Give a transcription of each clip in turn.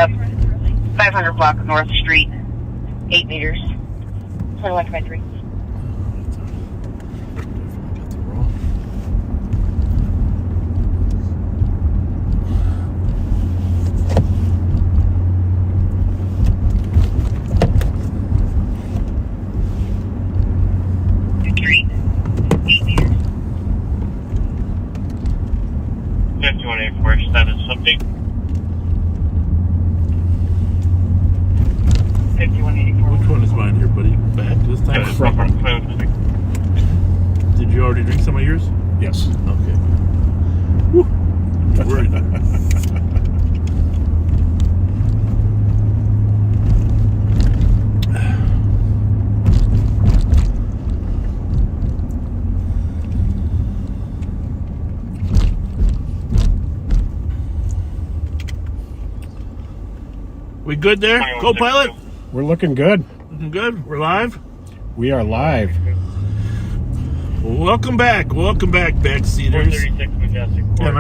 Yep. 500 block of North Street. 8 meters. 2123. Something. 5184. Which one is mine here, buddy? Back this time. Yeah, front one. Did you already drink some of yours? Yes. Okay. Woo. Worried. We good there, co-pilot? We're looking good. Looking good. We're live. We are live. Welcome back, backseaters. 436 Majestic Court. And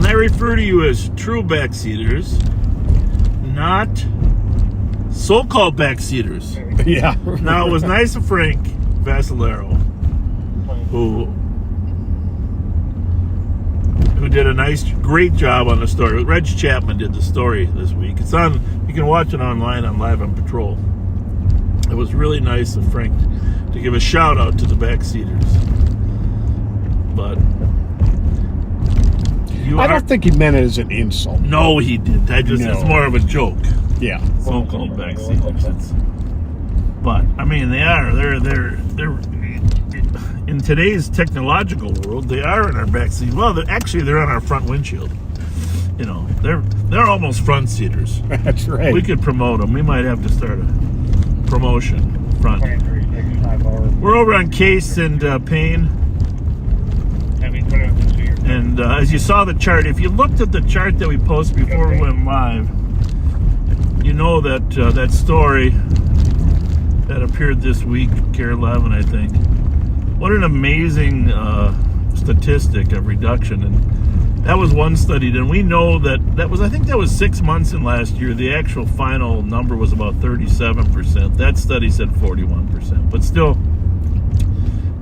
I refer to you as true backseaters, not so-called backseaters. Yeah. Now, it was nice of Frank Vassalero, who did a great job on the story. Reg Chapman did the story this week. It's on. You can watch it online on Live on Patrol. It was really nice of Frank to give a shout out to the backseaters. But I don't think he meant it as an insult. No, he didn't. It's more of a joke. Yeah. So-called backseaters. But I mean, they're in today's technological world, they are in our backseat. Well, they're on our front windshield. You know, they're almost front seaters. That's right. We could promote them. We might have to start a promotion front. We're over on Case and Payne. And as you saw the chart, if you looked at the chart that we posted before we went live, you know that that story that appeared this week, Care 11, I think. What an amazing statistic of reduction. And that was one study. And we know that I think that was 6 months in last year. The actual final number was about 37%. That study said 41%. But still,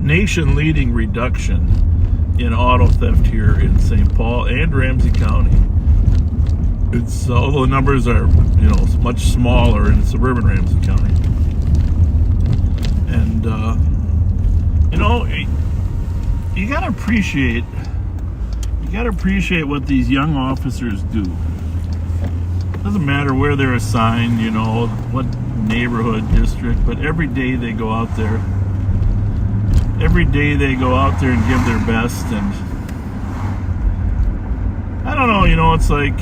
nation-leading reduction in auto theft here in St. Paul and Ramsey County. It's although the numbers are, much smaller in suburban Ramsey County. And you gotta appreciate what these young officers do. Doesn't matter where they're assigned, what neighborhood, district, but every day they go out there. Every day they go out there and give their best. And I don't know, it's like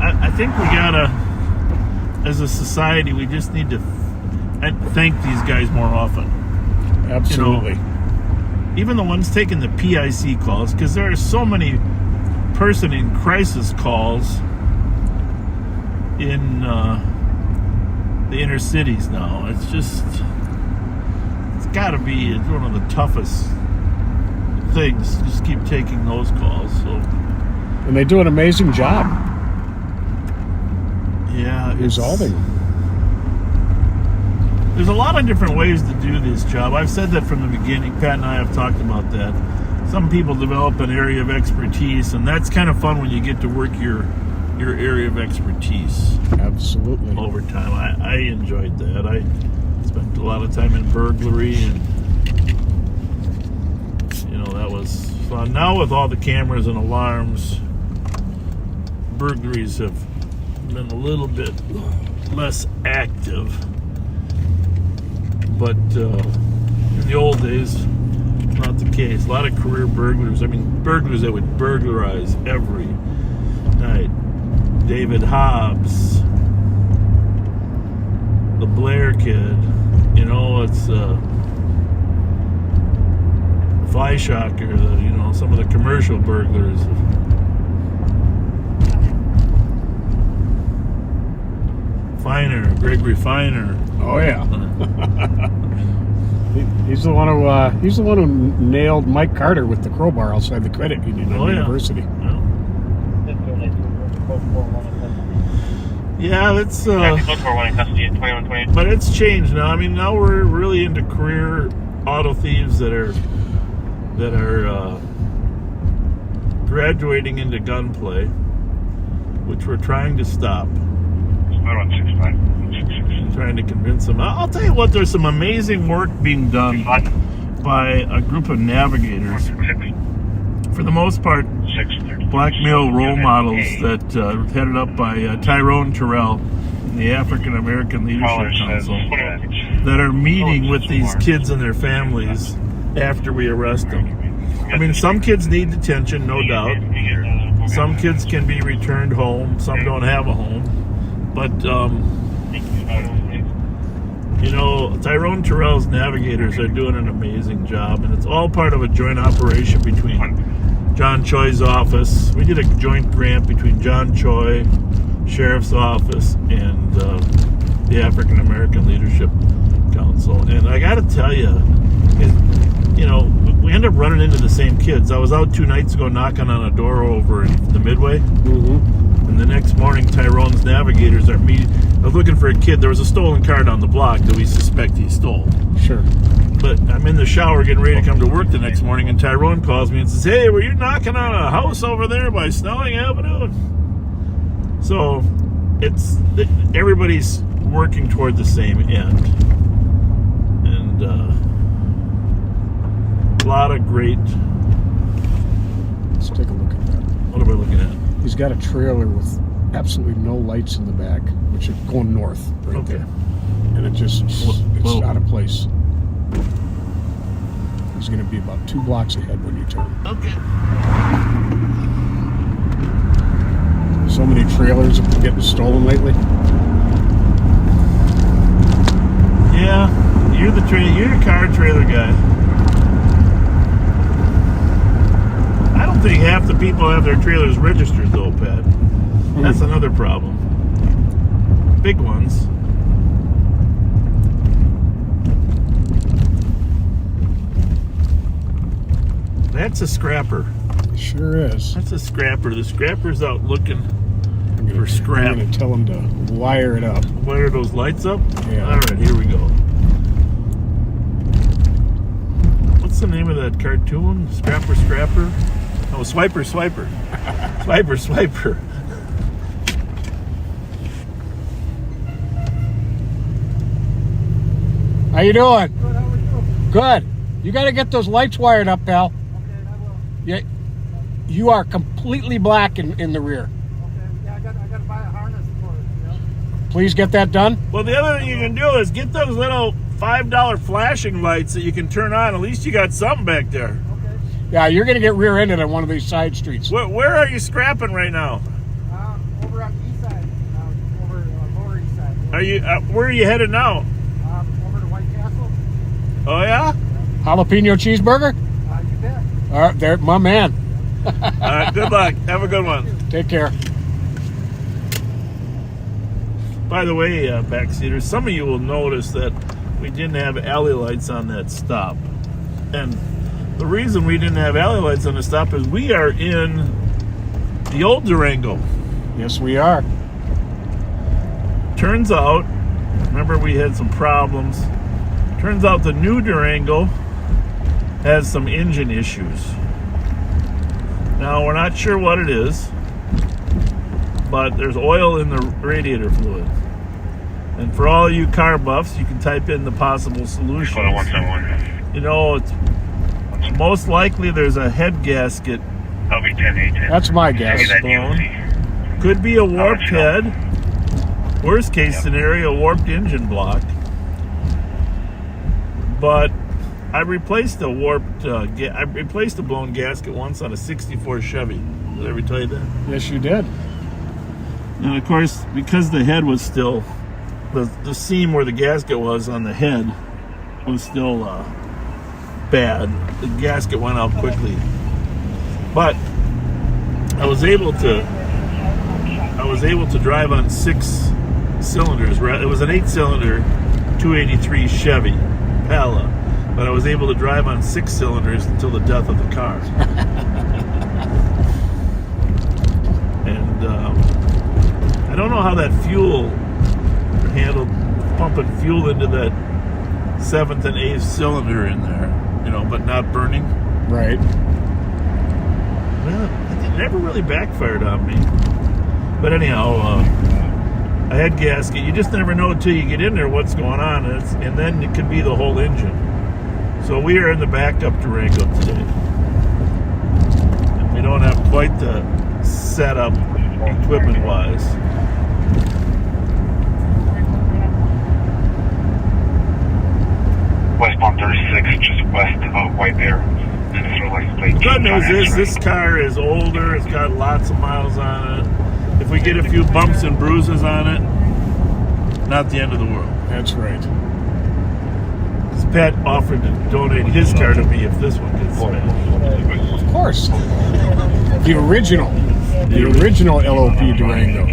I think we gotta, as a society, we just need to thank these guys more often. Absolutely. Even the ones taking the PIC calls, because there are so many person in crisis calls in the inner cities now. It's got to be one of the toughest things. Just keep taking those calls. So, and they do an amazing job. Yeah, resolving. There's a lot of different ways to do this job. I've said that from the beginning. Pat and I have talked about that. Some people develop an area of expertise, and that's kind of fun when you get to work your area of expertise. Absolutely. Over time. I enjoyed that. I spent a lot of time in burglary, and that was fun. Now with all the cameras and alarms, burglaries have been a little bit less active. But in the old days, not the case. A lot of career burglars. I mean, burglars that would burglarize every night. David Hobbs, the Blair kid. It's Flyshocker. Some of the commercial burglars. Gregory Finer. Oh yeah. He's the one who nailed Mike Carter with the crowbar outside the credit union at university. Yeah. Yeah, that's Both were one in custody at 21-28. but it's changed now. I mean, now we're really into career auto thieves that are graduating into gunplay, which we're trying to stop. About 165. Trying to convince them. I'll tell you what, there's some amazing work being done by a group of navigators. For the most part, black male role models that headed up by Tyrone Terrell, the African American Leadership Council, that are meeting with these kids and their families after we arrest them. I mean, some kids need detention, no doubt. Some kids can be returned home. Some don't have a home. But, you know, Tyrone Terrell's navigators are doing an amazing job, and it's all part of a joint operation between John Choi's office. We did a joint grant between John Choi, Sheriff's Office, and the African American Leadership Council. And I got to tell you, you know, we end up running into the same kids. I was out 2 nights ago knocking on a door over in the Midway. Mm-hmm. And the next morning, Tyrone's navigators are meeting. I was looking for a kid. There was a stolen car down the block that we suspect he stole. Sure. But I'm in the shower getting ready to come to work the next morning, and Tyrone calls me and says, "Hey, were you knocking on a house over there by Snelling Avenue?" So everybody's working toward the same end. And a lot of great... Let's take a look at that. What am I looking at? He's got a trailer with absolutely no lights in the back, which is going north right there. And it just, it's out of place. He's going to be about 2 blocks ahead when you turn. Okay. So many trailers have been getting stolen lately. Yeah, you're the you're a car trailer guy. I don't think half the people have their trailers registered though, Pat. That's another problem. Big ones. That's a scrapper. It sure is. That's a scrapper. The scrapper's out looking for scrap. I'm going to tell him to wire it up. Wire those lights up? Yeah. All right, here we go. What's the name of that cartoon? Scrapper, Scrapper? Oh, Swiper, Swiper. Swiper, Swiper. How you doing? Good, how are you? Good. You got to get those lights wired up, pal. Okay, I will. Yeah, you are completely black in the rear. Okay, yeah, I got to buy a harness for it. Yeah. Please get that done. Well, the other thing you can do is get those little $5 flashing lights that you can turn on. At least you got something back there. Okay. Yeah, you're going to get rear-ended on one of these side streets. Where are you scrapping right now? Over on the east side, over lower east side. Are you? Where are you headed now? Over to White Castle. Oh yeah. Jalapeno cheeseburger? You bet. All right, there, my man. All right. Good luck. Have a good one. Take care. By the way, backseaters, some of you will notice that we didn't have alley lights on that stop. And the reason we didn't have alley lights on the stop is we are in the old Durango. Yes, we are. Turns out, remember we had some problems. Turns out the new Durango has some engine issues. Now, we're not sure what it is, but there's oil in the radiator fluid. And for all you car buffs, you can type in the possible solutions. You know, it's most likely there's a head gasket. That'll be 10-8. That's my guess. Could be a warped head. Worst case scenario, warped engine block. But I replaced a I replaced a blown gasket once on a '64 Chevy. Did I ever tell you that? Yes, you did. And of course, because the head was still, the seam where the gasket was on the head was still bad. The gasket went out quickly. But I was able to drive on 6 cylinders. It was an 8-cylinder 283 Chevy Impala, but I was able to drive on 6 cylinders until the death of the car. And know how that fuel handled pumping fuel into that 7th and 8th cylinder in there, but not burning. Right. Well, it never really backfired on me. But anyhow, a head gasket, you just never know until you get in there what's going on, and then it could be the whole engine. So we are in the backup Durango today. And we don't have quite the setup equipment-wise. Westbound 36, just west of White Bear. The good news is this car is older. It's got lots of miles on it. If we get a few bumps and bruises on it, not the end of the world. That's right. Pat offered to donate his car to me if this one gets smashed. Of course. The original LOP Durango.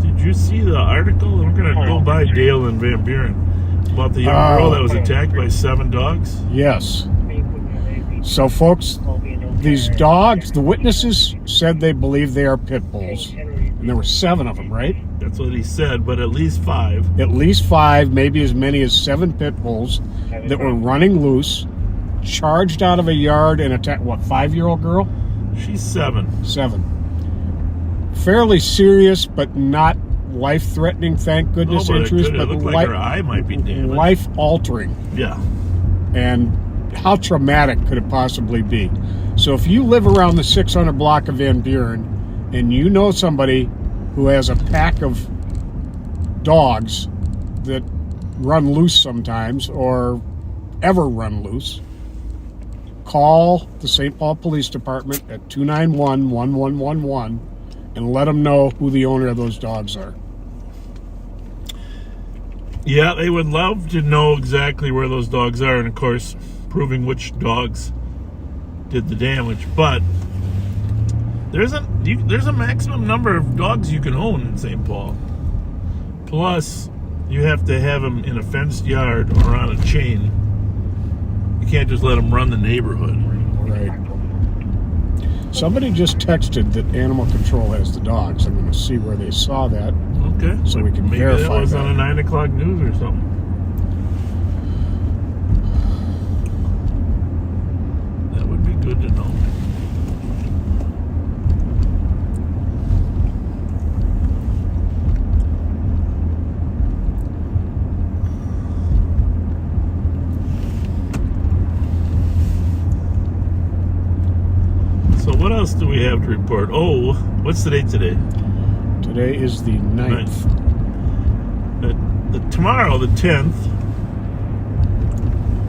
Did you see the article? I'm going to go by Dale and Van Buren about the young girl that was attacked by 7 dogs. Yes. So, folks, these dogs, the witnesses said they believe they are pit bulls. And there were 7 of them, right? That's what he said, but at least 5. At least 5, maybe as many as 7 pit bulls that were running loose, charged out of a yard and attacked, 5-year-old girl? She's 7. 7. Fairly serious, but not life-threatening, thank goodness, But injuries, it looked like her eye might be damaged. life-altering. Yeah. And how traumatic could it possibly be? So if you live around the 600 block of Van Buren and you know somebody who has a pack of dogs that run loose sometimes or ever run loose, call the St. Paul Police Department at 291-1111 and let them know who the owner of those dogs are. Yeah, they would love to know exactly where those dogs are, and of course, proving which dogs did the damage. But there's a maximum number of dogs you can own in St. Paul. Plus, you have to have them in a fenced yard or on a chain. You can't just let them run the neighborhood. Right. Somebody just texted that animal control has the dogs. I'm going to see where they saw that. Okay. So we can maybe verify that was that. on a 9 o'clock news or something. That would be good to know. So what else do we have to report? Oh, what's the date today? Today is the 9th. Tomorrow, the 10th,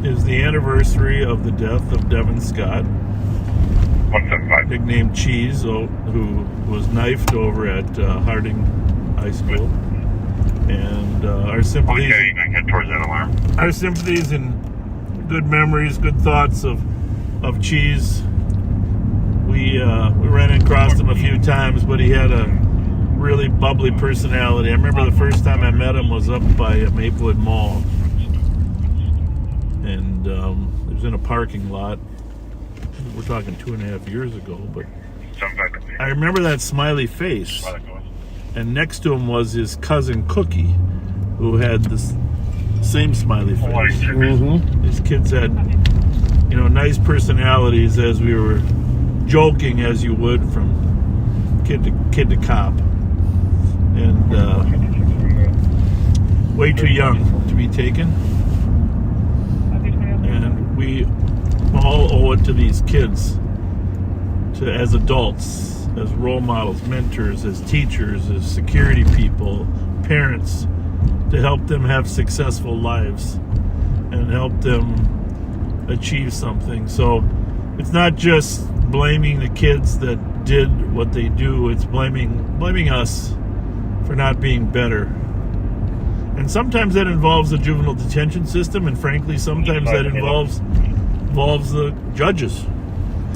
is the anniversary of the death of Devin Scott, 175. nicknamed Cheese, who was knifed over at Harding High School. And our sympathies, Okay, you can head towards that alarm. our sympathies and good memories, good thoughts of Cheese. We ran across him a few times, but he had a really bubbly personality. I remember the first time I met him was up by Maplewood Mall, and it was in a parking lot. We're talking 2.5 years ago, but I remember that smiley face. And next to him was his cousin Cookie, who had this same smiley face. Mm-hmm. His kids had, nice personalities, as we were joking, as you would, from kid to cop. And way too young to be taken. And we all owe it to these kids, as adults, as role models, mentors, as teachers, as security people, parents, to help them have successful lives and help them achieve something. So it's not just blaming the kids that did what they do, it's blaming us for not being better. And sometimes that involves the juvenile detention system, and frankly, sometimes that involves the judges.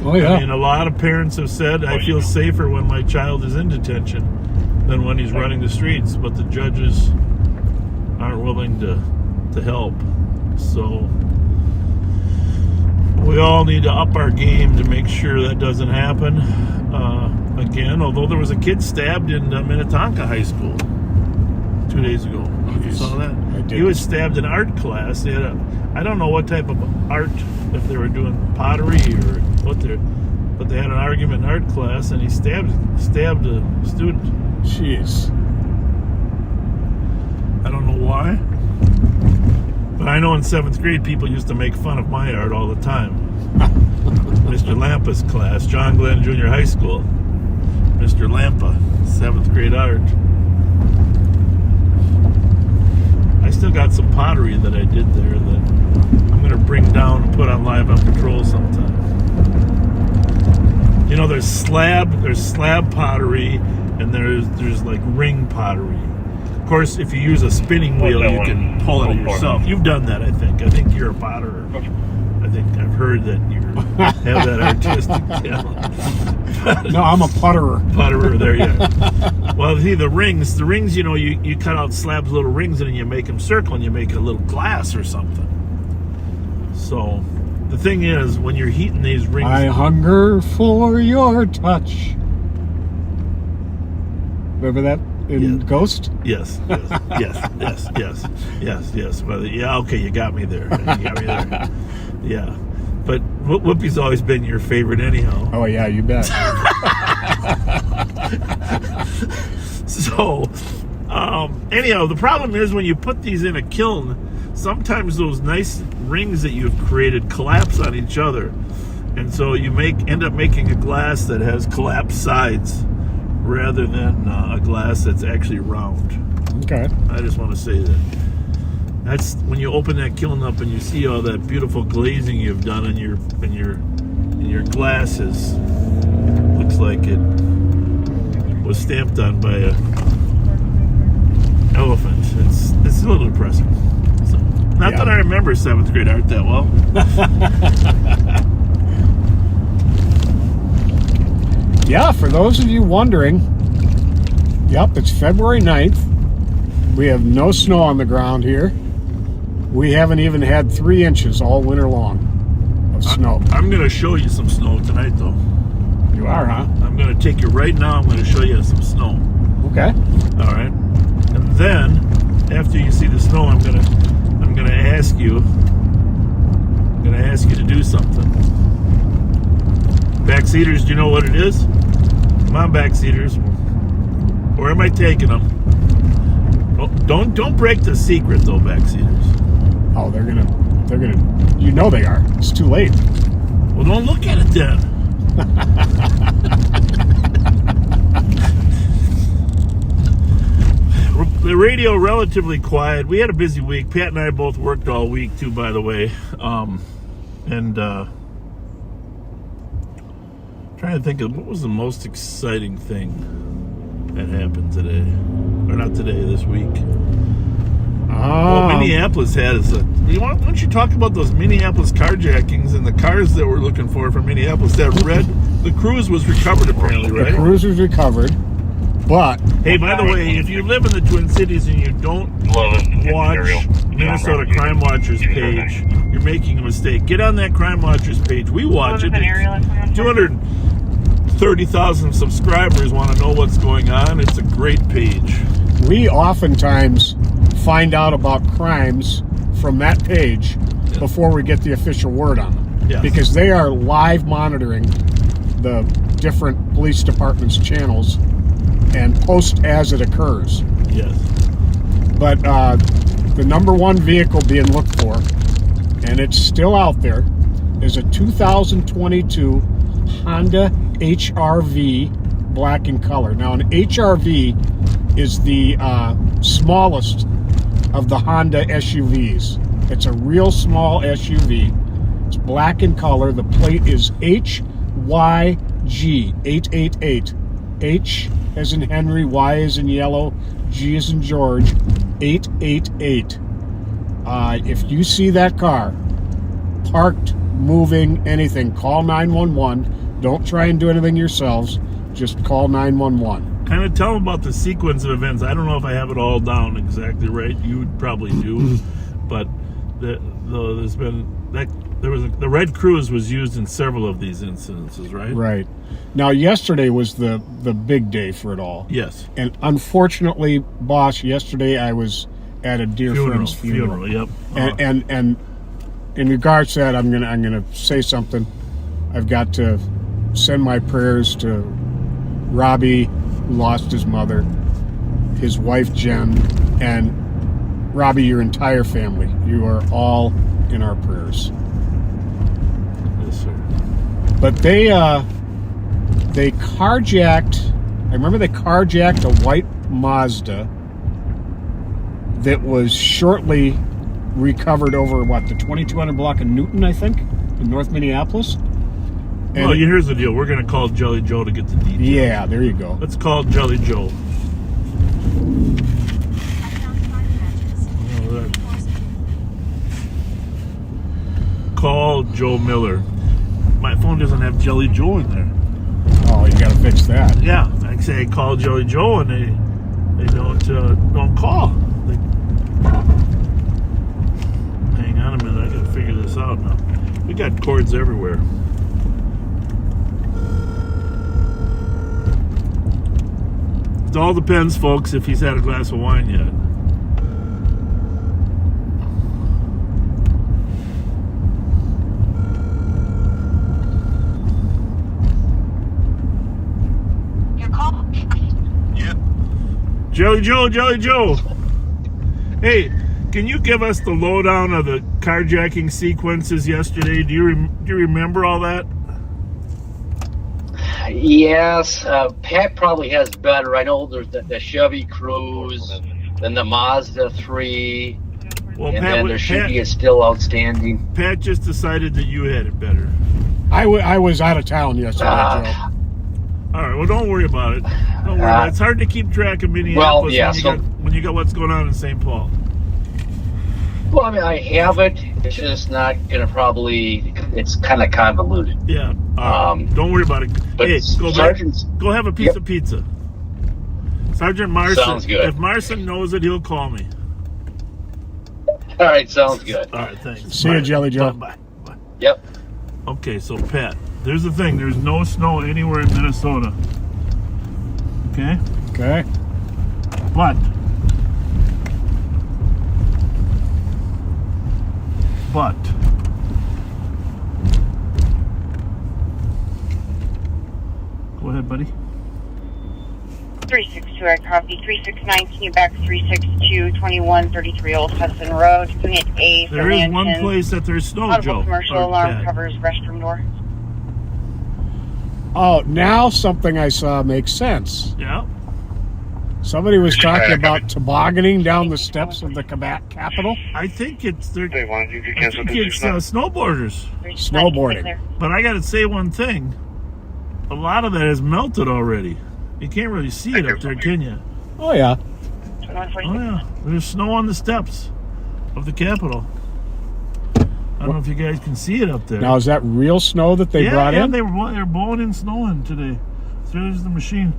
Oh yeah. I mean, a lot of parents have said, I feel safer when my child is in detention than when he's running the streets, but the judges aren't willing to help. So we all need to up our game to make sure that doesn't happen again. Although there was a kid stabbed in Minnetonka High School 2 days ago. I don't know if you saw that. I did. He was stabbed in art class. They had I don't know what type of art, if they were doing pottery or what but they had an argument in art class, and he stabbed a student. Jeez. I don't know why. But I know in 7th grade, people used to make fun of my art all the time. Mr. Lampa's class, John Glenn Junior High School. Mr. Lampa, 7th grade art. I still got some pottery that I did there that I'm going to bring down and put on Live on Patrol sometime. You know, there's slab pottery, and there's like ring pottery. Of course, if you use a spinning wheel, you can pull it yourself. You've done that, I think. I think you're a potter. I think I've heard that you have that artistic talent. No, I'm a putterer. Putterer, there you are. Well, see, the rings, you know, you cut out slabs of little rings, and then you make them circle, and you make a little glass or something. So the thing is, when you're heating these rings, I hunger for your touch. Remember that in Ghost? Yes. Well, yeah, okay, you got me there. Yeah. But Whoopi's always been your favorite anyhow. Oh, yeah, you bet. So, anyhow, the problem is when you put these in a kiln, sometimes those nice rings that you've created collapse on each other. And so you end up making a glass that has collapsed sides rather than a glass that's actually round. Okay. I just want to say that. That's when you open that kiln up and you see all that beautiful glazing you've done in your glasses. Looks like it was stamped on by a elephant. It's a little depressing. So, not that I remember 7th grade art that well. Yeah, for those of you wondering, yep, it's February 9th. We have no snow on the ground here. We haven't even had 3 inches all winter long of snow. I'm going to show you some snow tonight, though. You are, huh? I'm going to take you right now. I'm going to show you some snow. Okay. All right. And then, after you see the snow, I'm going to ask you to do something. Backseaters, do you know what it is? Come on, backseaters. Where am I taking them? Oh, don't break the secret, though, backseaters. Oh, they're gonna. You know they are. It's too late. Well, don't look at it then. The radio relatively quiet. We had a busy week. Pat and I both worked all week too, by the way. Trying to think of what was the most exciting thing that happened today, or not today, this week. Well, Minneapolis has why don't you talk about those Minneapolis carjackings and the cars that we're looking for from Minneapolis? The Cruise was recovered apparently, right? The Cruise was recovered, but hey, by the way, if you live in the Twin Cities and you don't watch Minnesota Crime Watchers page, you're making a mistake. Get on that Crime Watchers page. We watch it. 230,000 subscribers want to know what's going on. It's a great page. we oftentimes find out about crimes from that page before we get the official word on them. Yes. Because they are live monitoring the different police departments' channels and post as it occurs. Yes. But the number one vehicle being looked for, and it's still out there, is a 2022 Honda HR-V, black in color. Now, an HR-V is the smallest of the Honda SUVs. It's a real small SUV. It's black in color. The plate is HYG 888. H as in Henry, Y as in yellow, G as in George, 888. If you see that car parked, moving, anything, call 911. Don't try and do anything yourselves. Just call 911. Kind of tell them about the sequence of events. I don't know if I have it all down exactly right. You probably do, but there's been the Red Cruise was used in several of these incidences, right? Right. Now, yesterday was the big day for it all. Yes. And unfortunately, boss, yesterday I was at a dear friend's funeral. Yep. And in regards to that, I'm gonna say something. I've got to send my prayers to Robbie, who lost his mother, his wife Jen, and Robbie, your entire family. You are all in our prayers. Yes, sir. But they carjacked. I remember they carjacked a white Mazda that was shortly recovered over the 2200 block of Newton, I think, in North Minneapolis. And Well, here's the deal. We're going to call Jelly Joe to get the details. yeah, there you go. Let's call Jelly Joe. Call Joe Miller. My phone doesn't have Jelly Joe in there. Oh, you got to fix that. Yeah, I say call Jelly Joe, and they don't call. Hang on a minute, I gotta figure this out now. We got cords everywhere. It all depends, folks, if he's had a glass of wine yet. Your call. Jelly Joe. Hey, can you give us the lowdown of the carjacking sequences yesterday? Do you remember all that? Yes, Pat probably has better. I know there's the Chevy Cruze, then the Mazda 3, Well, and then there should be a still outstanding. Pat just decided that you had it better. I was out of town yesterday, Joe. All right, well, don't worry about it. Don't worry about it. It's hard to keep track of Minneapolis Well, yeah, when you got what's going on in St. Paul. Well, I mean, I have it. It's just not going to probably. It's kind of convoluted. Yeah. Don't worry about it. But Hey, go back. Sergeant's. Go have a piece of pizza. Sergeant Marson. Sounds good. If Marson knows it, he'll call me. All right, sounds good. All right, thanks. See you, Jelly Joe. Bye. Yep. Okay, so Pat, there's the thing. There's no snow anywhere in Minnesota. Okay? Okay. But go ahead, buddy. 362, I copy. 369, can you back 362, 2133 Old Hudson Road, Unit A for There is one Mansion. place that there's snow, Audible Joe. commercial Or alarm Pat. covers restroom door. Oh, now something I saw makes sense. Yeah. Somebody was talking about tobogganing down the steps of the Capitol. I think it's They wanted you to I cancel think it's snowboarders. 369, Snowboarding. clear. But I got to say one thing. A lot of that has melted already. You can't really see it up there, can you? Oh, yeah. 2146. Oh, yeah. There's snow on the steps of the Capitol. I don't know if you guys can see it up there. Now, is that real snow that they brought in? they were blowing in snow in today. So there's the machine.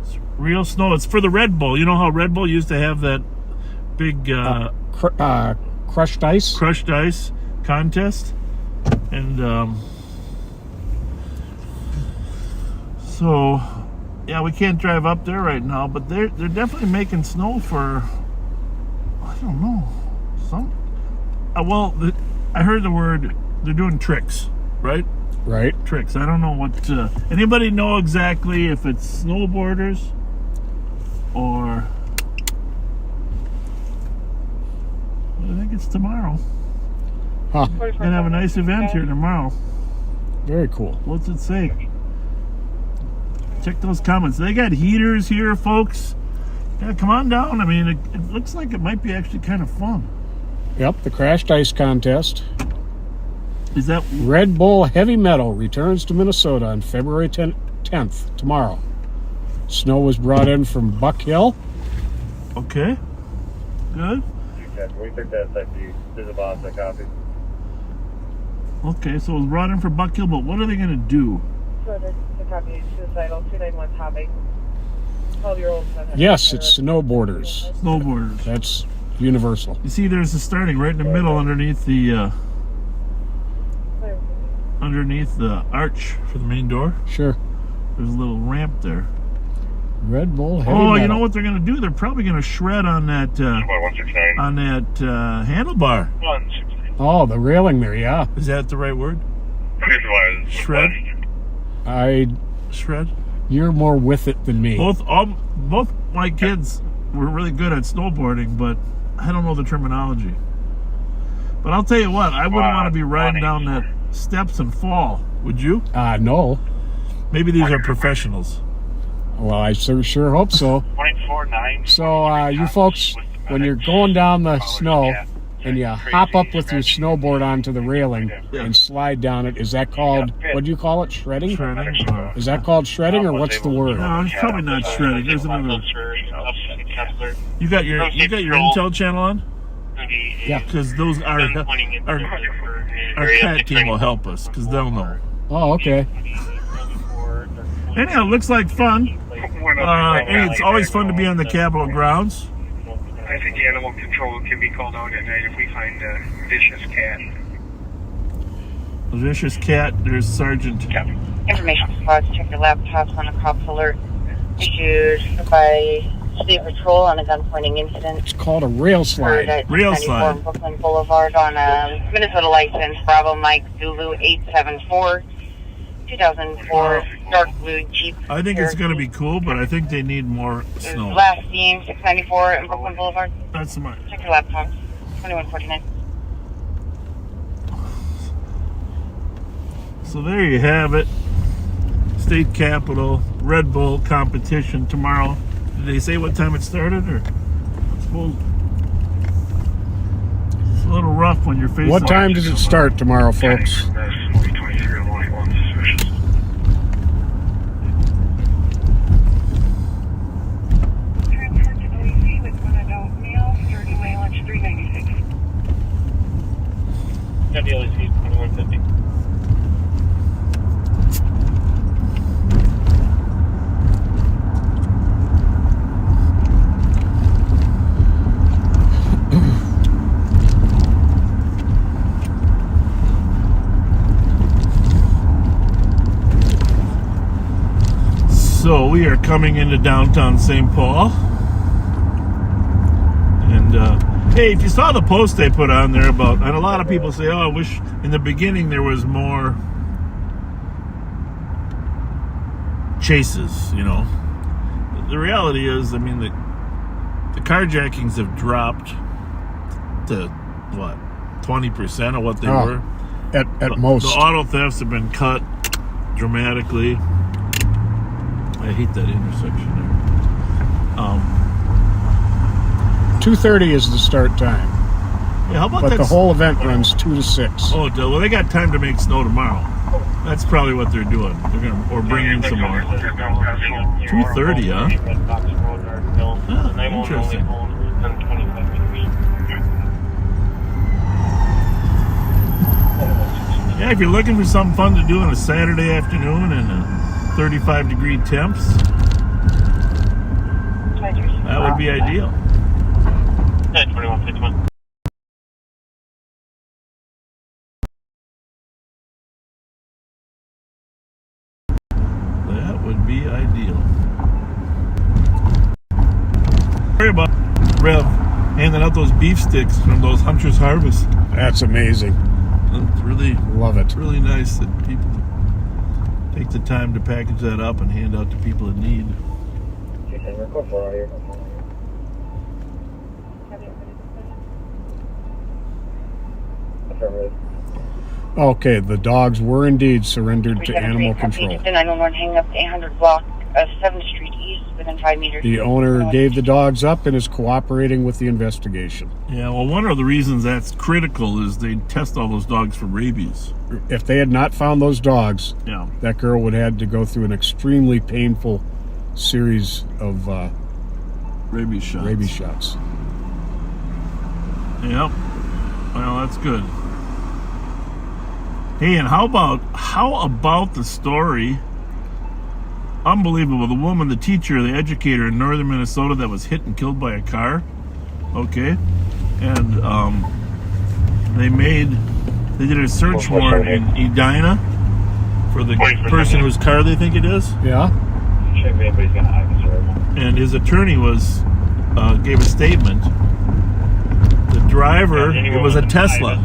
It's real snow. It's for the Red Bull. You know how Red Bull used to have that big Crushed ice? crushed ice contest? And so, yeah, we can't drive up there right now, but they're definitely making snow for, I don't know, I heard the word, they're doing tricks, right? Right. Tricks. I don't know what, anybody know exactly if it's snowboarders or, I think it's tomorrow. Huh. We're gonna have a nice event here tomorrow. Very cool. What's it say? Check those comments. They got heaters here, folks. Yeah, come on down. I mean, it looks like it might be actually kind of fun. Yep, the Crashed Ice Contest. Is that Red Bull Heavy Metal returns to Minnesota on February 10th, tomorrow. Snow was brought in from Buck Hill. okay? Good? We think that's like the boss that copy. Okay, so it was brought in for Buck Hill, but what are they going to do? So the copy suicidal, 291 topic. 12-year-old. Yes, it's snowboarders. Snowboarders. That's universal. You see, there's a starting right in the middle underneath the arch for the main door. Sure. There's a little ramp there. Red Bull heavy Oh, you metal. know what they're going to do? They're probably going to shred on that 169. handlebar. 169. Oh, the railing there, yeah. Is that the right word? Shred. Shred. You're more with it than me. Both my kids were really good at snowboarding, but I don't know the terminology. But I'll tell you what, I wouldn't want to be riding down that steps and fall. Would you? No. Maybe these are professionals. Well, I sure hope so. 0.49. So, you folks, when you're going down the snow and you hop up with your snowboard onto the railing and slide down it, is that called, what do you call it, shredding? Shredding. Is that called shredding, or what's the word? No, it's probably not shredding. There's another. You got your Intel channel on? Yeah. Because those our cat team will help us because they'll know. Oh, okay. Anyhow, it looks like fun. And it's always fun to be on the Capitol grounds. I think animal control can be called out at night if we find a vicious cat. A vicious cat. There's Sergeant. Information spots, check your laptops on a cops alert issued by State Patrol on a gun pointing incident. It's called a rail slide. Rail 94 slide. Brooklyn Boulevard on a Minnesota license, Bravo Mike Zulu 874, 2004 dark blue Jeep. I think it's going to be cool, but I think they need more snow. Last seen 694 in Brooklyn Boulevard. That's mine. Check your laptops. 2149. So there you have it. State Capitol Red Bull competition tomorrow. Did they say what time it started, or? I suppose it's a little rough when you're facing. What time does it start tomorrow, folks? So we are coming into downtown St. Paul. And hey, if you saw the post they put on there about, and a lot of people say, oh, I wish in the beginning there was more chases, you know. The reality is, I mean, the carjackings have dropped to, what, 20% of what they were? At most. The auto thefts have been cut dramatically. I hate that intersection there. 2:30 is the start time, Yeah, how about but that? the whole event runs 2 to 6. Oh, well, they got time to make snow tomorrow. That's probably what they're doing. They're gonna bring in some more. 2:30, huh? Ah, interesting. Yeah, if you're looking for something fun to do on a Saturday afternoon and 35-degree temps, that would be ideal. 2151. That would be ideal. Sorry about Rev handing out those beef sticks from those Hunter's Harvest. That's amazing. It's really, Love it. really nice that people take the time to package that up and hand out to people in need. Okay, the dogs were indeed surrendered to animal control. 911 hang up 800 block of 7th Street East within 5 meters. The owner gave the dogs up and is cooperating with the investigation. Yeah, well, one of the reasons that's critical is they test all those dogs for rabies. If they had not found those dogs, Yeah. that girl would have had to go through an extremely painful series of Rabies shots. rabies shots. Yep. Well, that's good. Hey, and how about the story? Unbelievable. The woman, the teacher, the educator in northern Minnesota that was hit and killed by a car. Okay. And they did a search warrant in Edina for the person whose car they think it is. Yeah. And his attorney gave a statement. The driver, it was a Tesla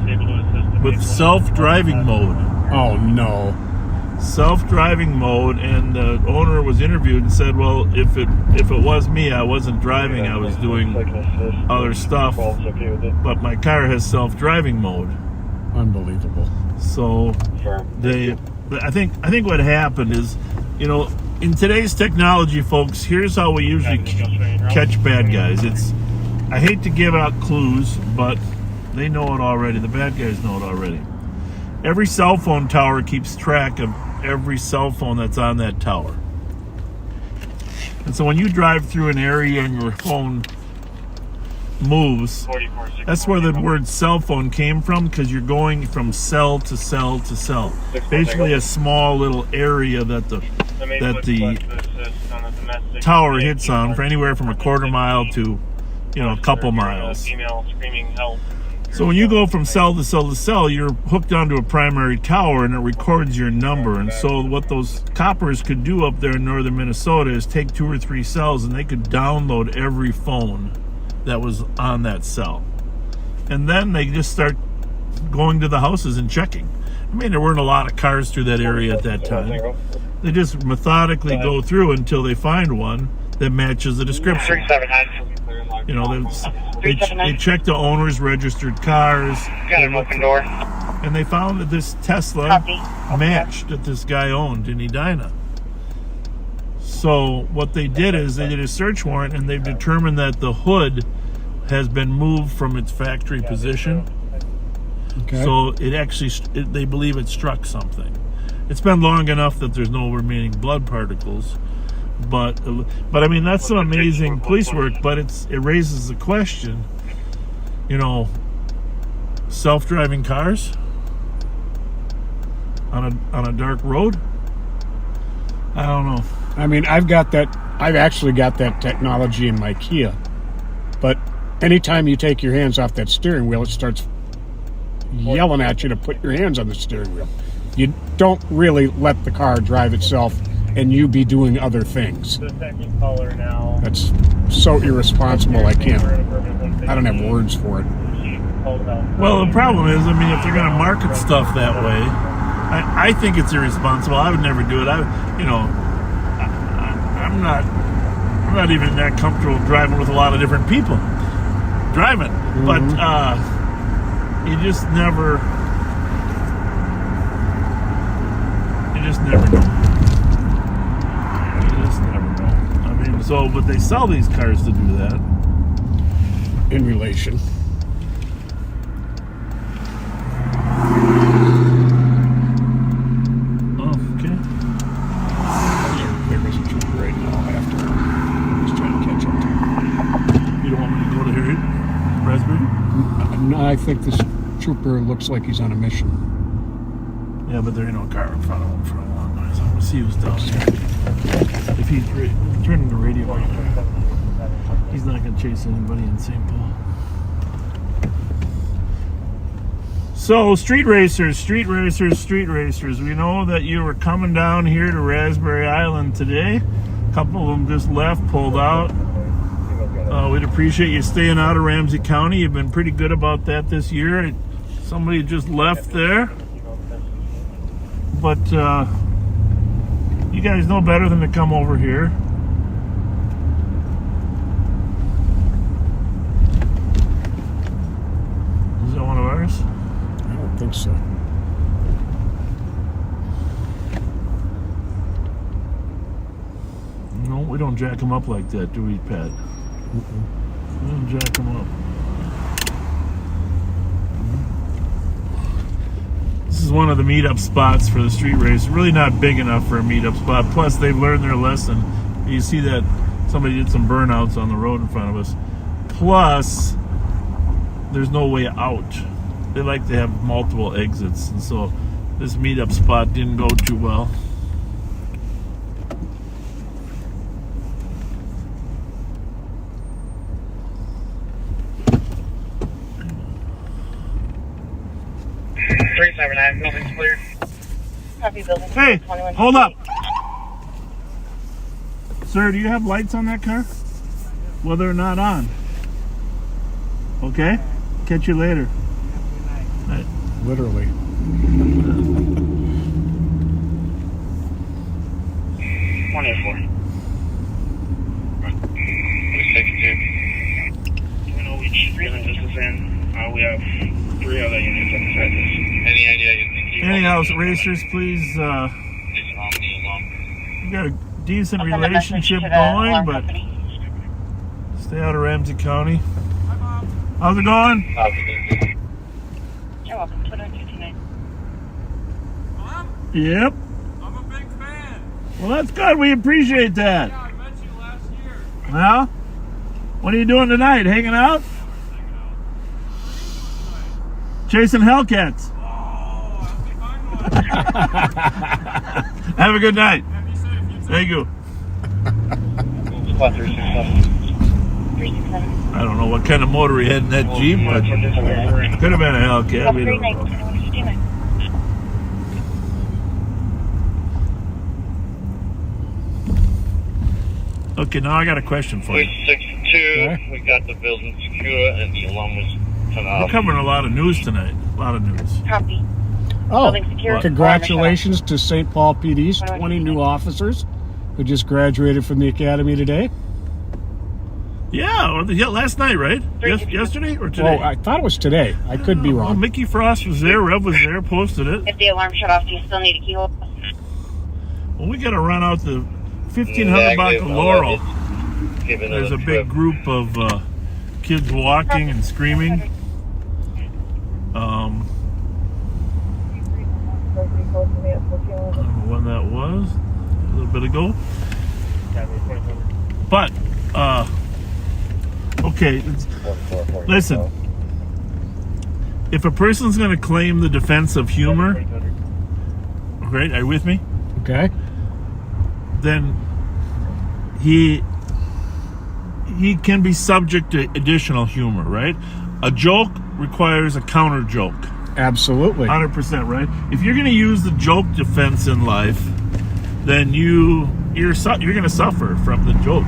with self-driving mode. Oh no. Self-driving mode, and the owner was interviewed and said, well, if it was me, I wasn't driving, I was doing other stuff, but my car has self-driving mode. Unbelievable. So I think what happened is, in today's technology, folks, here's how we usually catch bad guys. I hate to give out clues, but they know it already. The bad guys know it already. Every cell phone tower keeps track of every cell phone that's on that tower. And so when you drive through an area and your phone moves, that's where the word cell phone came from, because you're going from cell to cell to cell. Basically a small little area that the tower hits on for anywhere from a quarter mile to a couple miles. So when you go from cell to cell to cell, you're hooked onto a primary tower and it records your number. And so what those coppers could do up there in northern Minnesota is take 2 or 3 cells and they could download every phone that was on that cell. And then they just start going to the houses and checking. I mean, there weren't a lot of cars through that area at that time. They just methodically go through until they find one that matches the description. They checked the owner's registered cars. Got an open door. And they found that this Tesla matched that this guy owned in Edina. So what they did is they did a search warrant, and they've determined that the hood has been moved from its factory position. Okay. So they believe it struck something. It's been long enough that there's no remaining blood particles. But I mean, that's some amazing police work, but it raises the question, self-driving cars on a dark road? I don't know. I mean, I've actually got that technology in my Kia. But anytime you take your hands off that steering wheel, it starts yelling at you to put your hands on the steering wheel. You don't really let the car drive itself and you be doing other things. That's so irresponsible. I don't have words for it. Well, the problem is, I mean, if they're going to market stuff that way, I think it's irresponsible. I would never do it. I'm not even that comfortable driving with a lot of different people driving. Mm-hmm. But you just never know. But they sell these cars to do that. In relation. Oh, okay. There was a trooper right now after he's trying to catch up to him. You don't want me to go to here, Raspberry? No, I think this trooper looks like he's on a mission. Yeah, but there ain't no car in front of him for a long time. So we'll see who's down there. If he's turning the radio on, he's not going to chase anybody in St. Paul. So, street racers. We know that you were coming down here to Raspberry Island today. A couple of them just left, pulled out. We'd appreciate you staying out of Ramsey County. You've been pretty good about that this year. Somebody just left there. But you guys know better than to come over here. Is that one of ours? I don't think so. No, we don't jack them up like that, do we, Pat? Mm-mm. We don't jack them up. This is one of the meetup spots for the street race. Really not big enough for a meetup spot. Plus, they've learned their lesson. You see that somebody did some burnouts on the road in front of us. Plus, there's no way out. They like to have multiple exits, and so this meetup spot didn't go too well. Building's clear. Copy building. Hey, 21. hold up. Sir, do you have lights on that car? Well, they're not on. Okay? Catch you later. Right. Literally. 184. 62. Do we know which unit this is in? We have 3 other units inside this. Any idea you think you Anyhow, racers, please, we got a decent I'll send a message relationship to the going, alarm but company. stay out of Ramsey County. How's it going? You're welcome. 2159. Yep. I'm a big fan. Well, that's good. We appreciate that. Yeah, I met you last year. Well, what are you doing tonight? Hanging out? Chasing Hellcats. Oh, that's a fun one. Have a good night. Have you safe? You too. Thank you. Spot 367. 367. I don't know what kind of motor he had in that Jeep, but could have been a Hellcat. We don't know. 2159. Okay, now I got a question for you. 62. We got the building secure and the alarm was turned We're off. covering a lot of news tonight. A lot of news. Copy. Oh, Building secure. congratulations to St. Paul PD's 20 new officers who just graduated from the academy today. Yeah, last night, right? Yesterday or today? Oh, I thought it was today. I could be Well, wrong. Mickey Frost was there. Rev was there. Posted it. If the alarm shut off, do you still need a keyhole? Well, we got to run out the 1500 block of Laurel. There's a big group of kids walking and screaming. I don't know when that was. A little bit ago. But, okay. Listen. If a person's going to claim the defense of humor, right? Are you with me? Okay. Then he can be subject to additional humor, right? A joke requires a counter joke. Absolutely. 100%, right? If you're going to use the joke defense in life, then you're going to suffer from the joke.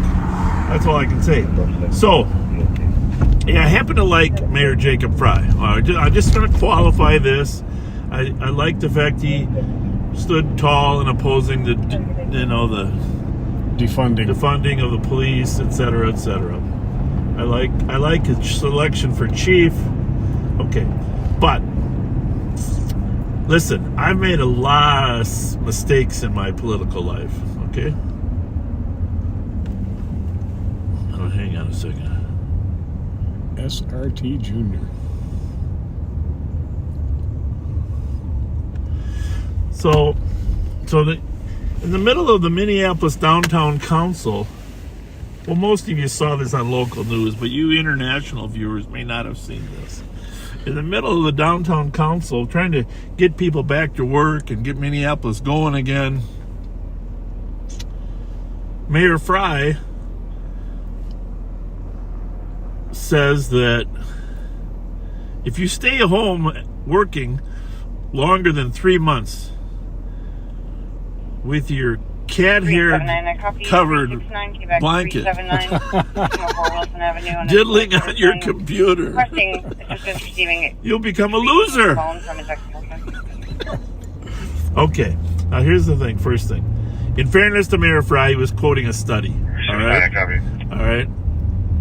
That's all I can say. So, yeah, I happen to like Mayor Jacob Fry. I'm just going to qualify this. I like the fact he stood tall in opposing the defunding of the police, etc., etc. I like his selection for chief. Okay, but listen, I've made a lot of mistakes in my political life. Okay, hang on a second. SRT Jr. So in the middle of the Minneapolis Downtown Council, well, most of you saw this on local news, but you international viewers may not have seen this. In the middle of the Downtown Council, trying to get people back to work and get Minneapolis going again, Mayor Fry says that if you stay home working longer than 3 months with your cat hair covered blanket diddling on your computer, you'll become a loser. Okay, now here's the thing. First thing, in fairness to Mayor Fry, he was quoting a study. All right,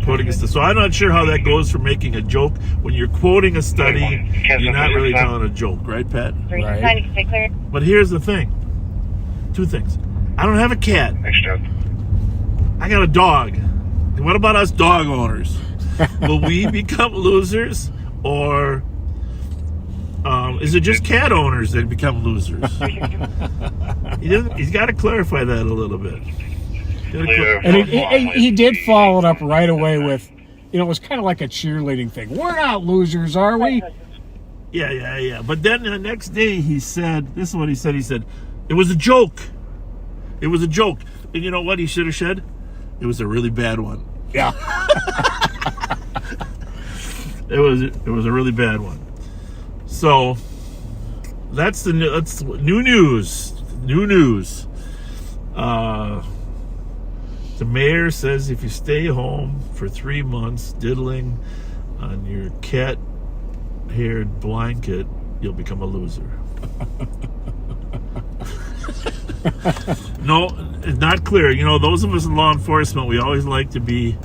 quoting a study. So I'm not sure how that goes for making a joke. When you're quoting a study, you're not really telling a joke, right, Pat? Right. But here's the thing. 2 things. I don't have a cat. I got a dog. What about us dog owners? Will we become losers, or is it just cat owners that become losers? He's got to clarify that a little bit. And he did follow it up right away with, You know, it was kind of like a cheerleading thing. We're not losers, are we? Yeah. But then the next day he said, this is what he said. He said, it was a joke. It was a joke. And you know what he should have said? It was a really bad one. Yeah. It was a really bad one. So that's new news. New news. The mayor says if you stay home for 3 months diddling on your cat-haired blanket, you'll become a loser. No, it's not clear. You know, those of us in law enforcement, we always like to be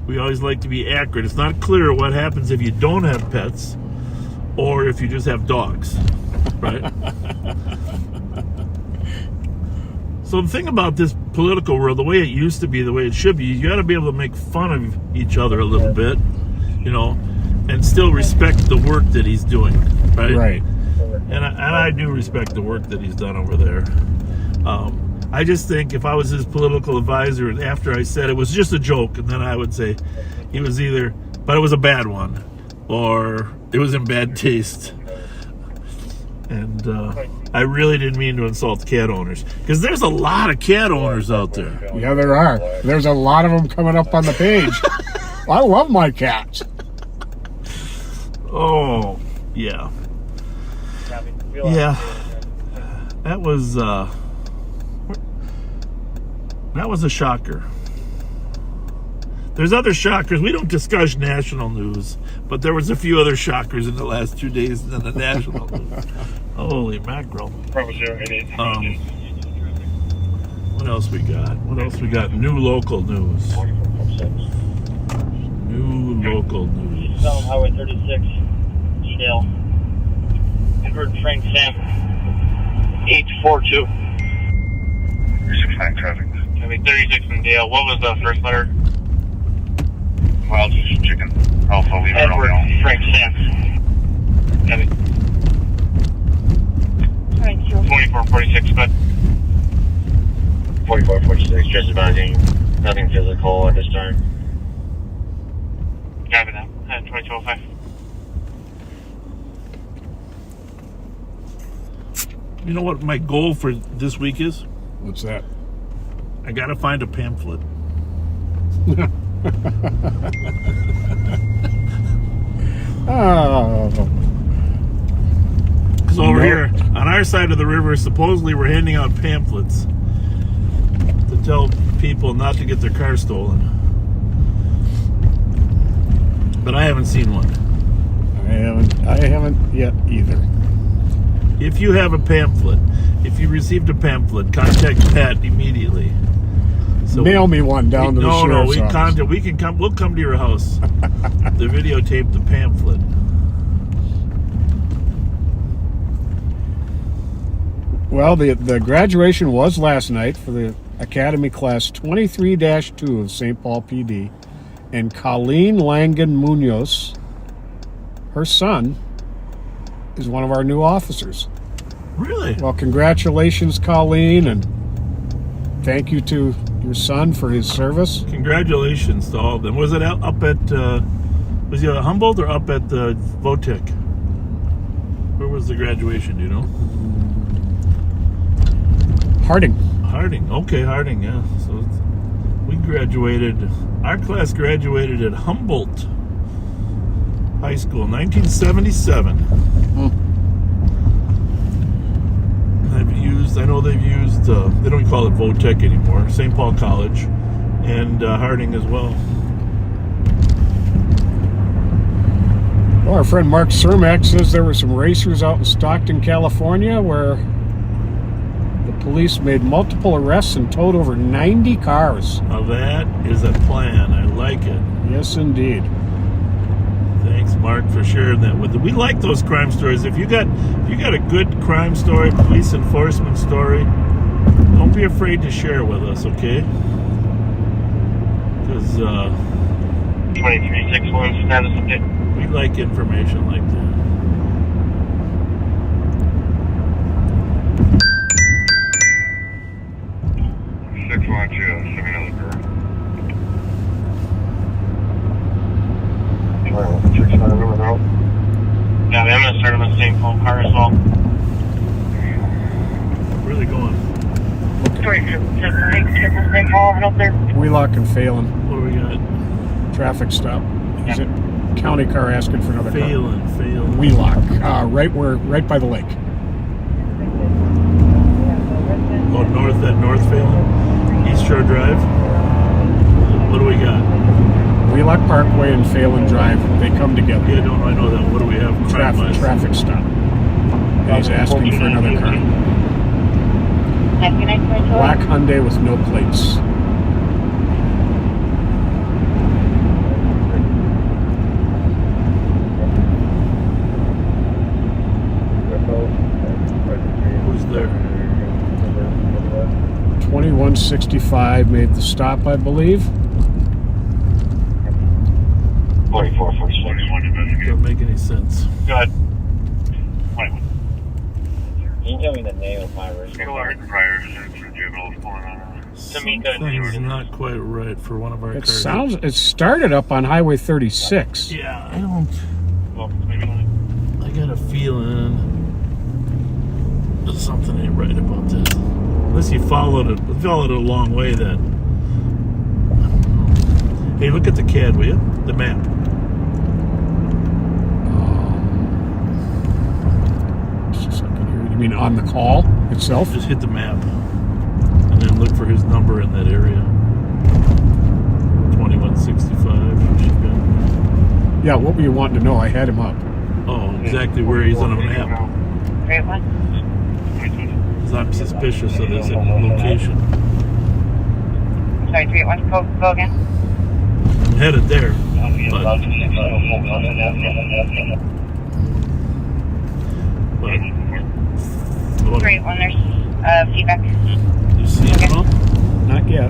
accurate. It's not clear what happens if you don't have pets or if you just have dogs, right? So the thing about this political world, the way it used to be, the way it should be, you got to be able to make fun of each other a little bit, you know, and still respect the work that he's doing, right? Right. And I do respect the work that he's done over there. I just think if I was his political advisor, and after I said it was just a joke, and then I would say he was either, but it was a bad one, or it was in bad taste. And I really didn't mean to insult cat owners, because there's a lot of cat owners out there. Yeah, there are. There's a lot of them coming up on the page. I love my cats. Oh, yeah. Yeah. That was a shocker. There's other shockers. We don't discuss national news, but there was a few other shockers in the last 2 days than the national news. Holy mackerel. What else we got? New local news. New local news. South Highway 36, Dale. Edward Frank Sam, 842. 36 traffic. I mean, 36 in Dale. What was the first letter? Wild chicken. Alpha, leave it Edward alone. Frank Sam. 2446, but 4446, just advising. Nothing physical at this time. copy that. 2205. You know what my goal for this week is? What's that? I gotta find a pamphlet. Oh. Because over here, on our side of the river, supposedly we're handing out pamphlets to tell people not to get their car stolen. But I haven't seen one. I haven't yet either. If you have a pamphlet, if you received a pamphlet, contact Pat immediately. So Mail me one down to the sheriff's office. We'll come to your house to videotape the pamphlet. Well, the graduation was last night for the Academy Class 23-2 of St. Paul PD. And Colleen Langan Munoz, her son, is one of our new officers. Really? Well, congratulations, Colleen, and thank you to your son for his service. Congratulations to all of them. Was it up at, was he at Humboldt or up at the Votech? Where was the graduation, do you know? Harding. Okay, Harding, yeah. So we graduated, our class graduated at Humboldt High School, 1977. I know they've used, they don't call it Votech anymore, St. Paul College, and Harding as well. Well, our friend Mark Cermak says there were some racers out in Stockton, California, where the police made multiple arrests and towed over 90 cars. Now that is a plan. I like it. Yes, indeed. Thanks, Mark, for sharing that with us. We like those crime stories. If you got a good crime story, police enforcement story, don't be afraid to share with us, okay? Because 2361 status update. we like information like that. Send me another girl. Yeah, I'm gonna start on the same phone car as well. Where are they going? Wheelock and Phelan. What do we got? Traffic stop. Is it county car asking for another car? Phelan. Wheelock. Right by the lake. Oh, North Phelan? East Shore Drive? What do we got? Wheelock Parkway and Phelan Drive. They come together. Yeah, I know that. What do we have? Traffic stop. And he's asking for another car. Black Hyundai with no plates. Who's there? 2165 made the stop, I believe. 44, 41 investigate. Doesn't make any sense. Go ahead. 21. Can you tell me the name of my risk? Prior juveniles pulling on. Something's not quite right for one of our cars. It started up on Highway 36. Yeah, I got a feeling there's something ain't right about this. Unless you followed it a long way then. I don't know. Hey, look at the CAD, will you? The map. Just so I can hear it. You mean on the call itself? Just hit the map. And then look for his number in that area. 2165. Yeah, what were you wanting to know? I had him up. Oh, exactly where he's on a map. Great one. 'Cause I'm suspicious of his location. Sorry, 381. Go again. I'm headed there. But Great one. There's feedback. you see him up? Not yet.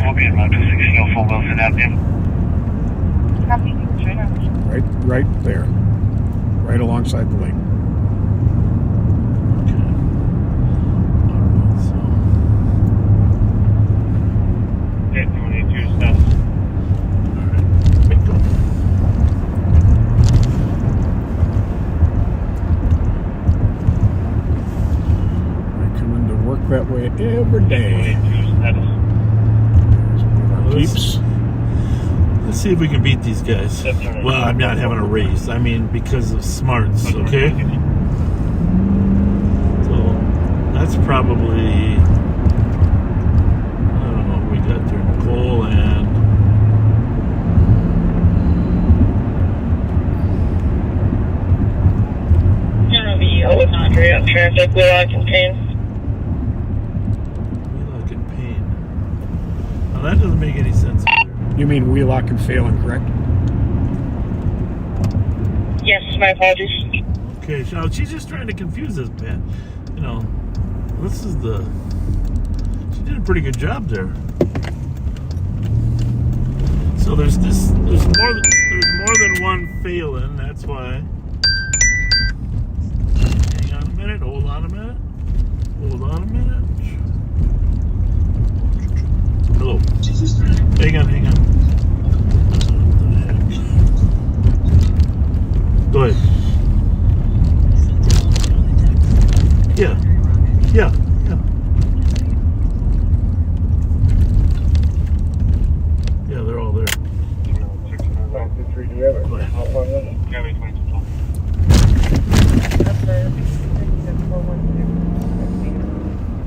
I'll be at about 260 full Wilson Avenue. Copy. Sure enough. Right there. Right alongside the lake. Okay. Alright, so. Okay, 282 steps. Alright, bingo. I come into work that way every day. 282 steps. Keeps. Let's see if we can beat these guys. Well, I'm not having a race. I mean, because of smarts, okay? So, that's probably... I don't know what we got there. Nicole and... General V. Alexandria up traffic. Wheelock and Payne. Wheelock and Payne. Now, that doesn't make any sense either. You mean Wheelock and Phelan, correct? Yes, my apologies. Okay, so she's just trying to confuse us, man. You know, this is the... She did a pretty good job there. So there's more than one Phelan, that's why. Hang on a minute, hold on a minute. Hold on a minute. Hello. Hang on. Go ahead. Yeah. Yeah, they're all there. Go ahead.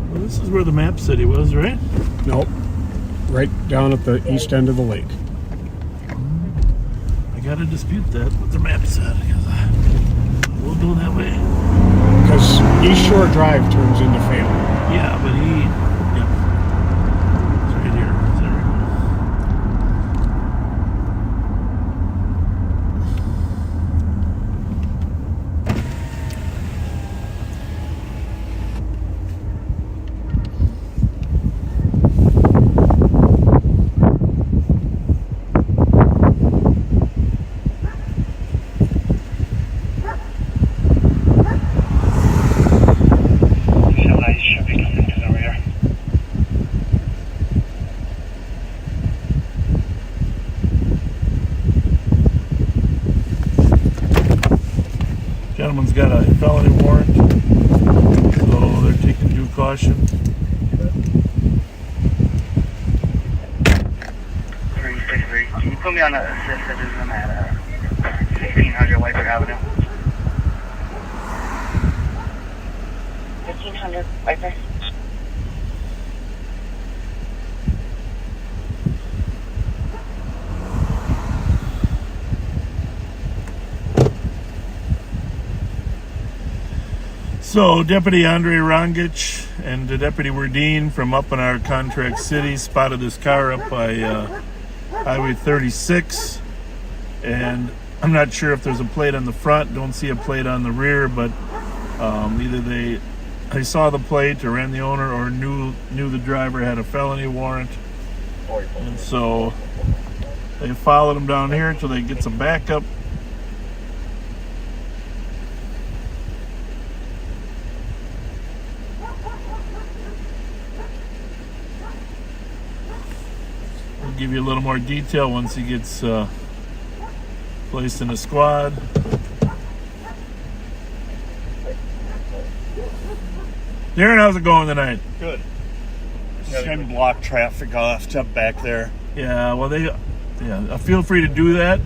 Well, this is where the map said he was, right? Nope. Right down at the east end of the lake. I gotta dispute that, what the map said, because we'll go that way. Because East Shore Drive turns into Phelan. Yeah, but yeah. It's right here. There we go. Should be coming to the rear. Gentleman's got a felony warrant, so they're taking due caution. 363. Can you put me on a assist citizen at 1600 Whitewood Avenue? 1500 Viper. So Deputy Andre Rongich and Deputy Werdine from up in our contract city spotted this car up by Highway 36, and I'm not sure if there's a plate on the front, don't see a plate on the rear, but either they saw the plate or ran the owner or knew the driver had a felony warrant, and so they followed him down here until they get some backup. We'll give you a little more detail once he gets placed in a squad. Darren, how's it going tonight? Good. Just trying to block traffic off to back there. Yeah, well, feel free to do that.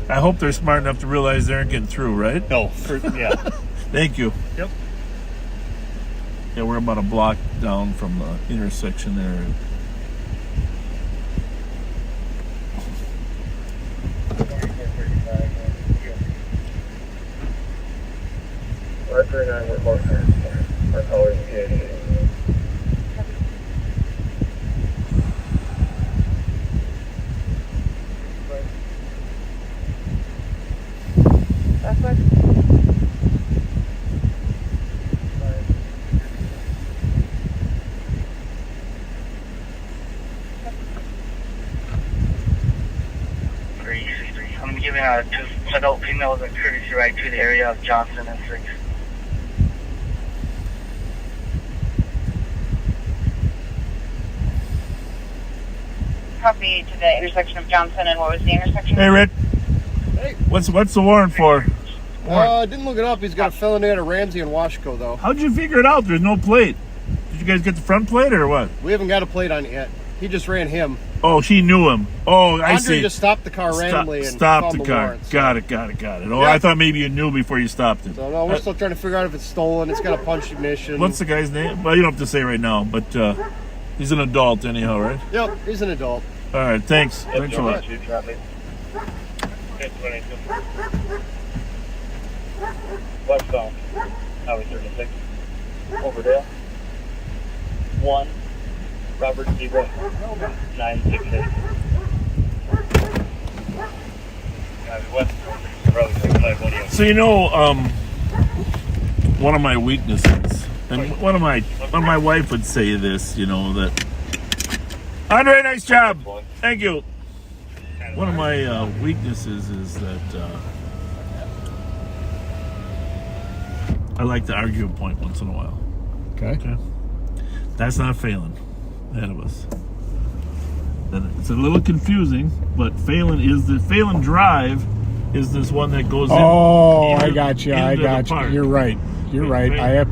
I hope they're smart enough to realize they aren't getting through, right? No, yeah. Thank you. Yep. Yeah, we're about a block down from the intersection there. Our colors That's what. I'm going to be giving two adult females a courtesy ride to the area of Johnson and 6. Copy to the intersection of Johnson, and what was the intersection? Hey, Rick. Hey. What's the warrant for? Didn't look it up. He's got a felony at a Ramsey and Washco, though. How'd you figure it out? There's no plate. Did you guys get the front plate or what? We haven't got a plate on it yet. He just ran him. Oh, she knew him. Oh, I Andre see. just stopped the car randomly and stopped found the car. warrants. Got it. Oh, Yeah. I thought maybe you knew before you stopped it. So no, we're still trying to figure out if it's stolen. It's got a punch ignition. What's the guy's name? Well, you don't have to say right now, but he's an adult anyhow, right? Yep, he's an adult. All right, thanks. Thanks a lot. Westbound, Highway 36, Overdale. 1, Robert Zebra, 968. So you know, one of my weaknesses, and one of my wife would say this, you know, that Andre, nice job. Thank you. One of my weaknesses is that I like to argue a point once in a while. Okay. That's not Phelan ahead of us. It's a little confusing, but Phelan Drive is this one that goes in. Oh, I got you. Park. You're right. I have.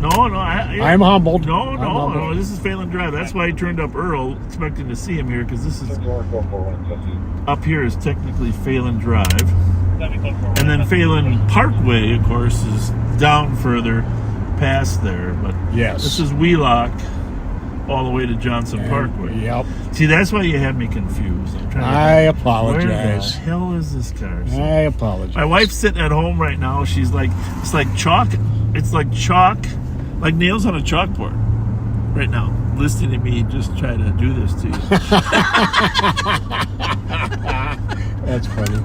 I'm humbled. No. This is Phelan Drive. That's why I turned up Earl, expecting to see him here, because this is up here is technically Phelan Drive, and then Phelan Parkway, of course, is down further past there. But Yes. this is Wheelock all the way to Johnson Parkway. Yep. See, that's why you had me confused. I'm trying to I Where apologize. the hell is this car? I apologize. My wife's sitting at home right now. She's like, it's like chalk, like nails on a chalkboard right now, listening to me just try to do this to you. That's funny.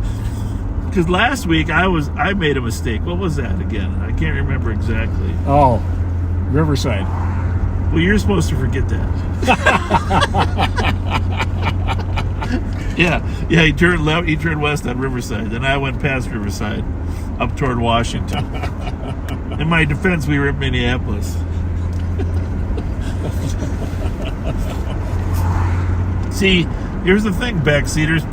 Because last week I made a mistake. What was that again? I can't remember exactly. Oh, Riverside. Well, you're supposed to forget that. Yeah. He turned left. He turned west on Riverside. Then I went past Riverside, up toward Washington. In my defense, we were in Minneapolis. See, here's the thing, backseaters.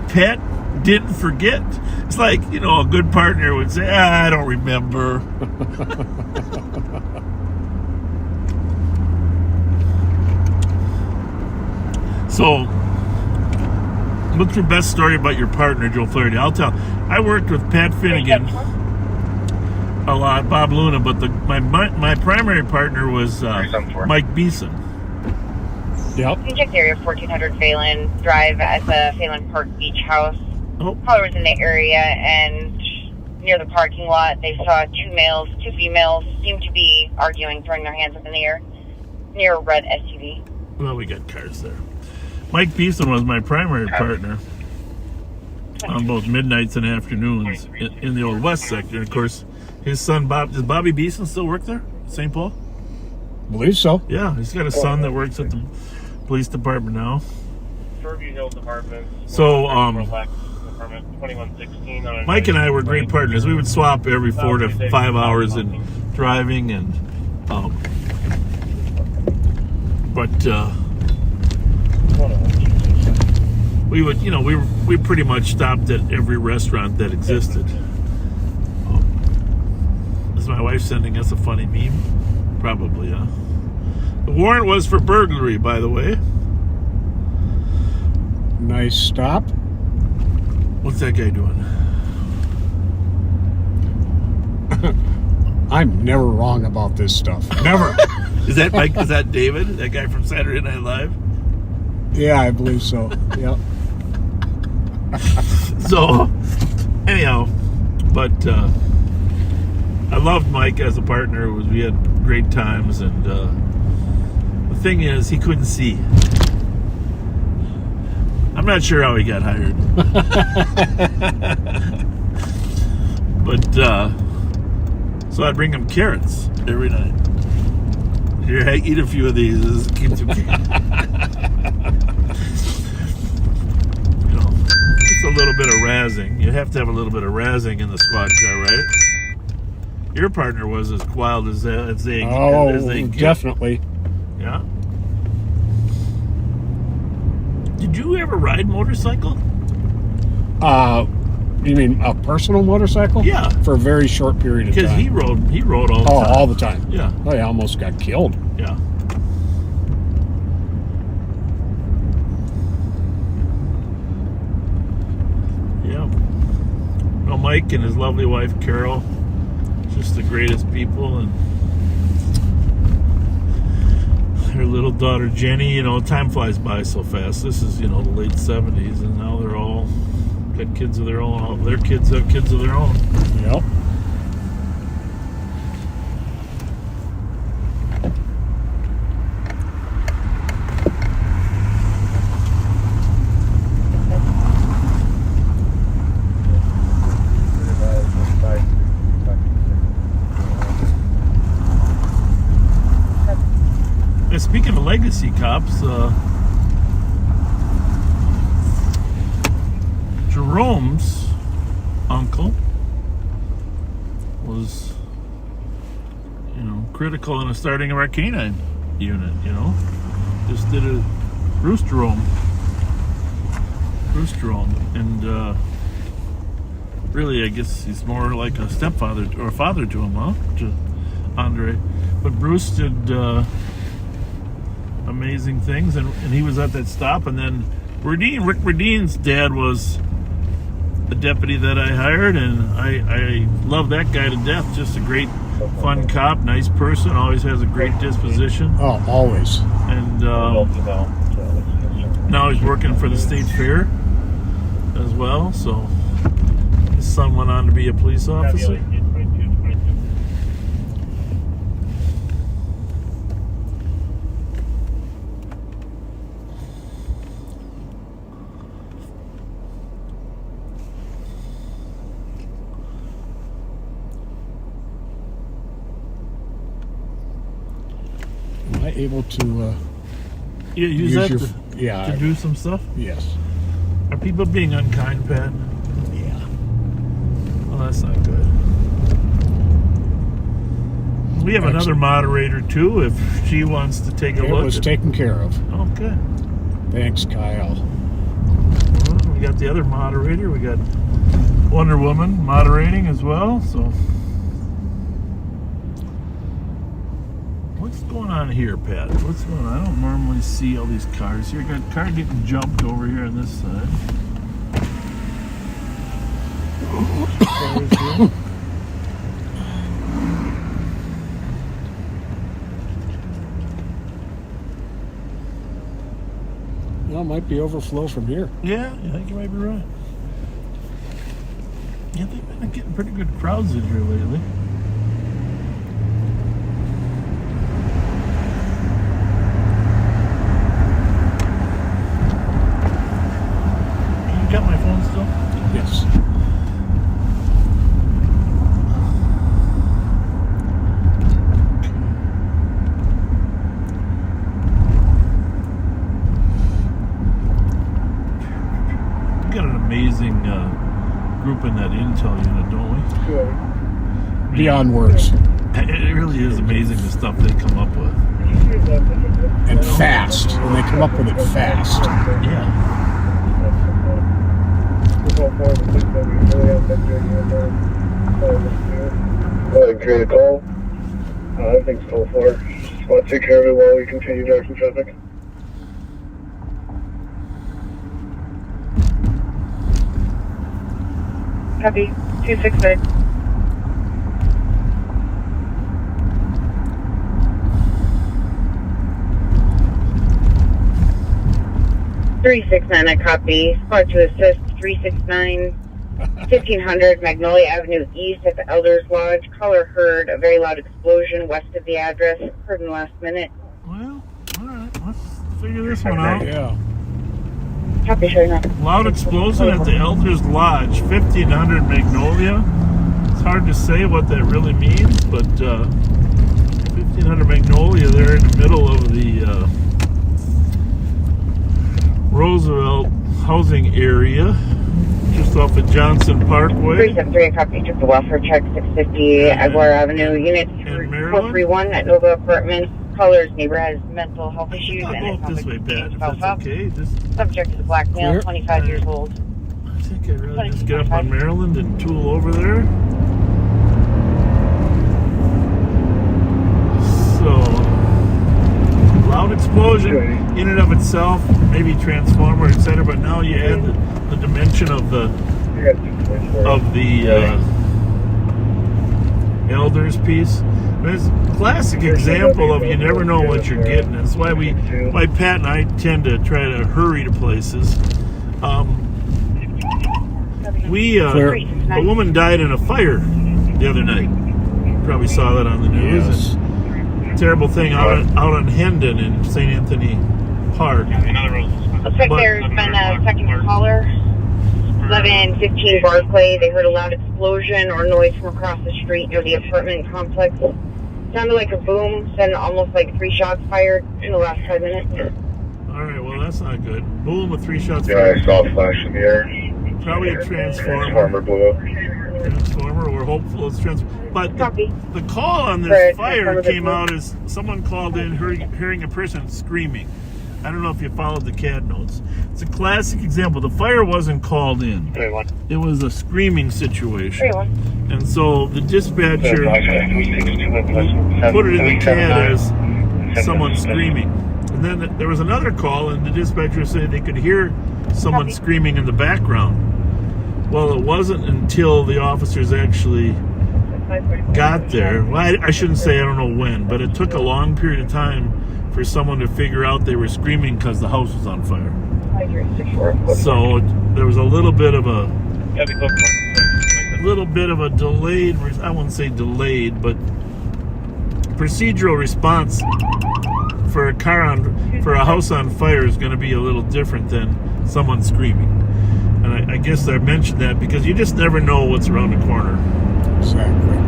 Pet didn't forget. It's like, you know, a good partner would say, I don't remember. So, what's your best story about your partner, Joe Flaherty? I'll tell. I worked with Pat Finnegan a lot, Bob Luna, but my primary partner was Mike Beeson. Yep. Inject area 1400 Phelan Drive at the Phelan Park Beach House. Oh. Caller was in the area, and near the parking lot, they saw two females, seemed to be arguing, throwing their hands up in the air, near a red SUV. Well, we got cars there. Mike Beeson was my primary partner on both midnights and afternoons in the Old West sector. And of course, his son Bob. Does Bobby Beeson still work there, St. Paul? Believe so. Yeah, he's got a son that works at the police department now. Fairview Hills Apartments. So, Apartment 2116. Mike and I were great partners. We would swap every 4 to 5 hours in driving, and we would, you know, we pretty much stopped at every restaurant that existed. Is my wife sending us a funny meme? Probably, huh? The warrant was for burglary, by the way. Nice stop. What's that guy doing? I'm never wrong about this stuff. Never. Is that Mike? Is that David? That guy from Saturday Night Live? Yeah, I believe so. Yep. So, anyhow, but I loved Mike as a partner. We had great times, and the thing is, he couldn't see. I'm not sure how he got hired. But, so I'd bring him carrots every night. Here, hey, eat a few of these. This keeps him. You know, it's a little bit of razzing. You have to have a little bit of razzing in the squad car, right? Your partner was as wild as they get. Definitely. Yeah. Did you ever ride motorcycle? You mean a personal motorcycle? Yeah. For a very short period of time. Because he rode all the time. all the time. Yeah. Oh, I almost got killed. Yeah. Yeah. Well, Mike and his lovely wife Carol, just the greatest people, and her little daughter Jenny. You know, time flies by so fast. This is, you know, the late 70s, and now they're all got kids of their own. All their kids have kids of their own. Yep. Speaking of legacy cops, Jerome's uncle was, you know, critical in the starting of our canine unit. You know, just did a rooster home, and really, I guess he's more like a stepfather or a father to him, huh? To Andre, but Bruce did amazing things, and he was at that stop. And then Rick Redine's dad was a deputy that I hired, and I love that guy to death. Just a great, fun cop, nice person, always has a great disposition. Oh, always. And now he's working for the state fair as well. So his son went on to be a police officer. Am I able to Use that to to do some stuff? Yes. Are people being unkind, Pat? Yeah. Well, that's not good. We have another moderator, too, if she wants to take a look. It was taken care of. Okay. Thanks, Kyle. Well, we got the other moderator. We got Wonder Woman moderating as well. So what's going on here, Pat? What's going on? I don't normally see all these cars here. Got a car getting jumped over here on this side. Cars here. Well, it might be overflow from here. Yeah, I think you might be right. Yeah, they've been getting pretty good crowds in here lately. You got my phone still? Yes. We got an amazing group in that intel unit, don't we? Beyond words. It really is amazing the stuff they come up with. And fast. And they come up with it fast. Yeah. Create a call. I think so far. Just want to take care of it while we continue directing traffic. Copy. 269. I copy. Squad to assist 369 1500 Magnolia Avenue East at the Elders Lodge. Caller heard a very loud explosion west of the address. Heard in the last minute. Well, all right. Let's figure this one out. Yeah. Copy, showing up. Loud explosion at the Elders Lodge, 1500 Magnolia. It's hard to say what that really means, but 1500 Magnolia there in the middle of the Roosevelt housing area, just off of Johnson Parkway. 373, I copy. Took the welfare check 650 Aguilar Avenue, Unit 431 at Nova Apartments. Caller's neighbor has mental health issues and I'll go this way, Pat, if that's okay. Subject is a black male, Clear. 25 years old. I think I'd rather just get up on Maryland and tool over there. So, loud explosion in and of itself, maybe transformer, etc. But now you add the dimension of the Elders piece. It's a classic example of you never know what you're getting. That's why Pat and I tend to try to hurry to places. A woman died in a fire the other night. You probably saw that on the news. Yes. Terrible thing out on Hendon in St. Anthony Park. Looks like there's been a second caller. 1115 Barclay. They heard a loud explosion or noise from across the street near the apartment complex. Sounded like a boom, then almost like 3 shots fired in the last 5 minutes. All right, well that's not good. Boom with 3 shots Yeah, fired. I saw a flash in the air. Probably a transformer. Transformer blew up. Transformer. We're hopeful it's transformer. But Copy. the call on this fire came out as someone called in hearing a person screaming. I don't know if you followed the CAD notes. It's a classic example. The fire wasn't called in. It was a screaming situation. And so the dispatcher put it in the CAD as someone screaming. And then there was another call, and the dispatcher said they could hear someone screaming in the background. Well, it wasn't until the officers actually got there. Well, I shouldn't say I don't know when, but it took a long period of time for someone to figure out they were screaming because the house was on fire. So there was a little bit of a delayed, I wouldn't say delayed, but procedural response for a house on fire is going to be a little different than someone screaming. And I guess I mentioned that because you just never know what's around the corner. Exactly.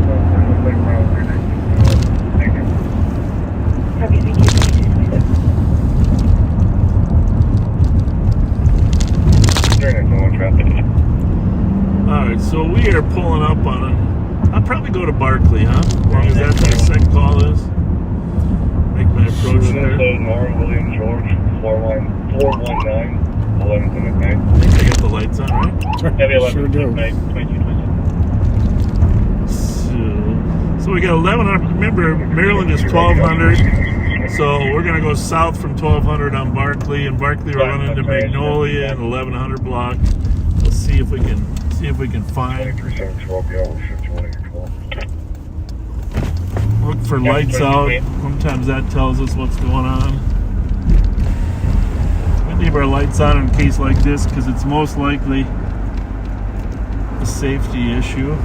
Alright, so we are pulling up on it. I'll probably go to Barclay, huh? As long as that's what the second call is. Make my approach there. Nora William George, 419. 11th and midnight. I think they got the lights on, right? Yeah, the 11th Sure do. midnight, 22, 27. So we got 1100. Remember, Maryland is 1200. So we're gonna go south from 1200 on Barkley, and Barkley we're running into Magnolia and 1100 block. Let's see if we can find. 23, 7, 12, yeah, we're 51 at 12. Look for lights out. Sometimes that tells us what's going on. We leave our lights on in a case like this because it's most likely a safety issue.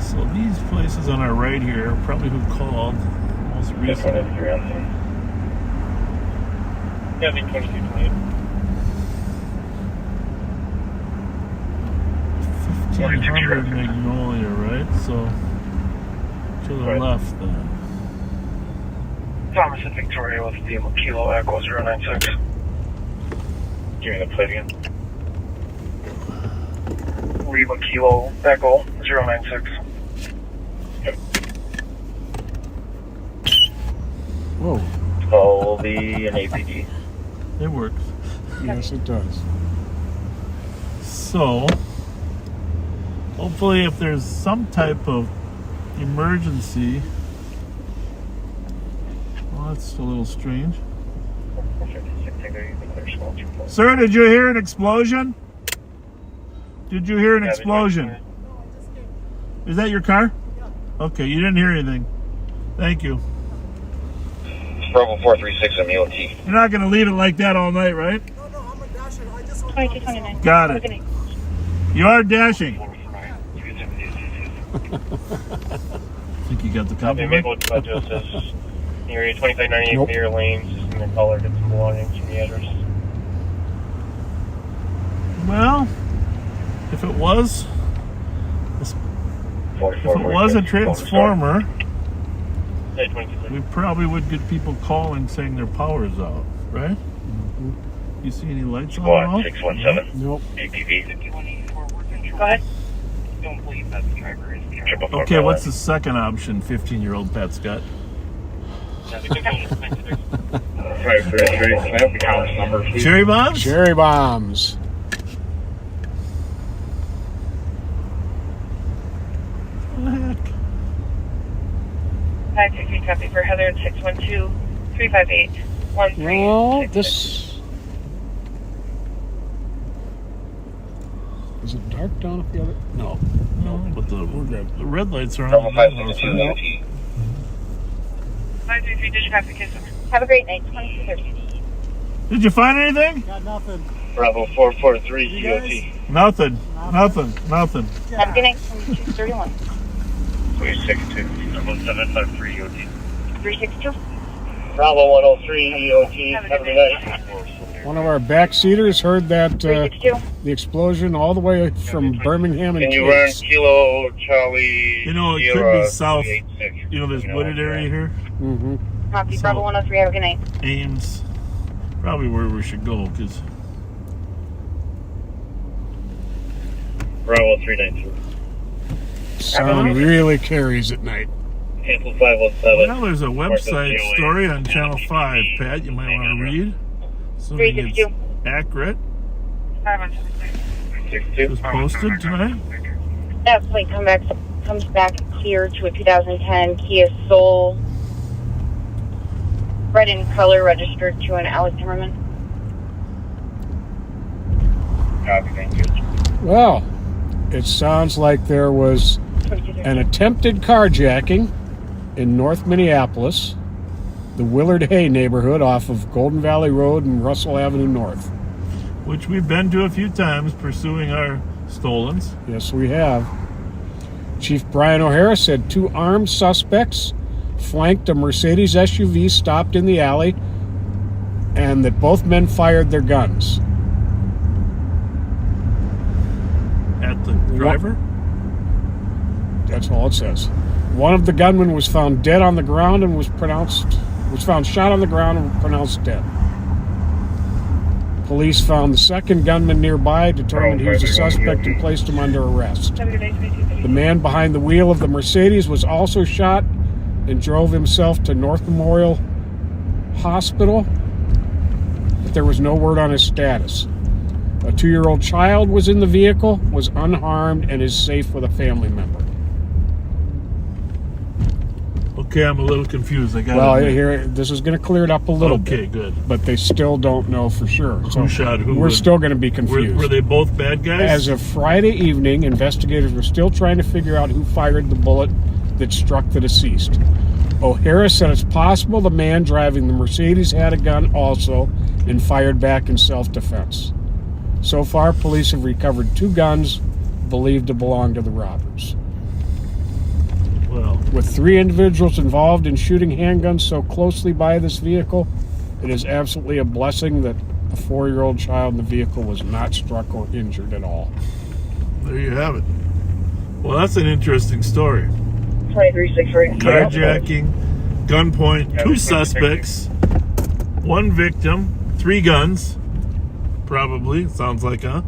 So these places on our right here are probably who called most recently. Yeah, I think 22, 28. 1500 Magnolia, right? So to the left then. Thomas and Victoria with the Kilo Echo 096. Give me the plate again. Lima Kilo Echo 096. Whoa. Call the an APG. It works. Yes, it does. So hopefully if there's some type of emergency. Well, that's a little strange. Sir, did you hear an explosion? Did you hear an explosion? Is that your car? Okay, you didn't hear anything. Thank you. Bravo 436 and EOT. You're not going to leave it like that all night, right? No, I'm a dasher. I just want 2229. Got it. You are dashing. I think you got the Copy, compliment. Maple Justice. Area 2598 Nope. Mayor Lanes. Just in the color, get some belongings from the address. Well, if it was a transformer, Hey, 22. we probably would get people calling saying their power's out, right? You see any lights on at all? Squad 617. Nope. APV. Go ahead. Don't believe that the driver is the Okay, what's the second option, 15-year-old Pat Scott? 533. Can I have the count's number, please? Cherry bombs? Cherry bombs. What the heck? 563 copy for Heather at 612-358-1366. Well, this... Is it dark down at the other? No. No, but the red lights are Bravo on. the house, 562 right? EOT. 533 dish copy case. Have a great night. 2230. Did you find anything? got nothing. Bravo 443 You guys? EOT. Nothing. Nothing. Have a good night. 2231. 362. Bravo 753 EOT. 362. Bravo 103 EOT. Have a good night. One of our backseaters heard that 362. the explosion all the way from Birmingham and Can you run Case. Kilo Charlie? You know, it could Sierra be south. 286. You know, there's wooded area here. Mm-hmm. Copy. So- Bravo 103. Have a good night. Ames. Probably where we should go, because Bravo 392. Sound really carries at night. Cancel 517. well, there's a website story on Channel 5, Pat, you might want to read. Assuming it's 362. accurate. 62. It was posted tonight. That plate comes back clear to a 2010 Kia Soul. Red in color, registered to an Alex Timmerman. Copy, thank you. Well, it sounds like there was 2230. an attempted carjacking in North Minneapolis, the Willard Hay neighborhood off of Golden Valley Road and Russell Avenue North. Which we've been to a few times pursuing our stolens. Yes, we have. Chief Brian O'Hara said 2 armed suspects flanked a Mercedes SUV stopped in the alley, and that both men fired their guns. At the driver? That's all it says. One of the gunmen was found dead on the ground and was found shot on the ground and pronounced dead. Police found the second gunman nearby, determined he was a suspect, and placed him under arrest. Have a good day. 2230. The man behind the wheel of the Mercedes was also shot and drove himself to North Memorial Hospital, but there was no word on his status. A 2-year-old child was in the vehicle, was unharmed, and is safe with a family member. Okay, I'm a little confused. Well, here, this is going to clear it up a little bit. Okay, good. But they still don't know for sure. So who shot who? We're still going to be confused. Were they both bad guys? As of Friday evening, investigators were still trying to figure out who fired the bullet that struck the deceased. O'Hara said it's possible the man driving the Mercedes had a gun also and fired back in self-defense. So far, police have recovered 2 guns believed to belong to the robbers. Well, with 3 individuals involved in shooting handguns so closely by this vehicle, it is absolutely a blessing that a 4-year-old child in the vehicle was not struck or injured at all. There you have it. Well, that's an interesting story. 2363. Carjacking, gunpoint, 2 suspects, 1 victim, 3 guns. Probably, sounds like, huh?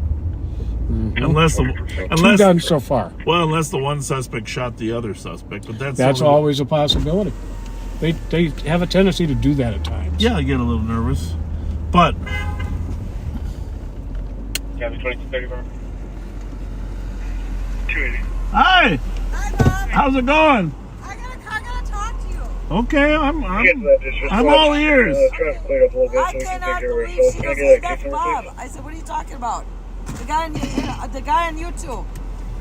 Mm-hmm. Unless 2 guns so far. Well, unless the one suspect shot the other suspect, but that's always a possibility. They have a tendency to do that at times. Yeah, I get a little nervous, but Yeah, 2234. 280. hi, Hi, Bob. how's it going? I gotta talk to you. Okay, I'm all ears. Traffic cleared up a little bit, I so we can cannot take care of believe ourselves. she Can I goes, get hey, a that's case number, Bob. please? I said, what are you talking about? The guy on YouTube.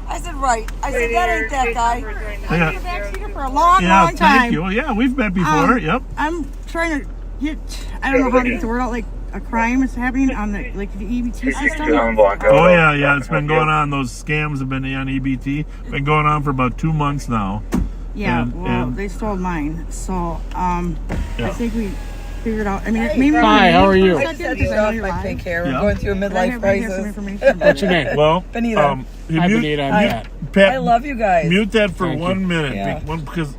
I said, right. I said, that ain't that guy. Yeah. I've been a backseater for a long time. Thank you. Yeah, we've met before. Yep. I'm trying to get, I don't know how to get the word out, like a crime is happening on the, like the EBT system. Oh yeah, it's been going on. Those scams have been on EBT. Been going on for about 2 months now. Yeah, And they stole mine. So, Yeah. I think we figured out, I mean, maybe. Hi, how are you? I said yourself, I think here. Yeah. We're going through a midlife crisis. What's your name? Well, Benita. Hi, Benita. I'm Pat. Pat, I love you guys. Mute that for Thank 1 you. minute, Yeah. because.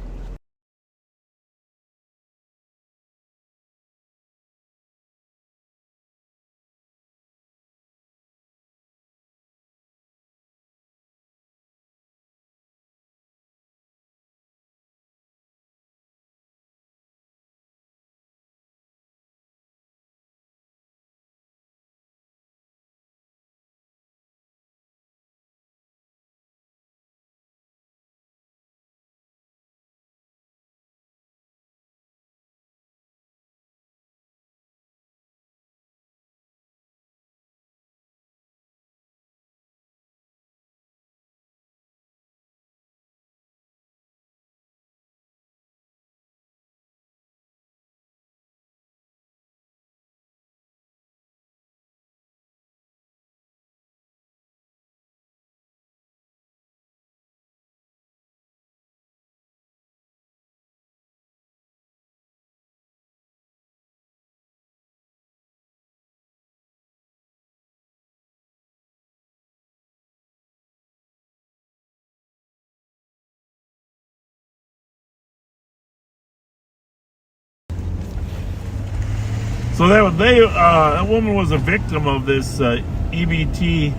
So that woman was a victim of this EBT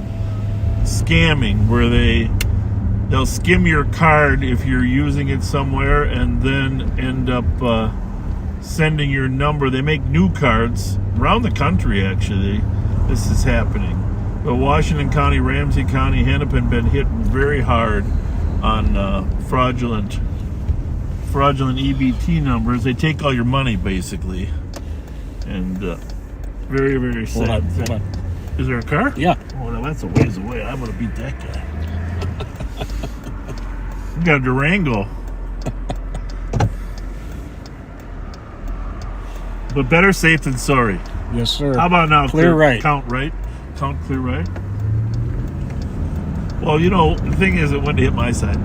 scamming, where they'll skim your card if you're using it somewhere, and then end up sending your number. They make new cards around the country. Actually, this is happening. But Washington County, Ramsey County, Hennepin been hit very hard on fraudulent EBT numbers. They take all your money basically. And very, very sad. Hold on. Is there a car? Yeah. Oh, no, that's a ways away. I'm going to beat that guy. We got a Durango. But better safe than sorry. Yes, sir. How about now? Clear right. Count right. Count clear right. Well, you know, the thing is, it went to hit my side.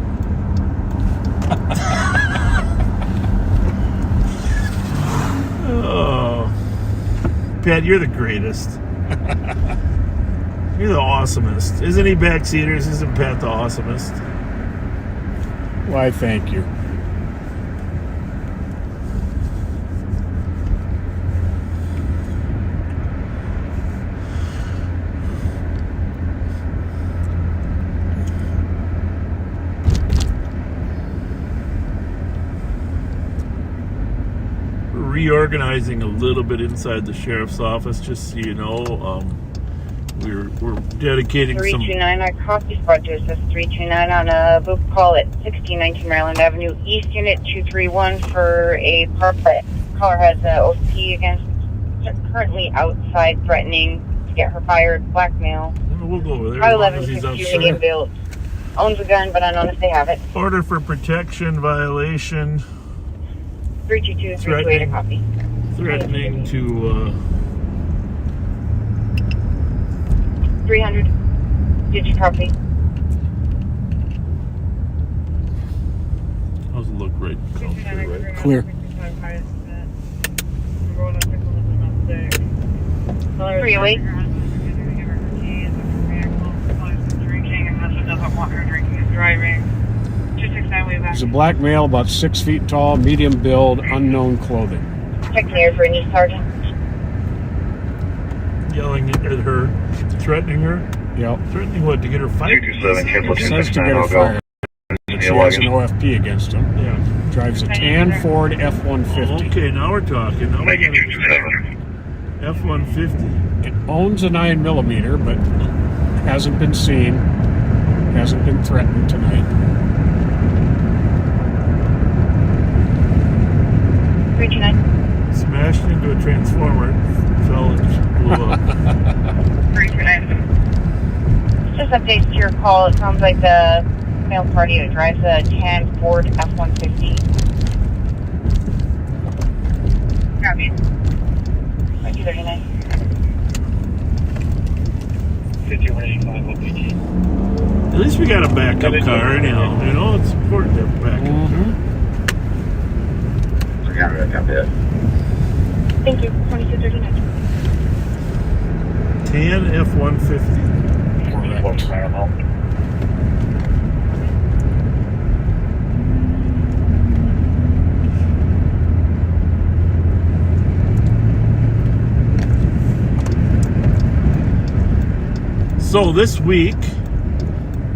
Oh. Pat, you're the greatest. You're the awesomest. Isn't he backseaters? Isn't Pat the awesomest? Why, thank you. reorganizing a little bit inside the sheriff's office, just so you know. We're dedicating 329, our coffee spot to assist 329 on a book call at 1619 Maryland Avenue East, Unit 231 for a park that caller has a OSP against, currently outside threatening to get her fired, blackmail. We'll go over there. High As long as he's 1162 medium build. Owns a gun, but unknown if they have it. Order for protection violation. 322, 328, a copy. Threatening to 300. Did you copy? how's it look right? Right? Clear. 308. He's a black male, about 6 feet tall, medium build, unknown clothing. Checking here for any sergeant. Yelling at her, threatening her. Yep. Threatening what? To get her fired? 227, It says to get her fired. She has an OFP against him. Yeah. Drives a tan Ford F-150. Okay, now we're talking. Now we got 227. F-150. It owns a 9mm, but hasn't been seen. Hasn't been threatened tonight. 329. Smashed into a transformer. Fell and blew up. 329. Just updates to your call. It sounds like the male party who drives a tan Ford F-150. Copy. 239. 5185 OPG. At least we got a backup car anyhow. You know, it's important to have a backup car. Thank you. 2239. Tan F-150. So this week,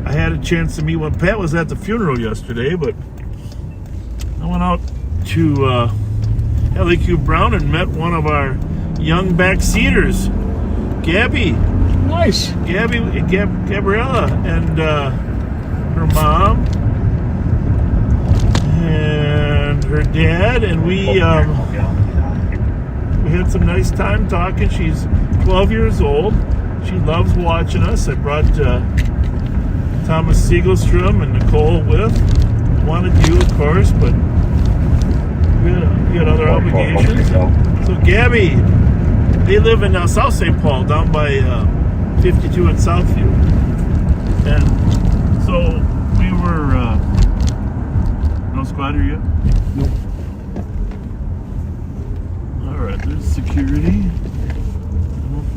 I had a chance to meet one. Pat was at the funeral yesterday, but I went out to LEQ Brown and met one of our young backseaters, Gabby. Nice. Gabriella, and her mom, and her dad, and we had some nice time talking. She's 12 years old. She loves watching us. I brought Thomas Siegelstrom and Nicole with. Wanted you, of course, but we had other obligations. So Gabby, they live in South St. Paul, down by 52 in Southview. And so we were, no squatter yet? Nope. All right, there's security.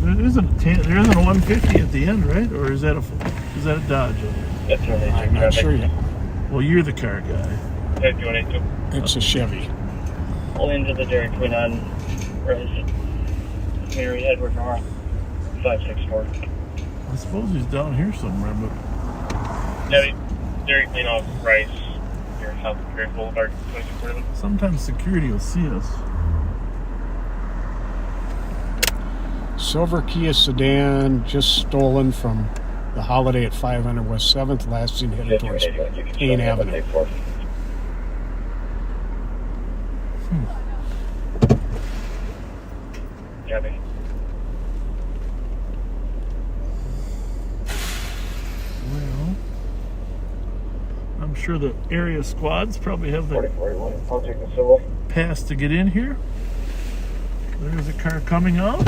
There isn't a 150 at the end, right? Or is that a Dodge? I'm not sure yet. Well, you're the car guy. It's a Chevy. Pull into the Dairy Queen on Mary Edward North 564. I suppose he's down here somewhere, but Yeah, Dairy Queen off Rice here south of Great Boulevard 2247. sometimes security will see us. Silver Kia sedan just stolen from the Holiday at 500 West 7th, last seen headed towards Payne Avenue. Gabby. Well, I'm sure the area squads probably have the 4041. I'll take the civil. pass to get in here. There's a car coming out.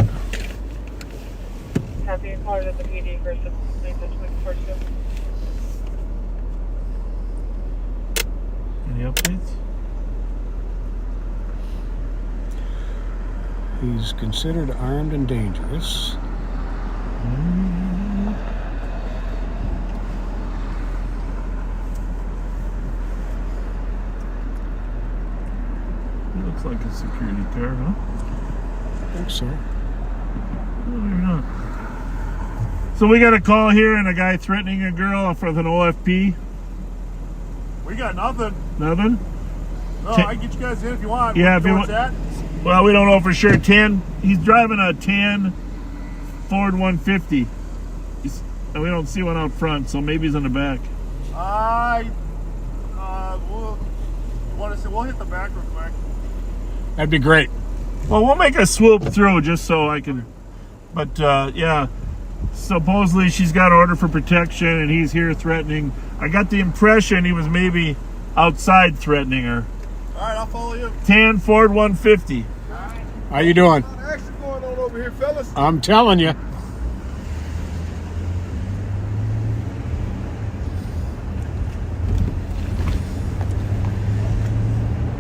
Copy your caller at the PD for Any updates? He's considered armed and dangerous. It looks like a security car, huh? I think so. No, maybe not. So we got a call here and a guy threatening a girl with an OFP. We got nothing. Nothing? No, I can get you guys in if you want. Yeah, if you want. want. Well, we don't know for sure. He's driving a tan Ford 150. And we don't see one out front, so maybe he's in the back. We'll hit the back real quick. That'd be great. Well, we'll make a swoop through just so I can. But yeah, supposedly she's got order for protection, and he's here threatening. I got the impression he was maybe outside threatening her. All right, I'll follow you. Tan Ford 150. How you doing? What's action going on over here, fellas? I'm telling you.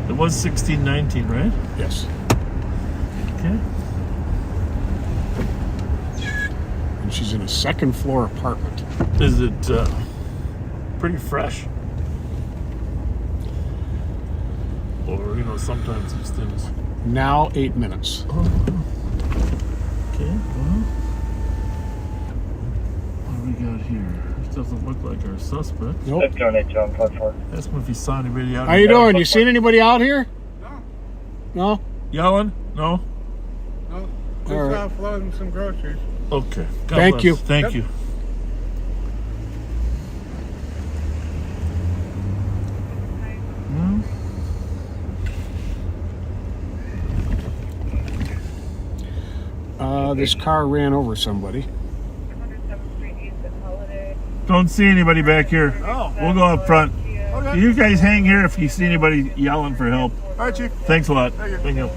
It was 1619, right? Yes. Okay. And she's in a second floor apartment. Is it pretty fresh? Or, sometimes these things. Now 8 minutes. Okay, well. What do we got here? This doesn't look like our suspect. Nope. Let's go next John 4. Ask him if he saw anybody out How you doing? You seen anybody out here? No. Yelling? No? No. All right. Flooding some groceries. Okay. God Thank bless. you. Thank Yep. you. This car ran over somebody. Don't see anybody back here. Oh. We'll go up front. Okay. You guys hang here if you see anybody yelling for help. All right, Chief. Thanks a lot. Thank you. Thank you.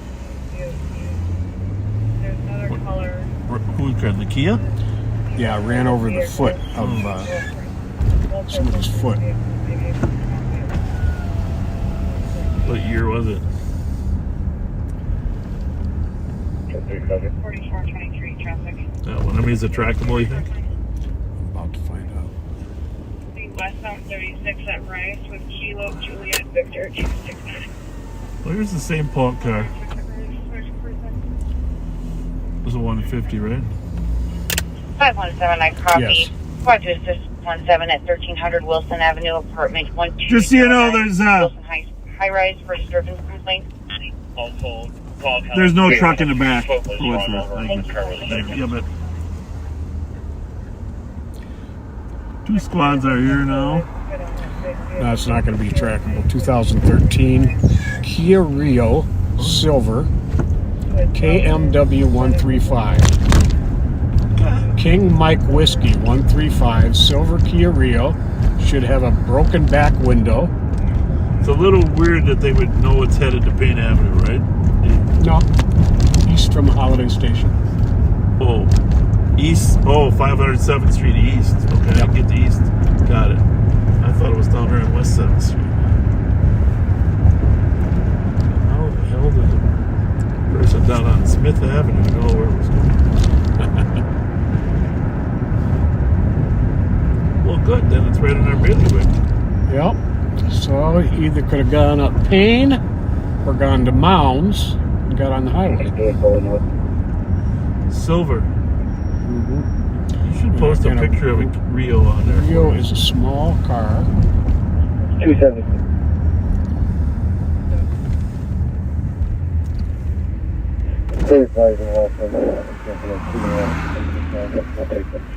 There's another color. Who's got the Kia? Yeah, ran over the foot of somebody's foot. What year was it? 4423 traffic. That one. I mean, is it trackable, you think? About to find out. Westbound 36 at Rice with Kilo Juliet Victor 269. Well, here's the same Polk car. It was a 150, right? 517, I copy. Yes. 52617 at 1300 Wilson Avenue, apartment 129. Just so you know, there's Wilson High Rise for disturbance complaint. Also, there's no truck in the back. Focus Oh, what's that? on Thank you. car was Thank you. Yeah, but 2 squads are here now. No, it's not going to be trackable. 2013 Kia Rio Silver KMW 135. King Mike Whiskey 135 Silver Kia Rio. Should have a broken back window. It's a little weird that they would know it's headed to Payne Avenue, right? No. East from Holiday Station. Oh, east. Oh, 507th Street East. Okay, Yep. I get the east. Got it. I thought it was down here on West 7th Street. How the hell did the person down on Smith Avenue know where it was going? Well, good. Then it's right in our bailiwick. Yep. So he either could have gone up Payne or gone to Mounds and got on the highway. Silver. Mm-hmm. You should post a And picture of a Rio on there. Rio is a small car. 270.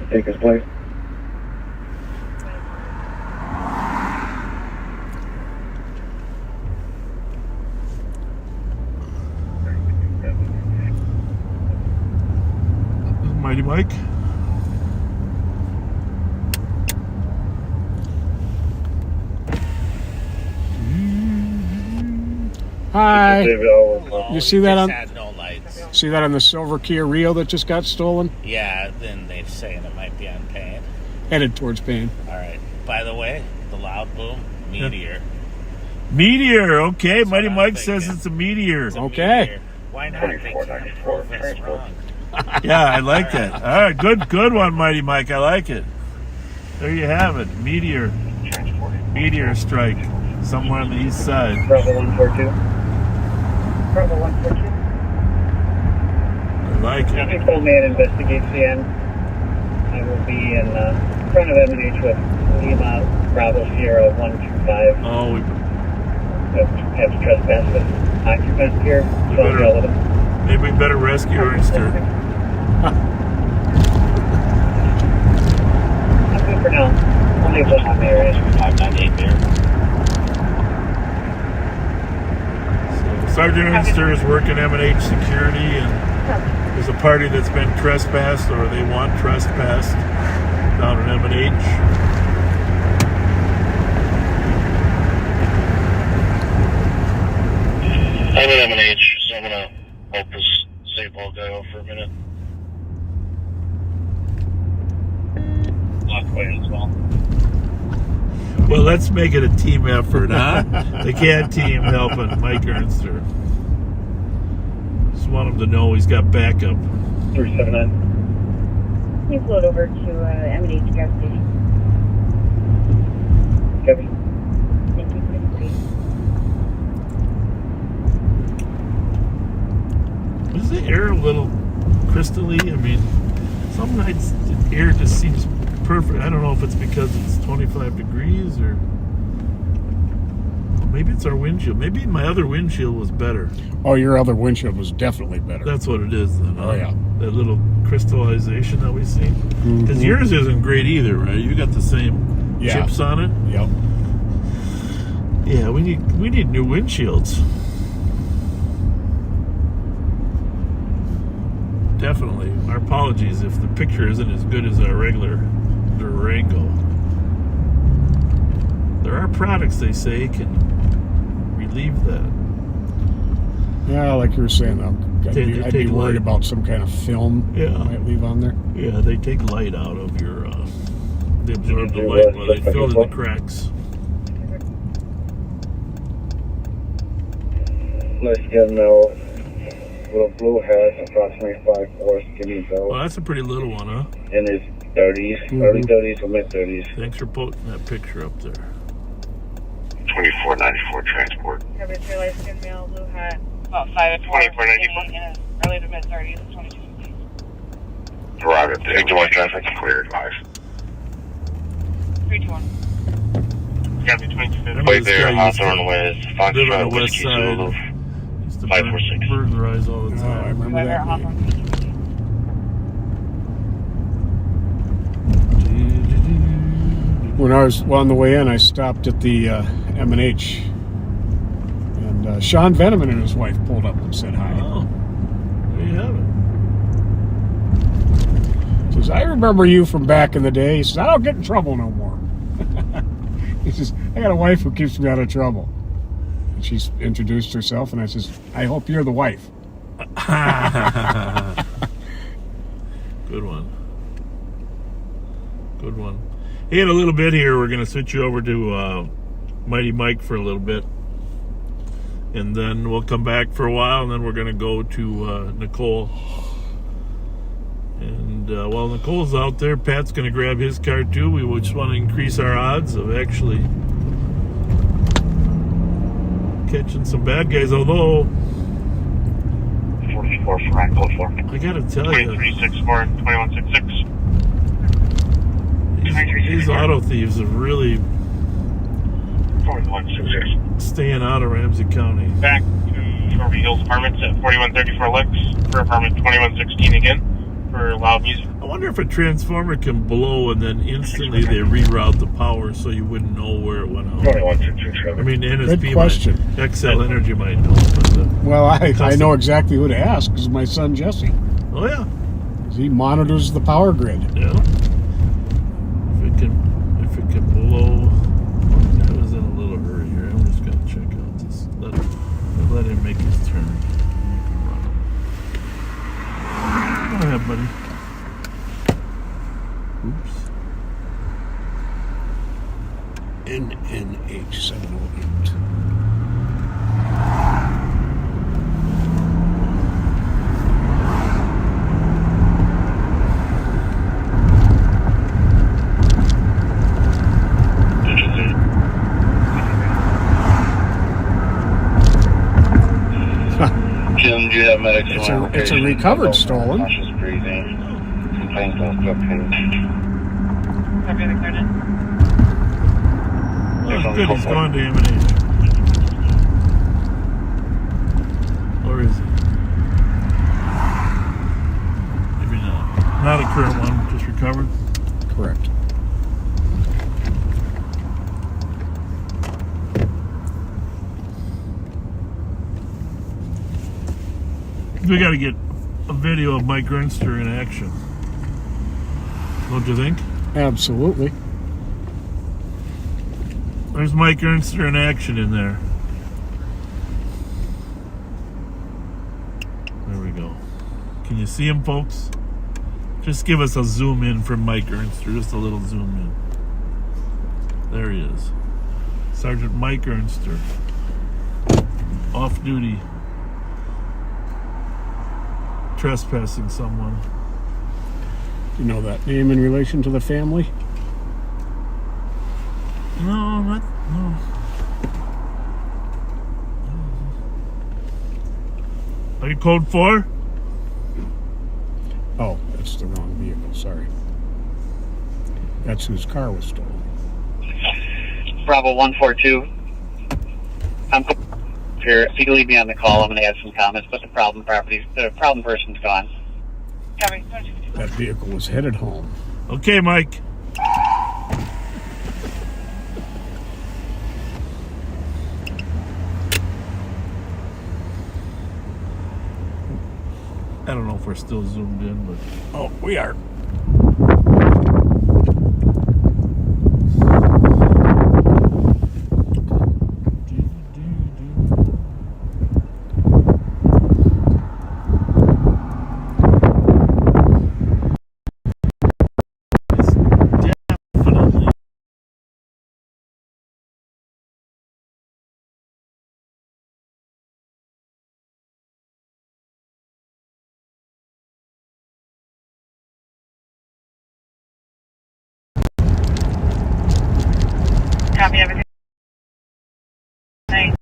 Take his place. Mighty Mike. Hi. You You see that on? Had no lights. See that on the silver Kia Rio that just got stolen? Yeah, then they're saying it might be on Payne. Headed towards Payne. All right. By the way, the loud boom, meteor. Meteor. Okay, That's Mighty what I'm Mike says thinking. it's a meteor. It's a Okay. meteor. Why not? They can't prove us wrong. Yeah, I like that. All right, good one, Mighty Mike. I like it. There you have it. Meteor strike somewhere on the east side. Bravo 142. Bravo 142. I like it. Nothing told me it investigates the end. I will be in front of M&H with Lima Bravo Sierra 125. Oh, Have trespassed with Occupants here. Maybe we better rescue Ernster. Nothing for now. Only one on there is 598 there. So Sergeant Ernster is working M&H security, and there's a party that's been trespassed, or they want trespassed, down in M&H. I'm in M&H, so I'm gonna help this St. Paul guy out for a minute. Lock away as well. Well, let's make it a team effort, huh? The CAD team helping Mike Ernster. Just want him to know he's got backup. 379. You float over to M&H gas station. Copy. Thank you for the free. Is the air a little crystally? I mean, some nights the air just seems perfect. I don't know if it's because it's 25 degrees or maybe it's our windshield. Maybe my other windshield was better. Oh, your other windshield was definitely better. That's what it is then. Oh, yeah. That little crystallization that we see. Because yours isn't great either, right? You got the same chips on it. Yep. Yeah, we need new windshields. Definitely. Our apologies if the picture isn't as good as our regular Durango. There are products, they say, can relieve that. Yeah, like you were saying, I'd be worried about some kind of film Yeah. might leave on there. Yeah, they take light out of your, they absorb the light while they fill in the cracks. Let's get no little blue hat, approximately 5'4", skinny belt. Well, that's a pretty little one, huh? In his 30s, early 30s or mid 30s. Thanks for posting that picture up there. 2494 transport. Have a light skin male, blue hat, about 5'4", 2494. in his early to mid 30s, 2250. Roger. 821 traffic clear, advice. 321. Got me 2250. Wait there, Hawthorne with live on the Foxtrot, west Whiskey side. Zulu. Used to 546. burglarize all the Oh, I time. remember that. When I was on the way in, I stopped at the M&H, and Sean Veneman and his wife pulled up and said hi. Oh, there you have it. He says, I remember you from back in the day. He says, I don't get in trouble no more. He says, I got a wife who keeps me out of trouble. And she's introduced herself, and I says, I hope you're the wife. Good one. Good one. Hey, in a little bit here, we're going to switch you over to Mighty Mike for a little bit. And then we'll come back for a while, and then we're going to go to Nicole. And while Nicole's out there, Pat's going to grab his car too. We just want to increase our odds of actually catching some bad guys, although 44 for Ryan Code 4. I got to tell you, 2364, 2166. these auto thieves are really 4166. staying out of Ramsey County. Back to Trophy Hills Apartments at 4134 Lex for apartment 2116 again for loud music. I wonder if a transformer can blow and then instantly they reroute the power so you wouldn't know where it went out. 2166. I mean, NSP Good question. XL Energy might know. But, Well, I know exactly who to ask, because my son Jesse. oh yeah, He monitors the power grid. yeah. If it can blow. I was in a little hurry here. I'm just gonna check out this. Let him make his turn. Go ahead, buddy. Oops. NNH 708. Jim, do you have medics? It's a recovered stolen. Conscious breathing. Complaints on club page. Copy the credit. Oh, good. He's going to M&H. Not a current one, just recovered. Correct. We got to get a video of Mike Ernster in action. Don't you think? Absolutely. There's Mike Ernster in action in there. There we go. Can you see him, folks? Just give us a zoom in from Mike Ernster. Just a little zoom in. There he is. Sergeant Mike Ernster. Off duty. Trespassing someone. You know that name in relation to the family? No, not no. Are you code 4? Oh, that's the wrong vehicle. Sorry. That's whose car was stolen. Bravo 142. I'm here. If you can leave me on the call, I'm going to add some comments, but the problem person's gone. That vehicle was headed home. Okay, Mike. I don't know if we're still zoomed in, but... Oh, we are. Copy everything. Thanks.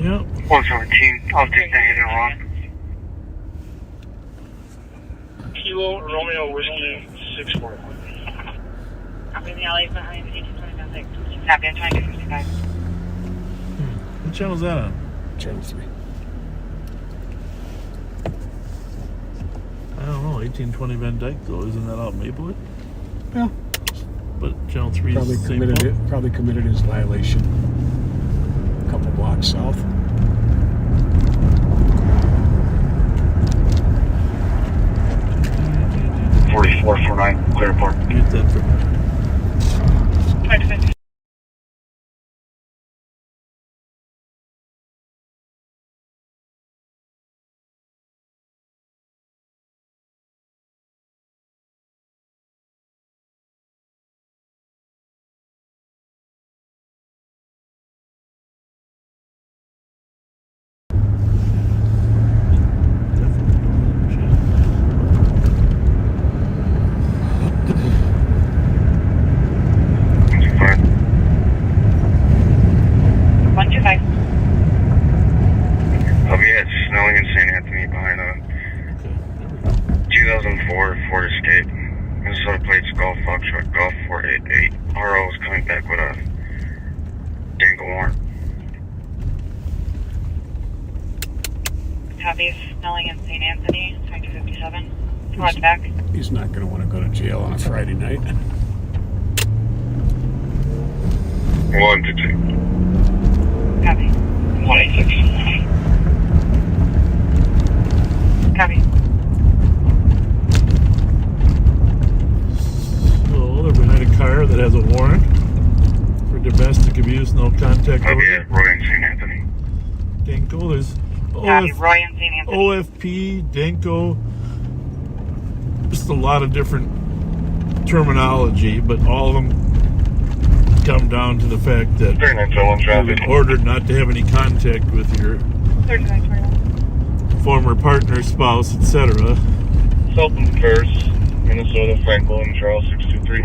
Yep. 117. I'll take that hit wrong. Kilo Romeo Whiskey 641. I'm in the alley behind 1829. Copy, I'm trying to get 55. What channel's that on? Channel 3. I don't know. 1820 Van Dyke, though. Isn't that out Maplewood? Yeah. But channel 3 is the same. Probably committed his violation a couple blocks south. .4449 Clearport. Mute that for a minute. Snelling and St. Anthony behind a 2004 Ford Escape. Minnesota plates Golf Foxtrot Golf 488. RO is coming back with a dangle warrant. Copy, Snelling and St. Anthony, 2257. Watch back. He's not going to want to go to jail on a Friday night. 122. Copy. 186. Copy. So they're behind a car that has a warrant for domestic abuse, no contact Copy, order. Roy and St. Anthony. Danko, there's Copy, Roy and St. Anthony. OFP, Danko, just a lot of different terminology, but all of them come down to the fact that you're ordered not to have any contact with your 3921. former partner, spouse, etc. Sultan First, Minnesota, Frankel and Charles 623.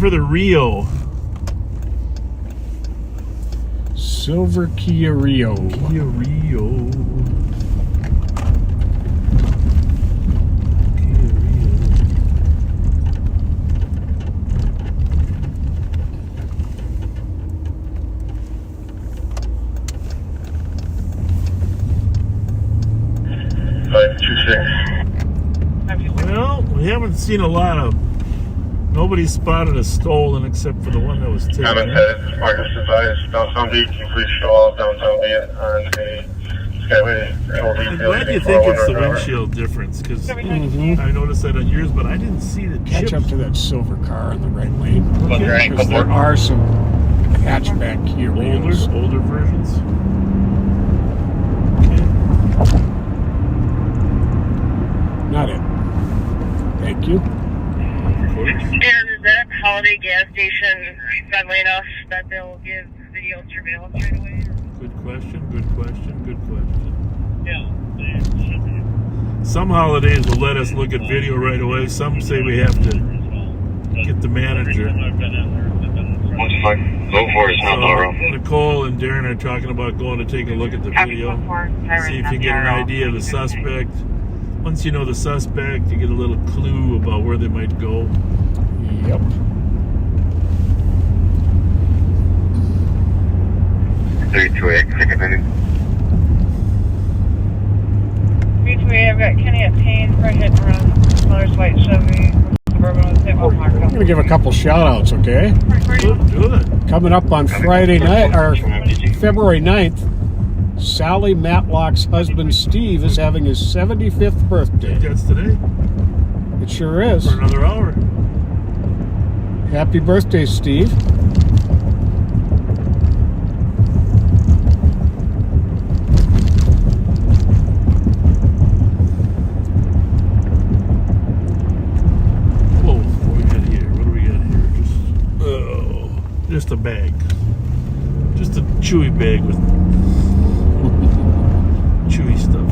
the Rio. Silver Kia Rio. Kia Rio. Well, we haven't seen a lot of. Nobody spotted a stolen except for the one that was taken. Marcus advised downtown beach, please show all downtown beach on the Skyway. I'm glad you think it's the windshield difference, because I noticed that on yours, but I didn't see the Catch chips. up to that silver car on the right lane. Okay. Because there are some hatchback Kia Rios. Older versions. Not it. Thank you. And is that Holiday gas station friendly enough that they'll give video surveillance right away? Good question, good question, good question. Yeah. Some holidays will let us look at video right away. Some say we have to get the manager. Go for it, So Nicole and Darren are talking about going to take a look at the video. See if you get an idea of the suspect. Once you know the suspect, you get a little clue about where they might go. Yep. I've got Kenny at Payne for a hit and run. Colors white Chevy. Suburban with hit one mark. I'm going to give a couple shout outs, okay? Do it. Coming up on Friday night, or February 9th, Sally Matlock's husband Steve is having his 75th birthday. That's today. It sure is. For another hour. Happy birthday, Steve. Whoa, what do we got here? What do we got here? Just a bag. Just a chewy bag with chewy stuff.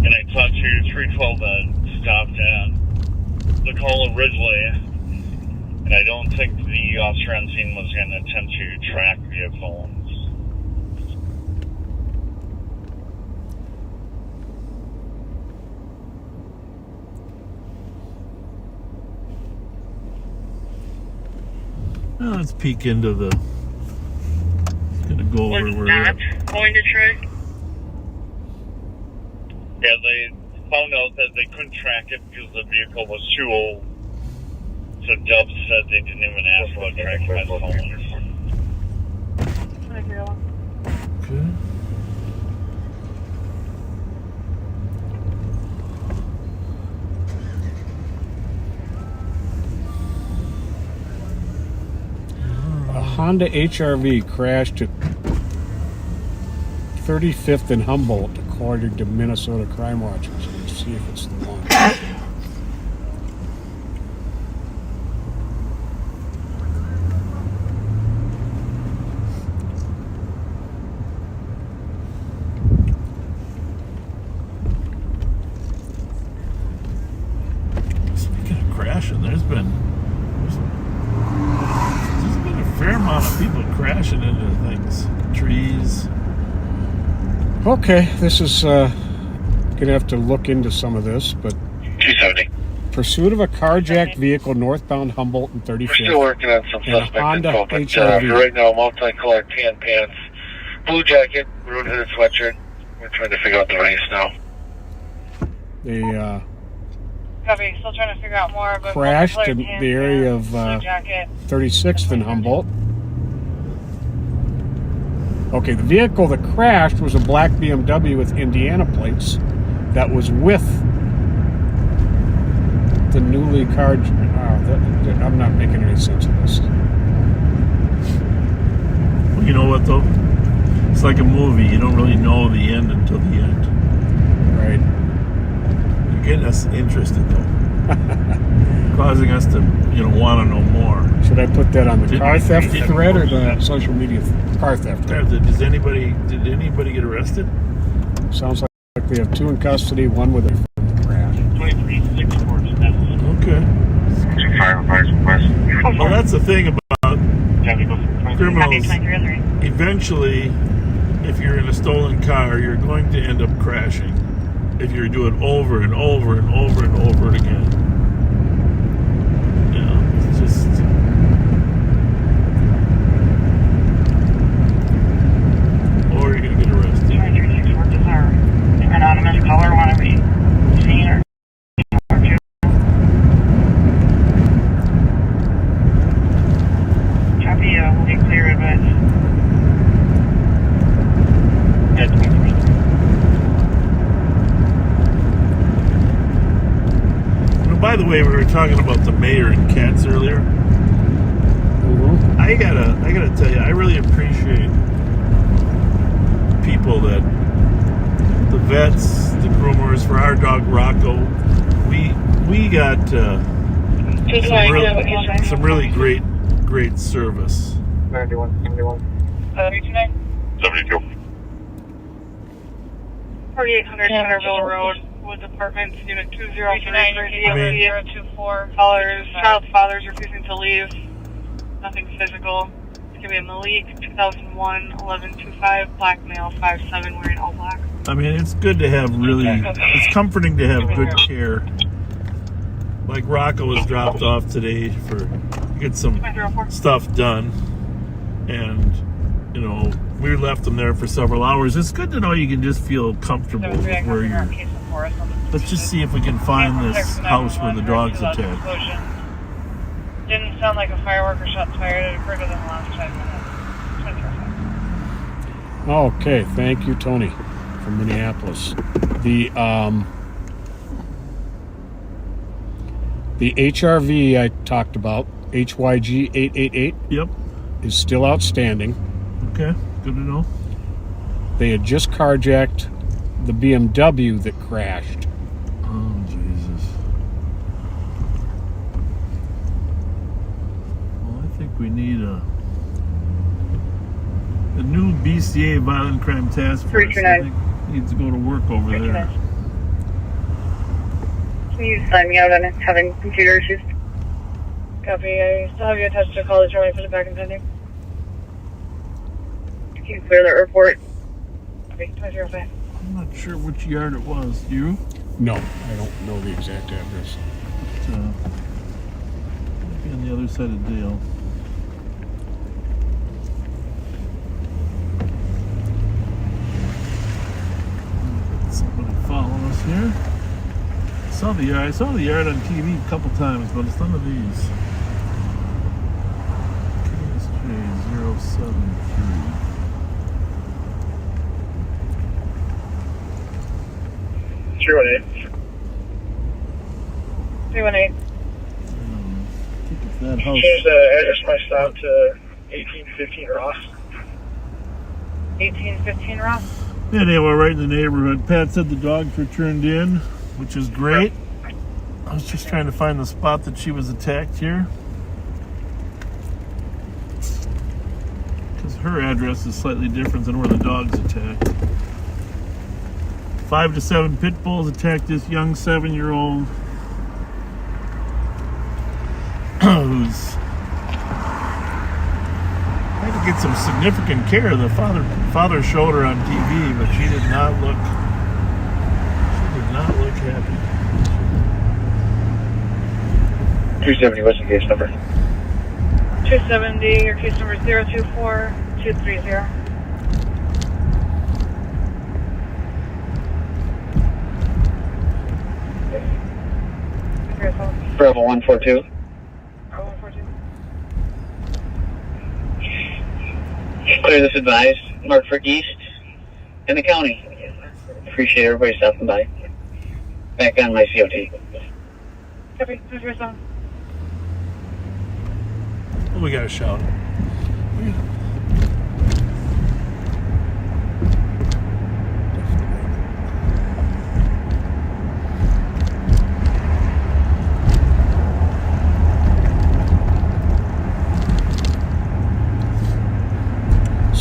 And I talked to 312 that stopped at the call originally, and I don't think the officer on scene was going to attempt to track vehicles. Well, let's peek into the. Gonna go over where we're at. Going to try? Yeah, they found out that they couldn't track it because the vehicle was too old. So Dubs said they didn't even ask about tracking by the phone. Okay. A Honda HR-V crashed at 35th and Humboldt, according to Minnesota Crime Watchers. Let's see if it's the one. Speaking of crashing, there's been a fair amount of people crashing into things, trees. Okay, this is gonna have to look into some of this, but 270. pursuit of a carjacked vehicle northbound Humboldt and 35th. We're still working on some And a suspect Honda info, but HR-V. right now, multicolored tan pants, blue jacket, maroon hooded sweatshirt. We're trying to figure out the race now. They Copy. Still trying to figure out more. But crashed in the area of blue jacket. 36th and Humboldt. Okay, the vehicle that crashed was a black BMW with Indiana plates that was with the newly carved. I'm not making any sense of this. Well, you know what though? It's like a movie. You don't really know the end until the end. getting us interested, though. Causing us to, want to know more. Should I put that on the car theft did- thread or the social media car theft thread? Did anybody get arrested? Sounds like we have 2 in custody, 1 with a crash. 23-6 towards Memphis. Okay. Firefighters request. Well, that's the thing about criminals. Copy, Eventually, if you're in a stolen car, you're going to end up crashing. If you do it over and over and over and over again. It's just... Or you're going to get arrested. 23-6 work is our anonymous caller. Want to be seen or two? Copy, we'll be clear advice. By the way, we were talking about the mayor and cats earlier. Mm-hmm. I gotta tell you, I really appreciate people that the vets, the groomers for our dog Rocco. We got some really great service. 72. 4800 Centerville Road, Woods Apartments, Unit 203, 024. Callers, child fathers refusing to leave. Nothing physical. It's going to be a Malik, 2001, 1125, black male, 5'7", wearing all black. I mean, it's good to have it's comforting to have good care. Like Rocco was dropped off today to get some stuff done. And, we left him there for several hours. It's good to know you can just feel comfortable with where you're. Let's just see if we can find this house where the dog's attacked. Didn't sound like a firework or shots fired. It occurred within the last 5 minutes. Okay, thank you, Tony, from Minneapolis. The HRV I talked about, HYG 888, Yep. is still outstanding. Okay. Good to know. They had just carjacked the BMW that crashed. Oh, Jesus. Well, I think we need a new BCA Violent Crime Task Force. 329. I think needs to go to work over there. Can you sign me out on having computer issues? Copy. I still have you attached to a call. Charlie, put it back in pending. Can you clear the report? Copy. 205. I'm not sure which yard it was. Do you? No, I don't know the exact address. It's, might be on the other side of Dale. Somebody following us here. I saw the yard on TV a couple times, but it's none of these. KSJ 073. Sure, 318. I think it's that house. change the address of my stop to 1815 Ross. 1815 Ross. Anyway, we're right in the neighborhood. Pat said the dogs were turned in, which is great. I was just trying to find the spot that she was attacked here. Because her address is slightly different than where the dog's attacked. 5 to 7 pit bulls attacked this young 7-year-old who's had to get some significant care. The father showed her on TV, but she did not look happy. 270, what's the case number? 270, your case number is 024230. Bravo 142. Bravo 142. Clear this advised. Norfolk East in the county. Appreciate everybody stopping by. Back on my COT. Copy. 237. Oh, we got a shout.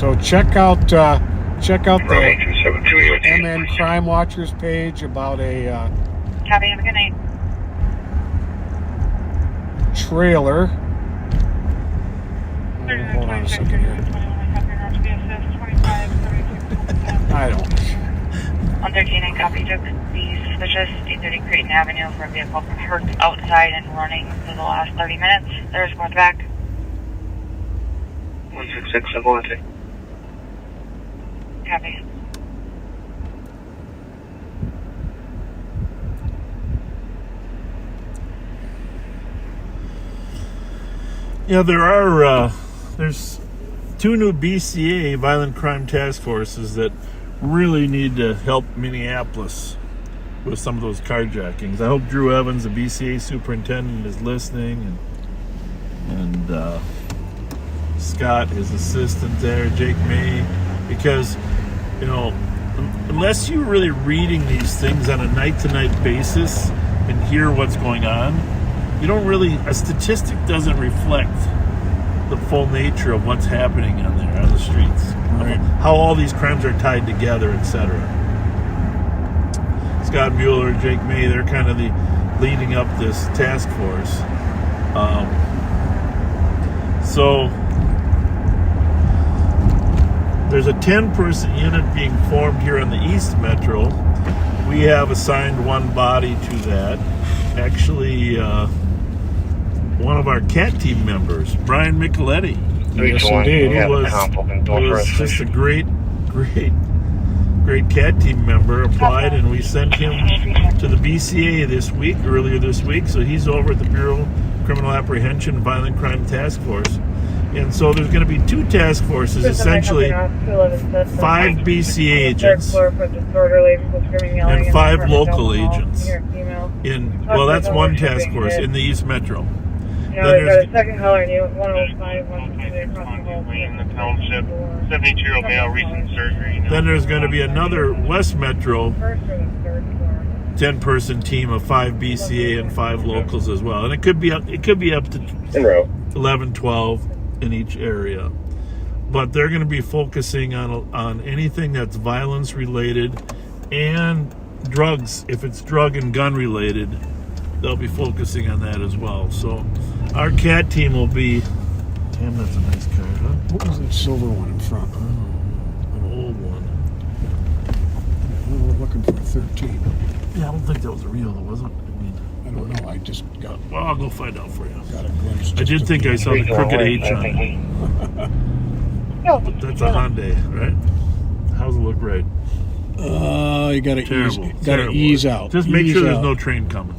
So check out the Romney 272 MN Crime Watchers page about a Copy, have a good night. trailer. Hold on a second here. I don't. 113 and copy, took the suspicious 830 Creighton Avenue for a vehicle parked outside and running for the last 30 minutes. There's going back. 166, I'm going to. Copy. Yeah, there's 2 new BCA violent crime task forces that really need to help Minneapolis with some of those carjackings. I hope Drew Evans, the BCA superintendent, is listening, and Scott, his assistant there, Jake May, because, you know, unless you're really reading these things on a night-to-night basis and hear what's going on, you don't really, a statistic doesn't reflect the full nature of what's happening on the streets, right? How all these crimes are tied together, etc. Scott Mueller, Jake May, they're kind of the leading up this task force. So there's a 10-person unit being formed here on the East Metro. We have assigned 1 body to that. Actually, one of our CAT team members, Brian Micheletti, Yes, indeed. who was just a great CAT team member, applied, and we sent him to the BCA earlier this week. So he's over at the Bureau of Criminal Apprehension Violent Crime Task Force. And so there's going to be 2 task forces, essentially 5 BCA agents and 5 local agents. Well, that's 1 task force in the East Metro. No, there's a second caller, 105, 123 across the hall. In the township, 72-year-old male, recent surgery. Then there's going to be another West Metro First or the third floor. 10-person team of 5 BCA and 5 locals as well, and it could be up to 11, 12 in each area. But they're going to be focusing on anything that's violence related and drugs. If it's drug and gun related, they'll be focusing on that as well. So our CAT team will be. Damn, that's a nice car, huh? What was that silver one in front? Oh, an old one. We're looking for a 13. Yeah, I don't think that was a real, though, was it? I don't know. I just got. Well, I'll go find out for you. Got a glimpse. I did think I saw the crooked H on it. But that's a Hyundai, right? How's it look right? You gotta Terrible. ease. Gotta ease out. Just make Ease sure there's out. no train coming.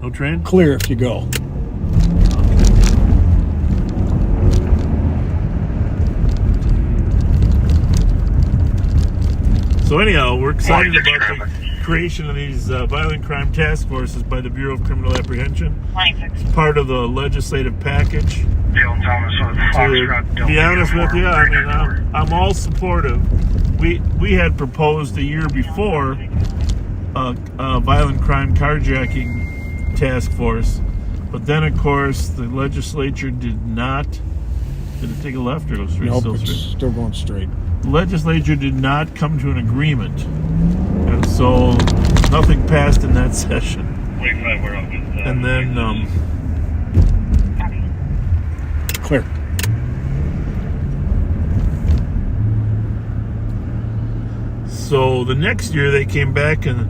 No train? Clear if you go. So anyhow, we're excited about the creation of these violent crime task forces by the Bureau of Criminal Apprehension. It's part of the legislative package. To be honest with you, I mean, I'm all supportive. We had proposed a year before a violent crime carjacking task force, but then of course the legislature did not. Did it take a left or go straight? Nope, Still it's straight. still going straight. The legislature did not come to an agreement, and so nothing passed in that session. And then Clear. so the next year they came back and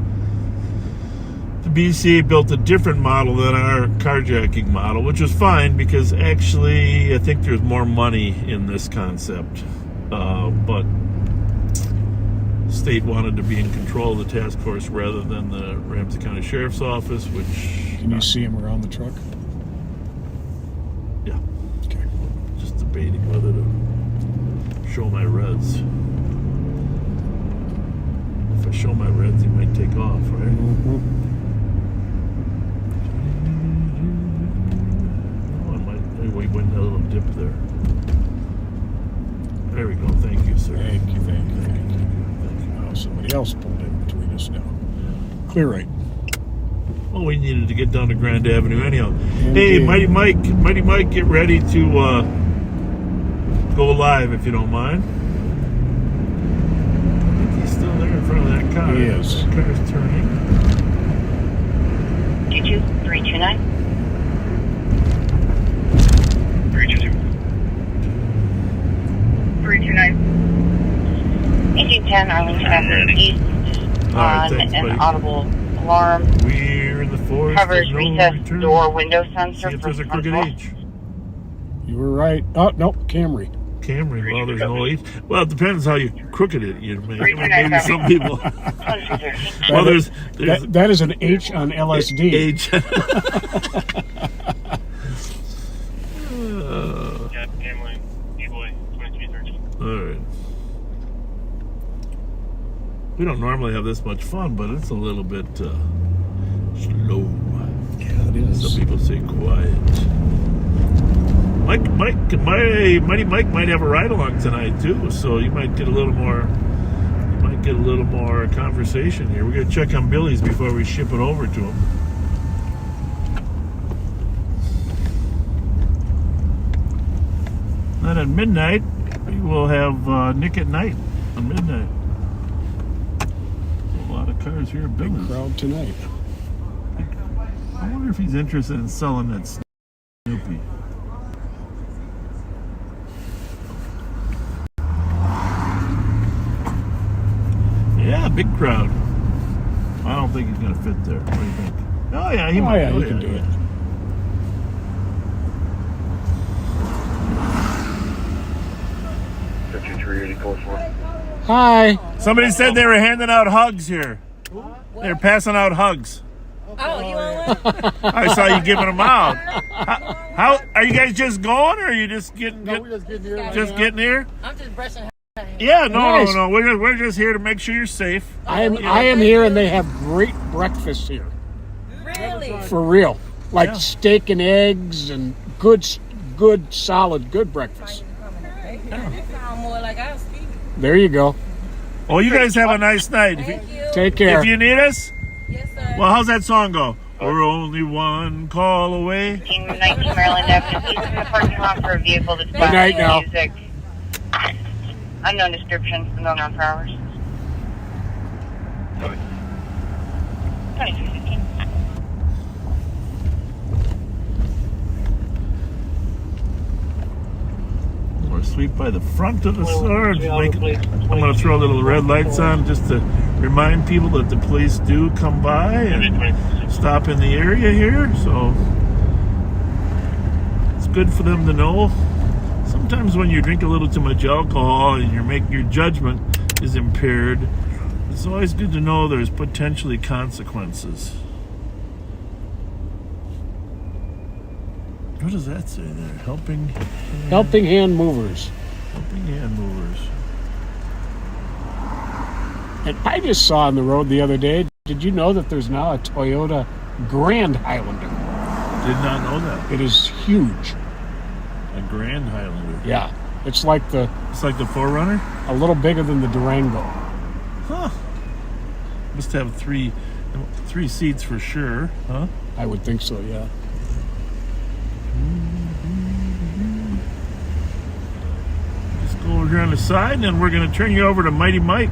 the BCA built a different model than our carjacking model, which was fine because actually I think there's more money in this concept. But state wanted to be in control of the task force rather than the Ramsey County Sheriff's Office, which... Can you see him around the truck? Yeah. Okay. Just debating whether to show my reds. If I show my reds, he might take off, right? Mm-hmm. Oh, I might... Anyway, went a little dip there. There we go. Thank you, sir. Thank you. Oh, somebody else pulled in between us now. Clear right. Well, we needed to get down to Grand Avenue anyhow. Indeed. Hey, Mighty Mike, get ready to go live if you don't mind. car. He is. The car's turning. 22329. 322. 329. 1810 Arlington Avenue East All right, on thanks, an buddy. audible alarm. We're in the forest. Covers of no recessed return. door window See sensor if for there's a crooked control. H. You were right. Oh, no, Camry. Camry. Well, there's no H. Well, it depends how you crooked it. You make. 329. Maybe some people. Well, there's That is an H on LSD. H. Yeah, Hamlin, D-Boy, 2313. All right. We don't normally have this much fun, but it's a little bit slow. Yeah, it is. Some people say quiet. Mighty Mike might have a ride along tonight too, so you might get a little more. You might get a little more conversation here. We're gonna check on Billy's before we ship it over to him. Then at midnight, we will have Nick at Night on midnight. A lot of cars here at Big Billy's. crowd tonight. I wonder if he's interested in selling that Snoopy. Yeah, big crowd. I don't think he's going to fit there. What do you think? Oh, yeah, he might. Yeah, he can do it. Hi. Somebody said they were handing out hugs here. They were passing out hugs. Oh, you want one? I saw you giving them out. How are you guys just going, or are you just getting just getting here? I'm just brushing. Yeah, Nice. no. We're just here to make sure you're safe. I am here, and they have great breakfast here. Really? For real. Like Yeah. steak and eggs and good, solid, good breakfast. Sound more like I was speaking. There you go. Well, you guys have a nice night. If you, Thank you. Take care. if you need us, Yes, sir. well, how's that song go? We're only one call away. 19 Maryland Avenue East in the parking lot for a vehicle that's Good night now. music. Unknown description, unknown for hours. 2315. Or sweep by the front of the store. I'm going to throw little red lights on just to remind people that the police do come by and stop in the area here. So it's good for them to know. Sometimes when you drink a little too much alcohol and your judgment is impaired, it's always good to know there's potentially consequences. What does that say there? Helping Hand movers. hand movers. And I just saw on the road the other day, did you know that there's now a Toyota Grand Highlander? Did not know that. It is huge. A Grand Highlander. Yeah. It's like the It's like the 4Runner? a little bigger than the Durango. Huh. Must have three seats for sure, huh? I would think so, yeah. Just go over here on the side, and then we're going to turn you over to Mighty Mike.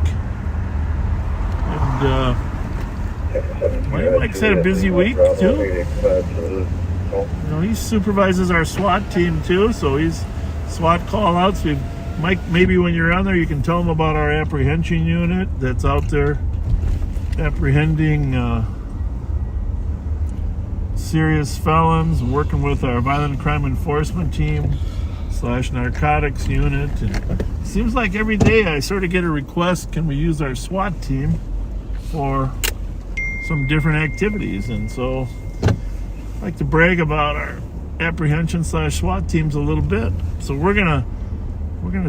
And Mighty Mike's had a busy week, too. You know, he supervises our SWAT team, too, so he's SWAT call-outs. Mike, maybe when you're on there, you can tell them about our apprehension unit that's out there apprehending serious felons, working with our violent crime enforcement team / narcotics unit. And it seems like every day I sort of get a request, can we use our SWAT team for some different activities? And so I like to brag about our apprehension / SWAT teams a little bit. So we're gonna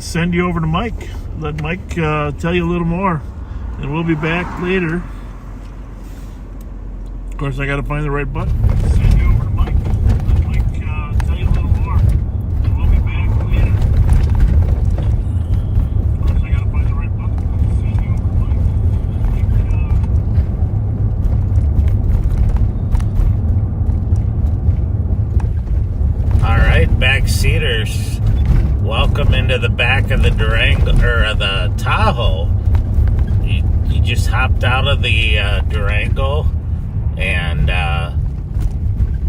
send you over to Mike. Let Mike tell you a little more, and we'll be back later. Of course, I got to find the right button. Send you over to Mike. Let Mike tell you a little more, and we'll be back later. Of course, I got to find the right button. Send you over to Mike. All right, backseaters, welcome into the back of the Durango or the Tahoe. You just hopped out of the Durango and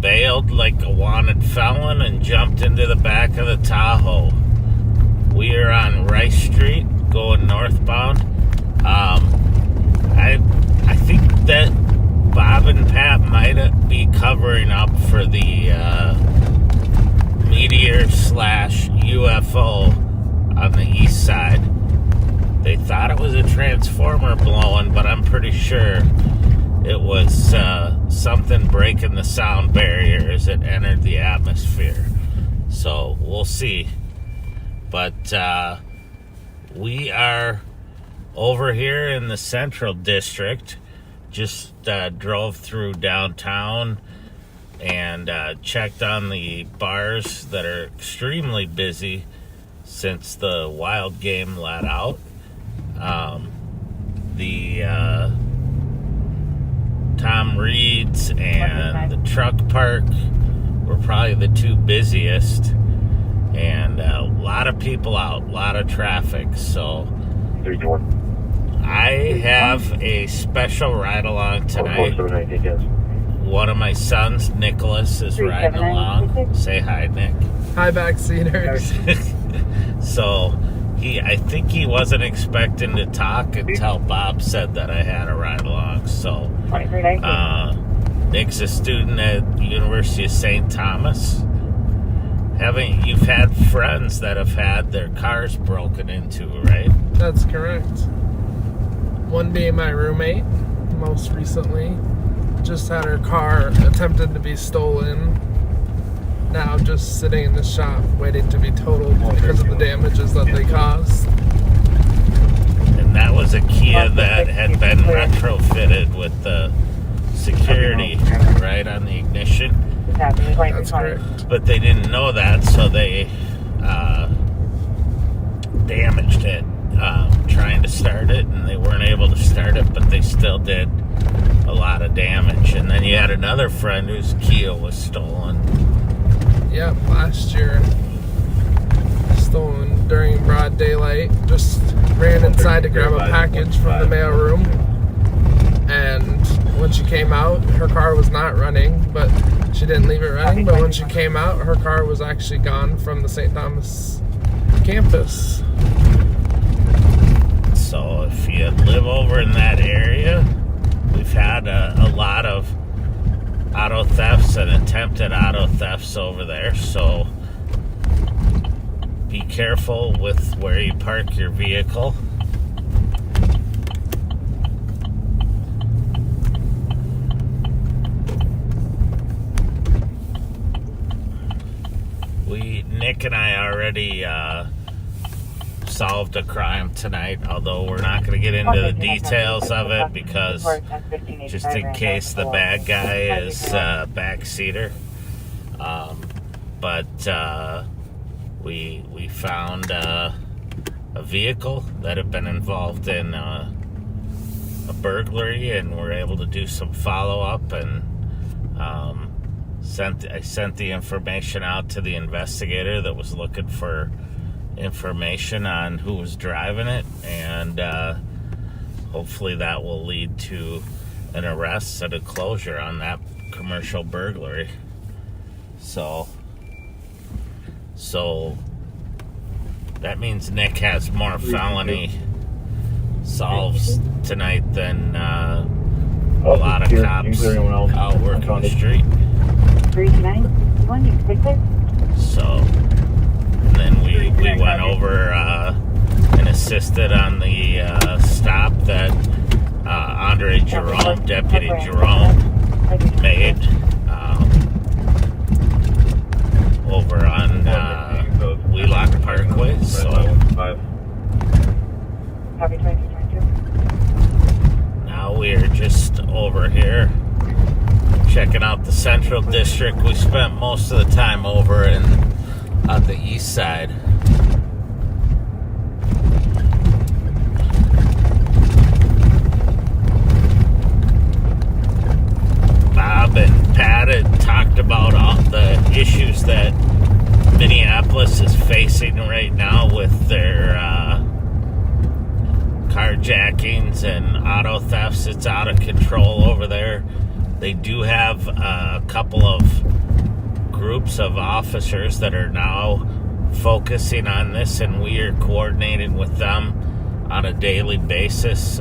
bailed like a wanted felon and jumped into the back of the Tahoe. We are on Rice Street going northbound. I think that Bob and Pat might be covering up for the meteor/UFO on the east side. They thought it was a transformer blowing, but I'm pretty sure it was something breaking the sound barrier as it entered the atmosphere. So we'll see. But we are over here in the Central District. Just drove through downtown and checked on the bars that are extremely busy since the wild game let out. The Tom Reed's and the truck park were probably the two busiest, and a lot of people out, a lot of traffic. So I have a special ride along tonight. One of my sons, Nicholas, is riding along. Say hi, Nick. Hi, backseaters. So I think he wasn't expecting to talk until Bob said that I had a ride along. So Nick's a student at the University of St. Thomas. You've had friends that have had their cars broken into, right? That's correct. One being my roommate, most recently, just had her car attempted to be stolen. Now just sitting in the shop waiting to be totaled because of the damages that they caused. And that was a Kia that had been retrofitted with the security right on the ignition. That's correct. But they didn't know that, so they damaged it trying to start it, and they weren't able to start it, but they still did a lot of damage. And then you had another friend whose Kia was stolen. Yep, last year. Stolen during broad daylight. Just ran inside to grab a package from the mail room. And when she came out, her car was not running, but she didn't leave it running. But when she came out, her car was actually gone from the St. Thomas campus. So if you live over in that area, we've had a lot of auto thefts and attempted auto thefts over there. So be careful with where you park your vehicle. Nick and I already solved a crime tonight, although we're not going to get into the details of it because just in case the bad guy is backseater. But we found a vehicle that had been involved in a burglary, and we're able to do some follow-up, and I sent the information out to the investigator that was looking for information on who was driving it, and hopefully that will lead to an arrest and a closure on that commercial burglary. So that means Nick has more felony solves tonight than a lot of cops out working the street. So, and then we went over and assisted on the stop that Andre Jerome, Deputy Jerome, made over on Wheelock Parkway. So now we are just over here checking out the Central District. We spent most of the time over on the east side. Bob and Pat had talked about all the issues that Minneapolis is facing right now with their car carjackings and auto thefts. It's out of control over there. They do have a couple of groups of officers that are now focusing on this, and we are coordinating with them on a daily basis,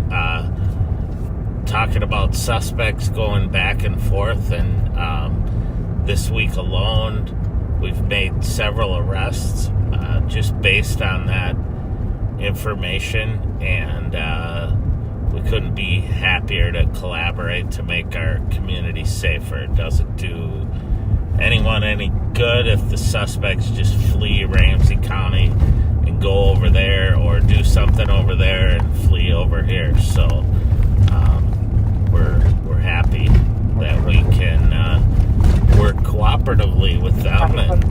talking about suspects going back and forth. And this week alone, we've made several arrests just based on that information, and we couldn't be happier to collaborate to make our community safer. It doesn't do anyone any good if the suspects just flee Ramsey County and go over there, or do something over there and flee over here. So we're happy that we can work cooperatively with them and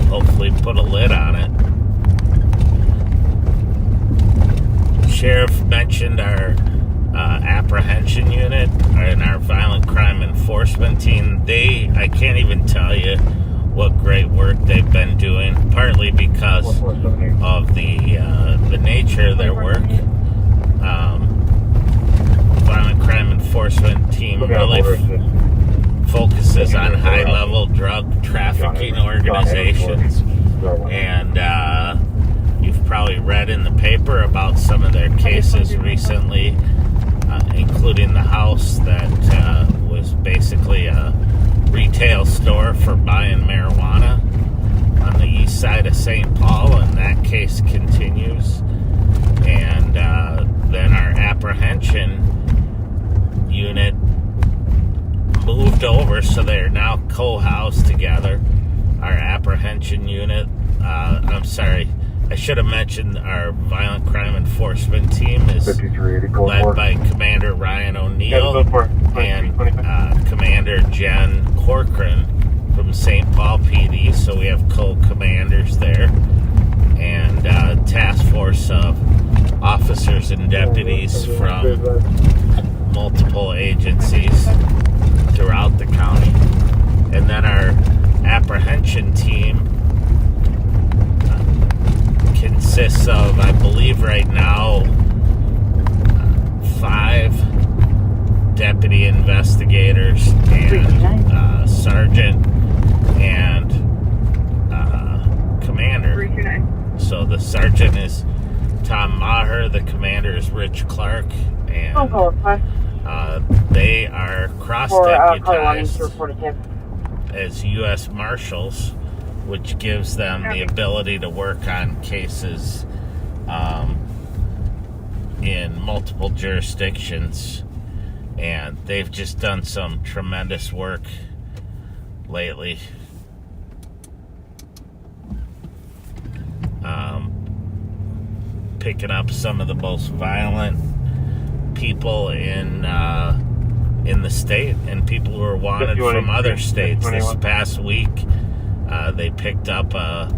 hopefully put a lid on it. Sheriff mentioned our apprehension unit and our violent crime enforcement team. I can't even tell you what great work they've been doing, partly because of the nature of their work. Violent crime enforcement team really focuses on high-level drug trafficking organizations, and you've probably read in the paper about some of their cases recently, including the house that was basically a retail store for buying marijuana on the east side of St. Paul, and that case continues. And then our apprehension unit moved over, so they're now co-housed together. Our apprehension unit, I'm sorry, I should have mentioned our violent crime enforcement team is led by Commander Ryan O'Neill and Commander Jen Corcoran from St. Paul PD. So we have co-commanders there, and a task force of officers and deputies from multiple agencies throughout the county. And then our apprehension team consists of, I believe right now, 5 deputy investigators and sergeant and commander. So the sergeant is Tom Maher, the commander is Rich Clark, and they are cross-deputized as U.S. Marshals, which gives them the ability to work on cases in multiple jurisdictions. And they've just done some tremendous work lately. Picking up some of the most violent people in the state, and people who are wanted from other states. This past week, they picked up a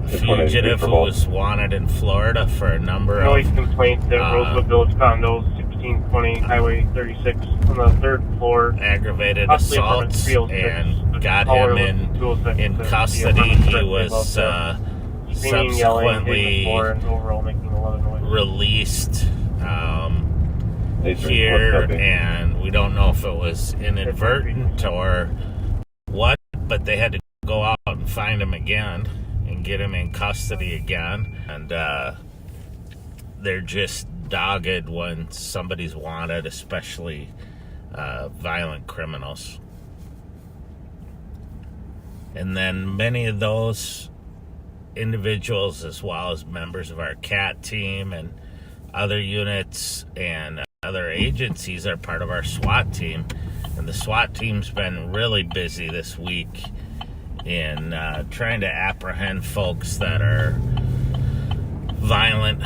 fugitive who was wanted in Florida for a number of complaint that Rosewood Village condos, 1620 Highway 36 on the 3rd floor, aggravated assaults, and got him in custody. He was subsequently released here, and we don't know if it was inadvertent or what, but they had to go out and find him again and get him in custody again. And they're just dogged when somebody's wanted, especially violent criminals. And then many of those individuals, as well as members of our CAT team and other units and other agencies, are part of our SWAT team. And the SWAT team's been really busy this week in trying to apprehend folks that are violent,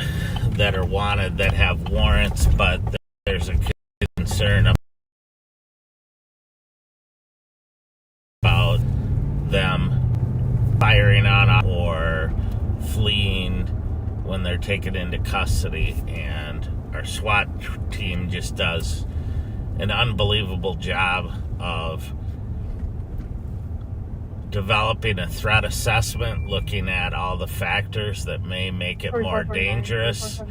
that are wanted, that have warrants, but there's a concern about them firing on or fleeing when they're taken into custody. And our SWAT team just does an unbelievable job of developing a threat assessment, looking at all the factors that may make it more dangerous,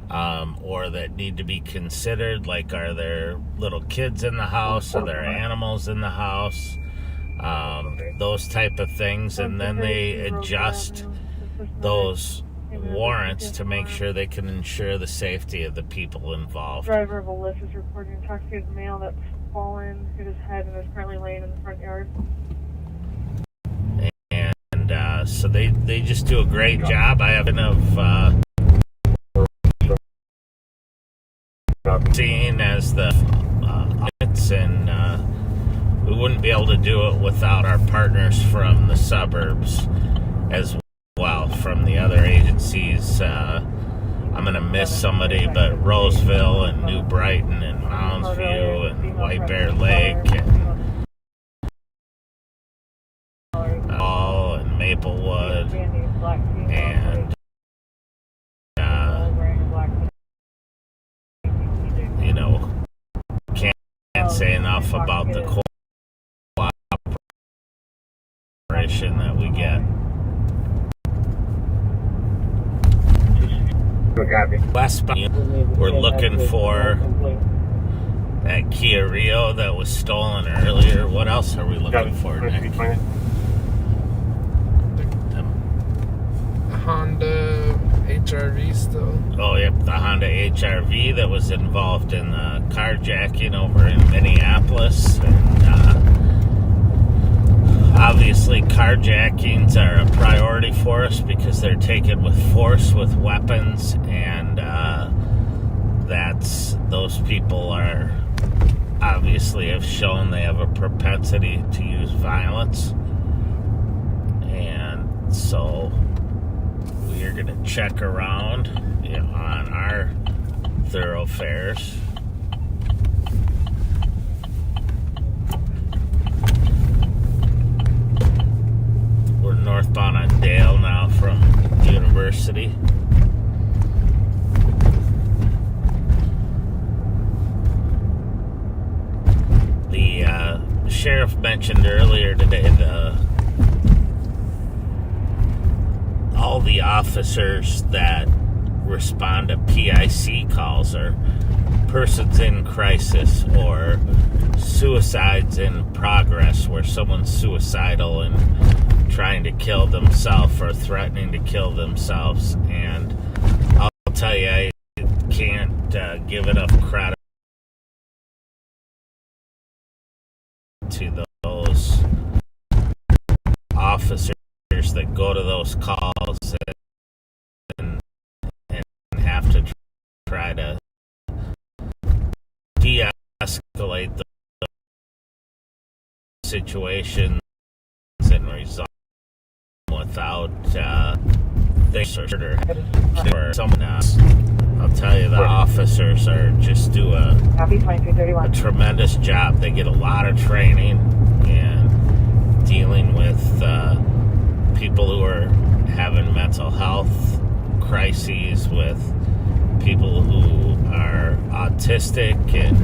or that need to be considered, like are there little kids in the house, are there animals in the house, those type of things, and then they adjust those warrants to make sure they can ensure the safety of the people involved. Driver of a lift is reporting a intoxicated male that's fallen, hit his head, and is currently laying in the front yard. And so they just do a great job. I have seen as the audits, and we wouldn't be able to do it without our partners from the suburbs as well, from the other agencies. I'm going to miss somebody, but Roseville and New Brighton and Moundsview and White Bear Lake and Hall and Maplewood and you know, can't say enough about the cooperation that we get. Westbound, we're looking for that Kia Rio that was stolen earlier. What else are we looking for, Nick? A Honda HRV still. Oh, yep, the Honda HRV that was involved in the carjacking over in Minneapolis. And obviously carjackings are a priority for us because they're taken with force, with weapons, and those people are obviously have shown they have a propensity to use violence. And so we are going to check around, you know, on our thoroughfares. We're northbound on Dale now from University. The sheriff mentioned earlier today all the officers that respond to PIC calls are persons in crisis or suicides in progress, where someone's suicidal and trying to kill themselves or threatening to kill themselves. And I'll tell you, I can't give enough credit to those officers that go to those calls and have to try to de-escalate the situations and resolve without things or someone else. I'll tell you, the officers are just do a tremendous job. They get a lot of training and dealing with people who are having mental health crises, with people who are autistic and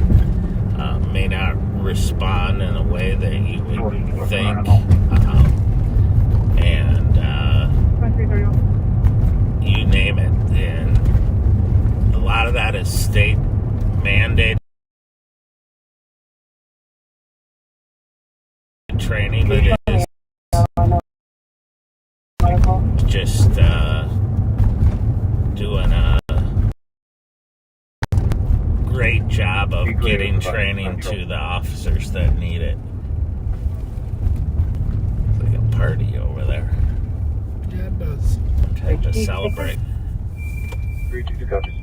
may not respond in a way that you would think. And you name it. And a lot of that is state mandated training, but it is just doing a great job of getting training to the officers that need it. It's like a party over there. Yeah, it does. Time to celebrate. 322 copies.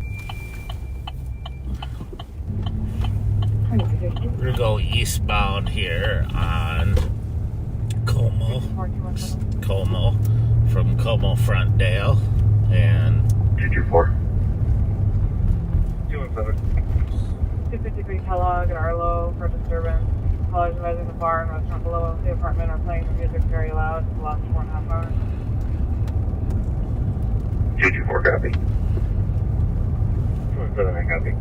We're gonna go eastbound here on Como from Como Frontdale and 224. 253 Kellogg and Arlo for disturbance. Callers advising the bar and restaurant below the apartment are playing the music very loud for the last 4.5 hours. 224 copy. 227 copy.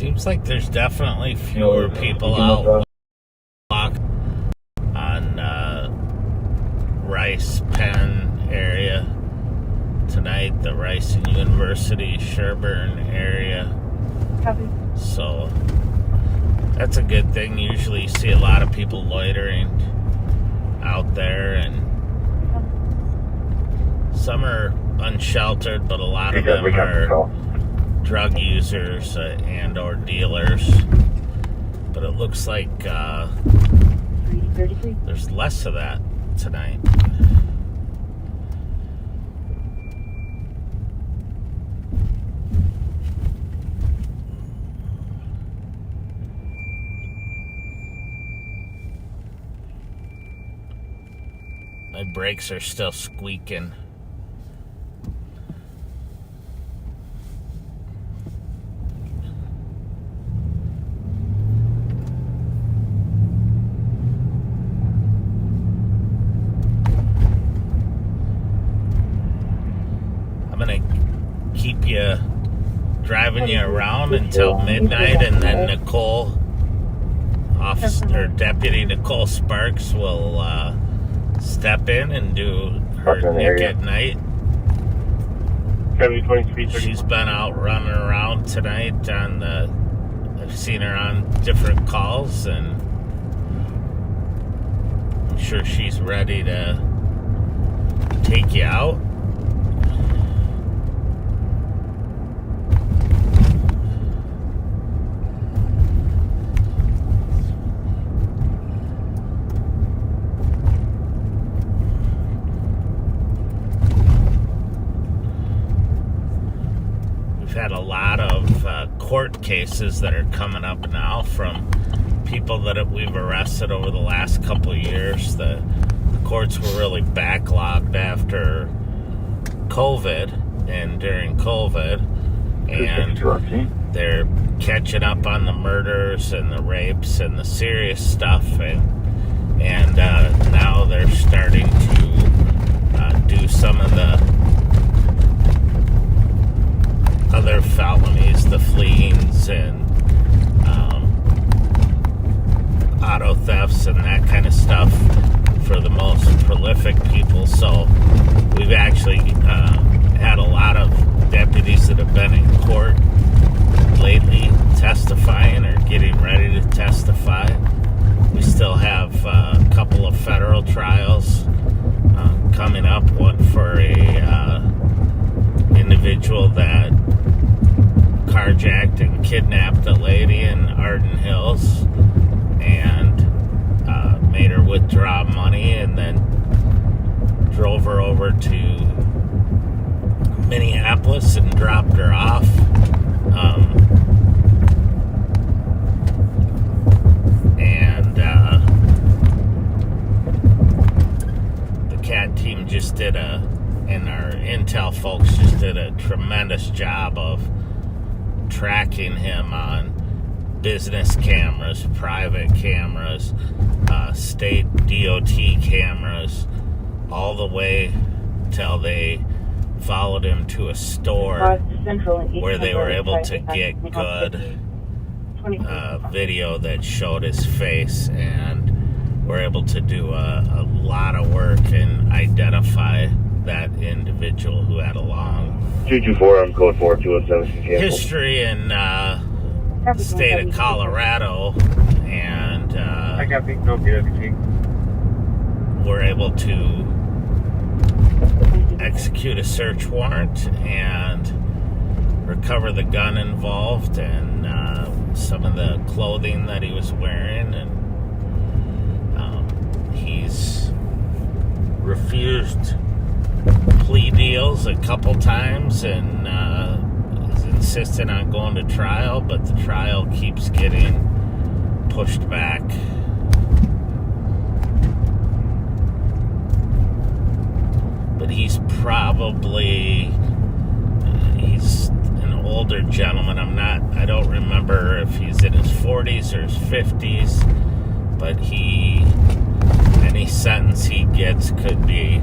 seems like there's definitely fewer people out on Rice Penn area. Sherburne area. Copy. So that's a good thing. Usually you see a lot of people loitering out there, and some are unsheltered, but a lot of them are drug users and or dealers. But it looks like there's less of that tonight. My brakes are still squeaking. I'm gonna keep you driving you around until midnight, and then Nicole, Officer Deputy Nicole Sparks, will step in and do her Nick at night. She's been out running around tonight on the, I've seen her on different calls, and I'm sure she's ready to take you out. Had a lot of court cases that are coming up now from people that we've arrested over the last couple of years. The courts were really backlogged after COVID and during COVID, and they're catching up on the murders and the rapes and the serious stuff, and now they're starting to do some of the other felonies, the fleeings and auto thefts and that kind of stuff for the most prolific people. So we've actually had a lot of deputies that have been in court lately testifying or getting ready to testify. We still have a couple of federal trials coming up, one for a individual that carjacked and kidnapped a lady in Arden Hills and made her withdraw money, and then drove her over to Minneapolis and dropped her off. The CAT team just did and our intel folks just did a tremendous job of tracking him on business cameras, private cameras, state DOT cameras, all the way till they followed him to a store where they were able to get good video that showed his face, and were able to do a lot of work and identify that individual who had a long 224 on code 4207 history in the state of Colorado, and were able to execute a search warrant and recover the gun involved and some of the clothing that he was wearing, and he's refused plea deals a couple times and is insistent on going to trial, but the trial keeps getting pushed back. But he's an older gentleman. I don't remember if he's in his 40s or his 50s, but any sentence he gets could be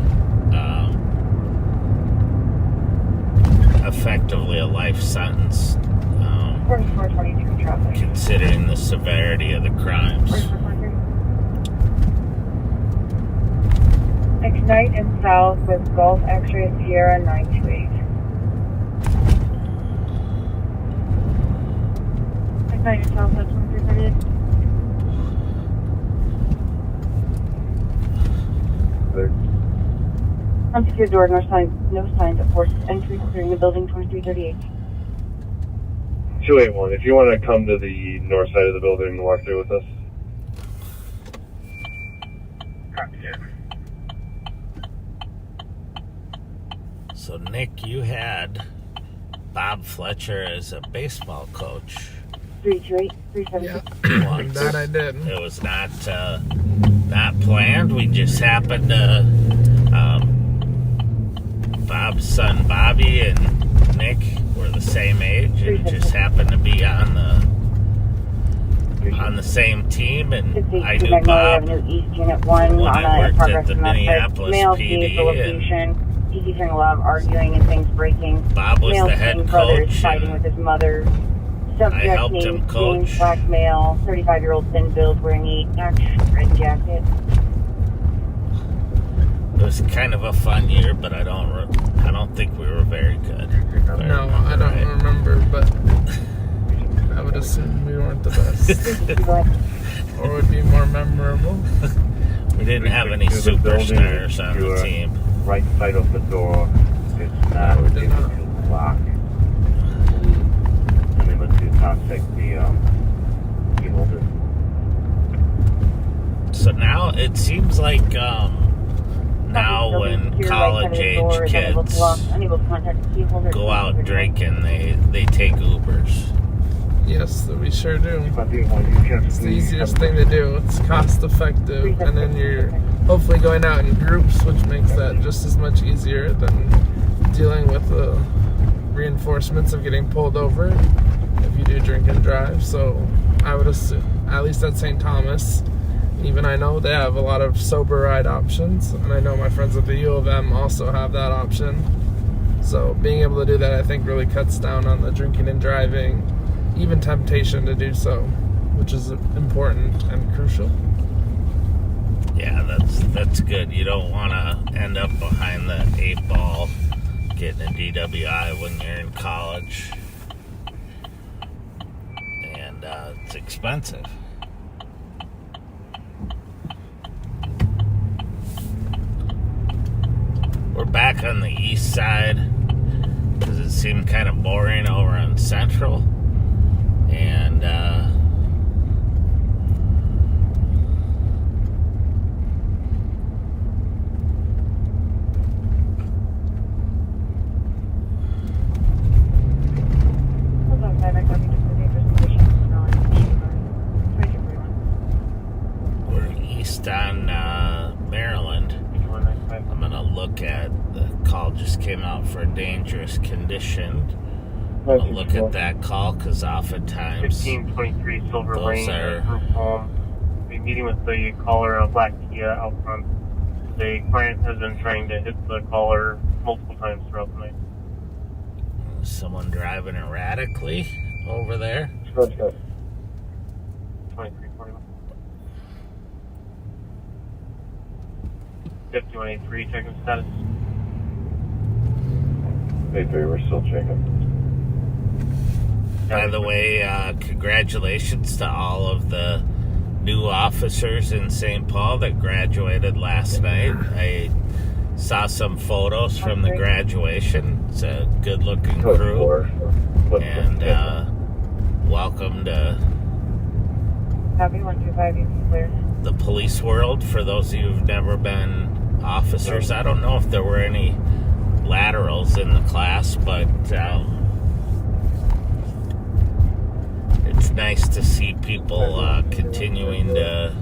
effectively a life sentence, considering the severity of the crimes. Ignite and south with Golf X-ray Sierra 928. Fine, yourself at 2338. Unsecured door, no signs of forced entry, clearing the building 2338. 281, if you want to come to the north side of the building and walk through with us. So, Nick, you had Bob Fletcher as a baseball coach. 328, 376. Yeah, that I did. It was not planned. We just happened to. Bob's son Bobby and Nick were the same age, and just happened to be on the same team. And I knew Bob when I worked at the Minneapolis PD. And he's hearing a lot of arguing and things breaking. Bob was the head coach. Fighting with his mother. Subject I helped name, him coach. James, black male, 35-year-old thin build, wearing a red jacket. It was kind of a fun year, but I don't think we were very good. No, I don't remember, but I would assume we weren't the best. Or would be more memorable. We didn't have any superstars on the team. Right side of the door. It's not. We did not. It's locked. And then let's do contact the key holder. So now it seems like now when college age kids go out drinking, they take Ubers. Yes, we sure do. It's the easiest thing to do. It's cost effective, and then you're hopefully going out in groups, which makes that just as much easier than dealing with the reinforcements of getting pulled over if you do drink and drive. So I would assume, at least at St. Thomas, even I know they have a lot of sober ride options, and I know my friends at the U of M also have that option. So being able to do that, I think, really cuts down on the drinking and driving, even temptation to do so, which is important and crucial. Yeah, that's good. You don't want to end up behind the 8 ball getting a DWI when you're in college. And it's expensive. We're back on the east side because it seemed kind of boring over on Central. And we're east on Maryland. I'm going to look at the call just came out for a dangerous condition. I'll look at that call because oftentimes 1523 Silver those Lane, are group home. We'll be meeting with the caller in a black Kia out front. The client has been trying to hit the caller multiple times throughout the night. someone driving erratically over there. 2341. 5183, checking status. 83, we're still checking. By the way, congratulations to all of the new officers in St. Paul that graduated last night. I saw some photos from the graduation. It's a good-looking crew. And welcome to Copy 125, you can clear. the police world. For those of you who've never been officers, I don't know if there were any laterals in the class, but it's nice to see people continuing to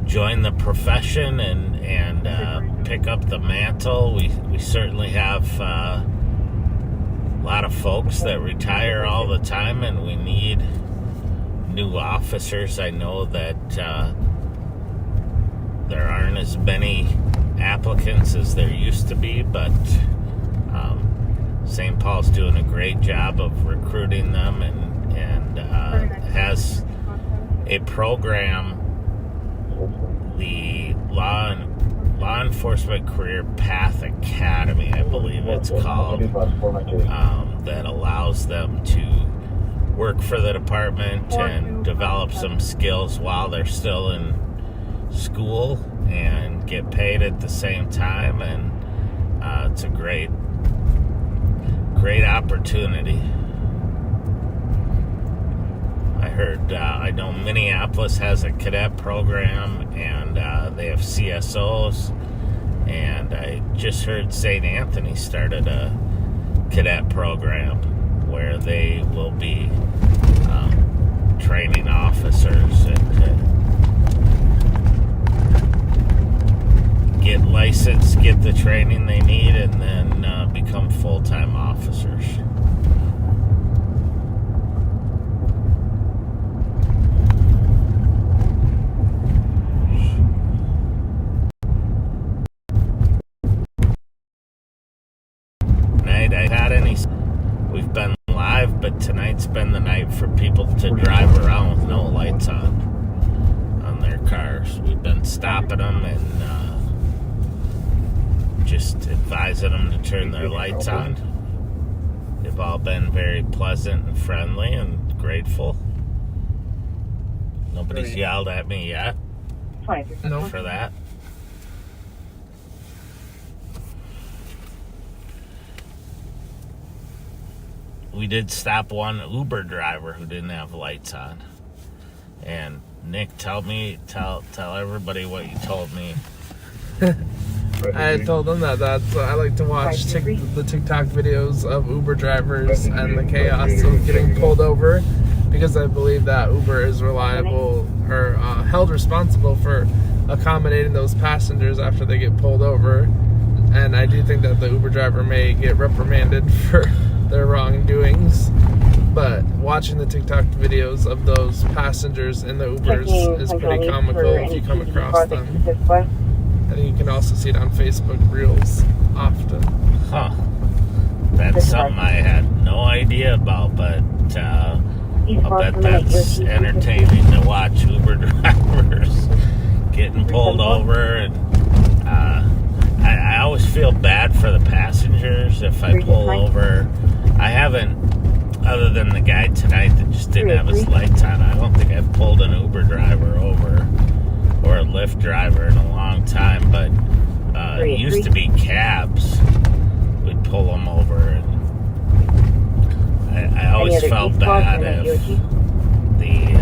join the profession and pick up the mantle. We certainly have a lot of folks that retire all the time, and we need new officers. I know that there aren't as many applicants as there used to be, but St. Paul's doing a great job of recruiting them and has a program, the Law Enforcement Career Path Academy, I believe it's called, that allows them to work for the department and develop some skills while they're still in school and get paid at the same time. And it's a great opportunity. I heard, I know Minneapolis has a cadet program, and they have CSOs, and I just heard St. Anthony started a cadet program where they will be training officers and get licensed, get the training they need, and then become full-time officers. We've been live, but tonight's been the night for people to drive around with no lights on their cars. We've been stopping them and just advising them to turn their lights on. They've all been very pleasant and friendly and grateful. Nobody's yelled at me yet. No, for that. We did stop one Uber driver who didn't have lights on. And Nick, tell everybody what you told me. I told them that I like to watch the TikTok videos of Uber drivers and the chaos of getting pulled over, because I believe that Uber is reliable or held responsible for accommodating those passengers after they get pulled over. And I do think that the Uber driver may get reprimanded for their wrongdoings, but watching the TikTok videos of those passengers in the Ubers is pretty comical if you come across them. I think you can also see it on Facebook Reels often. Huh. That's something I had no idea about, but I'll bet that's entertaining to watch Uber drivers getting pulled over. And I always feel bad for the passengers if I pull over. I haven't, other than the guy tonight that just didn't have his lights on, I don't think I've pulled an Uber driver over or a Lyft driver in a long time, but it used to be cabs. We'd pull them over, and I always felt bad if the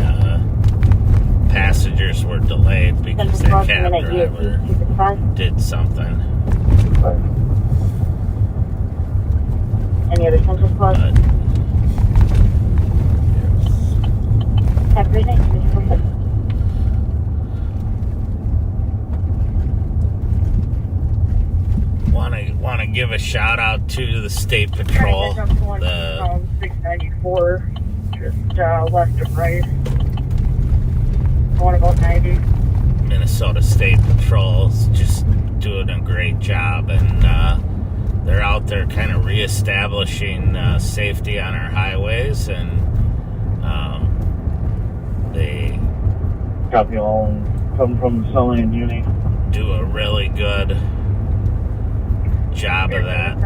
passengers were delayed because their cab driver did something. Any other central clause? Have a great night. Want to give a shout out to the State Patrol. The 694, just west of Rice. Going about 90. Minnesota State Patrol is just doing a great job, and they're out there kind of reestablishing safety on our highways, and they copy all and come from the Sunland Uni. Do a really good job of that.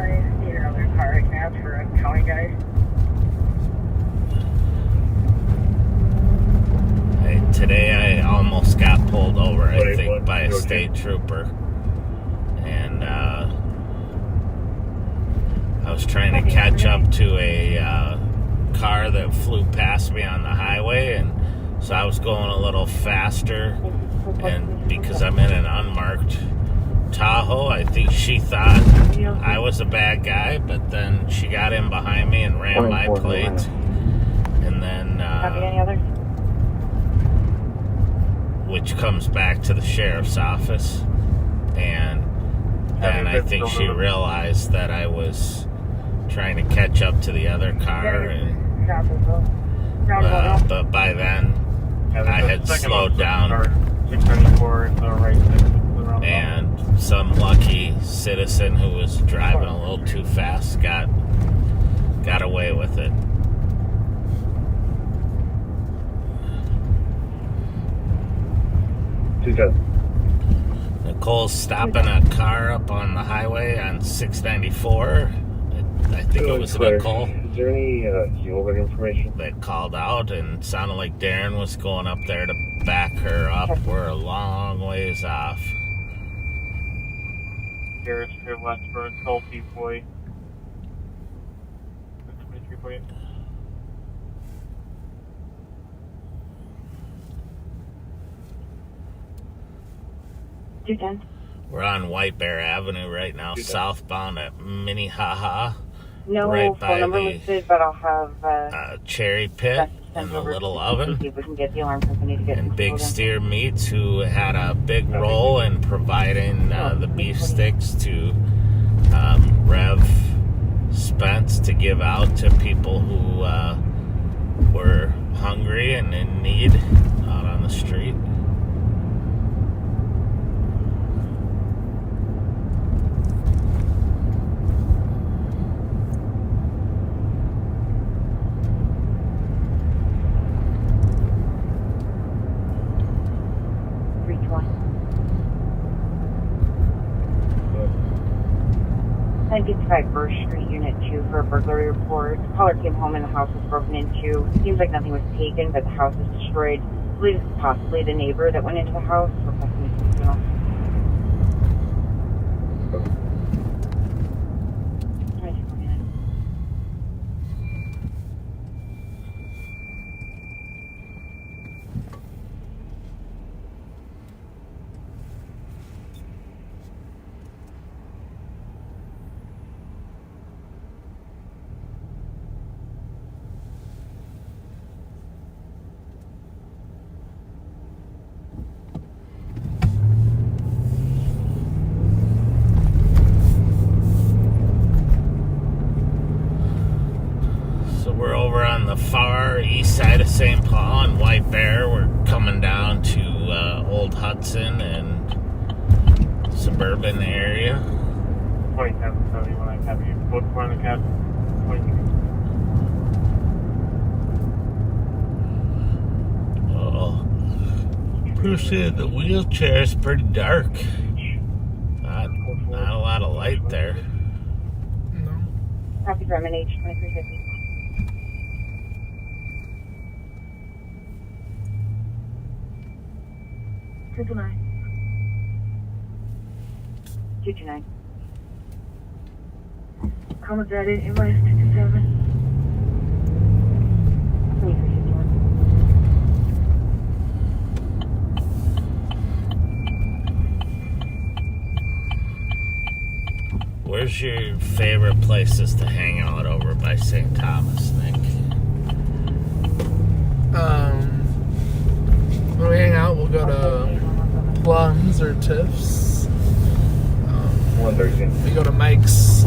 Today I almost got pulled over, I think, by a state trooper, and I was trying to catch up to a car that flew past me on the highway, and so I was going a little faster, and because I'm in an unmarked Tahoe, I think she thought I was a bad guy, but then she got in behind me and ran my plate, and then which comes back to the sheriff's office, and then I think she realized that I was trying to catch up to the other car, and but by then I had slowed down, and some lucky citizen who was driving a little too fast got away with it. Nicole's stopping a car up on the highway on 694. I think it was Nicole. Is there any over information? That called out and sounded like Darren was going up there to back her up. We're a long ways off. Garrett Street, Westburn, Salty Boy. 23 210. We're on White Bear Avenue right now, southbound at Minnehaha. No right phone number by listed, but I'll have Cherry Pit and the Little Oven. See if we can get the alarm company to get And Big Steer Meats, who had a big role in providing the beef sticks to Rev Spence to give out to people who were hungry and in need out on the street. Identified Birch Street, Unit 2 for a burglary report. Caller came home and the house was broken into. Seems like nothing was taken, but the house was destroyed. I believe it's possibly the neighbor that went into the house. Requesting assistance. 24 minutes. We're over on the far east side of St. Paul and White Bear. We're coming down to Old Hudson and suburban area. 2770 when I have you. Both for the cab. 23. Oh, appreciate the wheelchair is pretty dark. Not a lot of light there. Copy from NH 2350. Triple 9. 229. Comments added in my 227. 2351. Where's your favorite places to hang out over by St. Thomas, Nick? When we hang out, we'll go to Plums or Tiff's. We go to Mike's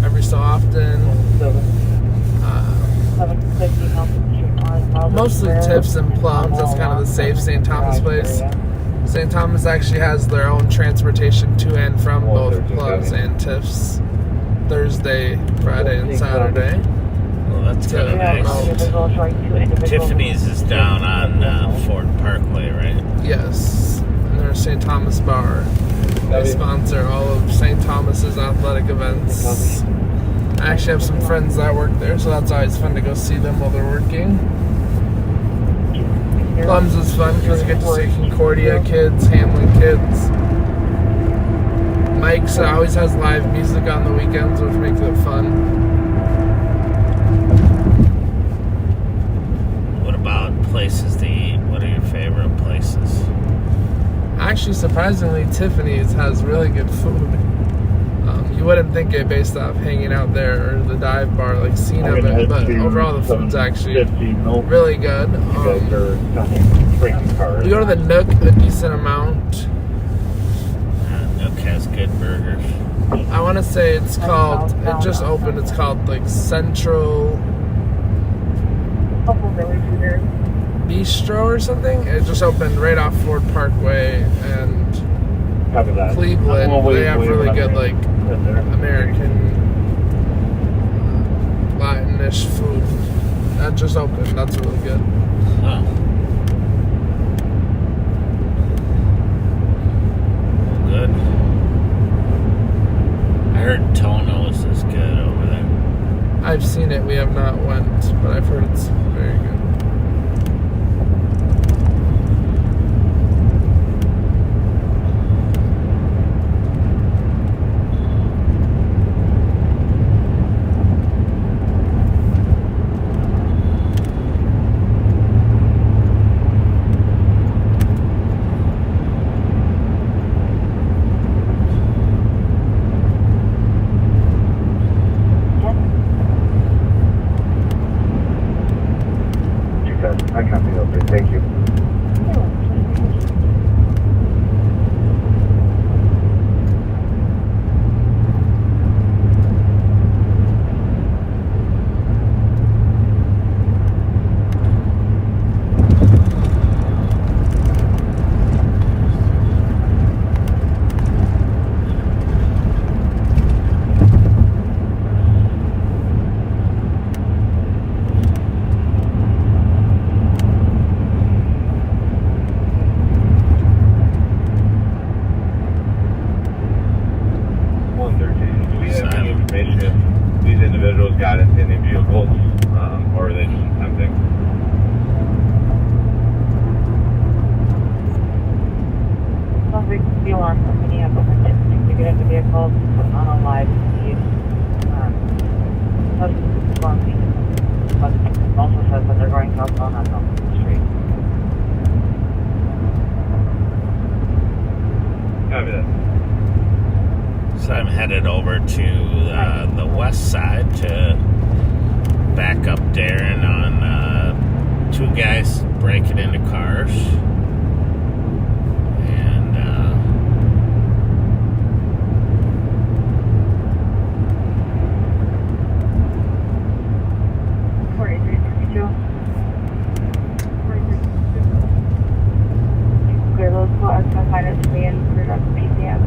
every so often. Mostly Tiff's and Plums. That's kind of the safe St. Thomas place. St. Thomas actually has their own transportation to and from both Plums and Tiff's. Thursday, Friday, and Saturday. Well, that's kind of nice. Tiffany's is down on Ford Parkway, right? Yes. And they're a St. Thomas bar. They sponsor all of St. Thomas's athletic events. I actually have some friends that work there, so that's always fun to go see them while they're working. Plums is fun because you get to see Concordia kids, Hamlin kids. Mike's always has live music on the weekends, which makes it fun. What about places to eat? What are your favorite places? Actually, surprisingly, Tiffany's has really good food. You wouldn't think it based off hanging out there or the dive bar like scene of it, but overall the food's actually really good. We go to the Nook a decent amount. Nook has good burgers. I want to say it's called, it just opened, it's called like Central Bistro or something. It just opened right off Ford Parkway and Cleveland. They have really good like American Latinish food. That just opened. That's really good. Huh. Good. I heard Tono's is good over there. I've seen it. We have not went, but I've heard it's very good. I copy. Okay, thank you. These individuals got into any vehicles, or are they just attempting? Some big the alarm company up attempting to get into vehicles on a live feed. But it also says that they're going southbound on the street. Copy that. So I'm headed over to the west side to back up Darren on two guys breaking into cars. And 4332. 4332. Clear those spots to find us to be in production PCM.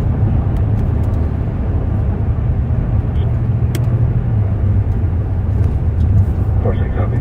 Of course, I copy.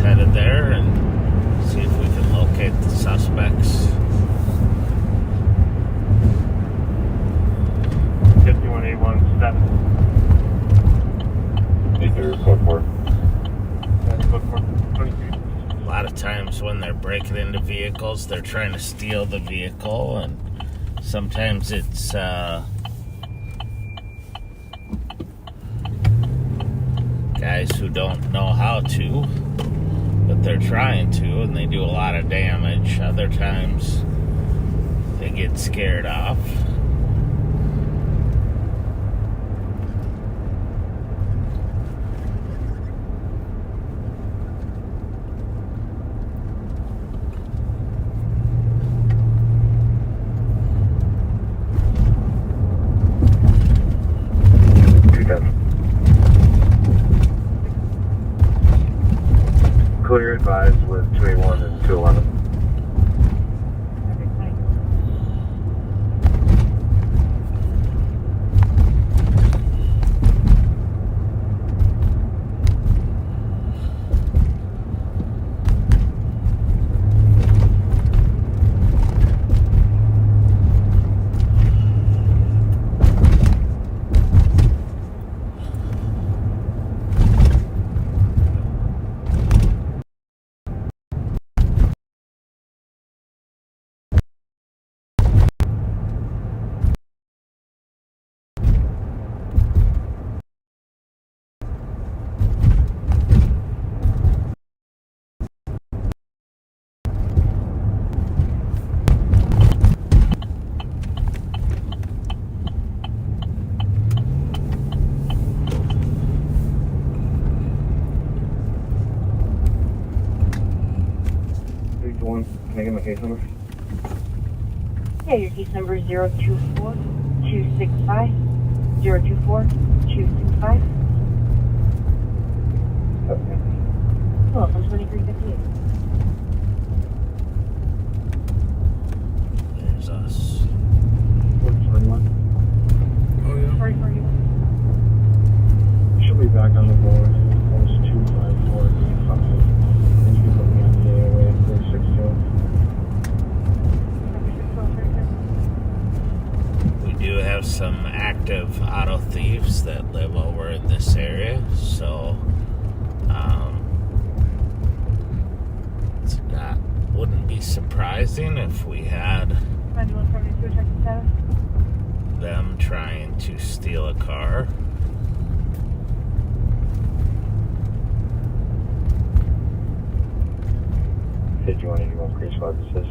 Headed there and see if we can locate the suspects. 51817. Need your code for. A lot of times when they're breaking into vehicles, they're trying to steal the vehicle, and sometimes it's guys who don't know how to, but they're trying to, and they do a lot of damage. Other times they get scared off. Clear advised with 281 and 211. case number? Yeah, your case number is 024-265. 024-265. Okay. Welcome, 2358. There's us. 41. Oh, yeah. Sorry for you. She'll be back on the board. Post 25485. And you can put me on the AOA at 462. We do have some active auto thieves that live over in this area, so wouldn't be surprising if we had 9172, check the status. them trying to steal a car. Did you want anyone crease squad assist?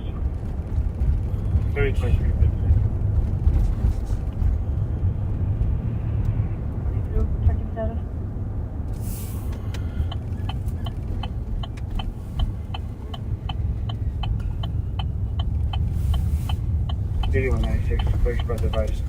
2358. Check the status. Clear spread device.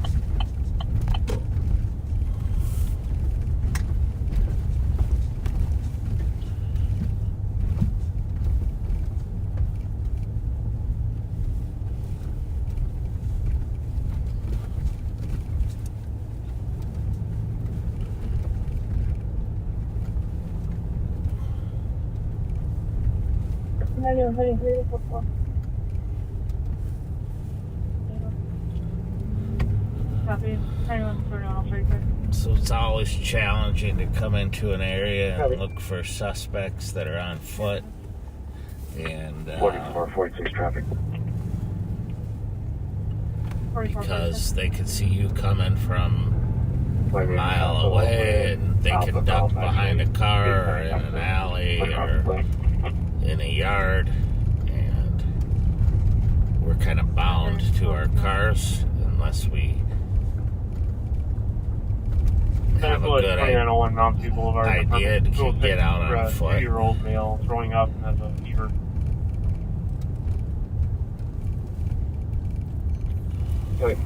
Copy. 9149, I'll show you quick. So it's always challenging to come into an area and look for suspects that are on foot. And 4446 traffic. because they could see you coming from a mile away, and they can duck behind a car or in an alley or in a yard, and we're kind of bound to our cars unless we have a good idea to get out on foot. 2-year-old male throwing up and has a fever. Okay.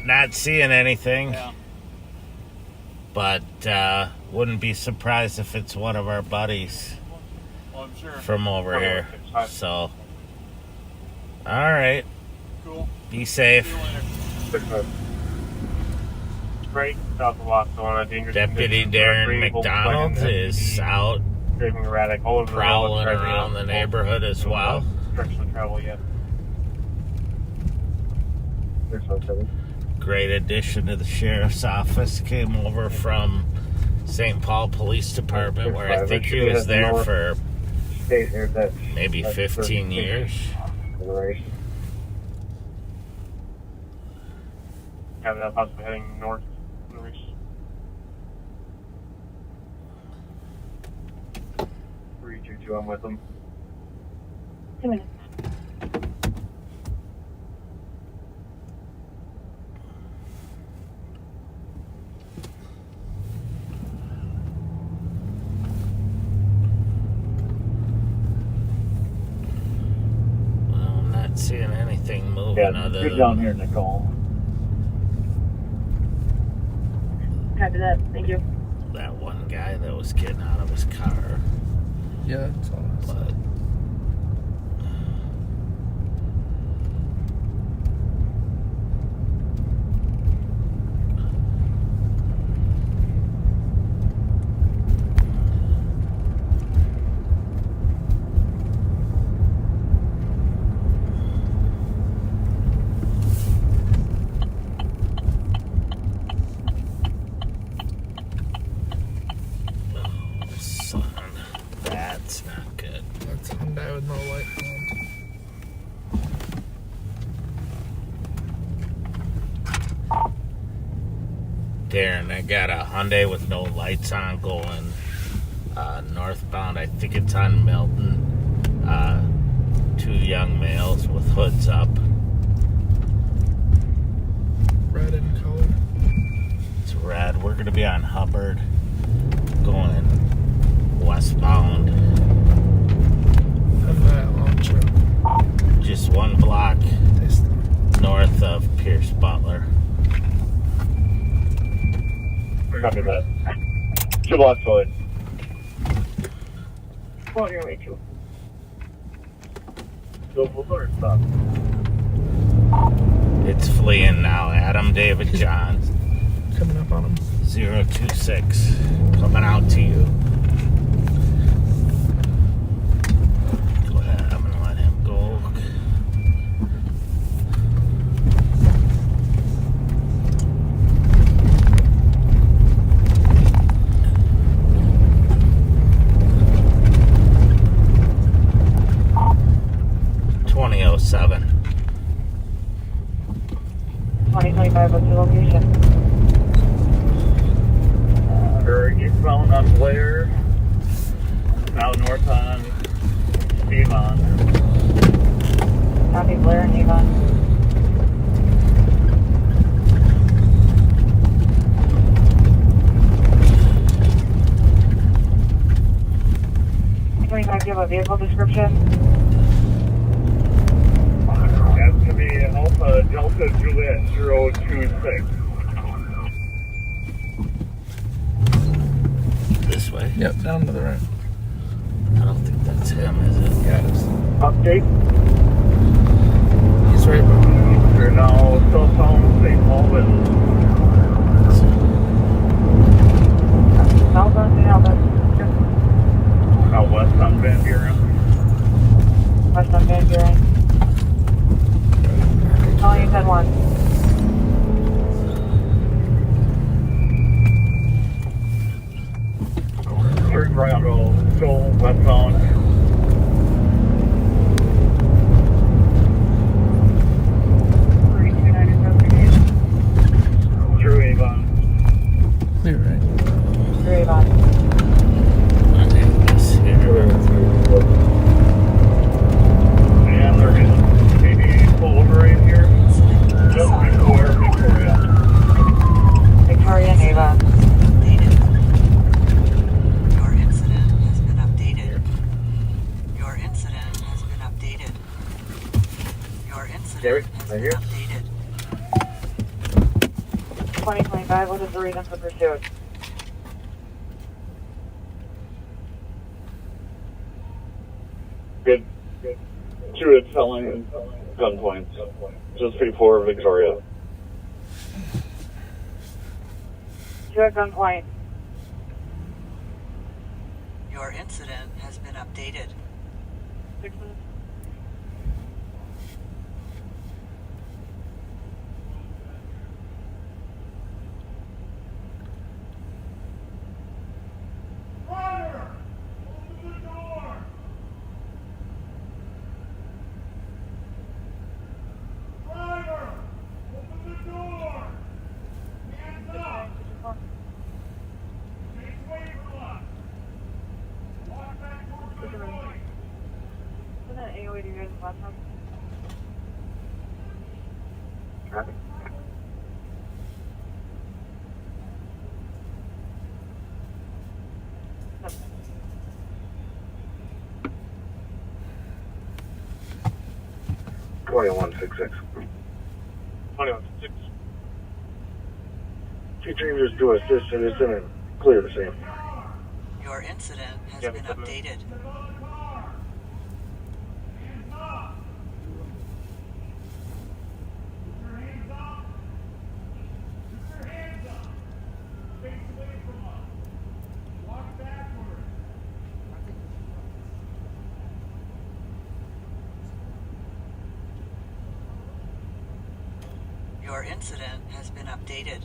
Not seeing anything, but wouldn't be surprised if it's one of our buddies from over here. So, all right. Cool. Be safe. Right south of Los Angeles, dangerous Deputy Darren McDonald is out driving erratic all over prowling around the neighborhood as well. Direction of travel yet. Great addition to the sheriff's office. Came over from St. Paul Police Department, where I think he was there for maybe 15 years. Yeah, that's possibly heading north. 322, I'm with them. 2 minutes. Seeing anything moving other you're than down here, Nicole. Copy that. Thank you. that one guy that was getting out of his car. Yeah, that's all. But Darren, I got a Hyundai with no lights on going northbound. I think it's on Milton. 2 young males with hoods up. Red in color. It's red. We're going to be on Hubbard going westbound. And that launcher. Just 1 block north of Pierce Butler. Copy that. 2 blocks forward. Go on your way to. Go full or stop? It's fleeing now. Adam David Johns. Coming up on him. 026. Coming out to you. Go ahead. I'm going to let him go. 2007. 2025, what's your location? Or eastbound on Blair, now north on Avon. Copy, Blair and Avon. Do you have a vehicle description? That's to be Alpha Delta Juliet 026. This way? Yep, down to the right. I don't think that's him, is it? Yeah, it is. Update. He's right behind. You're now southbound St. Albans. Southbound St. Albans. Now west on Van Buren. West on Van Buren. Calling you 10-1. Third Bravo, still westbound. Through Avon. Clear, right? Through Avon. And they're gonna maybe pull over right here. Just before Victoria. Victoria and Avon. Your incident has been updated. Your incident has been updated. Your incident has been updated. 2025, what is the reason for pursuit? Good. 2 at selling gunpoints. Just before Victoria. 2 at gunpoint. Your incident has been updated. 6 minutes. Wasn't that AOA to you guys last time? Traffic. No. 2166. 2166. 2 chambers to assist and it's in a clear the same. Your incident has been updated. Your incident has been updated.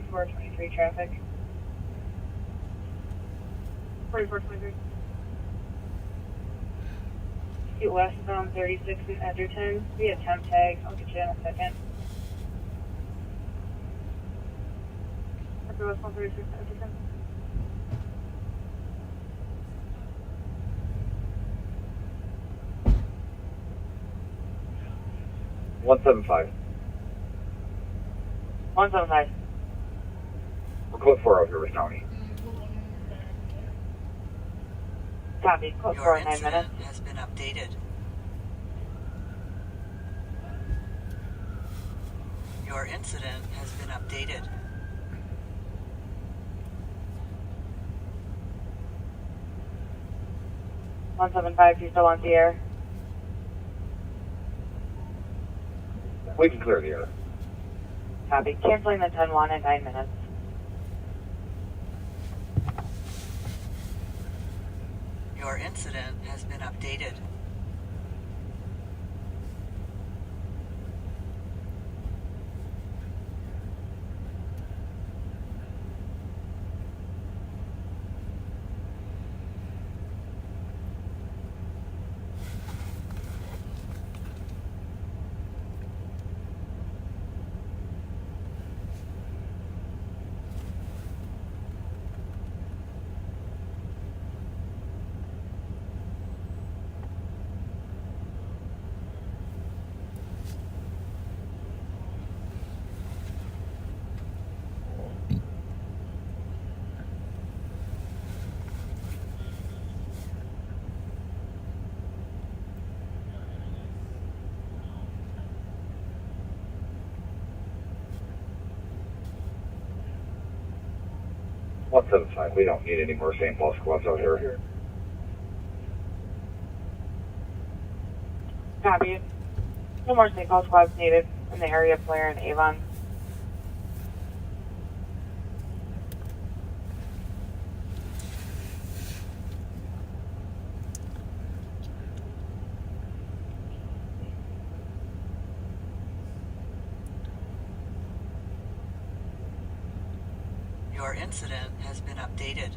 4423 traffic. 4423. Get westbound 36 in Edgerton. We have 10 tags. I'll get you in a second. After westbound 36 in Edgerton. One 175. We're close 4 here with County. Copy. Close Your for 9 minutes. incident has been updated. Your incident has been updated. One 175. You still on the air? We can clear the air. Copy. Canceling the 10-1 in 9 minutes. Your incident has been updated. One 75. We don't need any more St. Paul squads out here. Copy. No more St. Paul squads needed in the area of Blair and Avon. Your incident has been updated.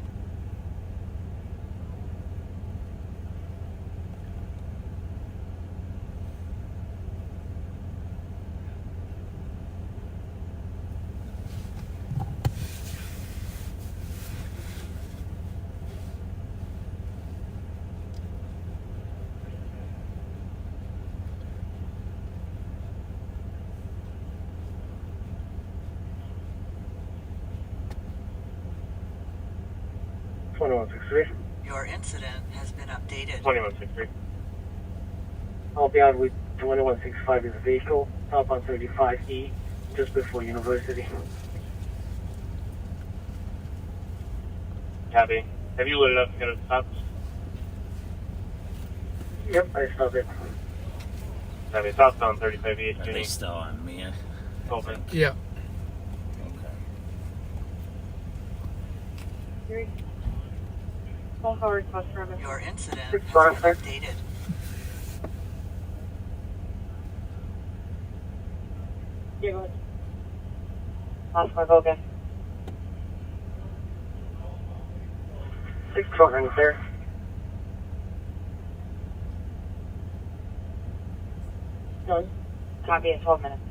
Your incident has been updated. 2163. I'll be out with 2165 is a vehicle, top on 35E, just before University. Copy. Have you lit it up to get it stopped? Yep, I stopped it. Copy. Southbound 35 East. Are they still on me? Open. Yeah. Full forward plus service. Your incident has been updated. Yeah, go ahead. Last one, Logan. 6 children there. Done. Copy in 12 minutes.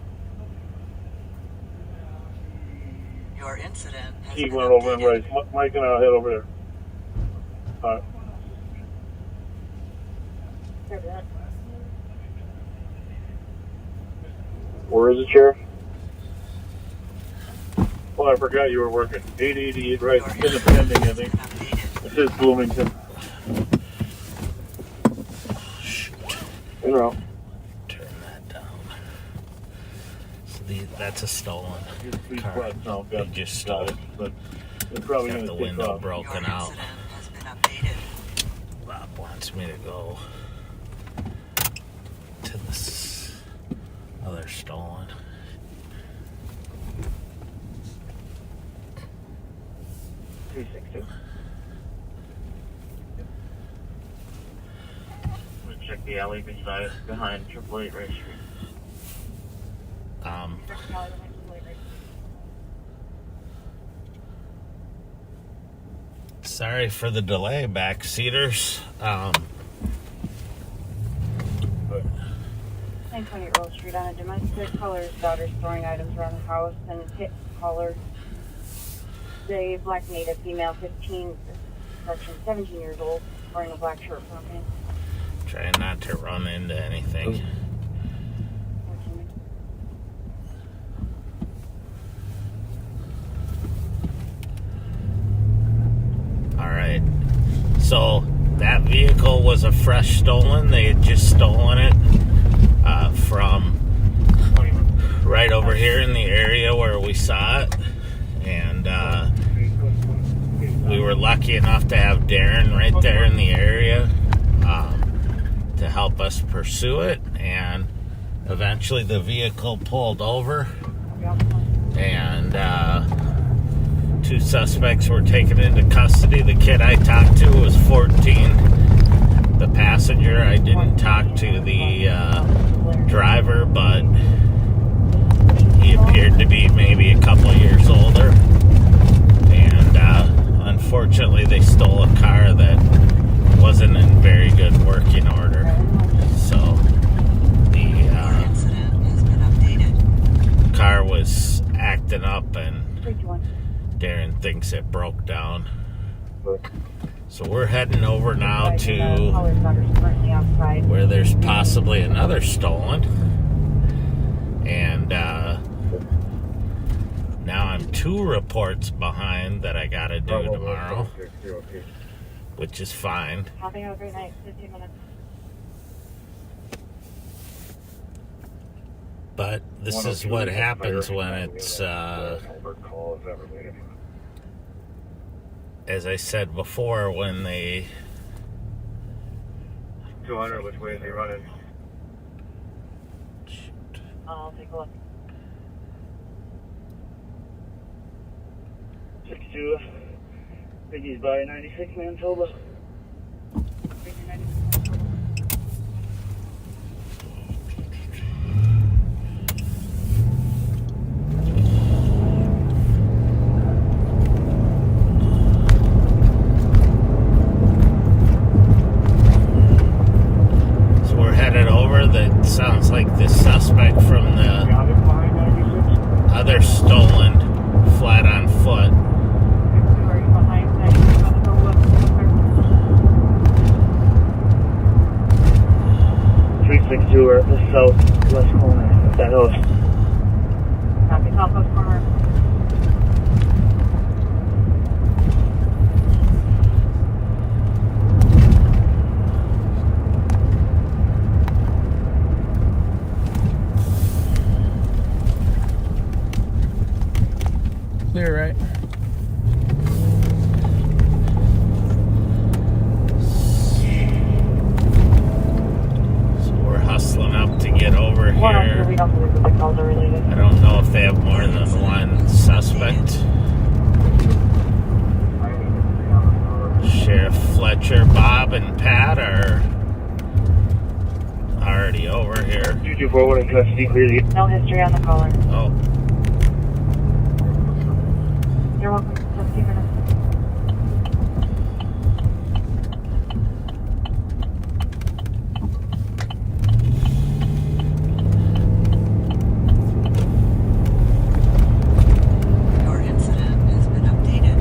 Your incident has Keep been went over and updated. right. Mike and I'll head over there. Alright. Where is it, Sheriff? Well, I forgot you were working. 888 right. Independent, I think. It is Bloomington. In route. Turn that down. So that's a stolen These car. flats now They got just stole. it, but it's probably Got going the to take window off. broken Your out. incident has been updated. Bob wants me to go to this other stolen. Check the alley beside behind 888 Ray Street. Sorry for the delay, backseaters. 920 Earl Street on a domestic. Caller's daughter's throwing items around the house and hit caller. The black native female, 17 years old, wearing a black shirt from me. Trying not to run into anything. All right. So that vehicle was a fresh stolen. They had just stolen it from right over here in the area where we saw it. And we were lucky enough to have Darren right there in the area to help us pursue it. And eventually the vehicle pulled over. And 2 suspects were taken into custody. The kid I talked to was 14. The passenger, I didn't talk to the driver, but he appeared to be maybe a couple years older. And unfortunately, they stole a car that wasn't in very good working order. So the car was acting up, and Darren thinks it broke down. So we're heading over now to where there's possibly another stolen. And now I'm 2 reports behind that I gotta do tomorrow, which is fine. Have a great night. 15 minutes. But this is what happens when it's, as I said before, when they... 200, which way is he running? I'll take a look. 62. Biggie's by 96 Manitoba. Sounds like the suspect from the other stolen flat on foot. 362 or the southwest corner of that house. Copy, southwest corner. Clear, right? So we're hustling up to get over here. I don't know if they have more than one suspect. Sheriff Fletcher, Bob, and Pat are already over here. 224 in custody, clearly. No history on the caller. Oh. You're welcome. 15 minutes. Your incident has been updated.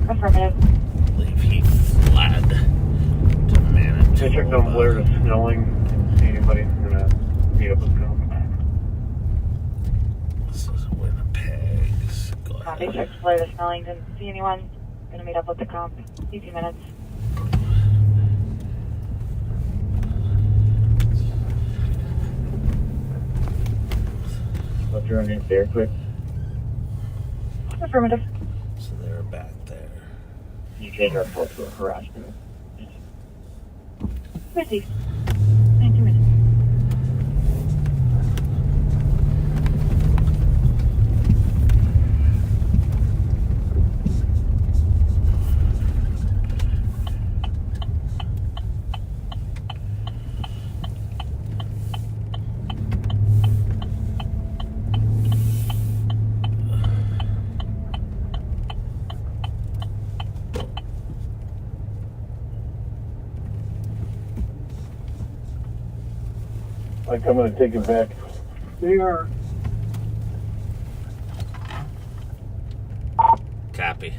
Affirmative. I believe he fled to Manitoba. They checked on Blair to Snelling. See anybody? I'm gonna meet up with them. This is Winnipeg. Copy. Check Blair to Snelling. Didn't see anyone. Gonna meet up with the comp. 18 minutes. What's your name there, quick? Affirmative. So they're back there. You take our report to a harassment. Received. 90 minutes. Like I'm gonna take it back. They are. Copy.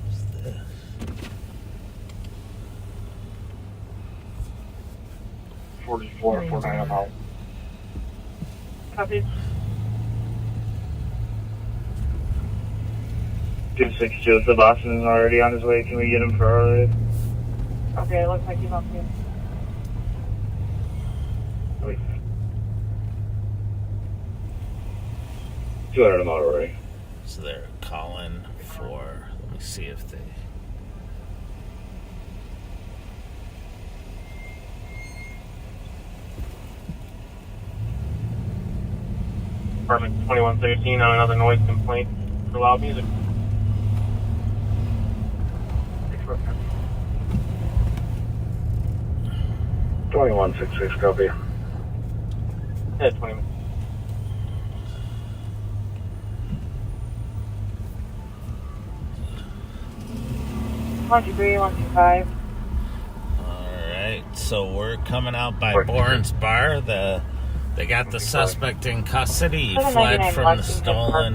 What's this? 44, 49 about. Copy. 262, the Boston is already on his way. Can we get him for our ride? Okay, looks like he's on scene. Wait. 200 a mile already. So they're calling for, let me see if they, Apartment 2113 on another noise complaint for loud music. 2166, copy. Yeah, 20 minutes. One, 2, 3, 1, 2, 5. alright, so we're coming out by Bourne's Bar. They got the suspect in custody. He fled from the stolen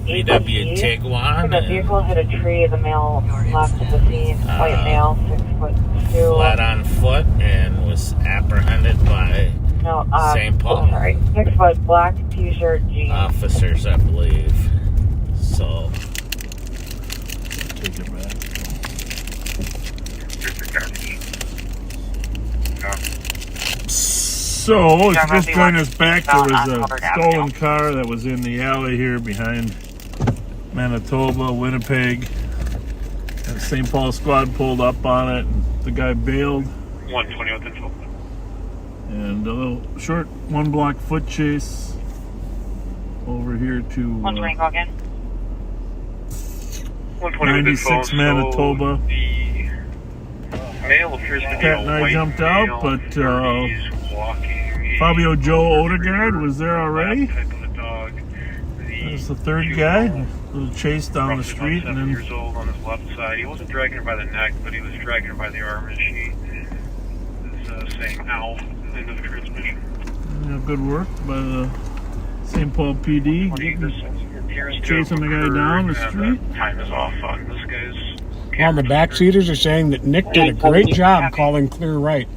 VW Tiguan. The vehicle hit a tree. The male left at the scene. White male, 6'2". Fled on foot and was apprehended by St. Paul. Sorry, 6 foot, black t-shirt, jeans. Officers, I believe. So Take it back. So, if you just joined us back, there was a stolen car that was in the alley here behind Manitoba, Winnipeg. And St. Paul squad pulled up on it, and the guy bailed. 120 within 12. And a little short one block foot chase over here to 120, go again. 96 Manitoba. The male appears to be Pat and I jumped out, but Fabio Joe Odegaard was there already. There's the third guy. A little chase down the street, and then years old on his left side. He wasn't dragging her by the neck, but he was dragging her by the arm, and she is saying "ow" end of transmission. Good work by the St. Paul PD. Chasing the guy down the street. Time is off on this guy's. Well, the backseaters are saying that Nick did a great job calling clear right.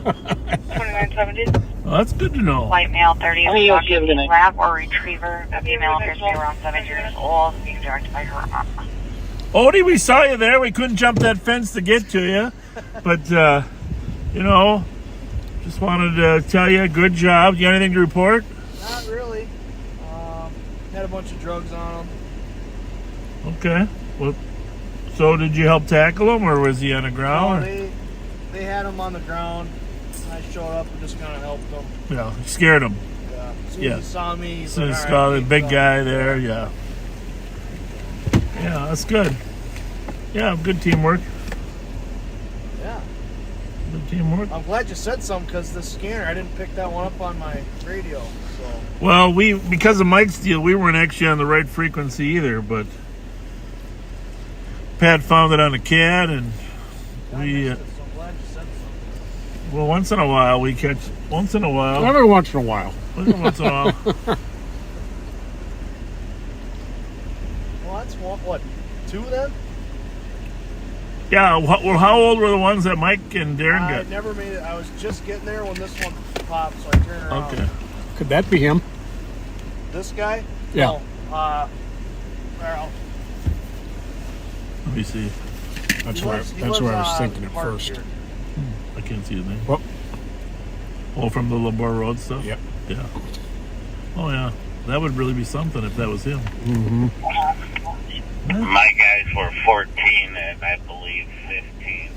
2970. Well, that's good to know. White male, 30, lab or retriever. The female appears to be around 7 years old, being directed by her mom. Odie, we saw you there. We couldn't jump that fence to get to you. But, just wanted to tell you, good job. You got anything to report? Not really. Had a bunch of drugs on him. Okay. Well, so did you help tackle him, or was he on the ground? No, they had him on the ground. I showed up and just kind of helped him. Yeah, scared him. Yeah. As soon as he saw me, he's Soon like, as all saw right, the big guy there, yeah. Yeah, that's good. Yeah, good teamwork. Yeah. Good teamwork. I'm glad you said something because the scanner, I didn't pick that one up on my radio. So. Well, because of Mike's deal, we weren't actually on the right frequency either, but Pat found it on the CAD, and we. Well, once in a while we catch. Once in a while. Every once in a while. Once in a while. Well, that's what? 2 then? Yeah. Well, how old were the ones that Mike and Darren got? I never made it. I was just getting there when this one popped, so I turned around. Okay. Could that be him? This guy? Yeah. No. Let me see. That's what I was thinking at first. I can't see his name. Well, Oh, from the Labor Road stuff? Yep. Yeah. Oh, yeah. That would really be something if that was him. Mm-hmm. My guys were 14 and I believe 15.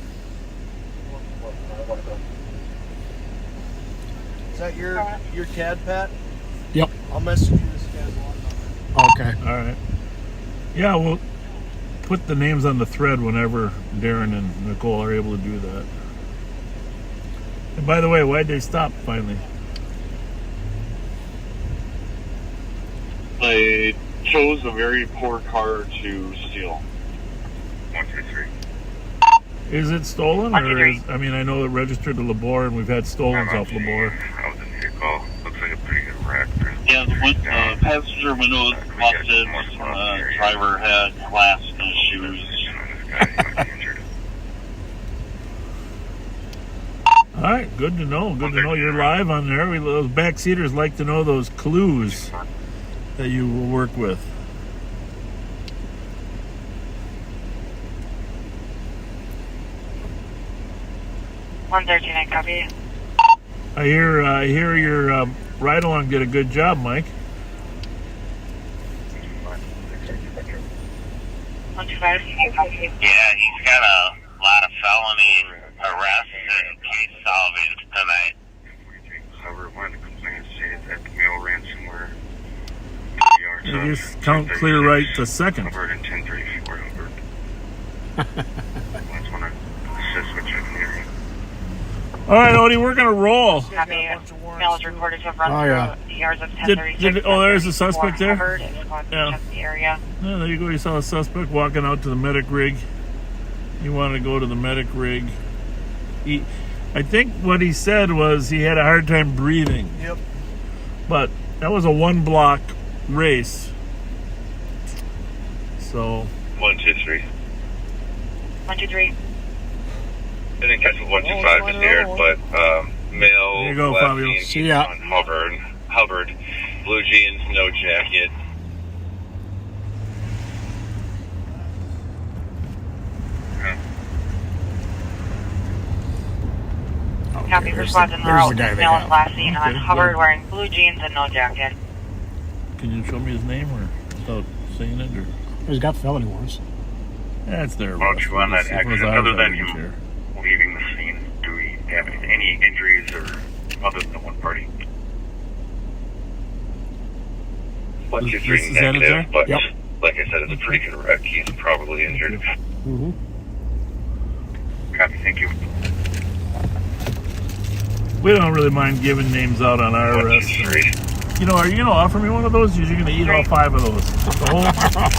Is that your CAD, Pat? Yep. I'll message you this guy's one number. Okay. All right. Yeah, we'll put the names on the thread whenever Darren and Nicole are able to do that. And by the way, why'd they stop finally? They chose a very poor car to steal. 1, 2, 3. Is it stolen? Or is, I mean, I know it registered to Labor, and we've had stolens off Labor. I was in the vehicle. Looks like a pretty good wreck. Yeah, the passenger window was busted. Driver had glass in his shoes. All right, good to know. Good to know you're live on there. Those backseaters like to know those clues that you will work with. I copy. I hear your ride along did a good job, Mike. 125. Yeah, he's got a lot of felony arrests and case solving tonight. However, one of the complainants stated that the mail ran somewhere 3 yards You up. just count clear right to second. Hubbard and 1034 Hubbard. That's when I assist what you can hear. All right, Odie, we're gonna roll. Copy. Mail is recorded to have run through the yards of 1036. Oh, there's the suspect there? Yeah. The area. Yeah, there you go. You saw a suspect walking out to the medic rig. He wanted to go to the medic rig. I think what he said was he had a hard time breathing. Yep. But that was a 1-block race. So. 1, 2, 3. 1, 2, 3. I didn't catch what 125 just aired, but male There you go, left Fabio. jeans See ya. on Hubbard, blue jeans, no jacket. Copy. Response in the road. Male is last seen on Hubbard wearing blue jeans and no jacket. Can you show me his name or without saying it? Or? He's got felony warrants. That's their Why don't you run that If it was accident? ours, Other I than wouldn't him care. leaving the scene, do we have any injuries or other than one party? One, two, three, Is that it there? negative, but Yep. like I said, it's a pretty good wreck. He's probably injured. Mm-hmm. Copy, thank you. We don't really mind giving names out on our 1, 2, arrests. 3. You know, are you going to offer me one of those? You're going to eat all 5 of those. The whole.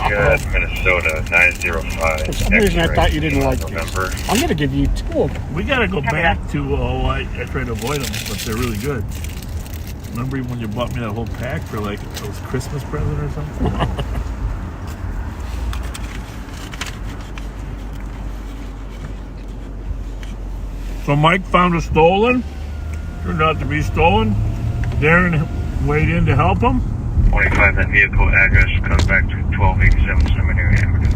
Good, Minnesota, 905. For some reason, I thought you didn't like November. these. I'm going to give you 2 of them. We got to go back to, I try to avoid them, but they're really good. Remember when you bought me that whole pack for like it was Christmas present or something? So Mike found a stolen. Turned out to be stolen. Darren weighed in to help him. 25, that vehicle address comes back to 1287 Seminary Avenue.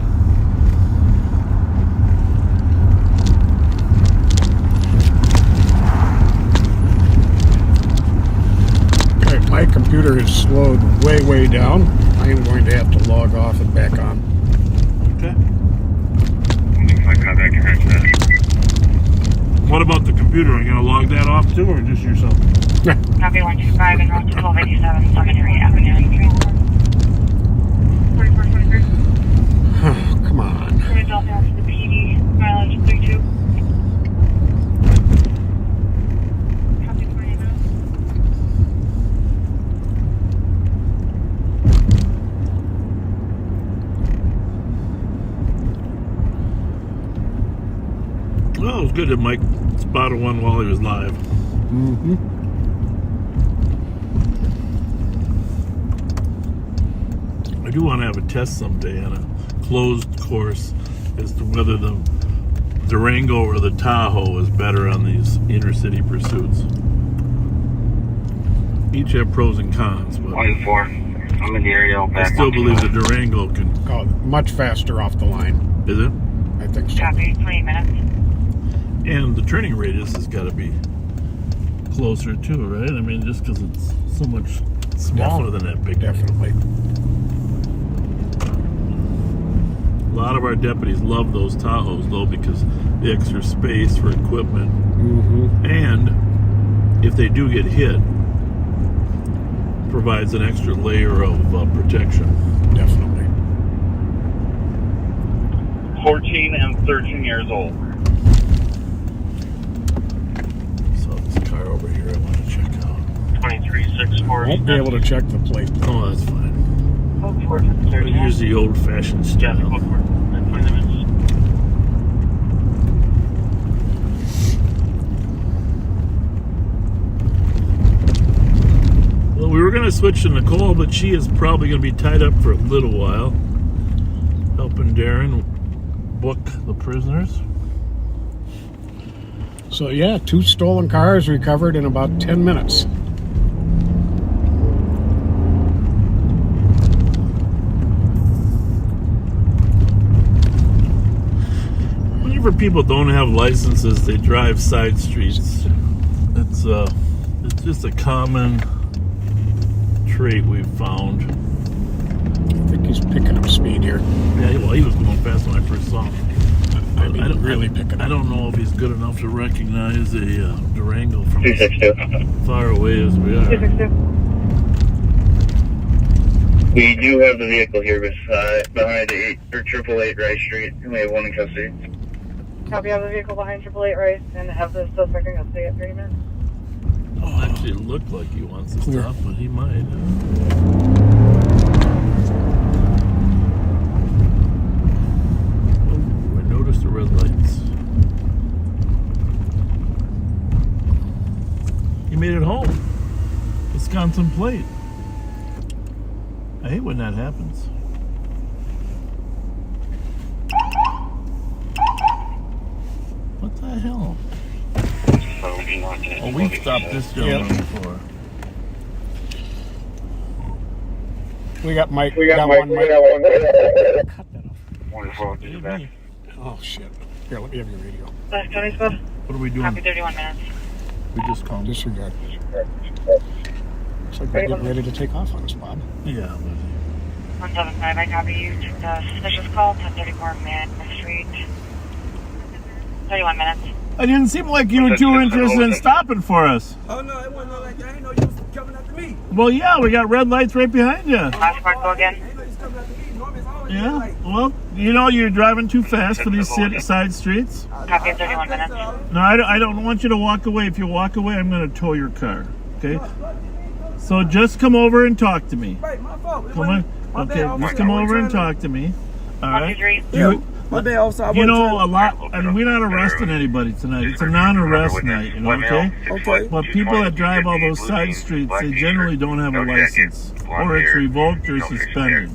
Okay, my computer is slowed way down. I am going to have to log off and back on. Okay. If I contact your answer. What about the computer? Are you going to log that off too, or just yourself? Copy 125 and road to 1287 Seminary Avenue. 4423. Oh, come on. Philadelphia to the PD, mileage 32. Copy 29. Well, it was good that Mike spotted one while he was live. Mm-hmm. I do want to have a test someday on a closed course as to whether the Durango or the Tahoe is better on these inner city pursuits. Each have pros and cons, but 1-4. I'm in the area. I still believe the Durango can. Oh, much faster off the line. Is it? I think so. Copy 20 minutes. And the turning radius has got to be closer too, right? I mean, just because it's so much smaller than that big. Definitely. A lot of our deputies love those Tahoes, though, because the extra space for equipment. Mm-hmm. And if they do get hit, provides an extra layer of protection. Definitely. 14 and 13 years old. So this car over here I want to check out. 2364. Won't be able to check the plate. Oh, that's fine. But here's the old-fashioned style. Well, we were going to switch to Nicole, but she is probably going to be tied up for a little while, helping Darren book the prisoners. So yeah, 2 stolen cars recovered in about 10 minutes. Whenever people don't have licenses, they drive side streets. It's just a common trait we've found. I think he's picking up speed here. Yeah, well, he was going fast when I first saw him. I mean, really picking up. I don't know if he's good enough to recognize a Durango from 262. as far away as we are. 262. We do have the vehicle here behind 888 Rice Street, and we have one in custody. Copy of the vehicle behind 888 Rice and have the suspect in custody at 30 minutes. Oh, actually, it looked like he wants to stop, but he might. Oh, I noticed the red lights. He made it home. Wisconsin plate. I hate when that happens. What the hell? Oh, we've stopped this gentleman before. We got Mike. We got one Mike. Cut that off. Wonderful, dispatch. Oh shit. Here, let me have your radio. Last County Squad. What are we doing? Copy 31 minutes. We just called. Disregard. Looks like we're getting ready to take off on us, Bob. Yeah. 175, I copy you. Took the suspicious call, 1034 Main Street. 31 minutes. I didn't seem like you were too interested in stopping for us. Oh no, it wasn't like that. I didn't know you was coming after me. Well, yeah, we got red lights right behind you. Last squad, go again. I didn't know you was coming after me. Normally it's always Yeah. like, Well, you know you're driving too fast for these side streets. Copy 31 minutes. No, I don't want you to walk away. If you walk away, I'm going to tow your car. Okay? So just come over and talk to me. right, my fault. It Come on. wasn't- my Okay, bad, just I come wasn't over and trying talk to me. All 1, right? 2, 3. Yeah, my bad, officer. I You wasn't know, trying- a lot. I mean, we're not arresting anybody tonight. It's a non-arrest night, you know, okay? Okay. But people that drive all those side streets, they generally don't have a license. Or it's revoked or suspended.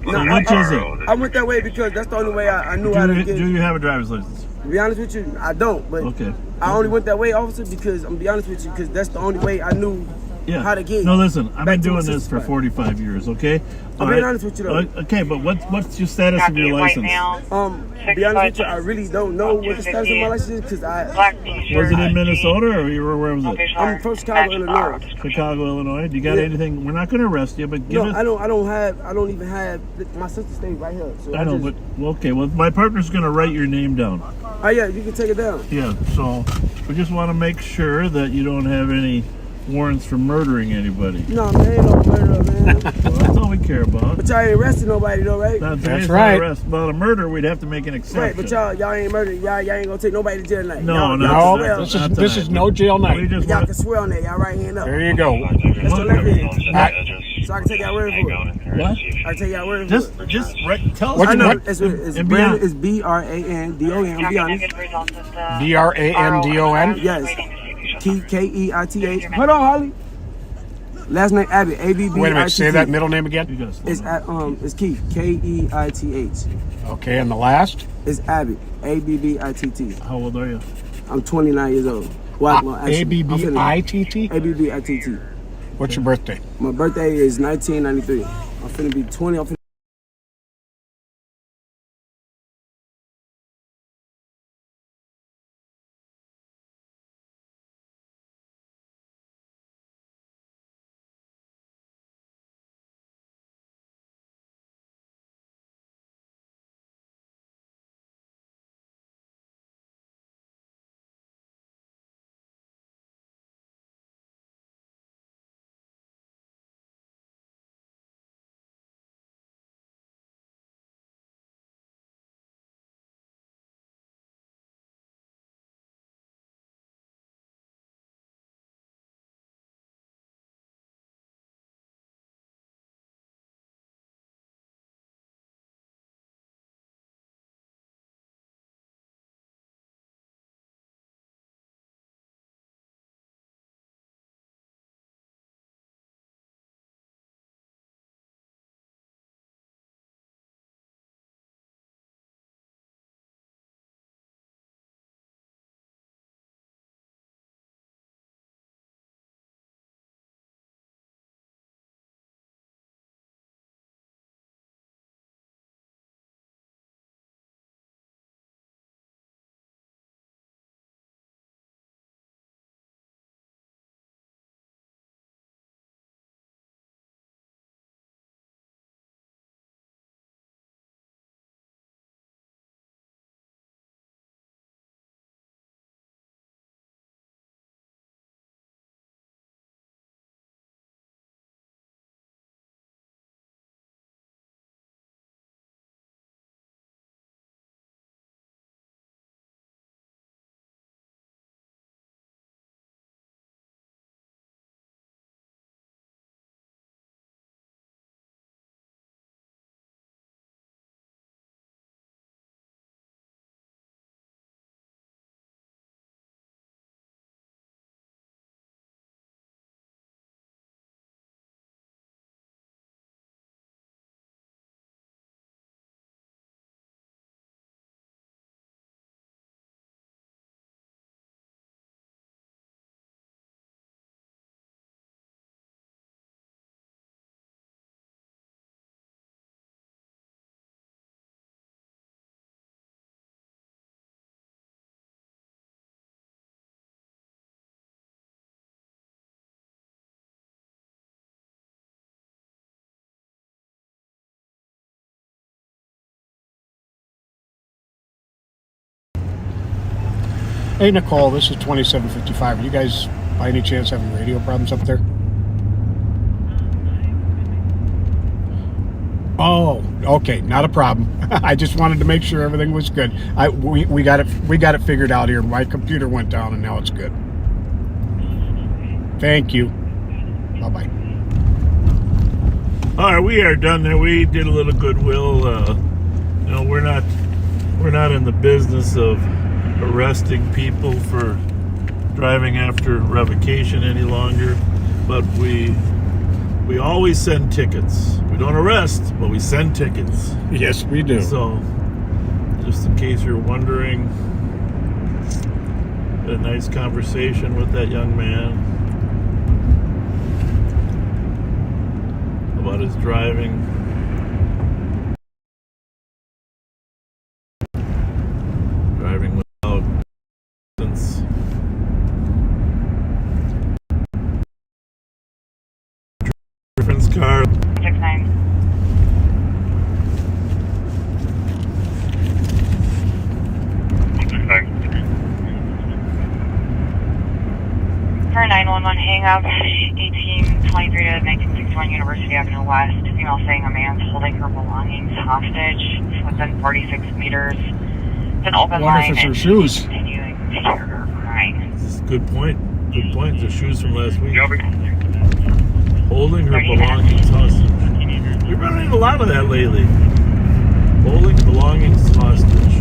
So No, which is it? I went that way because that's the only way I knew how to get. Do you have a driver's license? To be honest with you, I don't. But Okay. I only went that way, officer, because I'm gonna be honest with you, because that's the only way I knew Yeah. how to get. No, listen, I've been back to doing my this for sister's 45 years, okay? I'm being honest with you, though. Okay, but what's your status of your license? To be honest with you, I really don't know what the status of my license is because Was it in Minnesota or where was it? I'm from Chicago, Illinois. Chicago, Illinois. Do you got anything? We're not going to arrest you, but give No, us. I don't even have. My sister stays right here. So I know, but well, okay. Well, my partner's going to write your name down. Oh yeah, you can take it down. Yeah. So we just want to make sure that you don't have any warrants for murdering anybody. No, man, ain't no murder, man. Well, that's all we care about. But y'all ain't arresting nobody though, right? That's right. Arrest. About a murder, we'd have to make an exception. Right, but y'all ain't murdering. Y'all ain't gonna take nobody to jail tonight. No, y'all no. This is no jail night. Y'all can swear on that. Y'all right hand up. There you go. That's the left hand. So I can take y'all word for it. What? I can take y'all word for it. Just tell I us. know it's Brandon. It's Brandon. I'm be honest. Brandon? Yes. Keith. Hold on, Holly. Last name Abbott. ABB. Wait a minute. Say that middle name again. It's it's Keith. Keith. Okay, and the last? It's Abbott. ABBITT. How old are you? I'm 29 years old. Well, actually, ABBITT? ABBITT. What's your birthday? My birthday is 1993. I'm finna be 20. I'm finna Hey, Nicole, this is 2755. Are you guys, by any chance, having radio problems up there? Oh, okay, not a problem. I just wanted to make sure everything was good. We got it figured out here. My computer went down, and now it's good. Thank you. Bye-bye. All right, we are done there. We did a little goodwill. You know, we're not in the business of arresting people for driving after revocation any longer, but we always send tickets. We don't arrest, but we send tickets. Yes, we do. So, just in case you're wondering, had a nice conversation with that young man about his driving. Driving without license. Friend's car. 6-9. For 911, hang up 1823 to 1961 University Avenue West. Female saying a man's holding her belongings hostage within 46 meters. It's an open line. What if it's her shoes? Continuing to hear her crying. This is a good point. Good point. The shoes from last week. Holding her belongings hostage. We've been running a lot of that lately. Holding belongings hostage.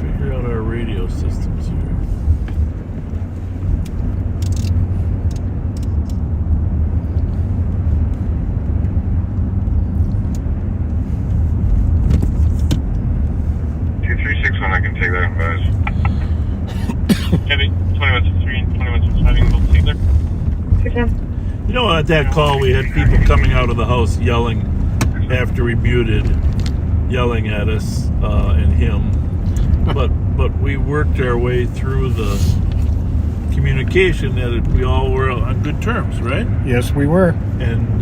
Figure out our radio systems here. I can take that, guys. Heavy, 21-3 and 21-5, both take there. You know, at that call, we had people coming out of the house yelling after we muted, yelling at us and him. But we worked our way through the communication that we all were on good terms, right? Yes, we were. And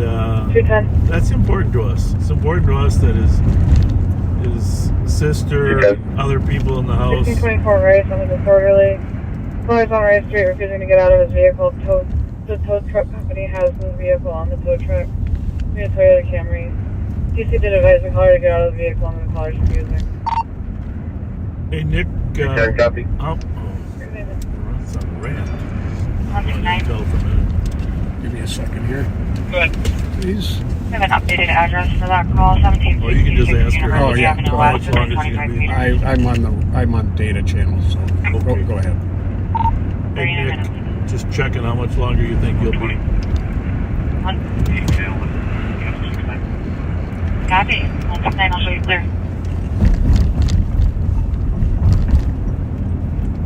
that's important to us. It's important to us that his sister, other people in the house. 1624 Rice on the disorderly. Callers on Rice Street refusing to get out of his vehicle. The tow truck company has his vehicle on the tow truck. We had Toyota Camry. DC did advise the caller to get out of the vehicle and the caller's refusing. Hey, Nick. Copy. That's a rant. 169. Give me a second here. Go ahead. Please. I have an updated address for that call. 17. Oh, you can just ask her. Oh, yeah. Avenue How West, much longer is it 25 going to be? meters. I'm on data channel, so go ahead. Hey, Nick, just checking how much longer you think you'll be. Copy. 169, I'll show you clear.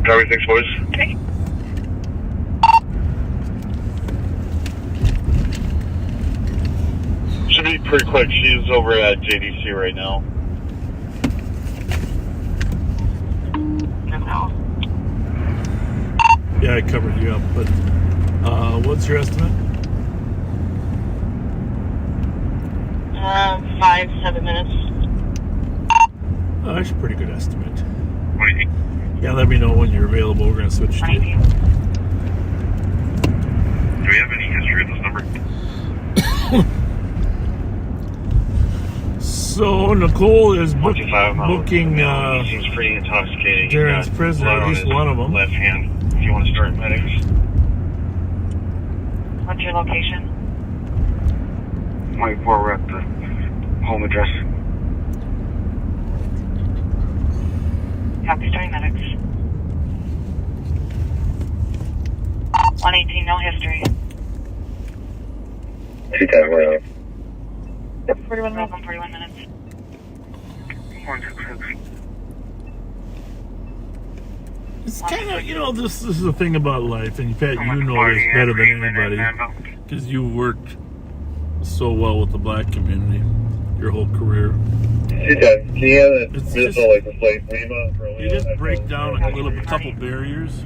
Driver 6 boys. Okay. Should be pretty quick. She's over at JDC right now. Yeah, I covered you up, but what's your estimate? 5-7 minutes. Oh, that's a pretty good estimate. What do you think? Yeah, let me know when you're available. We're going to switch to you. Do we have any history of this number? So Nicole is booking seems pretty intoxicating. Darren's prisoner, at least one of them. Left hand. If you want to start medics. What's your location? 24. We're at the home address. Copy, starting medics. 118, no history. 210. We're out. 41 minutes. 41 minutes. 166. It's kind of, you know, this is the thing about life, and Pat, you know this better than anybody, because you worked so well with the black community your whole career. Can you have a visual like the plate Lima? You just break down a couple barriers.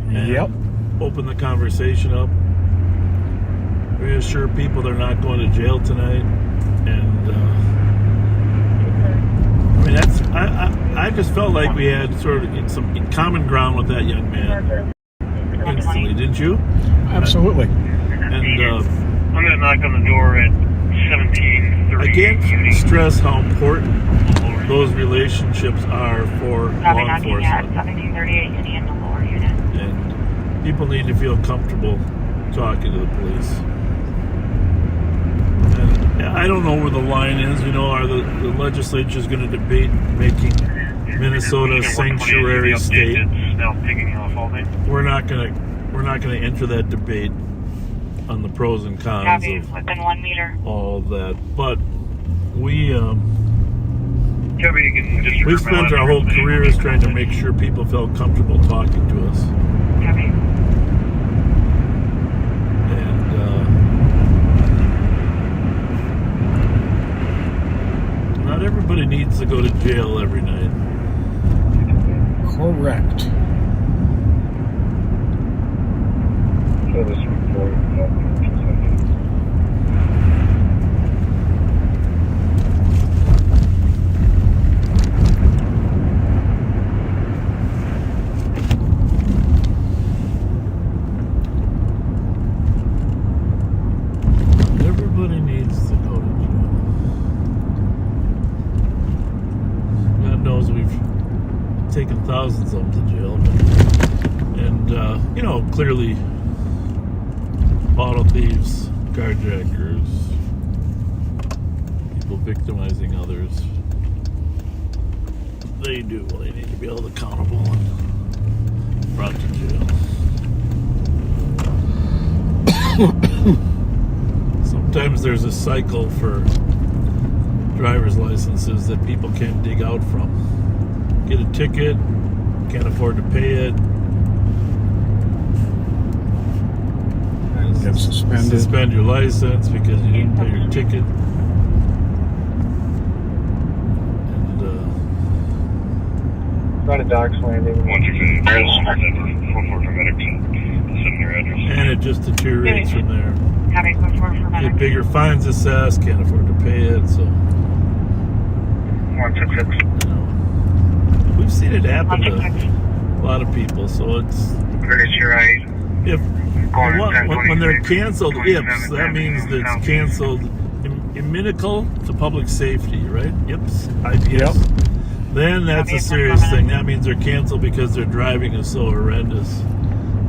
And open the conversation up. Reassure people they're not going to jail tonight. And I mean, I just felt like we had sort of some common ground with that young man instantly, didn't you? Absolutely. And I'm going to knock on the door at 17:30. I can't stress how important those relationships are for law enforcement. 1738 Indiana lower unit. And people need to feel comfortable talking to the police. And I don't know where the line is. You know, are the legislature is going to debate making Minnesota a sanctuary state? It's now picking off all day. We're not going to enter that debate on the pros and cons Copy, of within 1 meter. all of that. But we We've spent our whole careers trying to make sure people felt comfortable talking to us. Copy. And not everybody needs to go to jail every night. Correct. So this report, everybody needs to go to jail. God knows we've taken thousands of them to jail. And, you know, clearly auto thieves, carjackers, people victimizing others, they need to be held accountable and brought to jail. Sometimes there's a cycle for driver's licenses that people can't dig out from. Get a ticket, can't afford to pay it, Get suspended. Suspend your license because you didn't pay your ticket. And Front of Docks Landing. 125 44 for medics and send their address. and it just deteriorates from there. Copy, 44 for Get medic. bigger fines assessed, can't afford to pay it, so 166. you know, we've seen it happen to a lot of people. So it's Pretty sure when they're canceled, IPS, that means that it's canceled. Immunical to public safety, right? IPS, IPS. Yep. Then that's a serious thing. That means they're canceled because their driving is so horrendous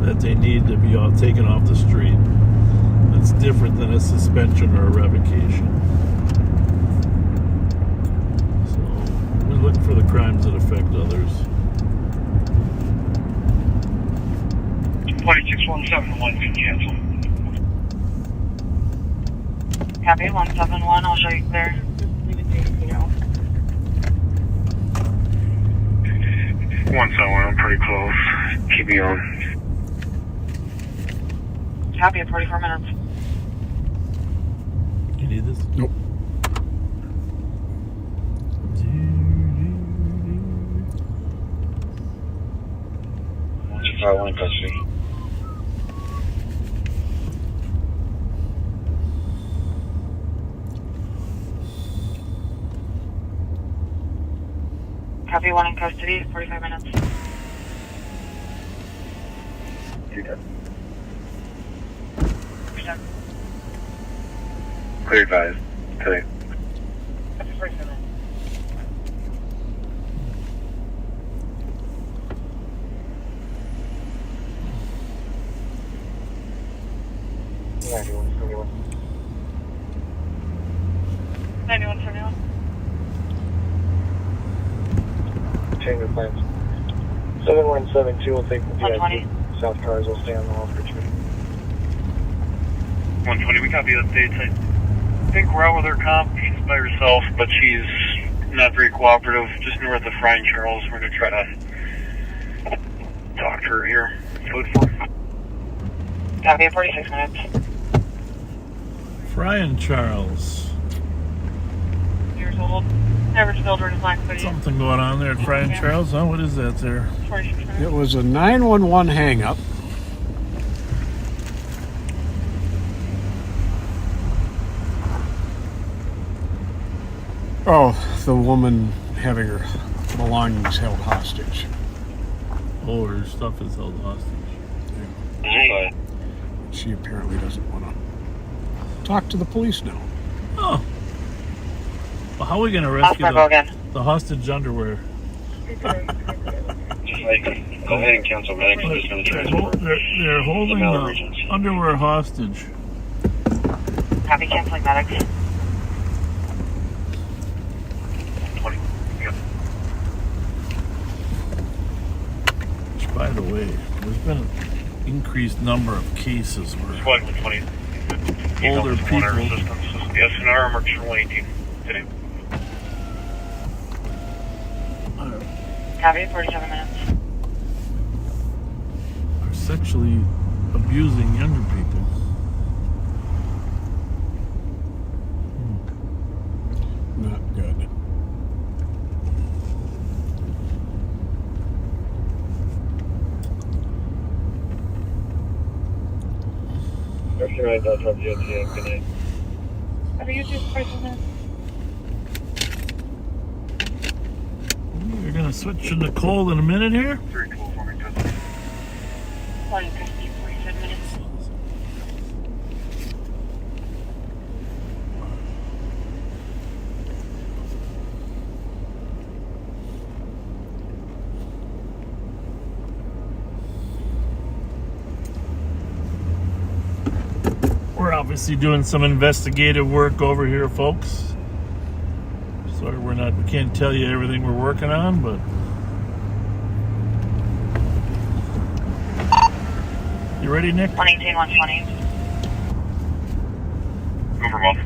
that they need to be taken off the street. That's different than a suspension or a revocation. So we look for the crimes that affect others. 26171 can cancel. Copy, 171, I'll show you clear. You know. 171, I'm pretty close. Keep me on. Copy, at 44 minutes. You need this? Nope. I want to see. Copy, 1 in custody, 45 minutes. Clear advised. Today. Copy, 45 minutes. Yeah, 9171. 9171. Change of plans. 7172 will take the 120. VIP. South cars will stay on the hall for 2. 120, we copy updates. I think we're out with her comp. She's by herself, but she's not very cooperative. Just north of Fry and Charles. We're going to try to talk to her here. Code 4. Copy, 46 minutes. Fry and Charles. Years old. Never spilled her in black hoodie. Something going on there at Fry and Charles, huh? What is that there? 46 minutes. It was a 911 hang-up. Oh, the woman having her belongings held hostage. Oh, her stuff is held hostage. Yeah. She apparently doesn't want to talk to the police now. Oh. Well, how are we going to rescue the hostage underwear? Just like, go ahead and cancel medics. I'm just going to transport. They're holding the underwear hostage. Copy, canceling medics. Which, by the way, there's been an increased number of cases where older people. Yes, an hour marks for 118 today. Copy, 47 minutes. Are sexually abusing younger people. Not good. Good night. Have you just questioned We're going to switch to Nicole in a minute here. 150, 47 minutes. We're obviously doing some investigative work over here, folks. Sorry, we can't tell you everything we're working on, but you ready, Nick? 118, 120. Go for both.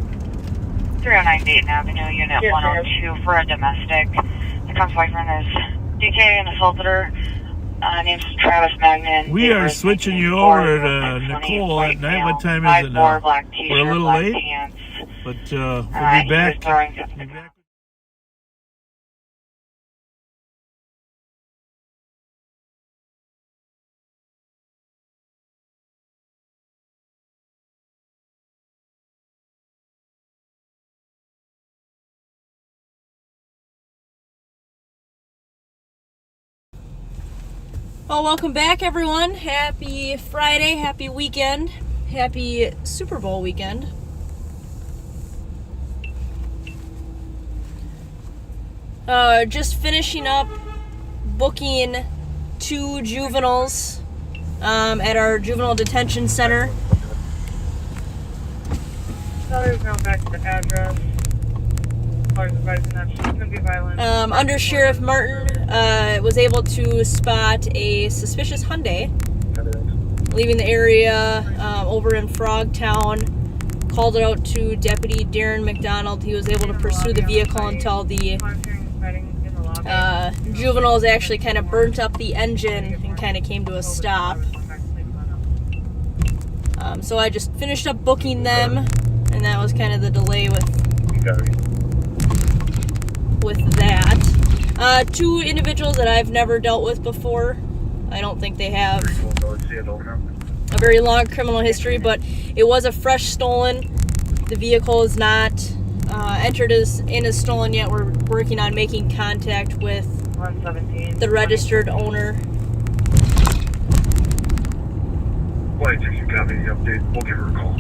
309 Dayton Avenue, Unit 102 for a domestic. The cops boyfriend is DK and assaulted her. Name's Travis Magnan. We are switching you over to Nicole at night. What time is it now? We're a little late, but we'll be back. Well, welcome back, everyone. Happy Friday, happy weekend, happy Super Bowl weekend. Just finishing up booking 2 juveniles at our juvenile detention center. Sally's now back to the address. Advising that she's going to be violent. Under Sheriff Martin was able to spot a suspicious Hyundai leaving the area over in Frogtown. Called it out to Deputy Darren McDonald. He was able to pursue the vehicle until the juveniles actually kind of burnt up the engine and kind of came to a stop. So I just finished up booking them, and that was kind of the delay with that. 2 individuals that I've never dealt with before. I don't think they have a very long criminal history, but it was a fresh stolen. The vehicle is not entered as stolen yet. We're working on making contact with the registered owner. 186, you copy the update. We'll give her a call.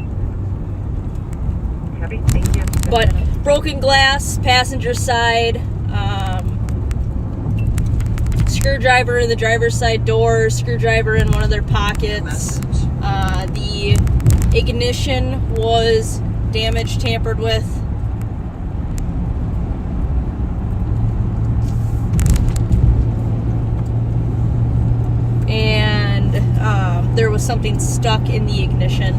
Copy, thank you. But broken glass, passenger side, screwdriver in the driver's side door, screwdriver in one of their pockets. The ignition was damaged, tampered with. And there was something stuck in the ignition.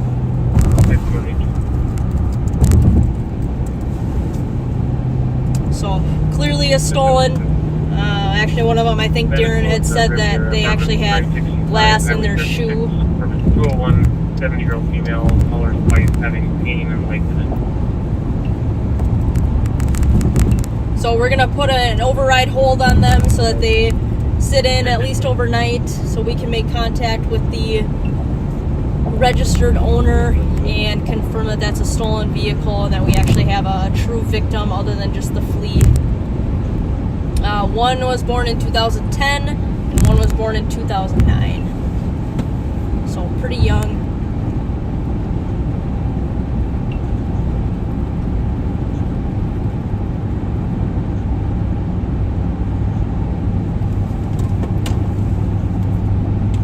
So clearly a stolen. Actually, one of them, I think Darren had said that they actually had glass in their shoe. 201, 7-year-old female, color white, having pain and lightness. So we're gonna put an override hold on them so that they sit in at least overnight, so we can make contact with registered owner and confirm that that's a stolen vehicle and that we actually have a true victim other than just the fleet. One was born in 2010 and one was born in 2009. So pretty young.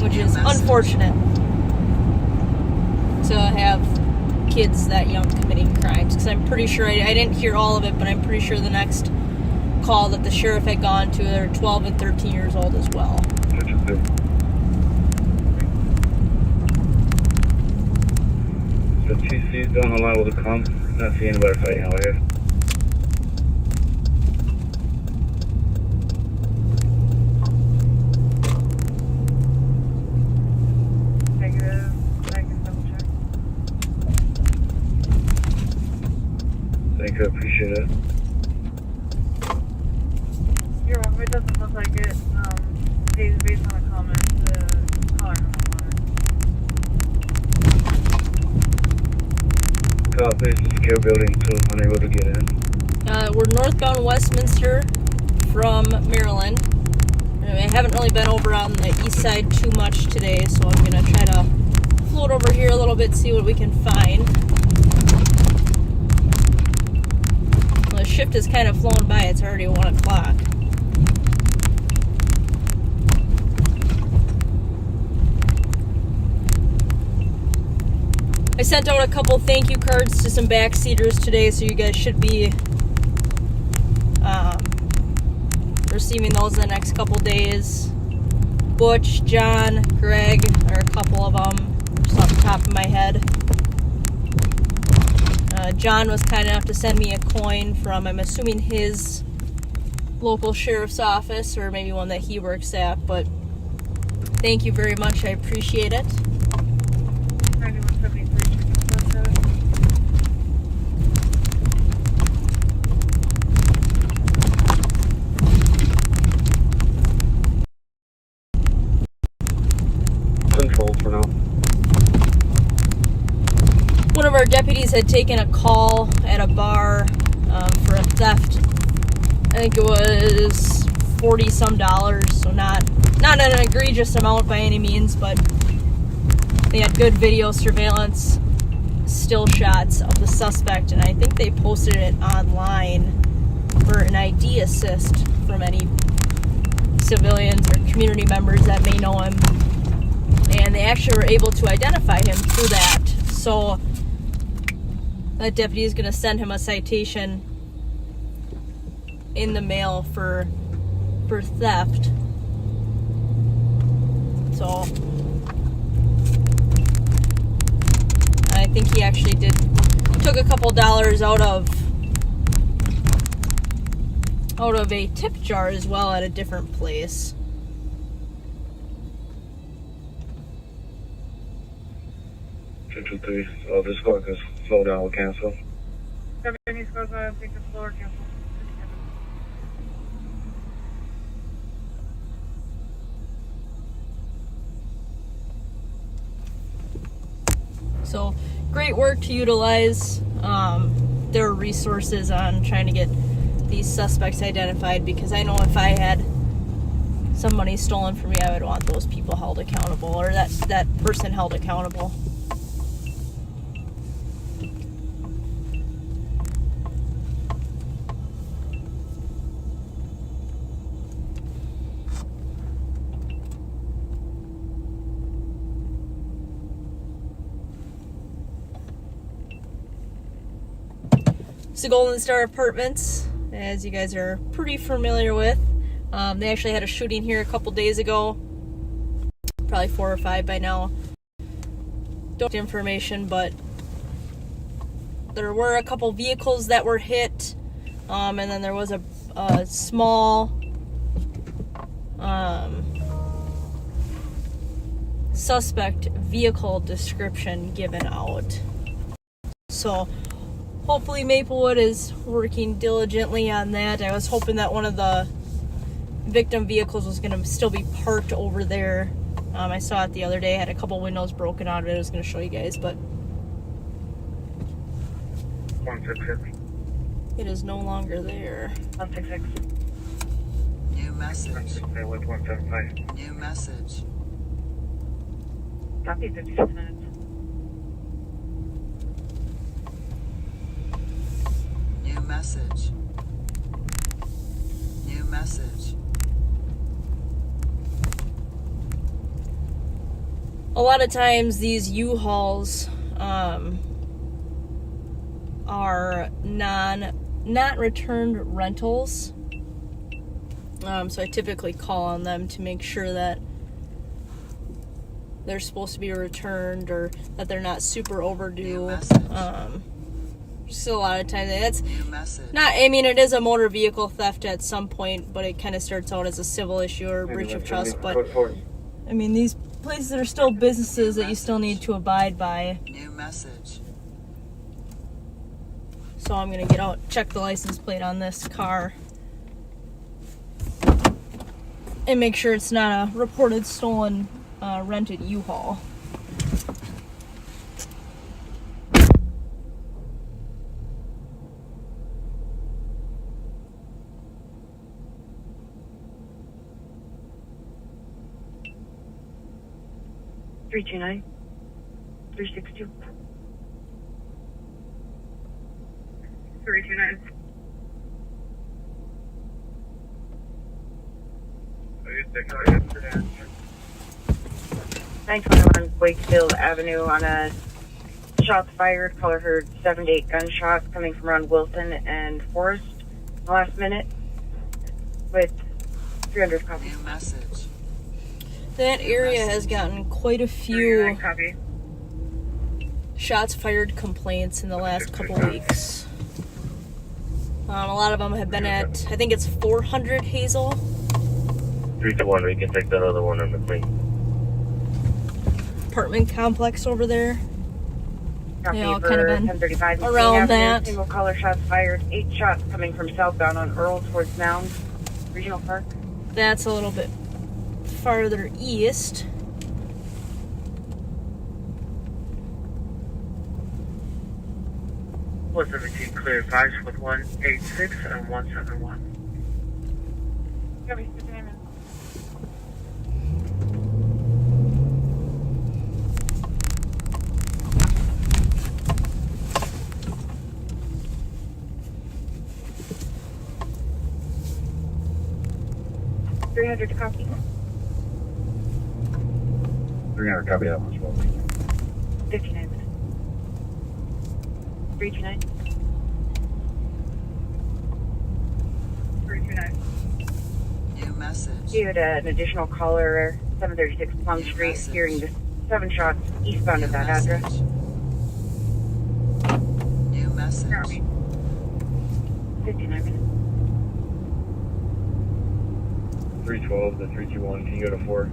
Which is unfortunate to have kids that young committing crimes, because I'm pretty sure, I didn't hear all of it, but I'm pretty sure the next call that the sheriff had gone to, they're 12 and 13 years old as well. The TC's don't allow to come. Not seeing anybody fighting out here. Negative. I can double check. Thank you, appreciate it. You're welcome. It doesn't look like it. Based on a comment, the caller hung up on it. Copy, secure building 2, unable to get in. We're northbound Westminster from Maryland. I haven't really been over on the east side too much today, so I'm going to try to float over here a little bit, see what we can find. Well, the shift has kind of flown by. It's already 1 o'clock. I sent out a couple thank you cards to some backseaters today, so you guys should be receiving those in the next couple days. Butch, John, Greg are a couple of them, just off the top of my head. John was kind enough to send me a coin from, I'm assuming, his local sheriff's office, or maybe one that he works at, but thank you very much. I appreciate it. 9173. Control for now. One of our deputies had taken a call at a bar for a theft. I think it was $40-some, so not an egregious amount by any means, but they had good video surveillance, still shots of the suspect, and I think they posted it online for an ID assist from any civilians or community members that may know him. And they actually were able to identify him through that. So that deputy is going to send him a citation in the mail for theft. So I think he actually took a couple dollars out of a tip jar as well at a different place. Three. This score can slow down or cancel. Any scores I think the slower cancel. So great work to utilize their resources on trying to get these suspects identified, because I know if I had some money stolen from me, I would want those people held accountable, or that person held accountable. It's the Golden Star Apartments, as you guys are pretty familiar with. They actually had a shooting here a couple days ago, probably 4 or 5 by now. Don't have information, but there were a couple vehicles that were hit, and then there was a small suspect vehicle description given out. So hopefully Maplewood is working diligently on that. I was hoping that one of the victim vehicles was going to still be parked over there I saw it the other day. Had a couple windows broken out of it. I was going to show you guys, but 166. it is no longer there. 166. New message. Stay with 175. New message. Copy, 56 minutes. New message. New message. A lot of times these U-Hauls are not returned rentals. So I typically call on them to make sure that they're supposed to be returned or that they're not super overdue. Just a lot of times that's not, I mean, it is a motor vehicle theft at some point, but it kind of starts out as a civil issue or breach of trust. But I mean, these places are still businesses that you still need to abide by. New message. So I'm gonna get out, check the license plate on this car, and make sure it's not a reported stolen rented U-Haul. Three 362. 329. 921 Wakefield Avenue on a shots fired. Caller heard 7 to 8 gunshots coming from around Wilson and Forest in the last minute with 300 copies. New message. That area has gotten quite a few Copy. shots fired complaints in the last couple weeks. A lot of them have been at, I think it's 400 Hazel. 321, we can take that other one in McLean. Apartment complex over there. Copy They all for kind of been 1035 around Avenue. that. Single caller shots fired. 8 shots coming from southbound on Earl towards Mound Regional Park. That's a little bit farther east. Was 17 clear 5 with 186 and 171. Copy, 59 minutes. $300 to copy. 300 copy that much more. 59 minutes. 329. 329. New message. You had an additional caller, 736 Plum Street, hearing the 7 shots eastbound of that address. New message. 59 minutes. 312 to 321, can you go to 4?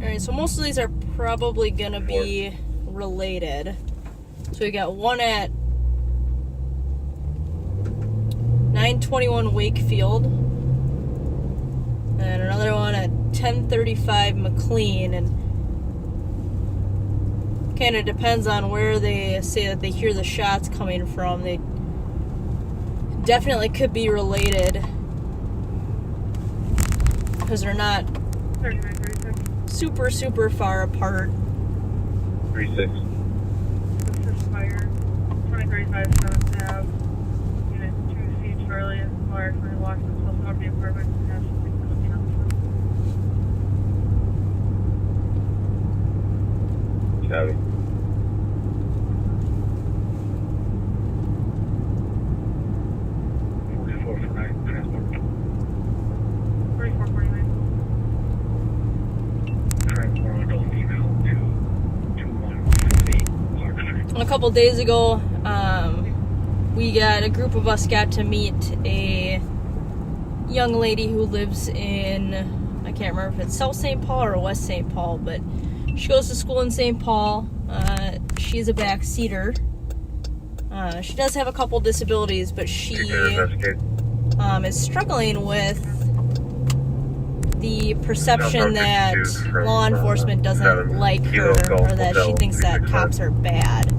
Alright, so most of these are probably gonna be related. So we got one at 921 Wakefield, and another one at 1035 McLean, and kind of depends on where they say that they hear the shots coming from. They definitely could be related because they're not 39, 36. super far apart. 36. This is fire. 2035 7th Ave. Unit 2C Charlie is fired for locked themselves out of the apartment and has something cooking on the front. Copy. A couple days ago, a group of us got to meet a young lady who lives in, I can't remember if it's South St. Paul or West St. Paul, but she goes to school in St. Paul. She's a backseater. She does have a couple disabilities, but she is struggling with the perception that law enforcement doesn't like her, or that she thinks that cops are bad.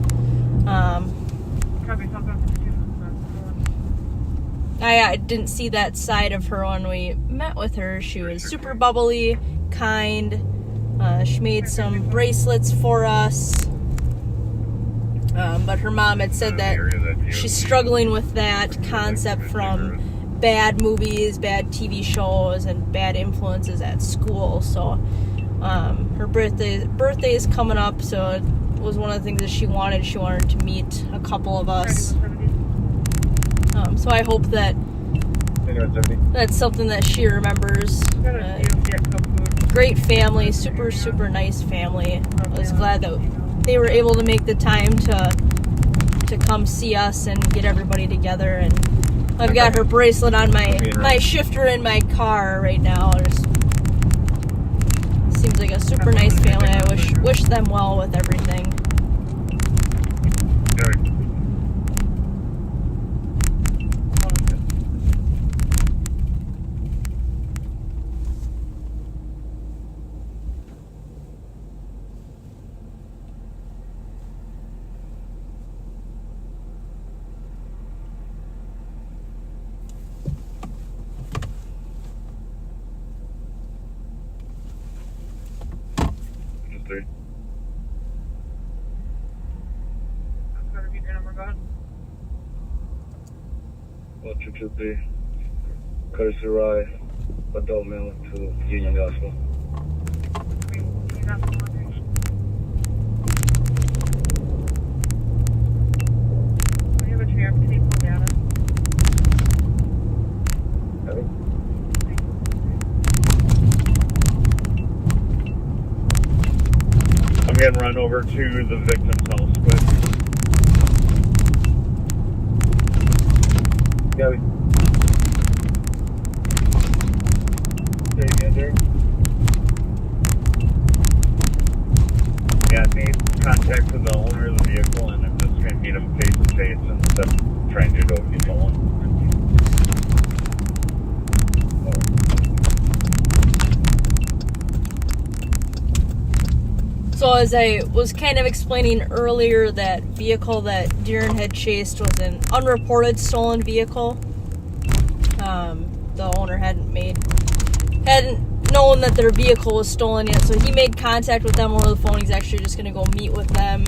I didn't see that side of her when we met with her. She was super bubbly, kind. She made some bracelets for us. But her mom had said that she's struggling with that concept from bad movies, bad TV shows, and bad influences at school. So her birthday is coming up, so it was one of the things that she wanted. She wanted to meet a couple of us. So I hope that that's something that she remembers. Great family, super, super nice family. I was glad that they were able to make the time to come see us and get everybody together. And I've got her bracelet on my shifter in my car right now. It seems like a super nice family. I wish them well with everything. Fletcher 2-3. Courtesy ride, adult male to Union Gospel. I'm getting run over to the victim's house, quick. Gabby. Say again, Derek. Yeah, I made contact with the owner of the vehicle, and I'm just going to meet him face to face instead of trying to do it over the phone. So as I was kind of explaining earlier, that vehicle that Darren had chased was an unreported stolen vehicle. The owner hadn't known that their vehicle was stolen yet, so he made contact with them over the phone. He's actually just going to go meet with them,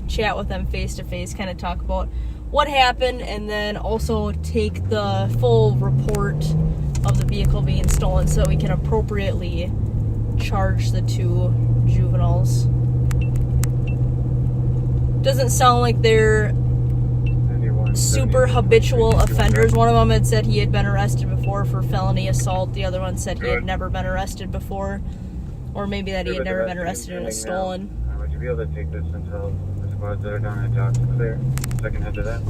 chat with them face to face, kind of talk about what happened, and then also take the full report of the vehicle being stolen so we can appropriately charge the two juveniles. Doesn't sound like they're super habitual offenders. One of them had said he had been arrested before for felony assault. The other one said he had never been arrested before, or maybe that he had never been arrested in a stolen. Would you be able to take this until the squads that are down at Jock's clear? So I can head to that?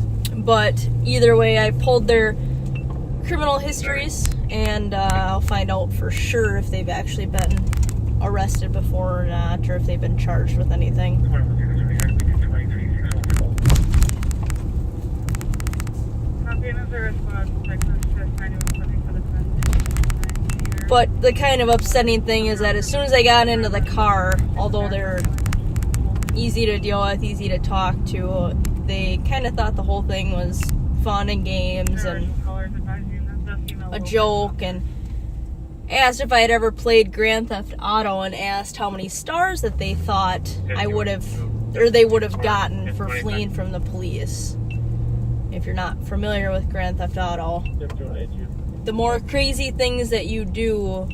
But either way, I pulled their criminal histories, and I'll find out for sure if they've actually been arrested before or not, or if they've been charged with anything. But the kind of upsetting thing is that as soon as I got into the car, although they're easy to deal with, easy to talk to, they kind of thought the whole thing was fun and games and a joke, and asked if I had ever played Grand Theft Auto, and asked how many stars that they thought I would have, or they would have gotten for fleeing from the police. If you're not familiar with Grand Theft Auto, the more crazy things that you do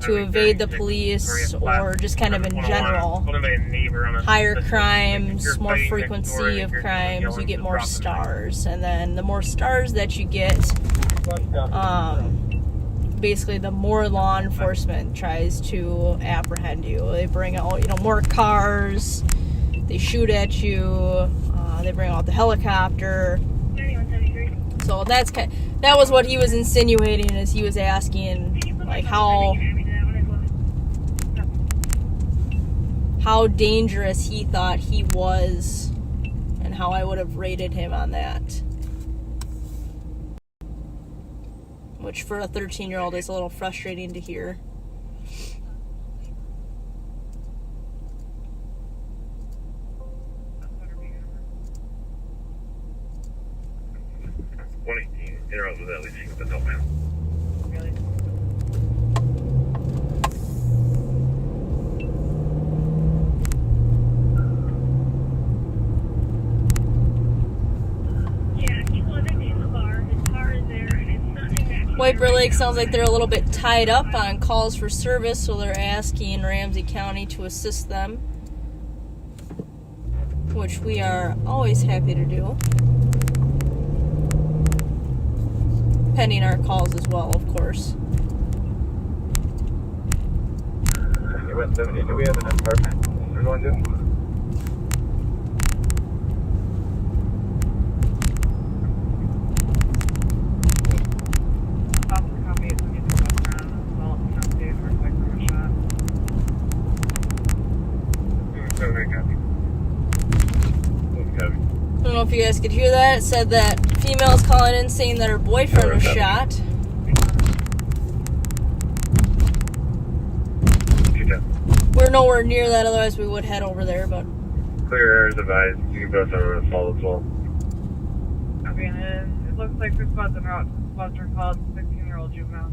to evade the police, or just kind of in general, higher crimes, more frequency of crimes, you get more stars. And then the more stars that you get, basically the more law enforcement tries to apprehend you. They bring out, more cars, they shoot at you, they bring out the helicopter. So that was what he was insinuating, as he was asking, like, how dangerous he thought he was, and how I would have rated him on that. which for a 13-year-old is a little frustrating to hear. Interrupt with at least with the no man. Really? Wiper Lake sounds like they're a little bit tied up on calls for service, so they're asking Ramsey County to assist them, which we are always happy to do. Pending our calls as well, of course. West 70, do we have an apartment? We're going to? I don't know if you guys could hear that. It said that female's calling in saying that her boyfriend was shot. We're nowhere near that, otherwise we would head over there, but... Clear air is advised. You can both over the fall as well. Copy, and it looks like the squads en route. Squads are called 16-year-old juvenile.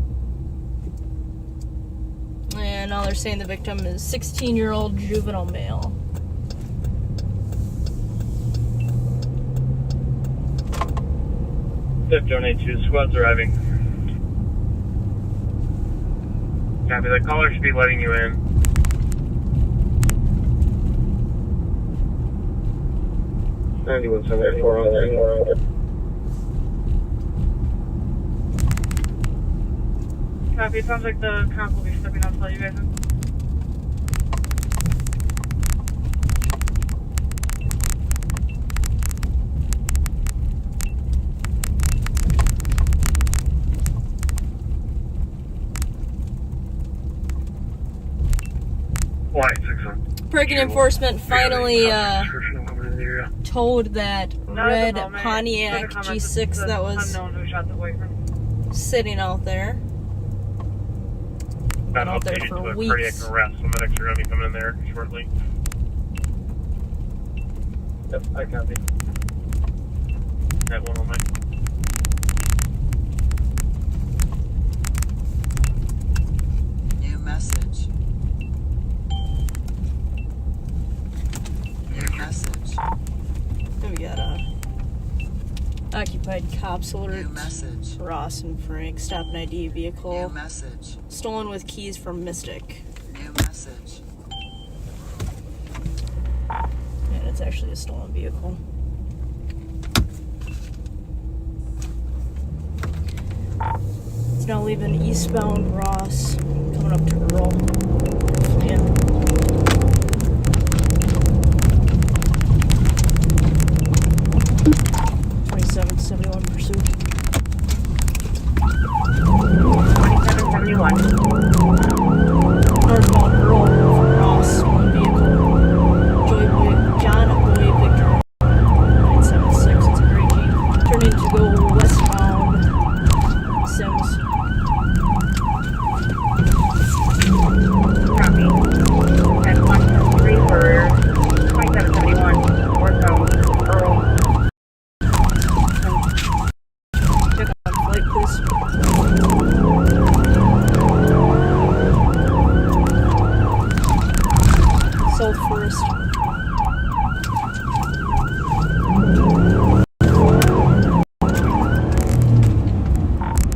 And now they're saying the victim is 16-year-old juvenile male. Tip donate to squads arriving. Copy, the caller should be letting you in. Anyone 74 on there. Copy, it sounds like the cops will be stepping out to let you guys in. Parking enforcement finally towed that red Pontiac G6 that was sitting out there. Been out there for weeks. Cardiac arrest. Some medics are going to be coming in there shortly. Yep, I copy. That one on my. New message. New message. We got a occupied cops alert. New message. Ross and Frank stop an ID vehicle. New message. Stolen with keys from Mystic. New message. And it's actually a stolen vehicle. It's now leaving eastbound Ross, coming up to Earl. Yeah. 2771 pursuit. 2771. Northbound Earl from Ross, one vehicle. John Boy Victor 976. It's a great Jeep. Turning to go westbound Sims. Copy. That's 123 for 2771. Northbound Earl. Check on flight, please. South Forest.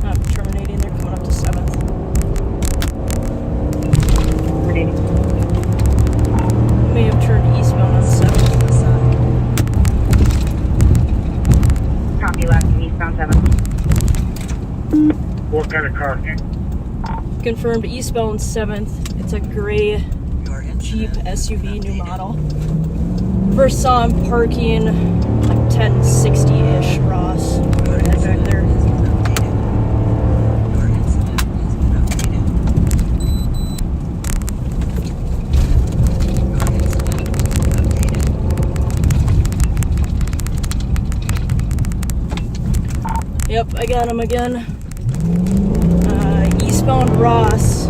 I'm terminating. They're coming up to 7th. May have turned eastbound on 7th. Copy, left eastbound 7th. What kind of car? Confirmed eastbound 7th. It's a gray Jeep SUV, new model. First saw him parking like 1060-ish, Ross. Right back there. Yep, I got him again. eastbound Ross,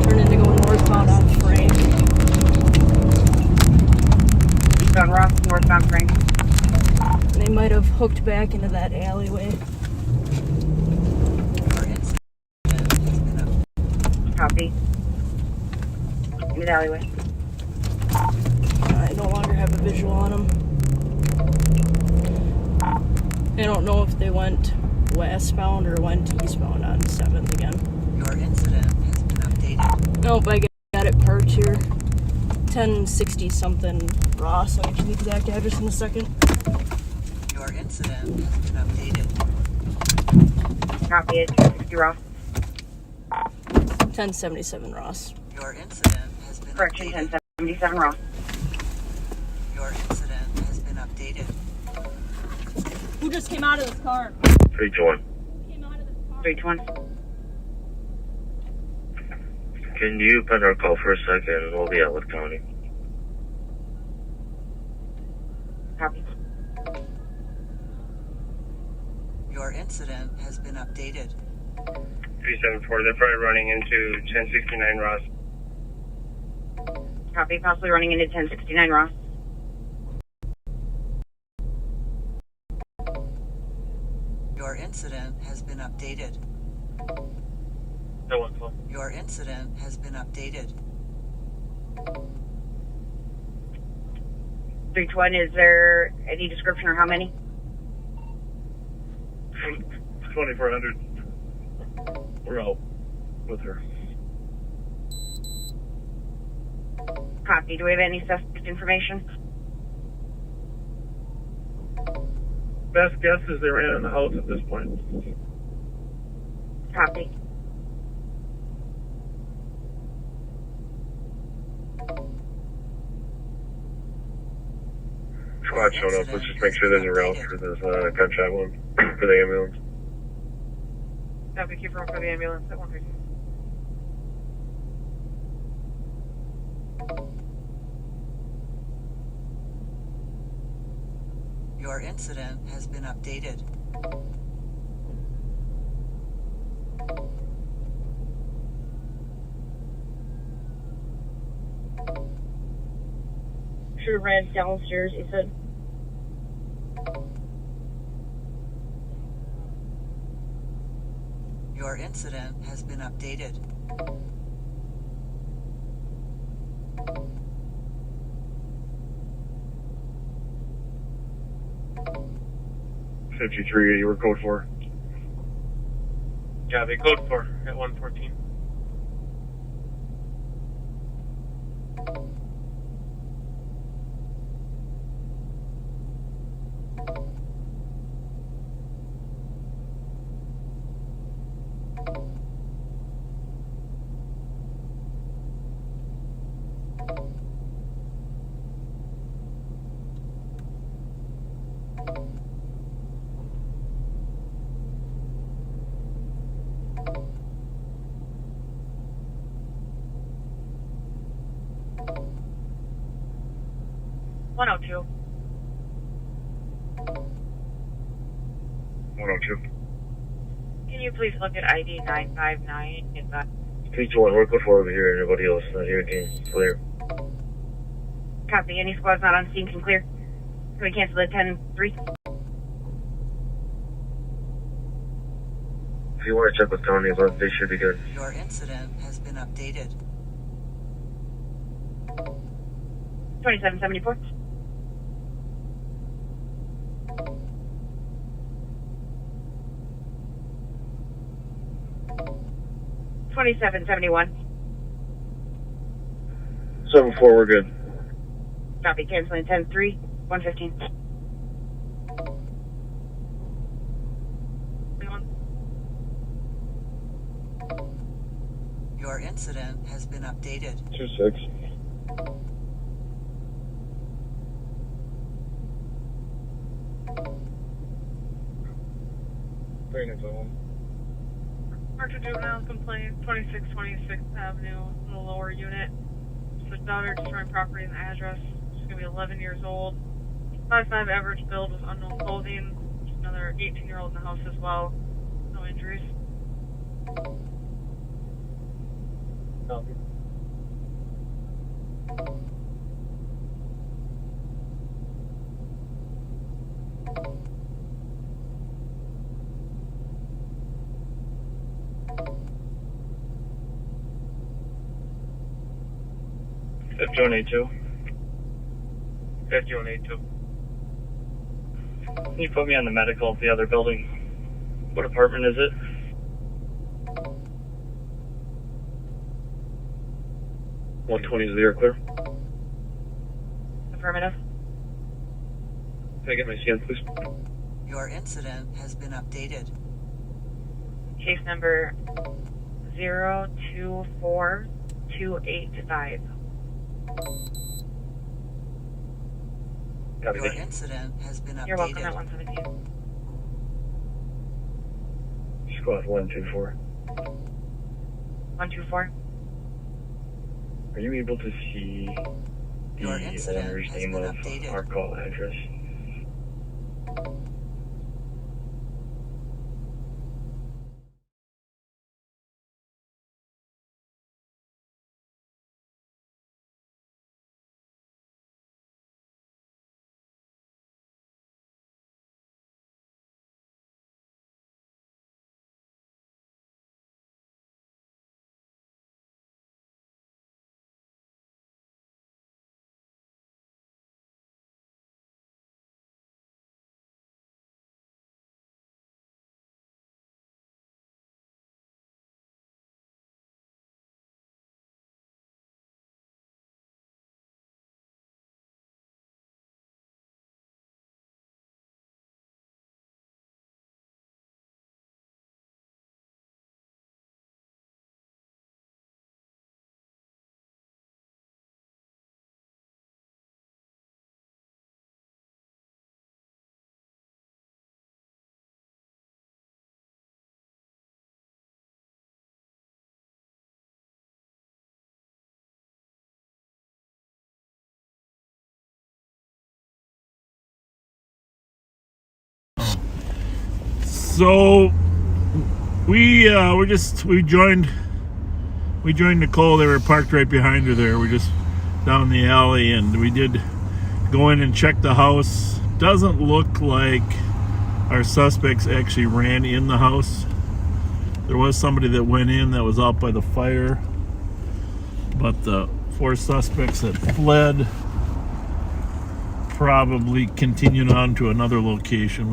turning to go northbound on Frank. Eastbound Ross, northbound Frank. They might have hooked back into that alleyway. Copy. In the alleyway. I no longer have a visual on them. I don't know if they went westbound or went eastbound on 7th again. Your incident has been updated. Nope, I got it parked here. 1060 something Ross. I'll get you the exact address in a second. Your incident has been updated. Copy it. 1060 Ross. 1077 Ross. Your incident has been Correction, updated. 1077 Ross. Your incident has been updated. Who just came out of this car? 321. 320. Can you pen our call for a second? We'll be out with County. Copy. Your incident has been updated. 374, they're probably running into 1069 Ross. Copy. Possibly running into 1069 Ross. Your incident has been updated. No one call. Your incident has been updated. 320, is there any description or how many? 2400. We're out with her. Copy. Do we have any suspect information? Best guess is they ran in the house at this point. Copy. Squad showed up. Let's just make sure there's a route for this gunshot wound for the ambulance. Copy. Keep room for the ambulance at 150. Your incident has been updated. Should have ran downstairs, he said. Your incident has been updated. You were code 4. Yeah, they code 4 at 114. $102. 102. Can you please look at ID 959 and 321, we're code 4 over here. Everybody else not here can clear. Copy. Any squads not on scene can clear. Can we cancel the 10-3? If you want to check with County, but they should be good. Your incident has been updated. 2774. $27.71. 7-4, we're good. Copy. Canceling 10-3, 115. Your incident has been updated. 2-6. Bring it to home. Archer juvenile complaint, 2626th Avenue, in the lower unit. So daughter destroying property and the address. She's gonna be 11 years old. 5'5" average build with unknown clothing. There's another 18-year-old in the house as well. No injuries. Copy. F182. F182. Can you put me on the medical at the other building? What apartment is it? $120 clear. Affirmative. Can I get my scan, please? Your incident has been updated. Case number 024285. Copy. Your incident has been updated. You're welcome at 117. Squad 124. 124. Are you able to see the Your incident owner's has name been of updated. our call address? So we joined Nicole. They were parked right behind her there. We're just down the alley, and we did go in and check the house. Doesn't look like our suspects actually ran in the house. There was somebody that went in that was out by the fire, but the 4 suspects that fled probably continued on to another location.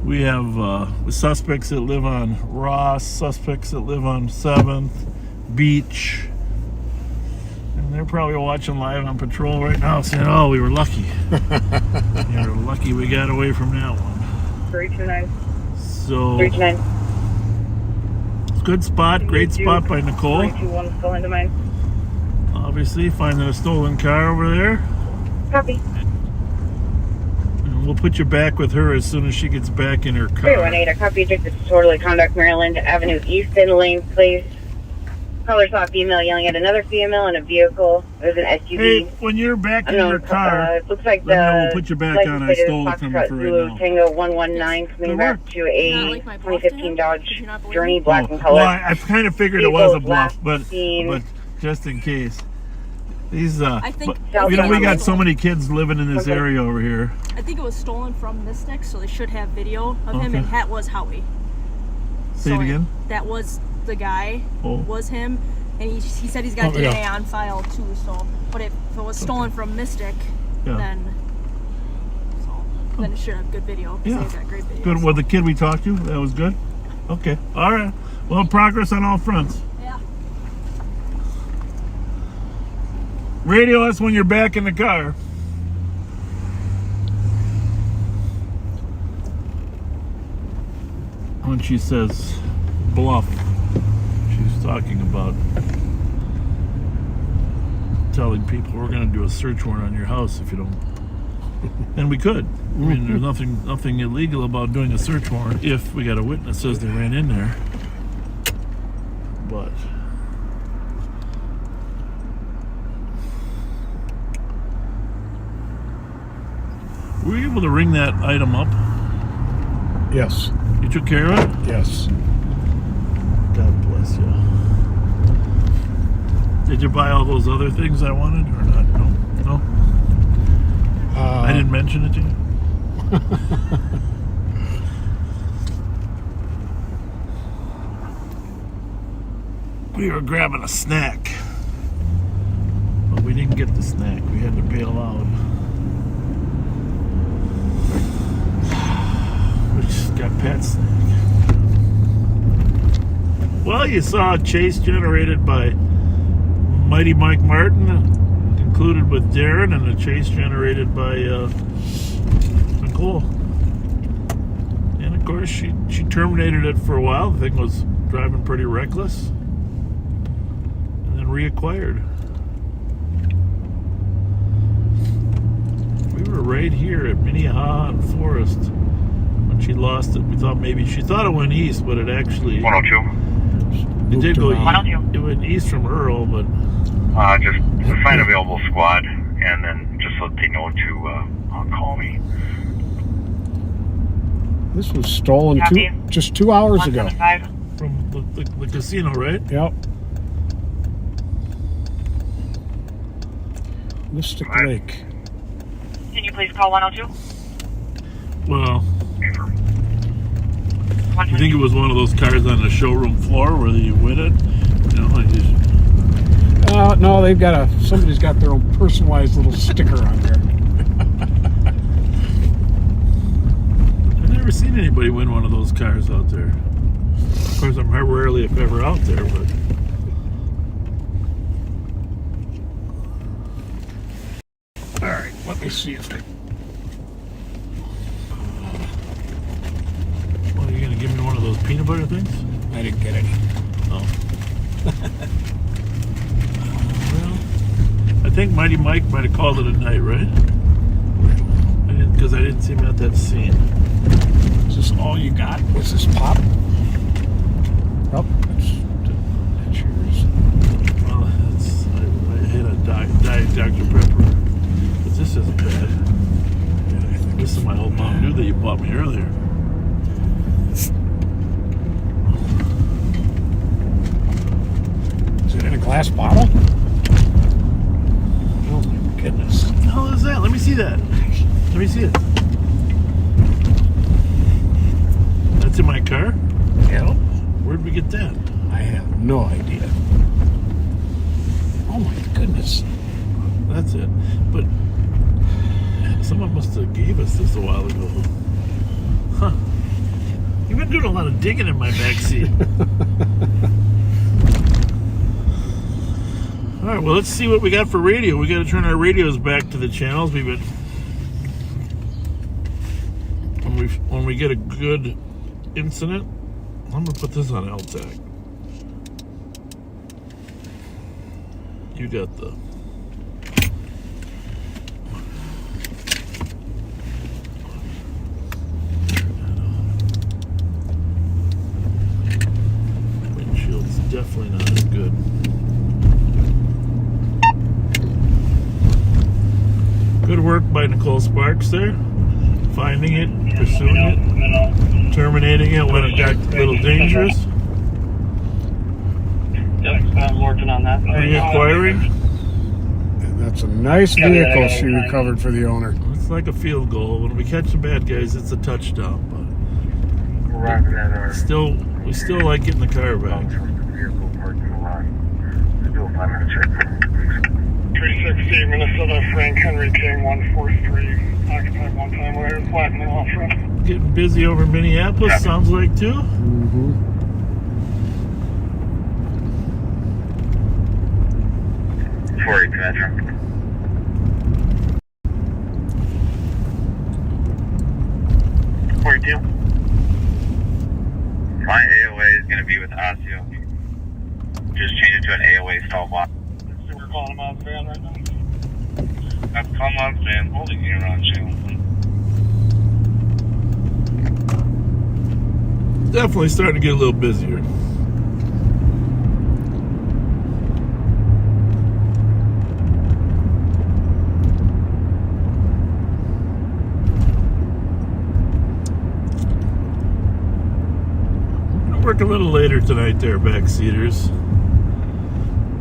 We have suspects that live on Ross, suspects that live on 7th, Beach. And they're probably watching live on patrol right now saying, oh, we were lucky. We were lucky we got away from that one. 329. So, 329. good spot, great spot by Nicole. 321 still into mine. Obviously, finding a stolen car over there. Copy. We'll put you back with her as soon as she gets back in her car. 318, I copy you. This is Disorderly Conduct, Maryland Avenue East in lane, please. Caller saw a female yelling at another female in a vehicle. It was an SUV. Hey, when you're back in your car, it looks like we'll put you back on. I stole it from you for right now. Tango 119 coming back to a 2015 Dodge Journey, black in color. Well, I kind of figured it was a bluff, but just in case. These, I think we got so many kids living in this area over here. I think it was stolen from Mystic, so they should have video of him, and that was Howie. Say it again? That was the guy, was him, and he said he's got DNA on file too, so, but if it was stolen from Mystic, then it should have good video, because they've got great video. Good, well, the kid we talked to, that was good? Okay, all right. Well, progress on all fronts. Yeah. Radio us when you're back in the car. When she says bluff, she's talking about telling people we're going to do a search warrant on your house if you don't. And we could. I mean, there's nothing illegal about doing a search warrant if we got a witness says they ran in there. But were you able to ring that item up? Yes. You took care of it? Yes. God bless you. Did you buy all those other things I wanted or not? No? I didn't mention it to you? We were grabbing a snack. But we didn't get the snack. We had to bail out. We just got Pat's snack. Well, you saw a chase generated by Mighty Mike Martin, concluded with Darren, and a chase generated by Nicole. And of course, she terminated it for a while. The thing was driving pretty reckless. And then reacquired. We were right here at Minnehaha and Forest when she lost it. We thought maybe she thought it went east, but it actually 102. It did go east. 102. It went east from Earl, but Just find available squad, and then just let they know to call me. This was stolen just 2 hours ago. From the casino, right? Yep. Mystic Lake. Can you please call 102? Well, you think it was one of those cars on the showroom floor where you win it? You know, like just... No, they've got somebody's got their own personalized little sticker on there. I've never seen anybody win one of those cars out there. Of course, I'm rarely, if ever, out there, but... Alright, let me see if they... Well, are you going to give me one of those peanut butter things? I didn't get any. Oh. I think Mighty Mike might have called it a night, right? Because I didn't see him at that scene. Is this all you got? Was this pop? Oh, that's yours. Well, I hit a Diet Dr. Pepper. But this isn't bad. This is my old Mountain Dew that you bought me earlier. Is it in a glass bottle? Oh my goodness. What the hell is that? Let me see that. Let me see it. That's in my car? Yeah. Where'd we get that? I have no idea. Oh my goodness. That's it. But someone must have gave us this a while ago. Huh. You've been doing a lot of digging in my backseat. All right, well, let's see what we got for radio. We got to turn our radios back to the channels. We've been when we get a good incident. I'm gonna put this on LTAC. You got the. Windshield's definitely not as good. Good work by Nicole Sparks there. Finding it, pursuing it, terminating it when it got a little dangerous. Yep, I'm working on that. Reacquiring. And that's a nice vehicle she recovered for the owner. It's like a field goal. When we catch the bad guys, it's a touchdown. But we still like getting the car back. 360 Minnesota Frank Henry King 143 occupied one time where flattening off front. Getting busy over Minneapolis, sounds like too. Mm-hmm. Sorry, Metro. My AOA is going to be with Osio. Just change it to an AOA stall block. So we're calling him out the van right now. I've come on van holding here on channel. Definitely starting to get a little busier. We're gonna work a little later tonight there, backseaters.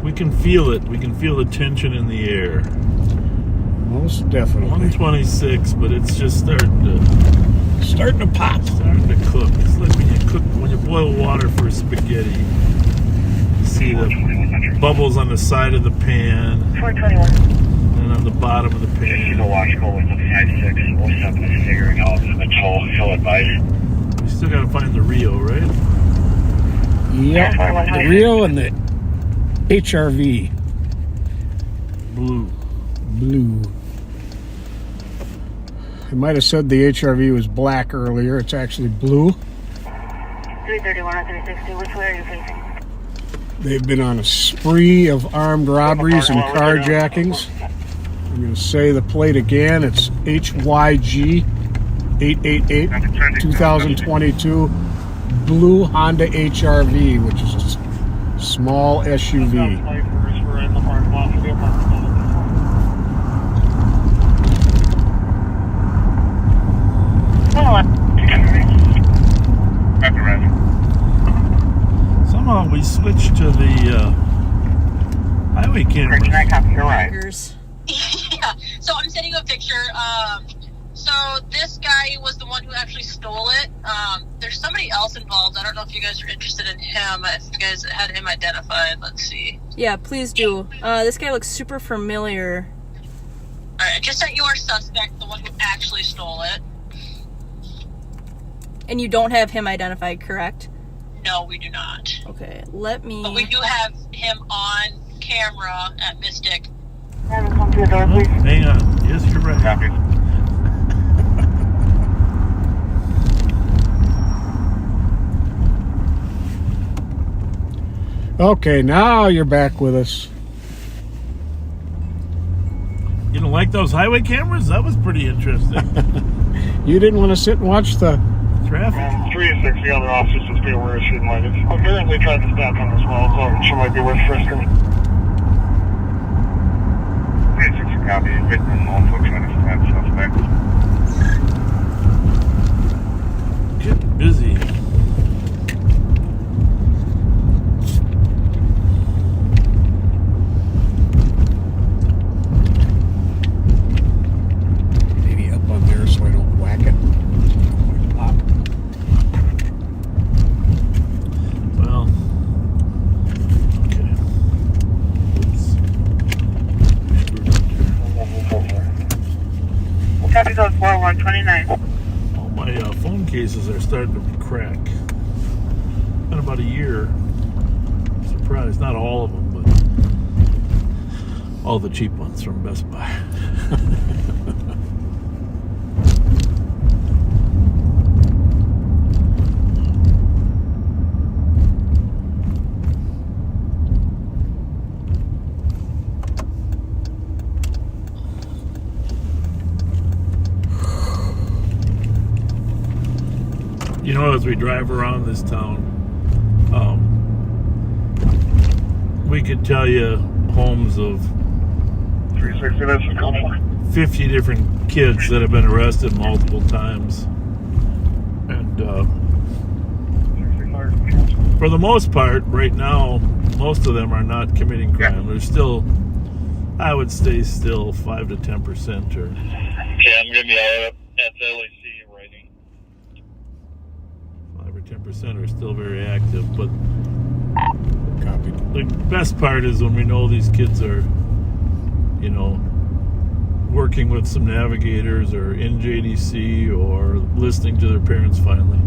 We can feel it. We can feel the tension in the air. Most definitely. 126, but it's just starting to pop. Starting to cook. It's like when you boil water for spaghetti. You see the bubbles on the side of the pan. 421. And on the bottom of the pan. The watch call with the 5607 is figuring out the toll. He'll advise. We still gotta find the Rio, right? Yep. The Rio and the HRV. Blue. I might have said the HRV was black earlier. It's actually blue. 331 or 360. Which way are you facing? They've been on a spree of armed robberies and carjackings. I'm going to say the plate again. It's HYG 888 2022 blue Honda HRV, which is a small SUV. Somehow we switched to the highway camera. Yeah, so I'm sending you a picture. So this guy was the one who actually stole it. There's somebody else involved. I don't know if you guys are interested in him. If you guys had him identified, let's see. Yeah, please do. This guy looks super familiar. Alright, I just sent you our suspect, the one who actually stole it. And you don't have him identified, correct? No, we do not. Okay, let me... But we do have him on camera at Mystic. Come to the door, please. Hang on. Yes, you're right. Copy. Okay, now you're back with us. You don't like those highway cameras? That was pretty interesting. You didn't want to sit and watch the traffic? 3 to 6, the other officers just be aware she might have apparently tried to stop him as well, so she might be worth frisking. 3 to 6, copy. Victim also trying to stop suspect. Getting busy. maybe up on there so I don't whack it. Pop. Well, okay. Oops. Copy code 4129. All my phone cases are starting to crack. Been about a year. Surprised. Not all of them, but all the cheap ones from Best Buy. You know, as we drive around this town, we could tell you homes of 360, this is Conway. 50 different kids that have been arrested multiple times. And for the most part, right now, most of them are not committing crime. There's still, I would say, still 5 to 10% or... Okay, I'm going to be out at the LAC writing. 5 or 10% are still very active, but Copy. the best part is when we know these kids are, you know, working with some navigators or in JDC or listening to their parents finally.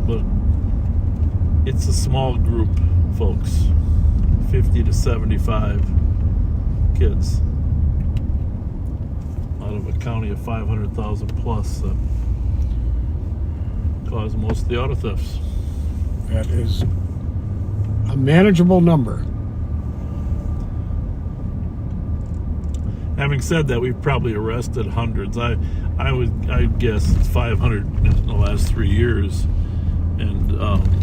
But it's a small group, folks. 50 to 75 kids out of a county of 500,000 plus that cause most of the auto thefts. That is a manageable number. Having said that, we've probably arrested hundreds. I'd guess it's 500 in the last 3 years, and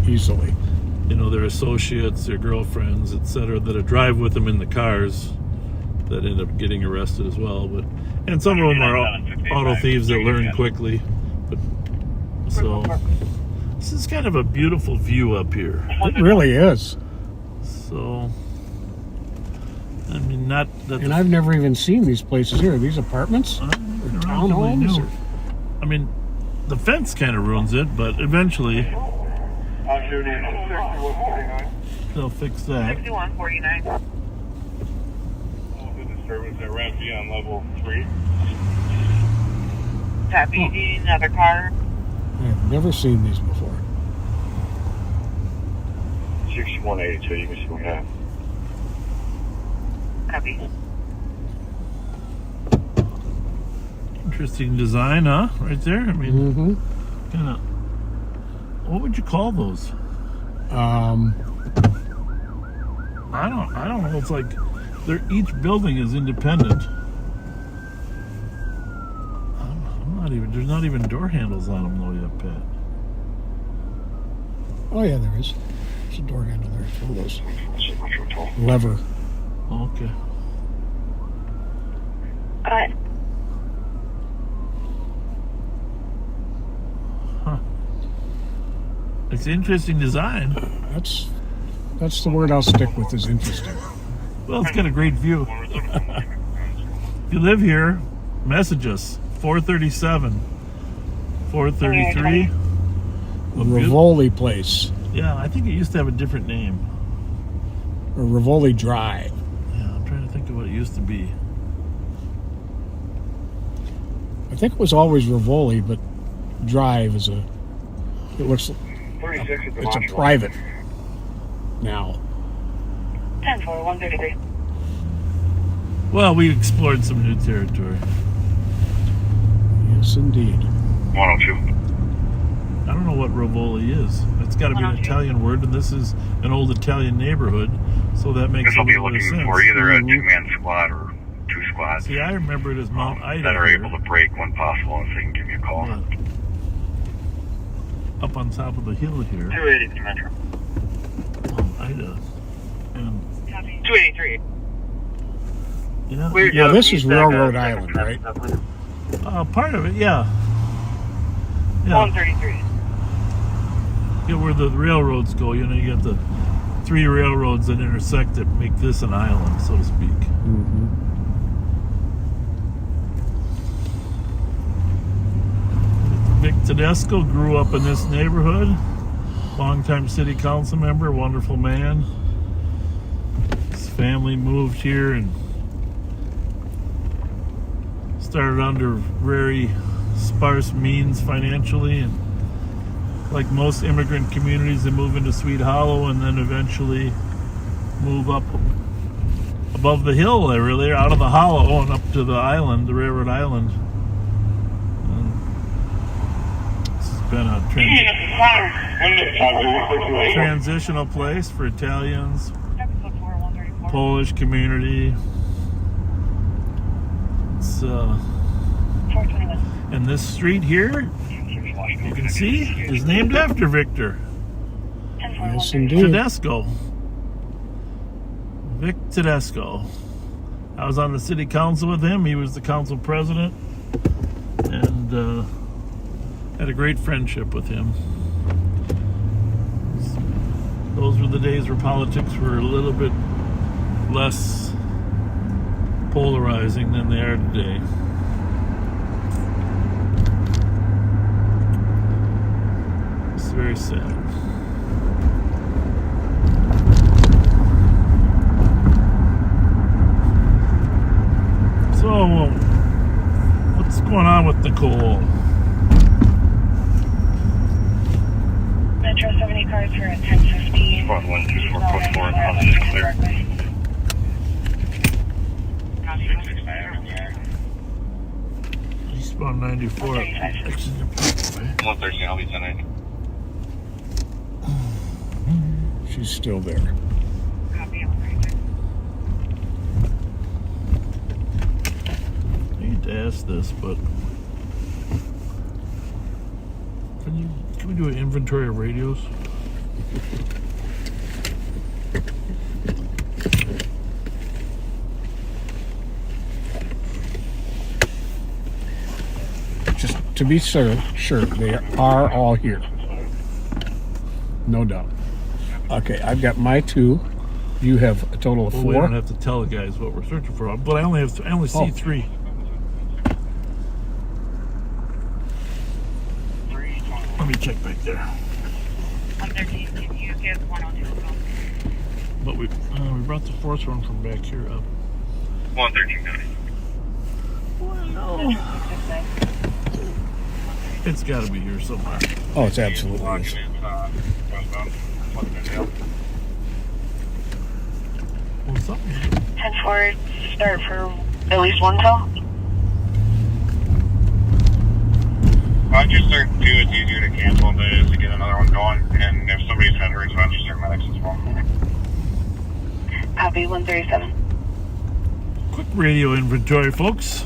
easily. You know, their associates, their girlfriends, etc., that drive with them in the cars that end up getting arrested as well. But and some of them are auto thieves that learn quickly. But so This is kind of a beautiful view up here. It really is. So, I mean, not that. And I've never even seen these places here. Are these apartments? Or townhomes? Or? I mean, the fence kind of ruins it, but eventually they'll fix that. 6149. Disturbance at Ramsey on level 3. Copy. Do you need another car? I've never seen these before. 6182, you can see what happened. Copy. Interesting design, huh? Right there. I mean, kind of. What would you call those? I don't know. It's like each building is independent. I'm not even. There's not even door handles on them though yet, Pat. Oh yeah, there is. There's a door handle there. It's one of those lever. Okay. Cut. Huh. It's an interesting design. That's the word I'll stick with, is interesting. Well, it's got a great view. If you live here, message us. 437, 433. Rivoli Place. Yeah, I think it used to have a different name. Or Rivoli Drive. Yeah, I'm trying to think of what it used to be. I think it was always Rivoli, but Drive is it looks, it's a private now. 10-4-133. Well, we explored some new territory. Yes, indeed. 102. I don't know what Rivoli is. It's got to be an Italian word, and this is an old Italian neighborhood, so that makes a I'll be little bit of looking sense. for either a two-man squad or two squads. See, I remember it as Mount Ida that are here. able to break when possible, and so they can give me a call. Yeah. Up on top of the hill here. 280 Metro. Mount Ida. And 283. yeah, Now this is Railroad Island, right? part of it, yeah. 133. Yeah, where the railroads go, you know, you got the 3 railroads that intersect that make this an island, so to speak. Vic Tedesco grew up in this neighborhood. Longtime city council member, wonderful man. His family moved here and started under very sparse means financially, and like most immigrant communities, they move into Sweet Hollow and then eventually move up above the hill there, really, out of the hollow and up to the island, the railroad island. And this has been a transitional place for Italians, Polish community. It's and this street here, you can see, is named after Victor. Yes, indeed. Tedesco. Vic Tedesco. I was on the city council with him. He was the council president, and had a great friendship with him. Those were the days where politics were a little bit less polarizing than they are today. It's very sad. So, what's going on with Nicole? Metro 70 cars for a 1050. Squad 124.4 and is clear. Eastbound 94. 130, I'll be 1090. She's still there. I hate to ask this, but can we do an inventory of radios? Just to be sure they are all here. No doubt. Okay, I've got my 2. You have a total of 4. We don't have to tell the guys what we're searching for, but I only see 3. Let me check back there. 113, can you give 102 a call? But we brought the 4th one from back here up. 113 guys. Well, it's got to be here somewhere. Oh, it's absolutely is. What's up? 10-4, start for at least one call. I'd just start 2. It's easier to cancel than it is to get another one going. And if somebody's head hurts, I'll just start medics as well. Copy 137. Quick radio inventory, folks.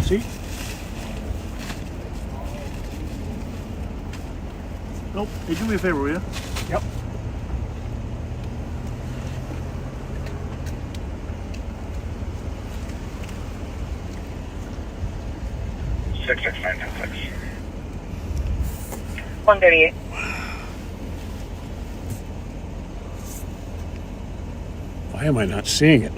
See? Nope. Hey, do me a favor, will you? Yep. Six 996. 138. Why am I not seeing it?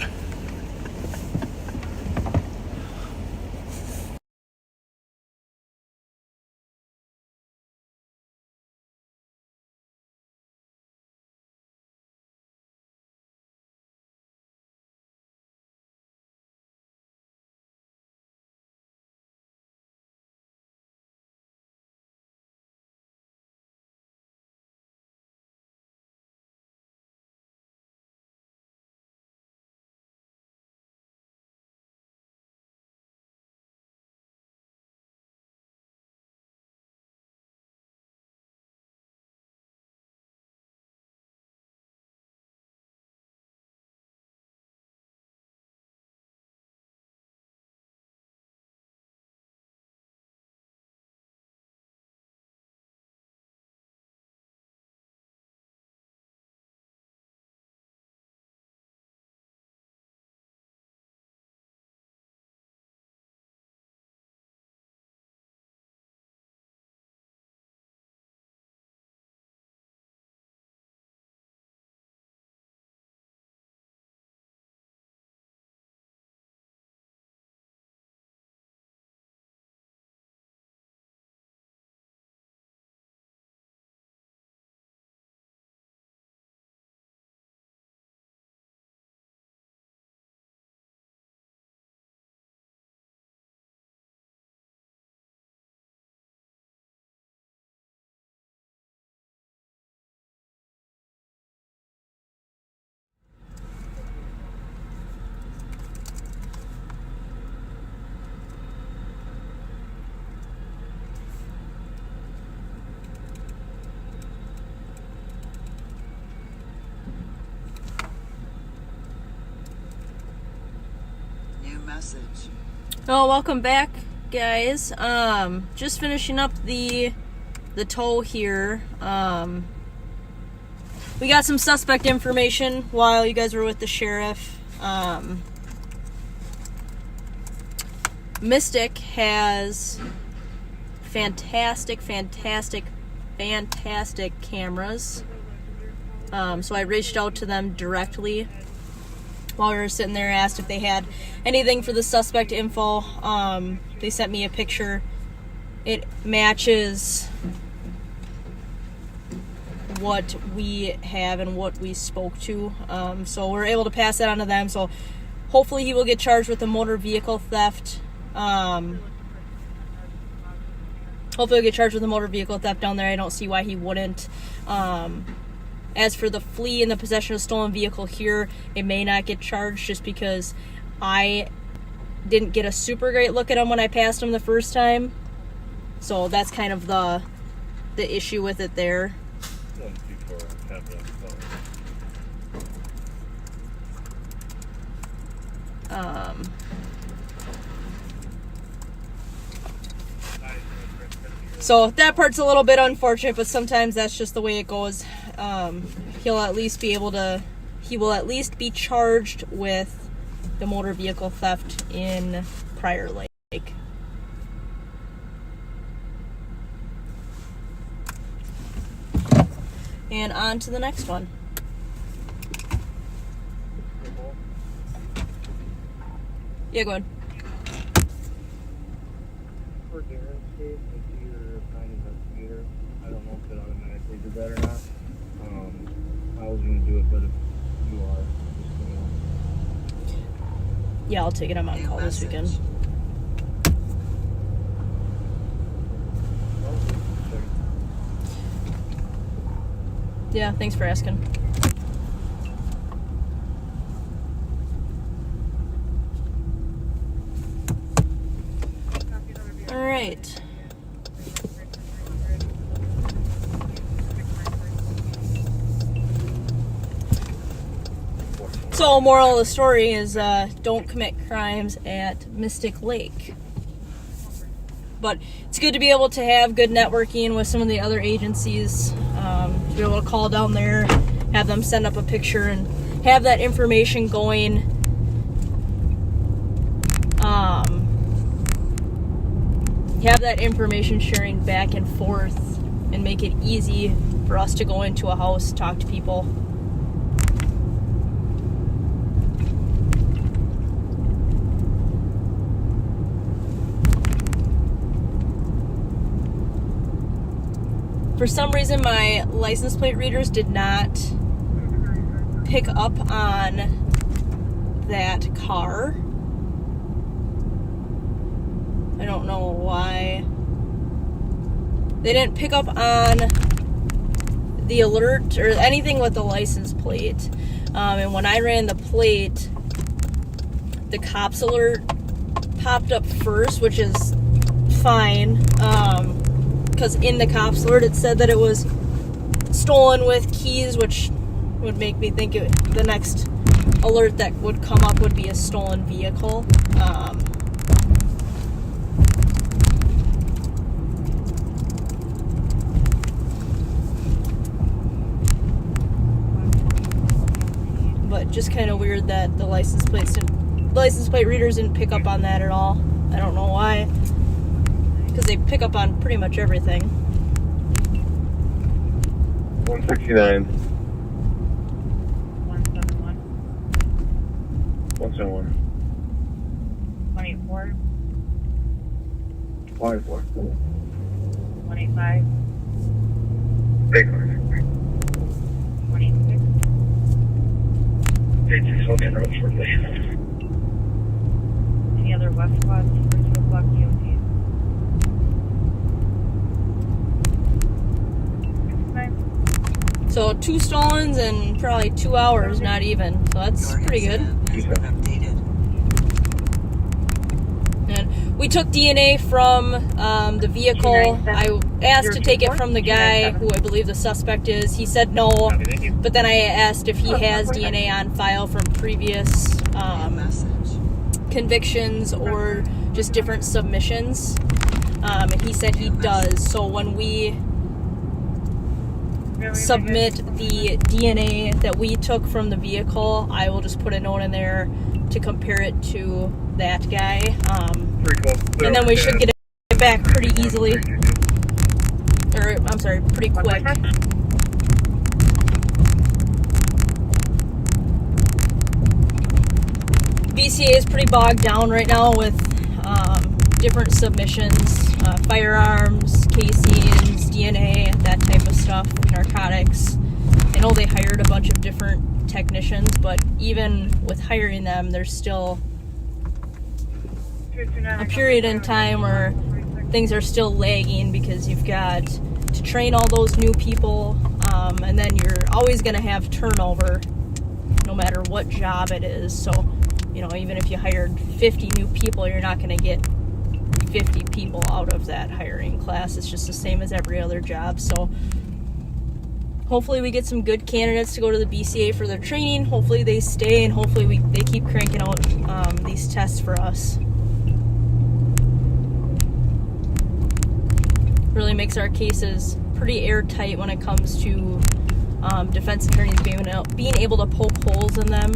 Message. Oh, welcome back, guys. Just finishing up the tow here. We got some suspect information while you guys were with the sheriff. Mystic has fantastic cameras. So I reached out to them directly while we were sitting there, asked if they had anything for the suspect info. They sent me a picture. It matches what we have and what we spoke to. So we're able to pass that on to them. So hopefully he will get charged with a motor vehicle theft. Hopefully he'll get charged with a motor vehicle theft down there. I don't see why he wouldn't. As for the flee and the possession of stolen vehicle here, it may not get charged just because I didn't get a super great look at him when I passed him the first time. So that's kind of the issue with it there. So that part's a little bit unfortunate, but sometimes that's just the way it goes. He will at least be charged with the motor vehicle theft in Prior Lake. And on to the next one. Yeah, go ahead. For Darren's case, I see you're a fine investigator. I don't know if it automatically did that or not. I was going to do it, but if you are, just let me know. Yeah, I'll take it. I'm on call this weekend. Yeah, thanks for asking. All right. So, moral of the story is don't commit crimes at Mystic Lake. But it's good to be able to have good networking with some of the other agencies, to be able to call down there, have them send up a picture, and have that information going. Have that information sharing back and forth, and make it easy for us to go into a house, talk to people. For some reason, my license plate readers did not pick up on that car. I don't know why. They didn't pick up on the alert or anything with the license plate. And when I ran the plate, the cops alert popped up first, which is fine. Because in the cops alert it said that it was stolen with keys, which would make me think the next alert that would come up would be a stolen vehicle. But just kind of weird that the license plate readers didn't pick up on that at all. I don't know why. Because they pick up on pretty much everything. 169. 171. 171. 184. 184. 185. 85. 26. 86. Okay, road shortly. Any other West squads for 2 o'clock DOT? So 2 stolens in probably 2 hours, not even. So that's pretty good. And we took DNA from the vehicle. I asked to take it from the guy who I believe the suspect is. He said no, but then I asked if he has DNA on file from previous convictions or just different submissions. And he said he does. So when we submit the DNA that we took from the vehicle, I will just put a note in there to compare it to that guy. And then we should get it back pretty easily. Or, I'm sorry, pretty quick. VCA is pretty bogged down right now with different submissions, firearms, casings, DNA, that type of stuff, narcotics. I know they hired a bunch of different technicians, but even with hiring them, there's still a period in time where things are still lagging because you've got to train all those new people, and then you're always going to have turnover no matter what job it is. So, you know, even if you hired 50 new people, you're not going to get 50 people out of that hiring class. It's just the same as every other job. So hopefully we get some good candidates to go to the BCA for their training. Hopefully they stay, and hopefully they keep cranking out these tests for us. Really makes our cases pretty airtight when it comes to defense attorneys being able to poke holes in them,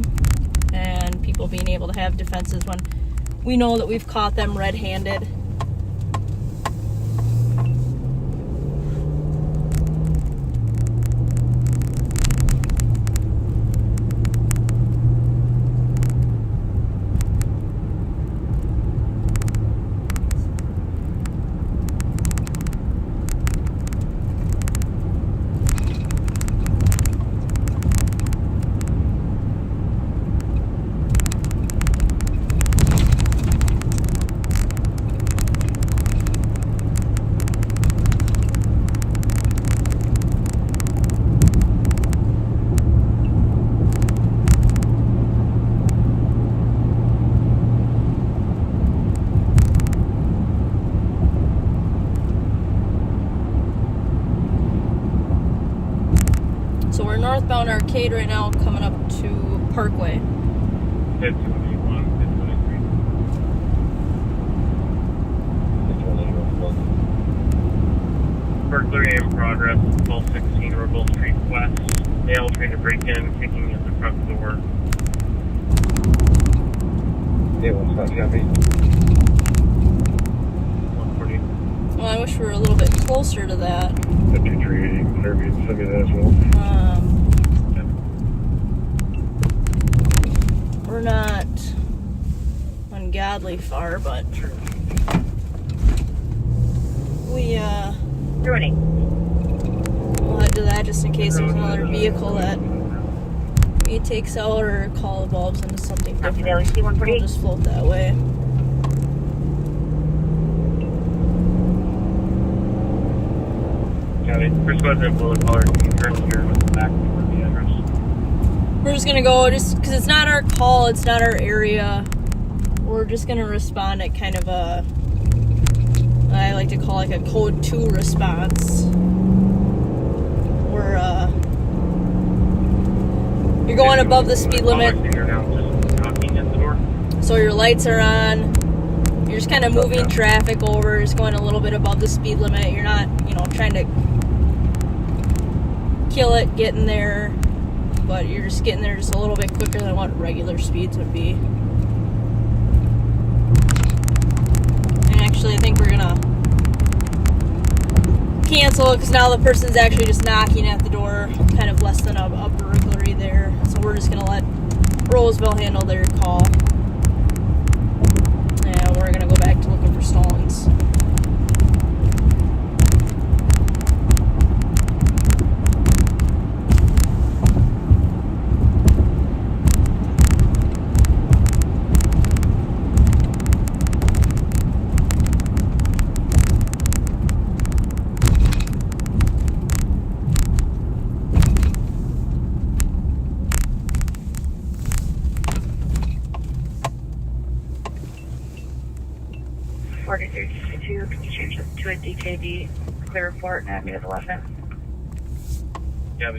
and people being able to have defenses when we know that we've caught them red-handed. So we're northbound Arcade right now, coming up to Parkway. Burglary in progress, 1216 Rebel Street West. Male trying to break in, kicking in the front door. Yeah, what's that, Jeffy? 140. Well, I wish we were a little bit closer to that. 5380, clear me, send me that as well. We're not ungodly far, but we we'll head to that just in case there's another vehicle that he takes out, or call evolves into something different. We'll just float that way. First was in blue color. Can you turn here with the back toward the address? We're just gonna go, just because it's not our call, it's not our area. We're just gonna respond at kind of a, I like to call like a code 2 response. We're you're going above the speed limit, so your lights are on. You're just kind of moving traffic over, just going a little bit above the speed limit. You're not, trying to kill it getting there, but you're just getting there just a little bit quicker than what regular speeds would be. And actually, I think we're gonna cancel it because now the person's actually just knocking at the door, kind of less than a burglary there. So we're just gonna let Roseville handle their call. And we're gonna go back to looking for Stallings. Could you change it to a DKD clear report and add me as 11? Yeah,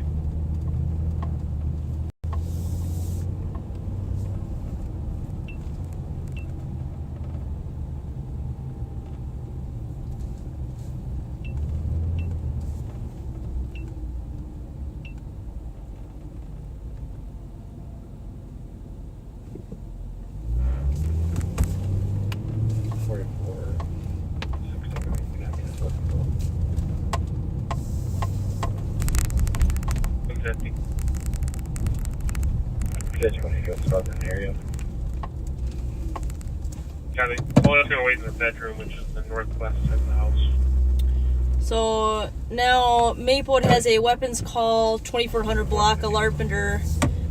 Just want to go start in the area. Got it. Well, I was going to wait in the bedroom, which is the northwest side of the house. So now Maplewood has a weapons call, 2400 block of Larpenter.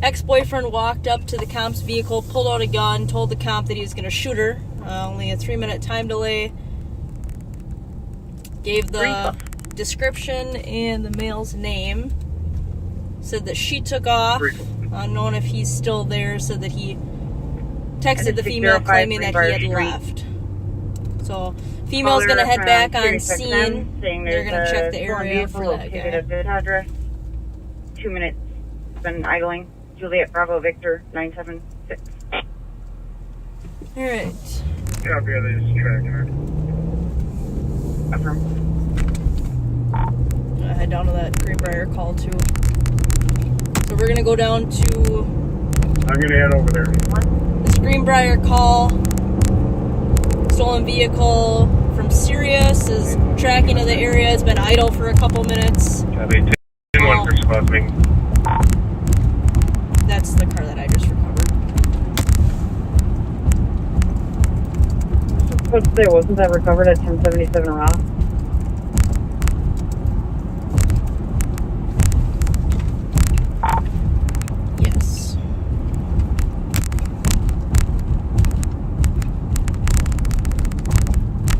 Ex-boyfriend walked up to the comp's vehicle, pulled out a gun, told the comp that he was going to shoot her. Only a 3-minute time delay. Gave the description and the male's name. Said that she took off. Unknown if he's still there. Said that he texted the female claiming that he had left. So, female's going to head back on scene. They're going to check the area for that guy. 2 minutes. It's been idling. Juliet Bravo Victor 976. All right. Copy, this is tracking. Affirm. I head down to that Greenbrier call too. So we're gonna go down to. I'm gonna head over there. This Greenbrier call. Stolen vehicle from Sirius is tracking to the area. It's been idle for a couple minutes. Copy, 10-1 for swapping. That's the car that I just recovered. Supposed to say, wasn't that recovered at 1077 Rock? Yes.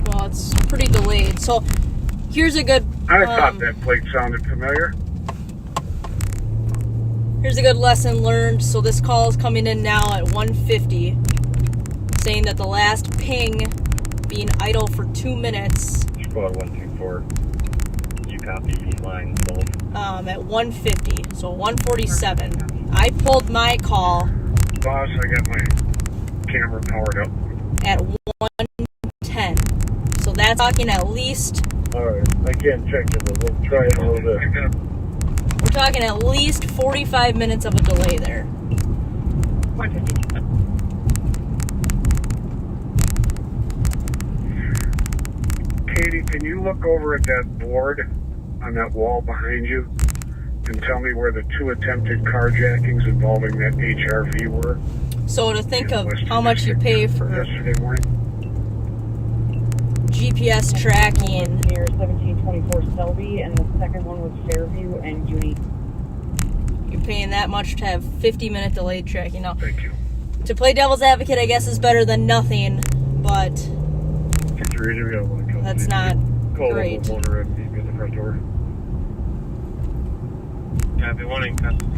Well, it's pretty delayed. So here's a good. I thought that plate sounded familiar. Here's a good lesson learned. So this call is coming in now at 1:50, saying that the last ping being idle for 2 minutes. Squad 124. You copy these lines both. At 1:50, so 1:47. I pulled my call. Boss, I got my camera powered up. At 1:10. So that's talking at least. Alright, I can't check it, but we'll try it a little bit. We're talking at least 45 minutes of a delay there. Katie, can you look over at that board on that wall behind you and tell me where the 2 attempted carjackings involving that HRV were? So to think of how much you pay for yesterday morning. GPS tracking. Near 1724 Selby, and the second one was Fairview and Uni. You're paying that much to have 50-minute delayed tracking. Now, thank you. To play devil's advocate, I guess is better than nothing, but that's not great. Call the and meet me at the front door. Copy, 1 in custody.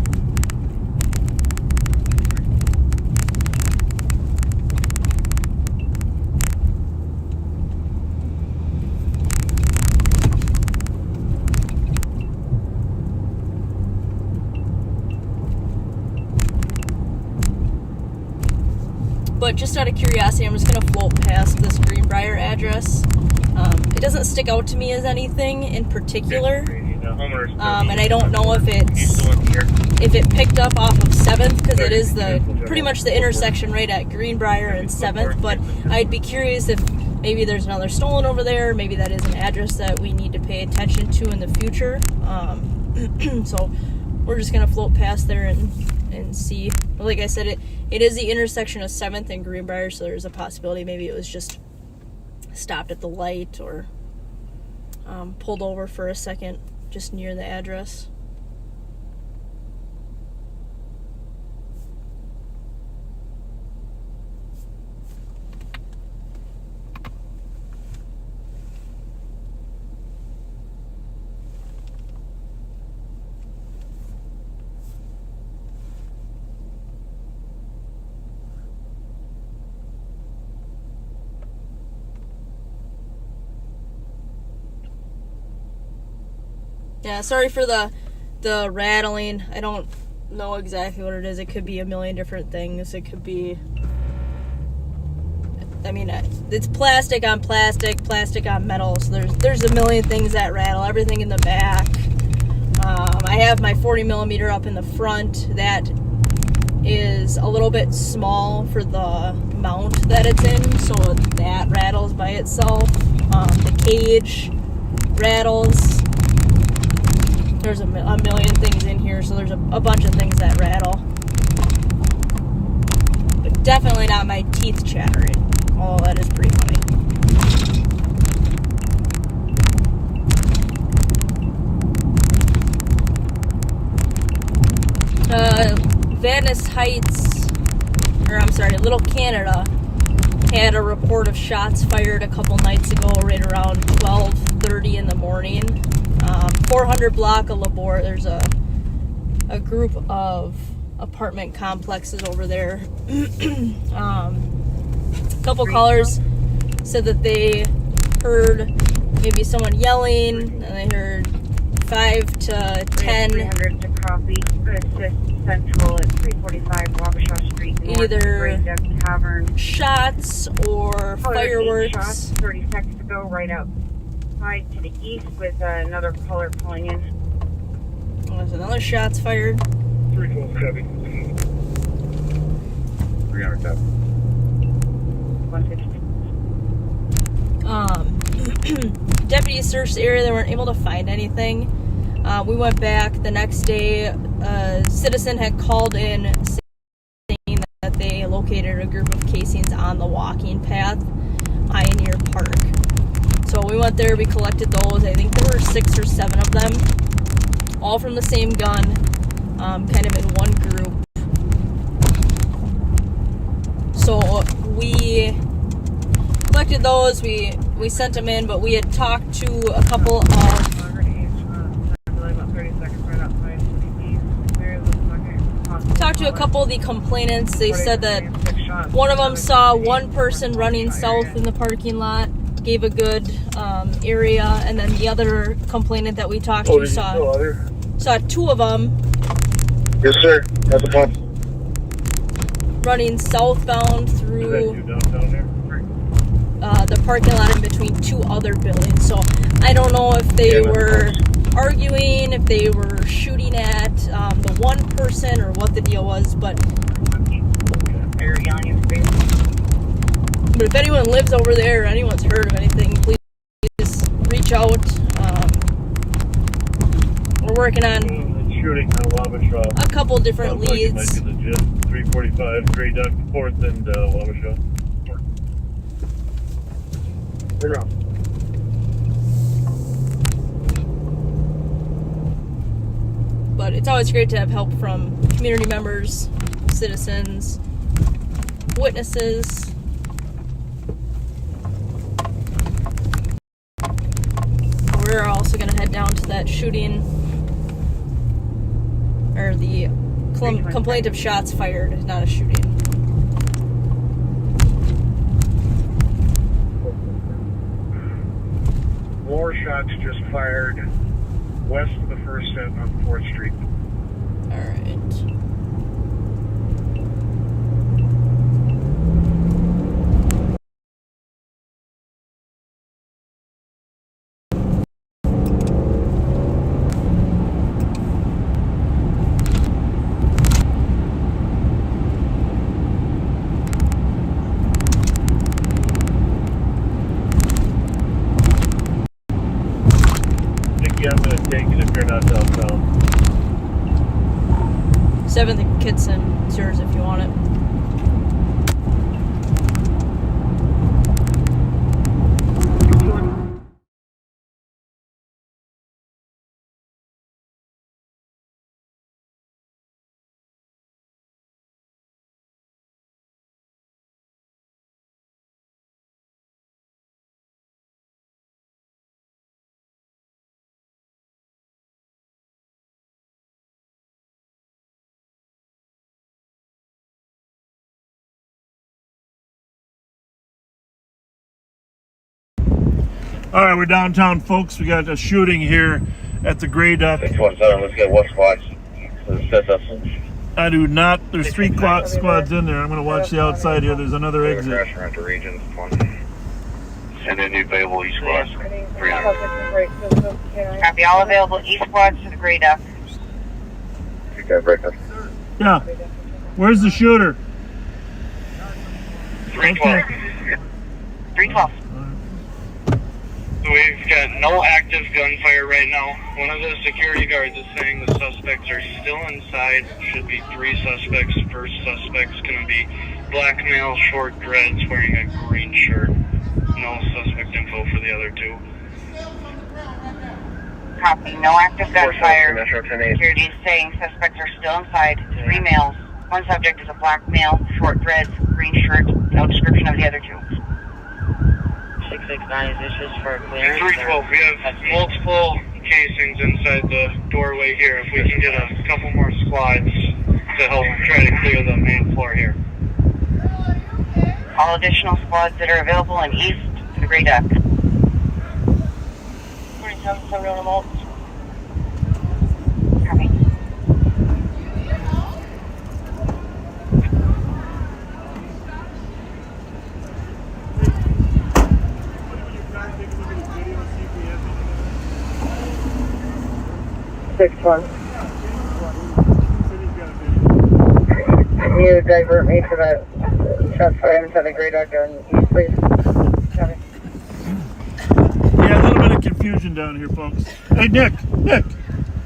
But just out of curiosity, I'm just going to float past this Greenbrier address. It doesn't stick out to me as anything in particular. And I don't know if it picked up off of 7th, because it is pretty much the intersection right at Greenbrier and 7th. But I'd be curious if maybe there's another stolen over there. Maybe that is an address that we need to pay attention to in the future. So we're just going to float past there and see. Like I said, it is the intersection of 7th and Greenbrier, so there's a possibility maybe it was just stopped at the light or pulled over for a second just near the address. Yeah, sorry for the rattling. I don't know exactly what it is. It could be a million different things. It could be, I mean, it's plastic on plastic, plastic on metal. So there's a million things that rattle. Everything in the back. I have my 40 millimeter up in the front. That is a little bit small for the mount that it's in, so that rattles by itself. The cage rattles. There's a million things in here, so there's a bunch of things that rattle. But definitely not my teeth chattering. Oh, that is pretty funny. Venice Heights, or I'm sorry, Little Canada, had a report of shots fired a couple nights ago right around 12:30 in the morning. 400 block of Labor, there's a group of apartment complexes over there. A couple callers said that they heard maybe someone yelling, and they heard 5 to 10 Central at 345 Wabasha Street, north of Great Duck Tavern. Shots or fireworks. Shots 30 seconds ago, right outside to the east with another caller calling in. There's another shots fired. 312 heavy. 300 top. 150. Deputies searched the area. They weren't able to find anything. We went back the next day. A citizen had called in saying that they located a group of casings on the walking path, Pioneer Park. So we went there, we collected those. I think there were 6 or 7 of them, all from the same gun, kind of in one group. So we collected those, we sent them in, but we had talked to a couple of the complainants. They said that one of them saw one person running south in the parking lot, gave a good area, and then the other complainant that we talked to saw 2 of them. Yes, sir. That's a pump. Running southbound through the parking lot in between 2 other buildings. So I don't know if they were arguing, if they were shooting at the one person or what the deal was, but if anyone lives over there or anyone's heard of anything, please reach out. We're working on shooting on Wabasha. A couple different leads. Might be legit. 345 Grey Duck, 4th and Wabasha. We're off. But it's always great to have help from community members, citizens, witnesses. We're also going to head down to that shooting, or the complaint of shots fired, not a shooting. More shots just fired west of the first set on 4th Street. Alright. I'm going to take it if you're not downtown. 7th and Kitson. It's yours if you want it. All right, we're downtown, folks. We got a shooting here at the Grey Duck. 617, let's get what squads. I do not. There's 3 squads in there. I'm going to watch the outside here. There's another exit. At the region. Send in the available E squads. 300. Copy, all available E squads to the Grey Duck. Okay, breakup. Yeah. Where's the shooter? 312. 312. We've got no active gunfire right now. One of the security guards is saying the suspects are still inside. Should be 3 suspects. First suspect's going to be black male, short dreads, wearing a green shirt. No suspect info for the other 2. Copy, no active gunfire. Security is saying suspects are still inside. 3 males. One subject is a black male, short dreads, green shirt. No description of the other 2. 669, is this just for clearance? 312, we have multiple casings inside the doorway here. If we can get a couple more squads to help try to clear the main floor here. All additional squads that are available in east to the Grey Duck. 47, 71 on the Copy. 6-1. Can you divert me to that shot fire inside the gray dog on east, please? Copy. Yeah, a little bit of confusion down here, folks. Hey, Nick,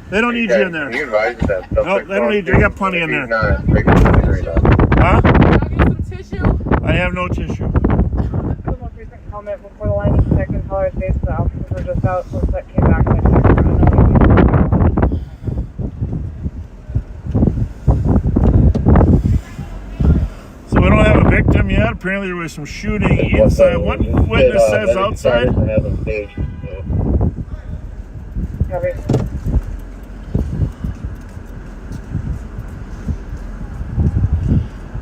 they don't need you in there. You advise that stuff. No, they don't need you. I got plenty in there. Not breaking the gray dog. Huh? Some tissue. I have no tissue. The most recent comment before the line of detective caller states the officers were just out, so that came back by check. So we don't have a victim yet. Apparently there was some shooting inside. One witness says outside. Copy.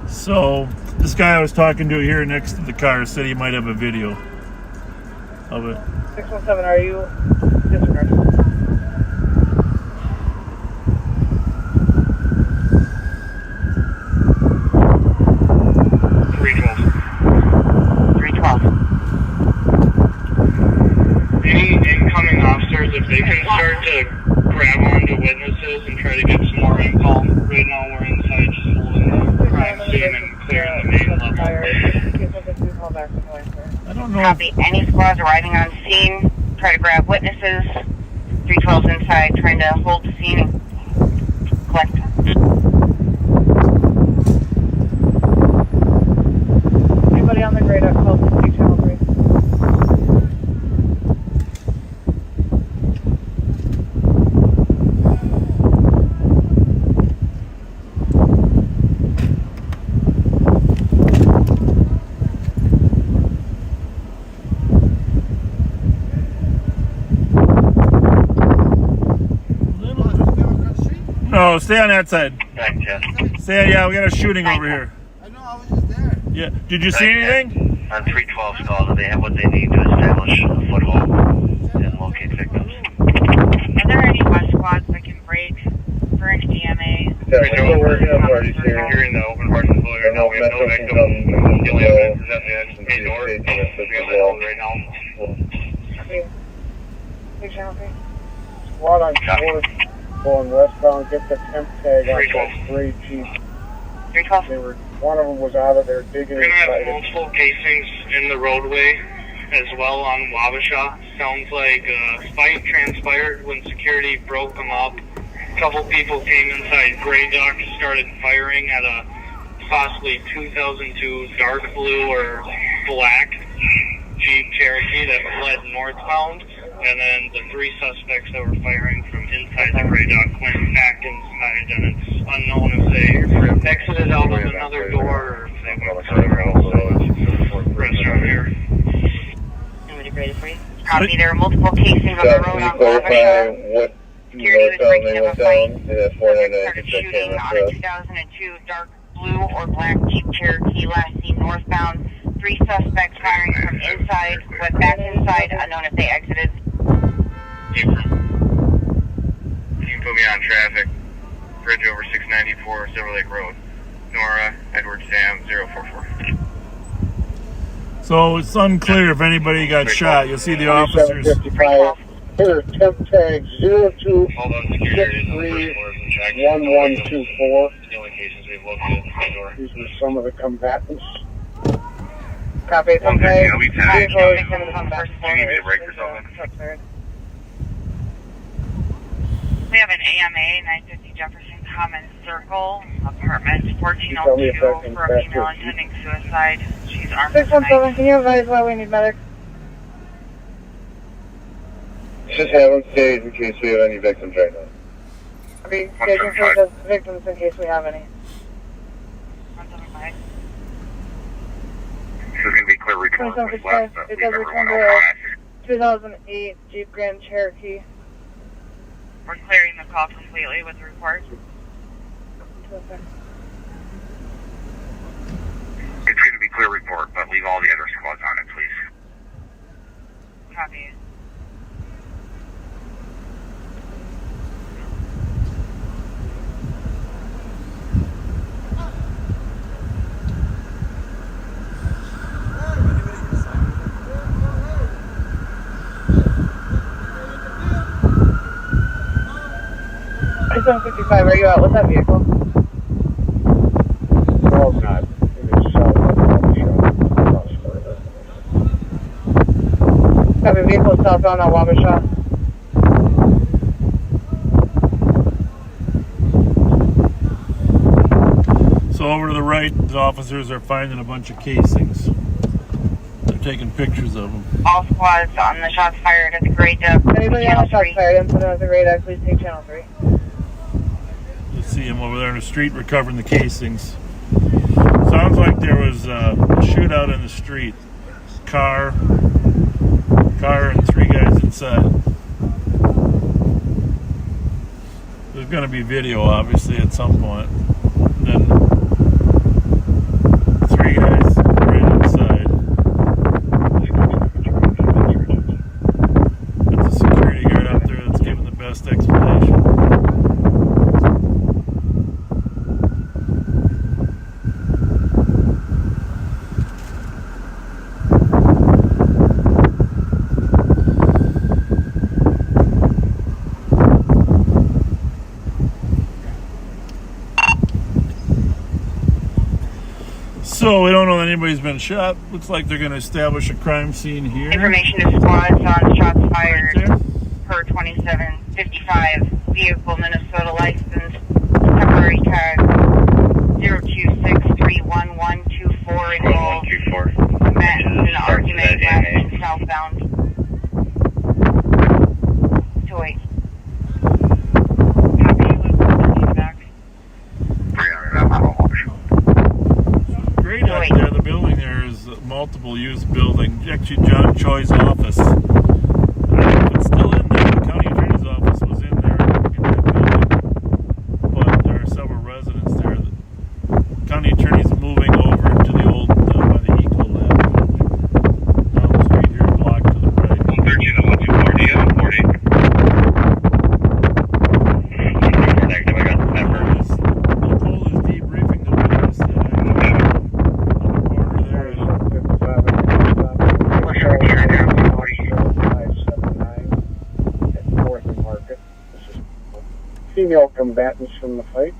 So this guy I was talking to here next to the car said he might have a video of it. 617, are you disregarded? Any incoming officers, if they can start to grab onto witnesses and try to get some more info. Right now we're inside just holding the crime scene and clearing the main level. I don't know. Copy. Any squads arriving on scene, try to grab witnesses. 312's inside, trying to hold the scene and collect. Anybody on the grade up call to speak channel 3? No, stay on that side. Stay, yeah, we got a shooting over here. I know, I was just there. Yeah, did you see anything? On 312's call, they have what they need to establish a foothold and locate victims. Are there any bus squads that can break for an EMA? We're working on parties here. Here in the open parts of the building right now. We have no victims. The only evidence is at the main door. We have that held right now. Speak channel 3. Squad on board. Going westbound, get the temp tag on that gray Jeep. 312. One of them was out of there digging We're gonna inside have multiple casings in the roadway as well on Wabasha. Sounds like a fight transpired when security broke them up. A couple people came inside Gray Duck, started firing at a possibly 2002 dark blue or black Jeep Cherokee that fled northbound. And then the three suspects that were firing from inside the Gray Duck went back inside, and it's unknown if they exited out of another door or if they went further out of the restaurant here. Somebody ready for you? Copy. There are multiple casings on the road on Wabasha. Security was breaking up a fight. Started shooting on a 2002 dark blue or black Jeep Cherokee, last seen northbound. Three suspects firing from inside, went back inside, unknown if they exited. You can put me on traffic. Bridge over 694 Silver Lake Road. Nora, Edward Sam, 044. So it's unclear if anybody got shot. You'll see the officers. 55. Here, temp tag 02631124. These were some of the combatants. Copy. Temp tag. We have an AMA, 950 Jefferson Common Circle, apartment 1402 for a female intending suicide. She's armed with a 617, can you advise why we need medics? Just have them staged in case we have any victims right now. Are we staging for the victims in case we have any? 175. This is going to be clear report. 2765, it does return to 2008 Jeep Grand Cherokee. We're clearing the call completely with the report. It's going to be clear report, but leave all the other squads on it, please. Copy. 2755, are you out with that vehicle? No, I'm not. It's Copy, vehicle southbound on Wabasha. So over to the right, the officers are finding a bunch of casings. They're taking pictures of them. All squads on the shots fired at the grade up. Anybody on the shots fired incident at the grade up, please take channel 3. You see them over there in the street recovering the casings. Sounds like there was a shootout in the street. Car and 3 guys inside. There's going to be video, obviously, at some point. Then 3 guys right inside. That's a security guard out there that's giving the best explanation. So we don't know that anybody's been shot. Looks like they're going to establish a crime scene here. Information to squads on shots fired per 2755. Vehicle Minnesota license. Temporary tag 026311124 involved. Met in an argument lasting southbound. 28. Copy, we'll back. Great out there. The building there is a multiple use building. Actually, John Choi's office. I don't know if it's still in there. The county attorney's office was in there in that building. But there are several residents there. The county attorney's moving over to the old, by the Eco Lab building. Down the street here, block to the right. 113 to 124, do you have a 40? Negative, I got the number. Nicole is debriefing the witness that I female combatants from the fight.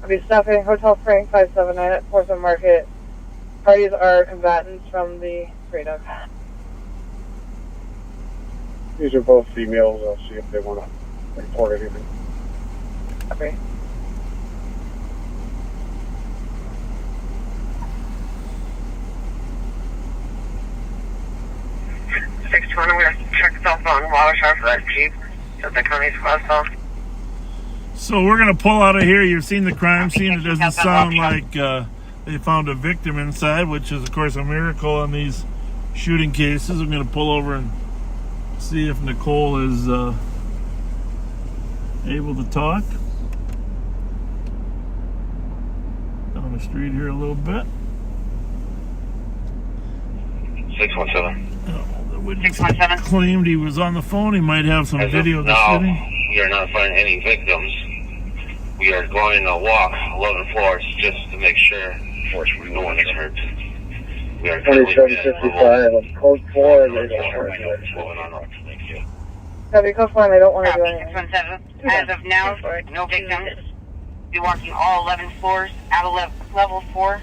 I'll be stopping Hotel Frank 579 at 4th and Market. Parties are combatants from the grade up. These are both females. I'll see if they want to report anything. Okay. We're going to check southbound Wabasha for that Jeep at the county squad cell. So we're going to pull out of here. You've seen the crime scene. It doesn't sound like they found a victim inside, which is, of course, a miracle on these shooting cases. I'm going to pull over and see if Nicole is able to talk. Down the street here a little bit. 617. The witness claimed he was on the phone. He might have some video of the shooting. We are not finding any victims. We are going to walk 11 floors just to make sure no one is hurt. We are 2755 on code 4. Copy, code 4, and I don't want to do anything. 617. As of now, no victims. Be walking all 11 floors out of level 4.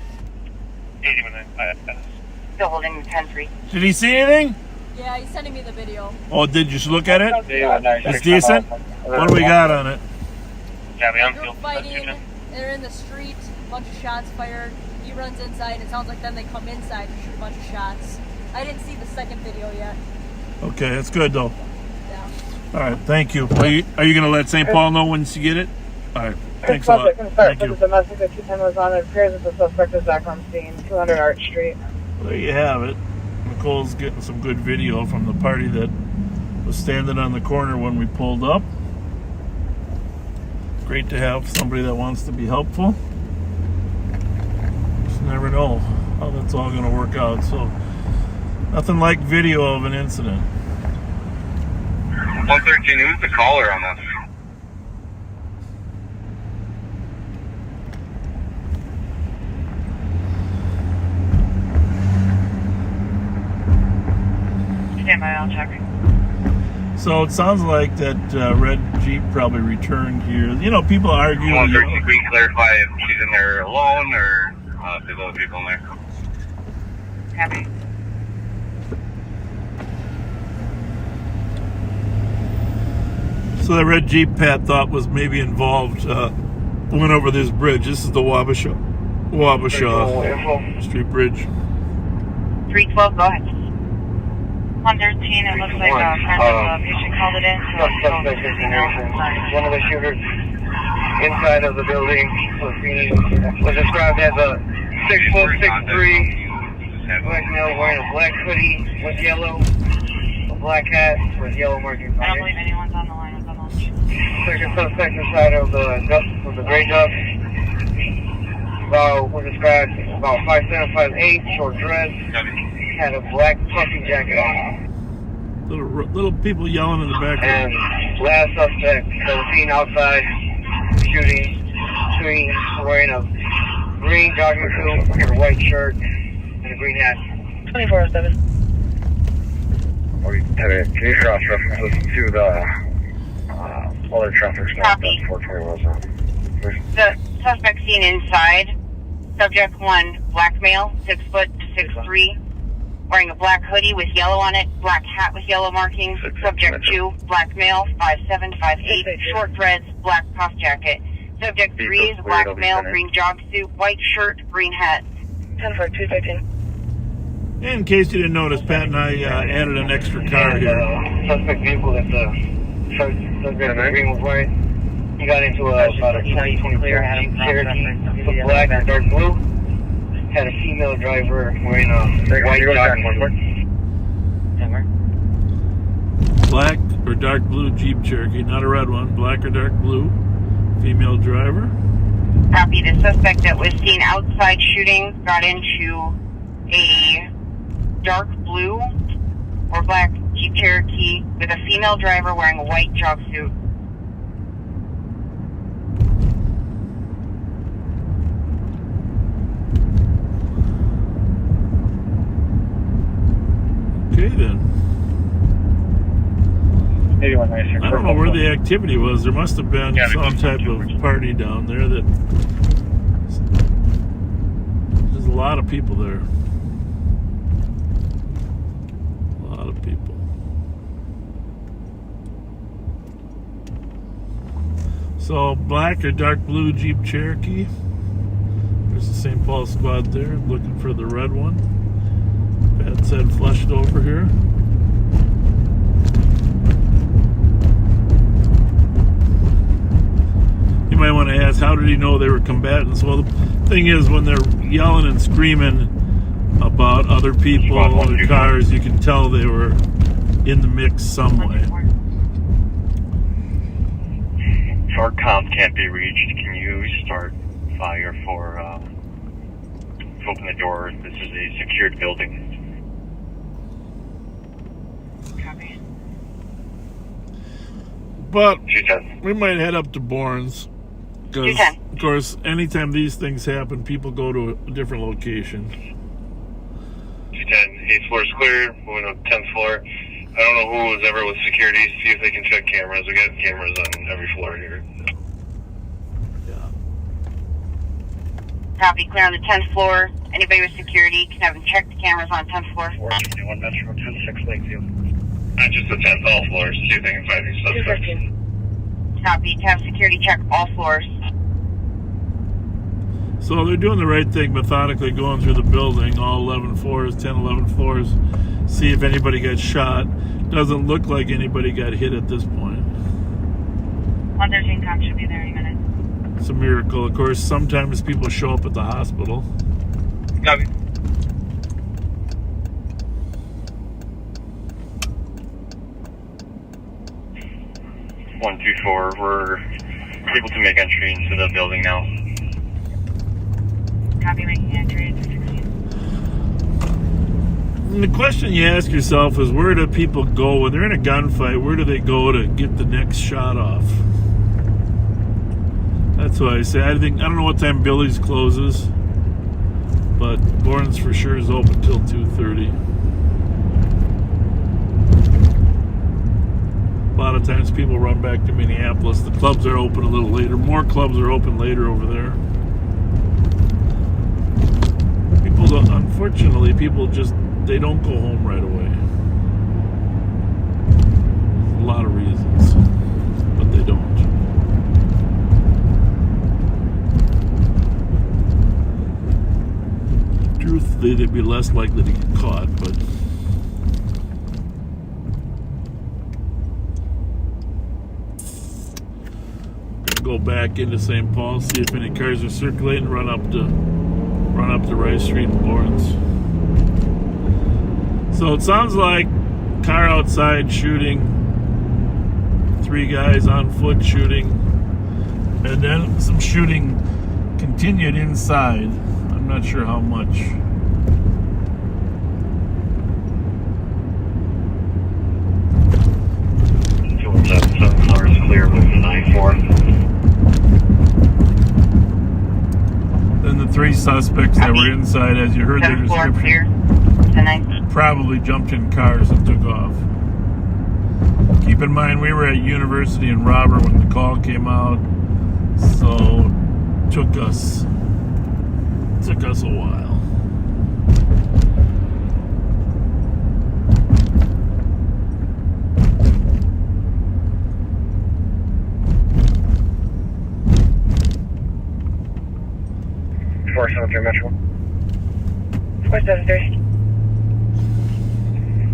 Still holding the 10-3. Did he see anything? Yeah, he's sending me the video. Oh, did you look at it? It's decent? What do we got on it? Group fighting, they're in the street, a bunch of shots fired. He runs inside, and it sounds like then they come inside and shoot a bunch of shots. I didn't see the second video yet. Okay, that's good though. Yeah. All right, thank you. Are you going to let St. Paul know once you get it? All right, thanks a lot. Thank you. The domestic that 210 was on. It appears that the suspect is back on scene, 200 Arch Street. There you have it. Nicole's getting some good video from the party that was standing on the corner when we pulled up. Great to have somebody that wants to be helpful. Just never know how that's all going to work out. So, nothing like video of an incident. 113, who's the caller on this? Stand by, I'll check. So it sounds like that red Jeep probably returned here. You know, people argue. 113, we can clarify if she's in there alone or if there's other people in there. Copy. So that red Jeep Pat thought was maybe involved went over this bridge. This is the Wabasha Street Bridge. 312, go ahead. 113, it looks like a friend of a patient called it in. One of the shooters inside of the building was described as a 6'6", 6'3", black male wearing a black hoodie with yellow, a black hat with yellow markings on it. I don't believe anyone's on the line with them. Second suspect inside of the gray duck. Was described about 5'7", 5'8", short dress, had a black puffy jacket on. Little people yelling in the background. And last suspect that was seen outside shooting, wearing a green jogging suit, a white shirt, and a green hat. 24/7. Can you cross-reference to the other traffic stop that 420 was on? The suspect seen inside, subject 1, black male, 6 foot, 6'3", wearing a black hoodie with yellow on it, black hat with yellow markings. Subject 2, black male, 5'7", 5'8", short dreads, black puff jacket. Subject 3 is a black male, green jog suit, white shirt, green hat. 10-4-213. In case you didn't notice, Pat and I added an extra car here. Suspect vehicle that the suspect green was wearing. He got into about a 2024 Cherokee with black and dark blue. Had a female driver wearing a white jogging suit. Black or dark blue Jeep Cherokee, not a red one. Black or dark blue, female driver. Copy. The suspect that was seen outside shooting got into a dark blue or black Jeep Cherokee with a female driver wearing a white jog suit. Okay then. I don't know where the activity was. There must have been some type of party down there. That there's a lot of people there. A lot of people. So black or dark blue Jeep Cherokee. There's the St. Paul squad there, looking for the red one. Pat said flushed over here. You might want to ask, how did he know they were combatants? Well, the thing is, when they're yelling and screaming about other people, other cars, you can tell they were in the mix some way. Our comp can't be reached. Can you start fire for open the door? This is a secured building. Copy. But we might head up to Bourne's. Because, of course, anytime these things happen, people go to a different location. 210, 8th floor is clear, moving up 10th floor. I don't know who was ever with security, see if they can check cameras. We got cameras on every floor here. Copy. Clear on the 10th floor. Anybody with security can have them check the cameras on 10th floor. 421 Metro 26 Lakeview. Not just the 10th, all floors. See if they can find these suspects. Copy. To have security check all floors. So they're doing the right thing, methodically going through the building, all 11 floors, 10, 11 floors, see if anybody got shot. Doesn't look like anybody got hit at this point. 113 comp should be there any minute. It's a miracle. Of course, sometimes people show up at the hospital. Copy. We're able to make entry into the building now. Copy, making entry into 16. And the question you ask yourself is, where do people go when they're in a gunfight? Where do they go to get the next shot off? That's why I say, I don't know what time Billy's closes, but Bourne's for sure is open till 2:30. of times people run back to Minneapolis. The clubs are open a little later. More clubs are open later over there. Unfortunately, people just, they don't go home right away. There's a lot of reasons, but they don't. Truthfully, they'd be less likely to get caught, but go back into St. Paul, see if any cars are circulating, run up to Rice Street in Lawrence. So it sounds like car outside shooting, 3 guys on foot shooting, and then some shooting continued inside. I'm not sure how much. Seven cars clear with the 9-4. Then the 3 suspects that were inside, as you heard their description, probably jumped in cars and took off. Keep in mind, we were at University in Robert when the call came out, so it took us a while. Metro. 473.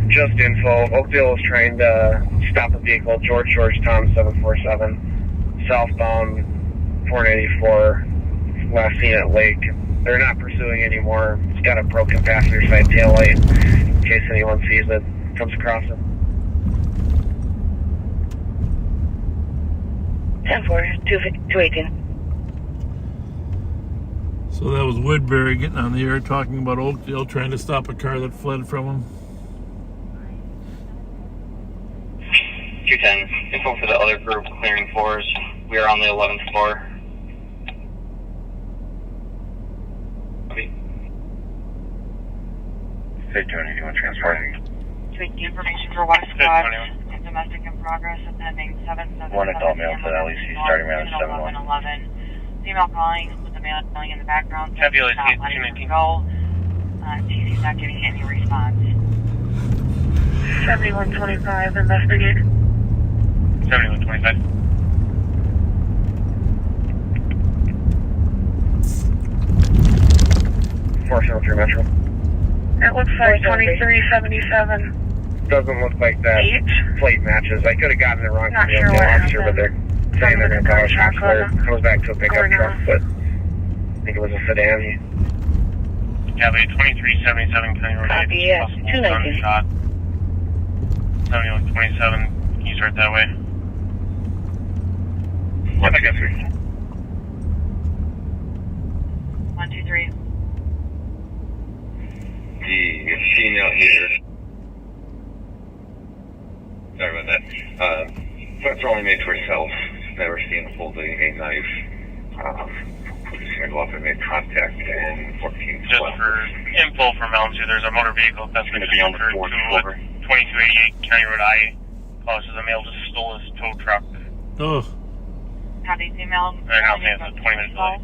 Just info. Oakdale is trying to stop a vehicle. Georgetown 747. Southbound 494. Last seen at Lake. They're not pursuing anymore. It's got a broken passenger side tail light. In case anyone sees it, comes across it. 10-4, 218. So that was Woodbury getting on the air talking about Oakdale trying to stop a car that fled from him. 210. Info for the other group clearing 4s. We are on the 11th floor. Copy. Say 281 transporting. Information for West Squad. Domestic in progress and pending 777. One adult male to the LEC starting around 1111. Female calling with the male calling in the background. Happy LEC not letting her go. TC's not getting any response. 7125, investigate. 7125. Metro. It looks like 2377. Doesn't look like that plate matches. I could have gotten it wrong Not from the sure Oakdale what officer, but they're saying they're going to call a shop clear. Comes back to a pickup truck, but I think it was a sedan. Yeah, but 2377 County Road 8. Copy, yes. 219. Shot. 7127. Can you start that way? Yep, I got 3. 123. The female here. Sorry about that. Threats are only made to herself. Never seen holding a knife. We're just going to go up and make contact in 1412. Just for info for Ramsey, there's a motor vehicle that's going to be on the 4th floor. 2288 County Road I. Causes a male just stole his tow truck. Oh. Copy, female. Right now, it's a 20-minute delay.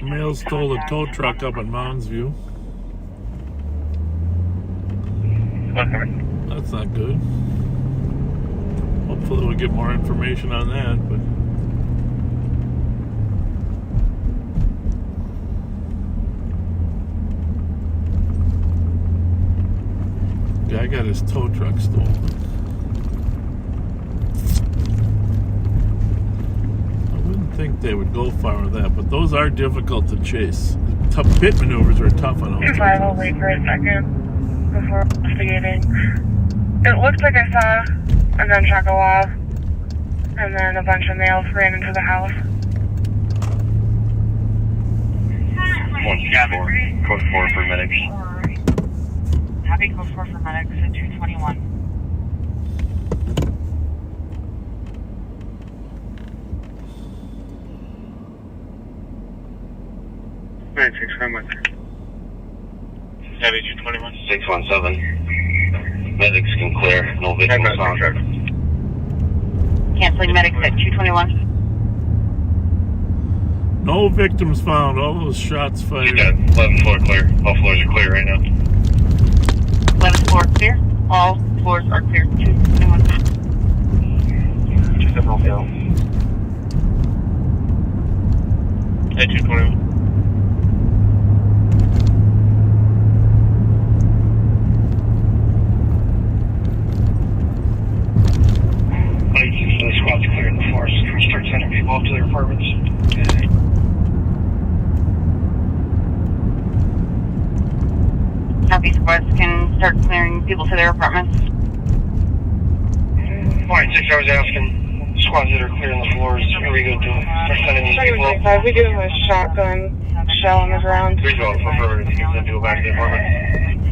Male stole a tow truck up in Mounds View. That's not good. Hopefully we'll get more information on that, but guy got his tow truck stolen. I wouldn't think they would go far with that, but those are difficult to chase. Tough pit maneuvers are tough on all. 25 will wait for a second before investigating. It looks like I saw a gunshot go off, and then a bunch of males ran into the house. 124. Code 4 for medics. Happy code 4 for medics at 221. Heavy 221. 617. Medics can clear. No victims found. Canceling medics at 221. No victims found. All those shots fired. 11th floor clear. All floors are clear right now. 11th floor clear. All floors are clear. 221. Just several field. At 221. The squad's clearing the floors. Start sending people up to their apartments. Copy, squads can start clearing people to their apartments. Alright, 6 hours asking squads that are clearing the floors. Are we good to start sending these people up? 25, we do have a shotgun shell on the ground. 312, affirmative. You can send people back to the apartment.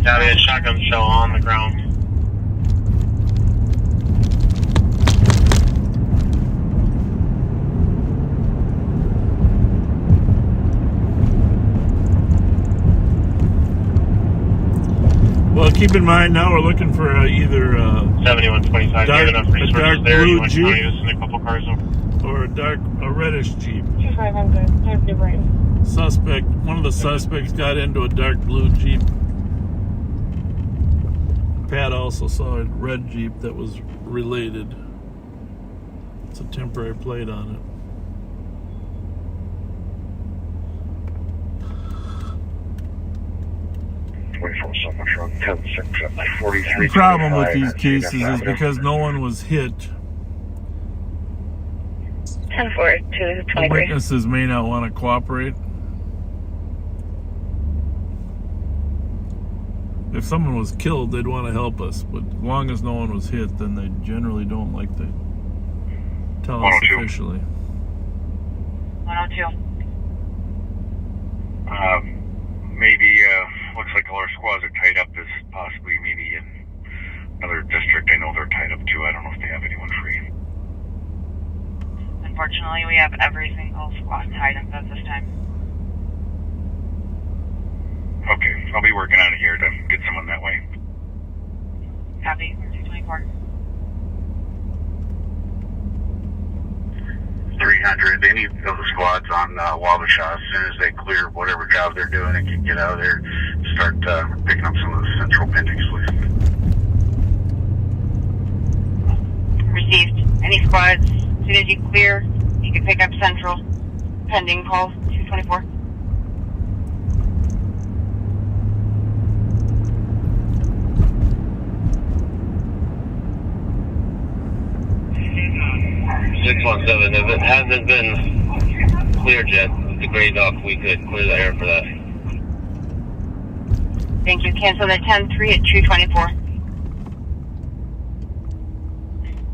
Yeah, they had shotgun shell on the ground. Well, keep in mind now we're looking for either 7125. dark blue Jeep a couple cars over. or a reddish Jeep. 25, I'm good. I have new brain. One of the suspects got into a dark blue Jeep. Pat also saw a red Jeep that was related. It's a temporary plate on it. The problem with these cases is because no one was hit, 10-4 to the 23. witnesses may not want to cooperate. If someone was killed, they'd want to help us, but as long as no one was hit, then they generally don't like to tell us officially. 102. Maybe, looks like all our squads are tied up as possibly maybe in another district. I know they're tied up too. I don't know if they have anyone free. Unfortunately, we have every single squad tied up at this time. Okay, I'll be working on it here to get someone that way. Copy, 224. 300, any of the squads on Wabasha, as soon as they clear whatever job they're doing and can get out of there, start picking up some of the central pending, please. Received. Any squads, as soon as you clear, you can pick up central. Pending call, 224. If it hasn't been cleared yet, the gray dock, we could clear the air for that. Thank you. Cancel that 10-3 at 224.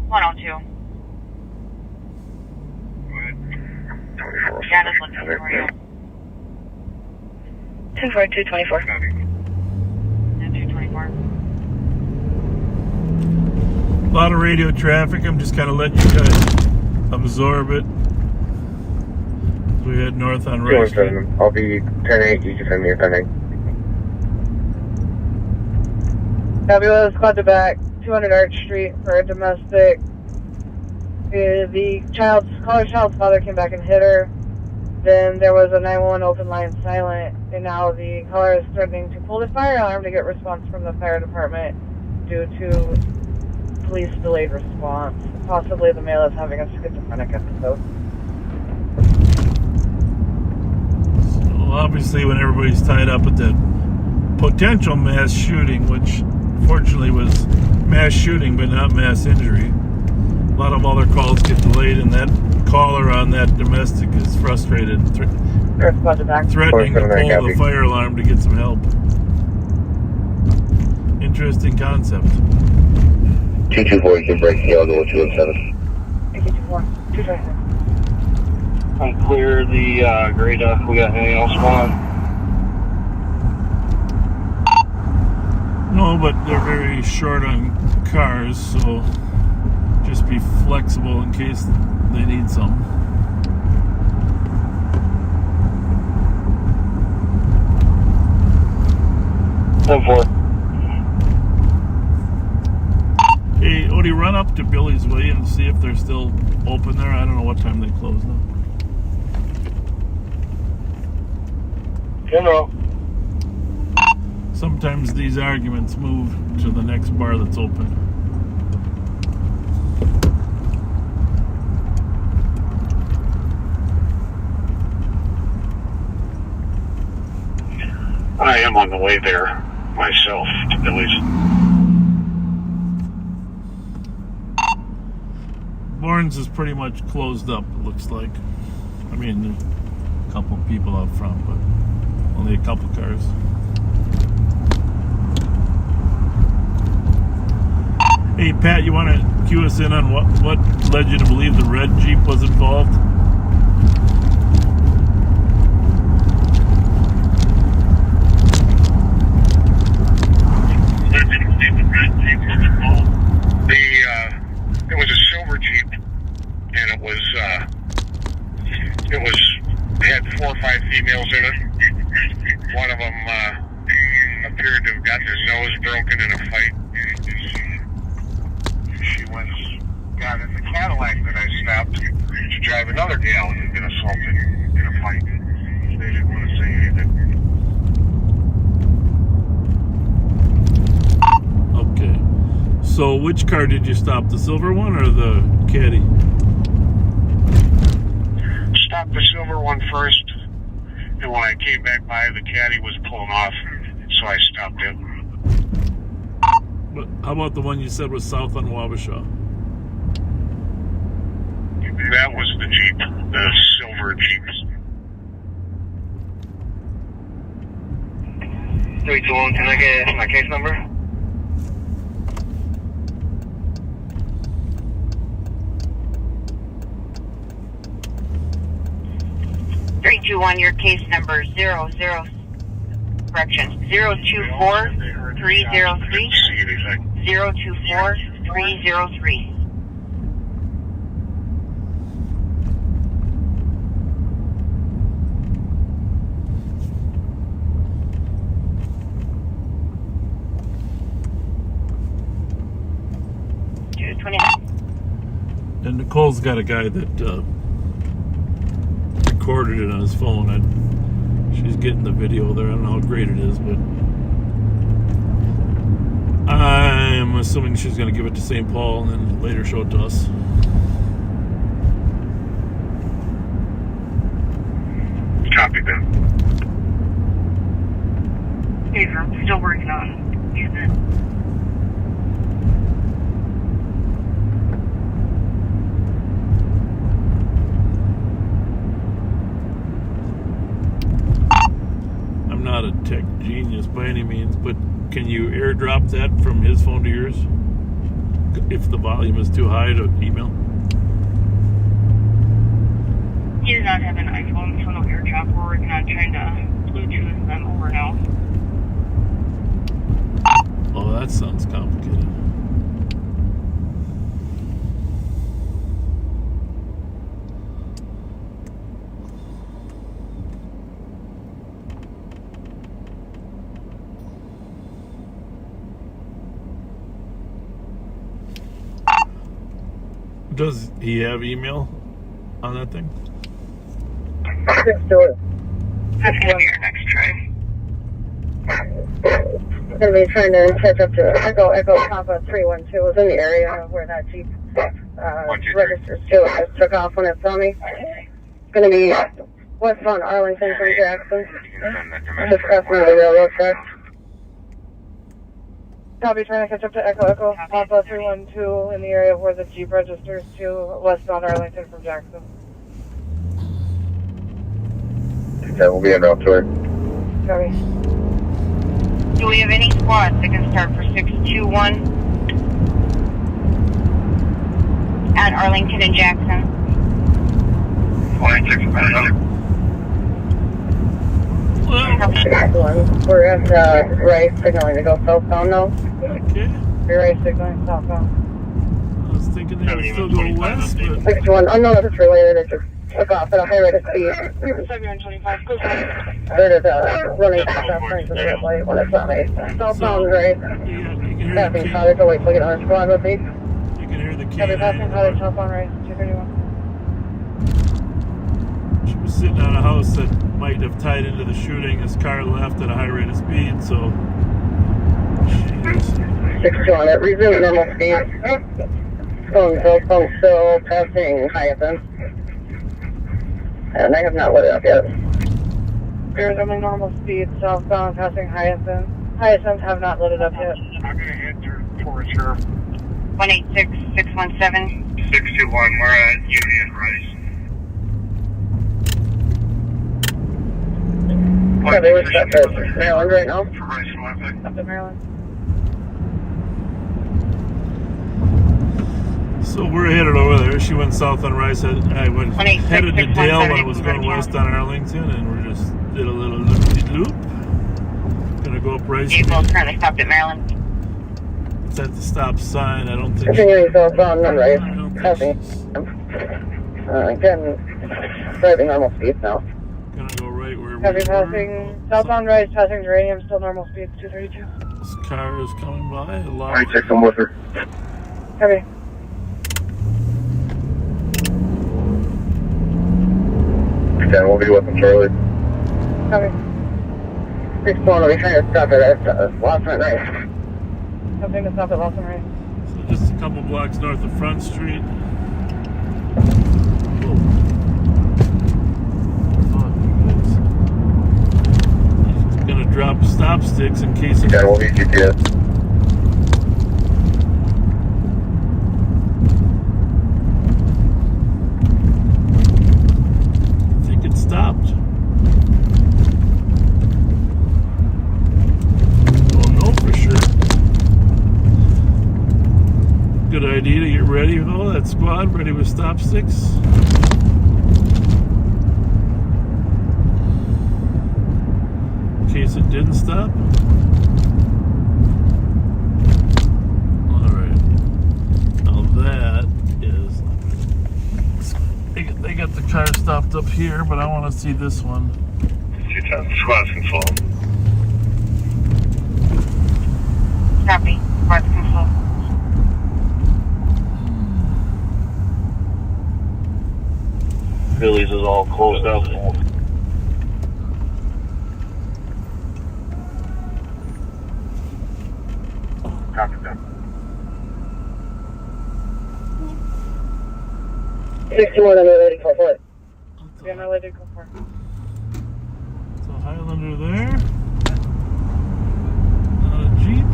102. Dad is looking for you. 10-4, 224. 224. A lot of radio traffic. I'm just kind of letting you guys absorb it. We head north on Rice Street. I'll be 10-8, you can send me a 10-8. Copy, well, squad to back, 200 Arch Street for a domestic. The caller's child's father came back and hit her. Then there was a 911 open line silent, and now the caller is threatening to pull the fire alarm to get response from the fire department due to police delayed response. Possibly the male is having a schizophrenic episode. So obviously when everybody's tied up at that potential mass shooting, which fortunately was mass shooting but not mass injury, a lot of other calls get delayed, and that caller on that domestic is frustrated and threatening to pull the fire alarm to get some help. Interesting concept. 224, you can break the other 217. 224. 224. I'm clear the gray duck. We got anything else going on? No, but they're very short on cars, so just be flexible in case they need some. Ten-4. Hey, somebody run up to Billy's Way and see if they're still open there? I don't know what time they close now. Hello. Sometimes these arguments move to the next bar that's open. I am on the way there myself to Billy's. Barnes is pretty much closed up, it looks like. I mean, there's a couple people out front, but only a couple cars. Hey, Pat, you want to cue us in on what led you to believe the red Jeep was involved? It was a silver Jeep, and it had 4 or 5 females in it. One of them appeared to have gotten her nose broken in a fight. She got in the Cadillac that I stopped to drive another gal who had been assaulted in a fight. They didn't want to say anything. Okay. So which car did you stop? The silver one or the Caddy? Stopped the silver one first, and when I came back by, the Caddy was pulling off, so I stopped it. But how about the one you said was south on Wabasha? That was the Jeep, the silver Jeep. 321, can I get my case number? 321, your case number 024303. 024303. And Nicole's got a guy that recorded it on his phone, and she's getting the video there. I don't know how great it is, but I'm assuming she's going to give it to St. Paul and then later show it to us. Copy that. Hey, I'm still working on getting it. Not a tech genius by any means, but can you airdrop that from his phone to yours if the volume is too high to email? He does not have an iPhone, so no airdrop. We're working on trying to Bluetooth them over now. Oh, that sounds complicated. Does he have email on that thing? Let's do it. That's going to be your next try. I'm going to be trying to catch up to Echo Papa 312 is in the area where that Jeep registers to. I just took off when it saw me. It's going to be westbound Arlington from Jackson. I'm just crossing the railroad tracks. Copy, trying to catch up to Echo Papa 312 in the area where the Jeep registers to westbound Arlington from Jackson. Okay, we'll be en route to her. Copy. Do we have any squads that can start for 621 at Arlington and Jackson? We're at Rice signaling to go southbound now. Okay. You're Rice signaling southbound. I was thinking they would still go west, but... 621, oh no, that's related. It just took off at a high rate of speed. 725, I heard it running stop signs in the red light when it's on a southbound Rice. Having father to wait till we get on a squad with me. You the Copy, passing canine. highway top on right, 231. She was sitting on a house that might have tied into the shooting. His car left at a high rate of speed, so... 6-2, resume normal speed. Phone still passing Hyacinth. And I have not lit it up yet. Resuming normal speed, southbound, passing Hyacinth. Hyacinth have not lit it up yet. I'm going to head towards her. 186617. 621, we're at Union Rice. Copy, what's that for Maryland right now? Up to Maryland. So we're headed over there. She went south on Rice. I went headed to Dale when it was going west on Arlington, and we just did a little loop-de-loop. Gonna go up Rice. Vehicle currently stopped at Maryland. It's at the stop sign. I don't think. Continuing southbound on Rice. Passing. Again, driving normal speed now. Gonna go right where Copy, we passing southbound Rice, passing Uranium, still normal speed, 232. This car is coming by. A lot. Alright, I'm with her. Copy. Okay, we'll be with them shortly. Copy. 6-1, I'll be trying to stop it at Lawson Rice. Something to stop at Lawson Rice. So just a couple blocks north of Front Street. He's gonna drop stop sticks in case it. Okay, we'll be GPS. I think it stopped. Don't know for sure. Good idea to get ready though. That squad ready with stop sticks. In case it didn't stop. Alright. Now that is... They got the car stopped up here, but I want to see this one. 210, squad's control. Copy. Squad's control. Phillies is all closed up. Copy that. 61, I'm ready for foot. Yeah, no, I did go for it. So Highlander there. Not a Jeep.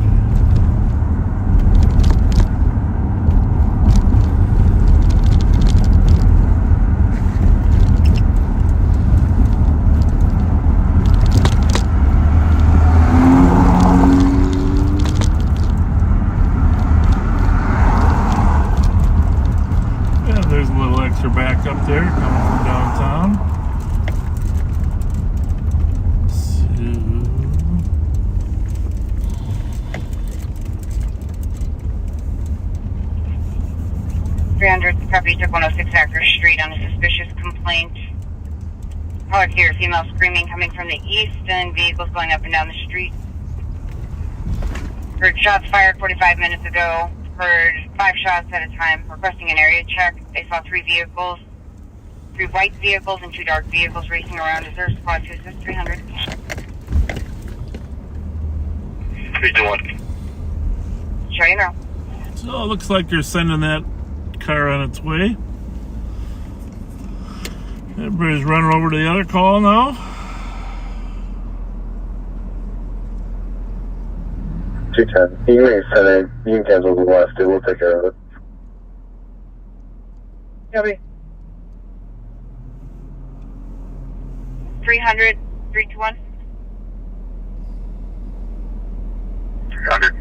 Yeah, there's a little extra back up there coming from downtown. 300, copy, took 106 Acre Street on a suspicious complaint. Caller here, female screaming coming from the east and vehicles going up and down the street. Heard shots fired 45 minutes ago. Heard 5 shots at a time. Requesting an area check. They saw 3 vehicles. 3 white vehicles and 2 dark vehicles racing around. Is there a squad to assist? 300. 321. Show you now. So it looks like you're sending that car on its way. Everybody's running over to the other call now. 210. You can send it. You can cancel the last two. We'll take care of it. Copy. 300, 321. 300.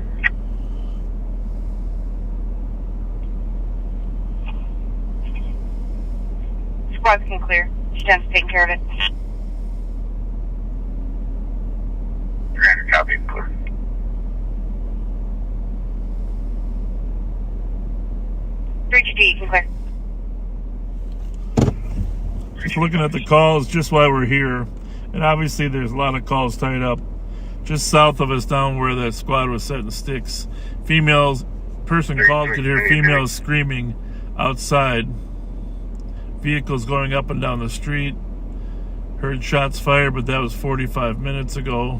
Squads can clear. Stan's taking care of it. 300 copy. Clear. You can clear. Just looking at the calls just while we're here, and obviously there's a lot of calls tied up just south of us down where the squad was setting sticks. Females person called could hear females screaming outside. Vehicles going up and down the street. Heard shots fired, but that was 45 minutes ago.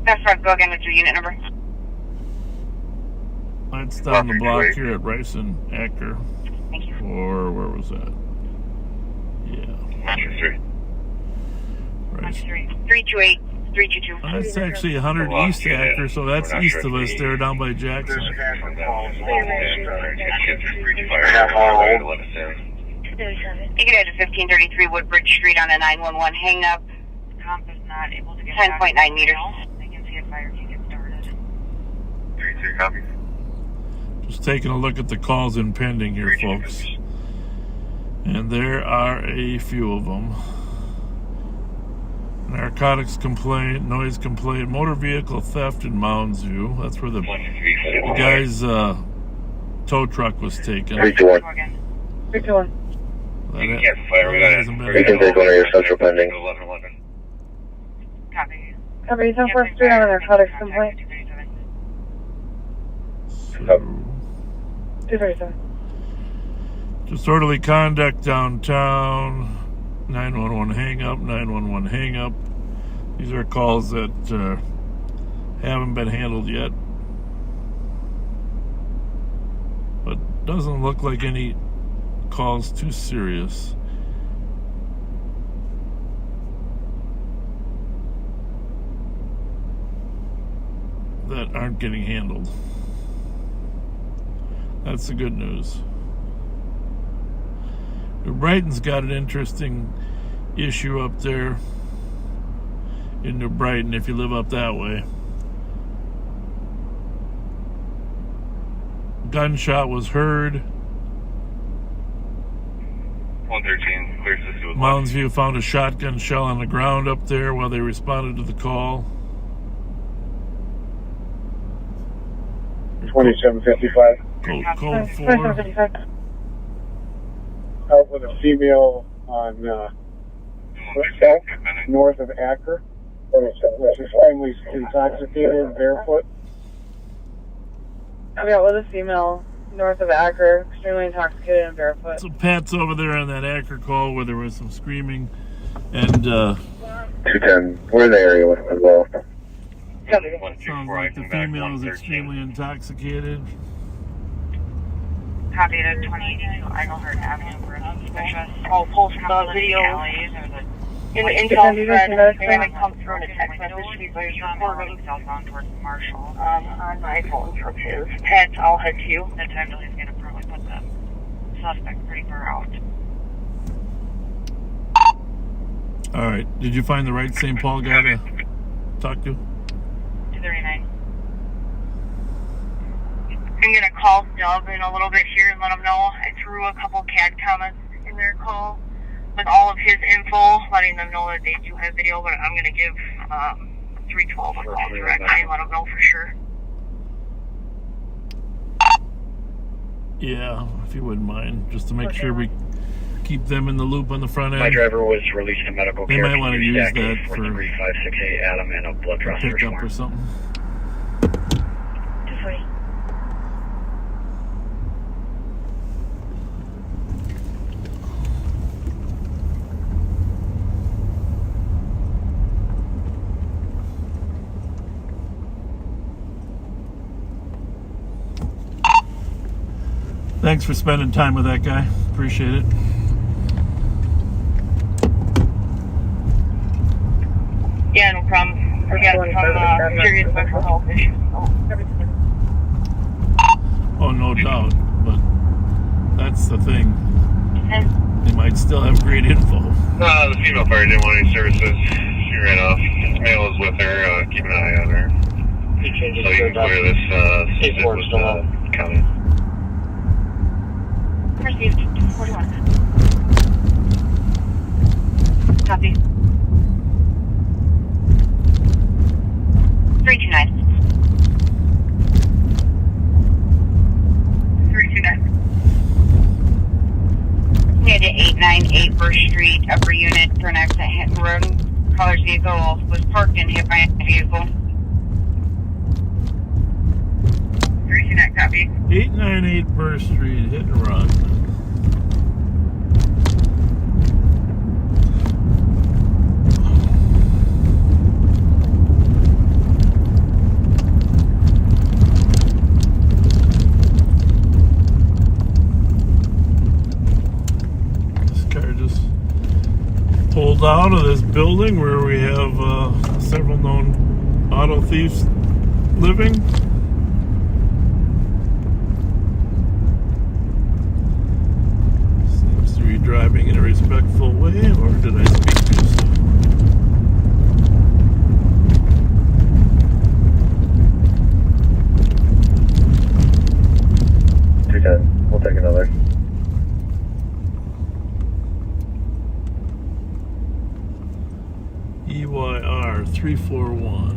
That's right, go again with your unit number. That's down the block here at Rice and Acker. Thank you. Or where was that? Yeah. Rice. 328, 322. That's actually 100 East Acker, so that's east of us there, down by Jackson. You can head to 1533 Woodbridge Street on a 911 hang-up. Comp is not able to get 10.9 meters. They can see if fire can get started. 3-2, copy. Just taking a look at the calls in pending here, folks. And there are a few of them. Narcotics complaint, noise complaint, motor vehicle theft in Mounds View. That's where the guy's tow truck was taken. 321. 321. You can't fire with that. You can take one of your central pending. 1111. Copy. Copy, 10-4 Street on a narcotics complaint. 237. Disorderly conduct downtown. 911 hang up, 911 hang up. These are calls that haven't been handled yet. But doesn't look like any calls too serious. That aren't getting handled. That's the good news. Brighton's got an interesting issue up there in New Brighton if you live up that way. Gunshot was heard. 113, clear system with Mounds View found a shotgun shell on the ground up there while they responded to the call. 2755. Code 4. Out with a female on south, north of Acker. She's finally intoxicated, barefoot. I've got with a female north of Acker, extremely intoxicated and barefoot. So Pat's over there on that Acker call where there was some screaming and 210. We're in the area with as well. sounds like the female is extremely intoxicated. Copy to 2082 Eaglehart Avenue. I'll post the video in the intel thread and it comes through in a text message to be recording southbound towards Marshall on my phone from his pet. I'll head to you. That time till he's going to probably put the suspect pretty far out. All right. Did you find the right St. Paul guy to talk to? 239. I'm going to call Dub in a little bit here and let him know I threw a couple CAD comments in their call with all of his info, letting them know that they do have video, but I'm going to give 312 a call directly and let them know for sure. Yeah, if you wouldn't mind, just to make sure we keep them in the loop on the front end. My driver was released to medical care. They might want to use that for 3568 Adam and a blood draw search pickup warrant. or something. 240. Thanks for spending time with that guy. Appreciate it. Yeah, no problem. We got some serious mental health issues. Oh, no doubt. But that's the thing. They might still have great info. The female fire didn't want any services. She ran off. The male was with her. Keep an eye on her. So you can clear this sit with the county. Received 41. Copy. 329. 329. We had to 898 First Street, upper unit for an accident hit the road. Caller's vehicle was parked and hit by a vehicle. 329. disconnect, copy. 898 Burr Street, hit and run. This car just pulled out of this building where we have several known auto thieves living. Seems to be driving in a respectful way, or did I speak too soon? We'll take another. EYR 341.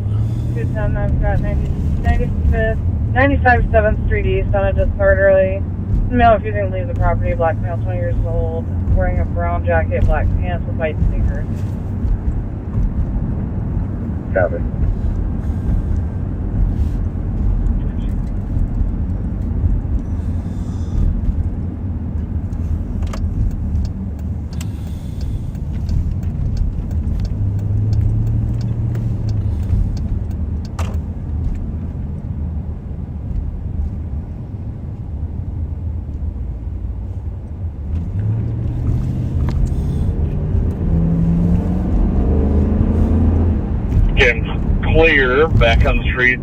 210, I've got 95 7th Street East on a disorderly. Male refusing to leave the property, black male, 20 years old, wearing a brown jacket, black pants with white sneakers. Copy. Clear back on the streets.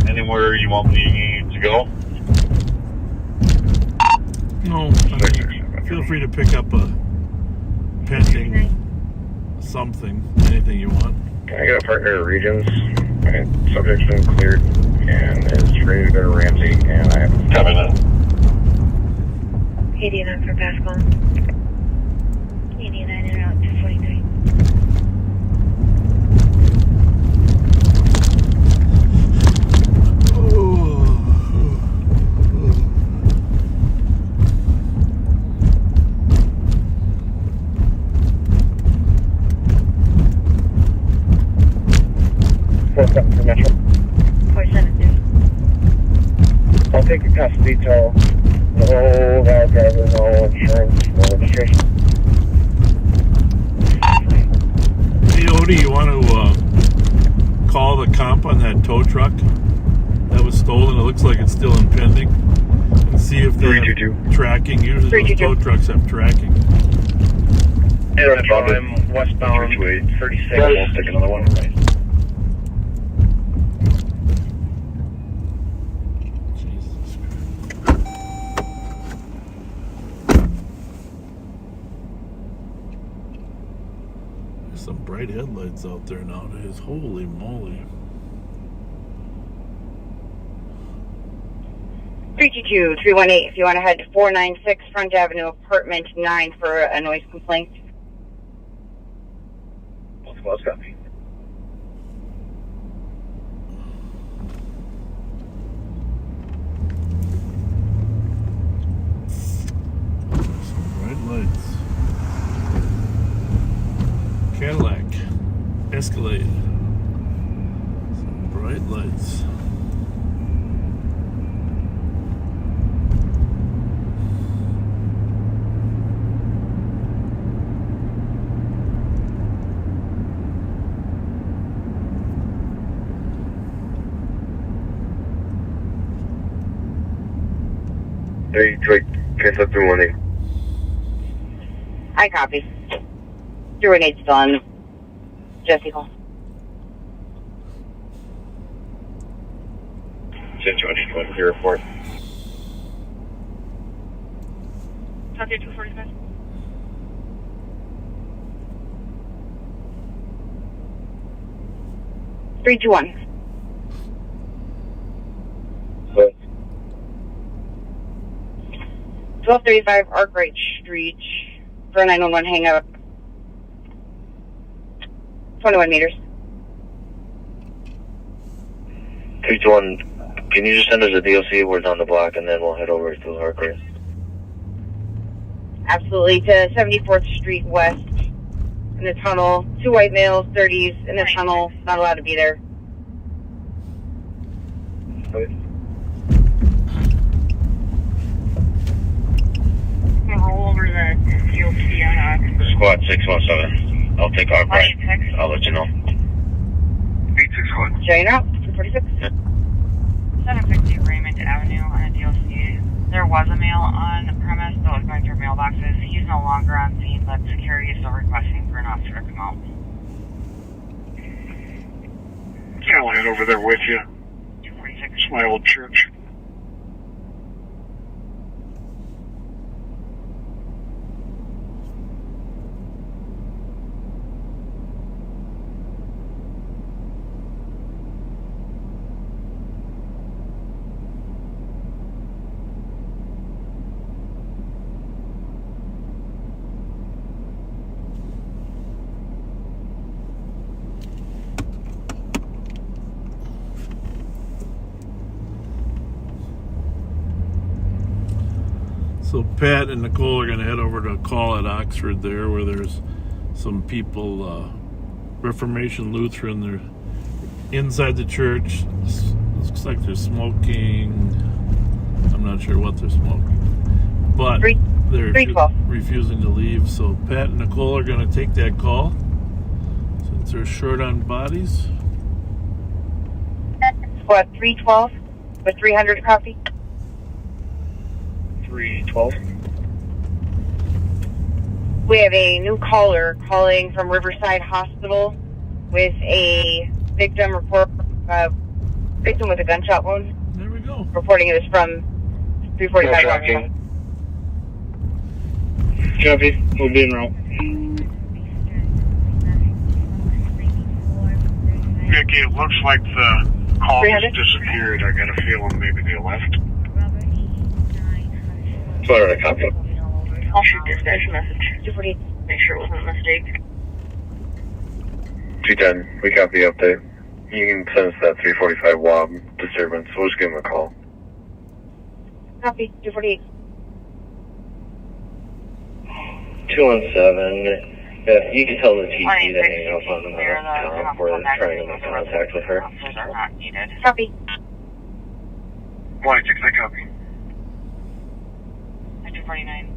Anywhere you want me to go? No, feel free to pick up a pending something, anything you want. I got a partner at Regions. My subject's been cleared and is ready to go to Ramsey, and I have copy that. 89 for Pascal. 89 and out 243. I'll take a custody tow. No valid driver, no insurance, no registration. Hey, Odie, you want to call the comp on that tow truck that was stolen? It looks like it's still impending. And see if they have tracking. Usually those tow trucks have tracking. And I'm westbound 36. We'll stick another one. Some bright headlights out there nowadays. Holy moly. 322-318 if you want to head to 496 Front Avenue, apartment 9 for a noise complaint. Let's copy. Some bright lights. Cadillac, Escalade, some bright lights. Hey, Drake, can't stop doing one. I copy. 318 still on Jesse Hall. 220, your report. Talk to 245. Three, 2, 1. What? 1235 Arkwright Street for 911 hang up. 21 meters. 321, can you just send us a DOC word on the block and then we'll head over to Harcourt? Absolutely, to 74th Street West in the tunnel. 2 white males, 30s in the tunnel, not allowed to be there. Okay. 617. I'll take off, right? I'll let you know. 861. Jane out, 246. 750 Raymond Avenue on a DOC. There was a male on the premise that was going through mailboxes. He's no longer on scene, but security is still requesting for an officer to come out. I'll head over there with you. 246. It's my old church. So Pat and Nicole are going to head over to a call at Oxford there, where there's some people, Reformation Lutheran, they're inside the church. Looks like they're smoking. I'm not sure what they're smoking, but they're refusing to leave. So Pat and Nicole are going to take that call since they're short on bodies. Squad 312 with 300 copy. 312. We have a new caller calling from Riverside Hospital with a victim with a gunshot wound. There we go. Reporting it was from 345. Copy. We'll be en route. Mickey, it looks like the call just disappeared. I got a feeling maybe they left. 200, copy. I'll shoot dispatch message. 240. Make sure it wasn't a mistake. 210, we copy the update. You can send us that 345 WOB disturbance. We'll just give them a call. Copy. 248. 217. Yeah, you can tell the TC to hang up on the comp. We're trying to make contact with her. Officers are not needed. Copy. 186, I copy. 249.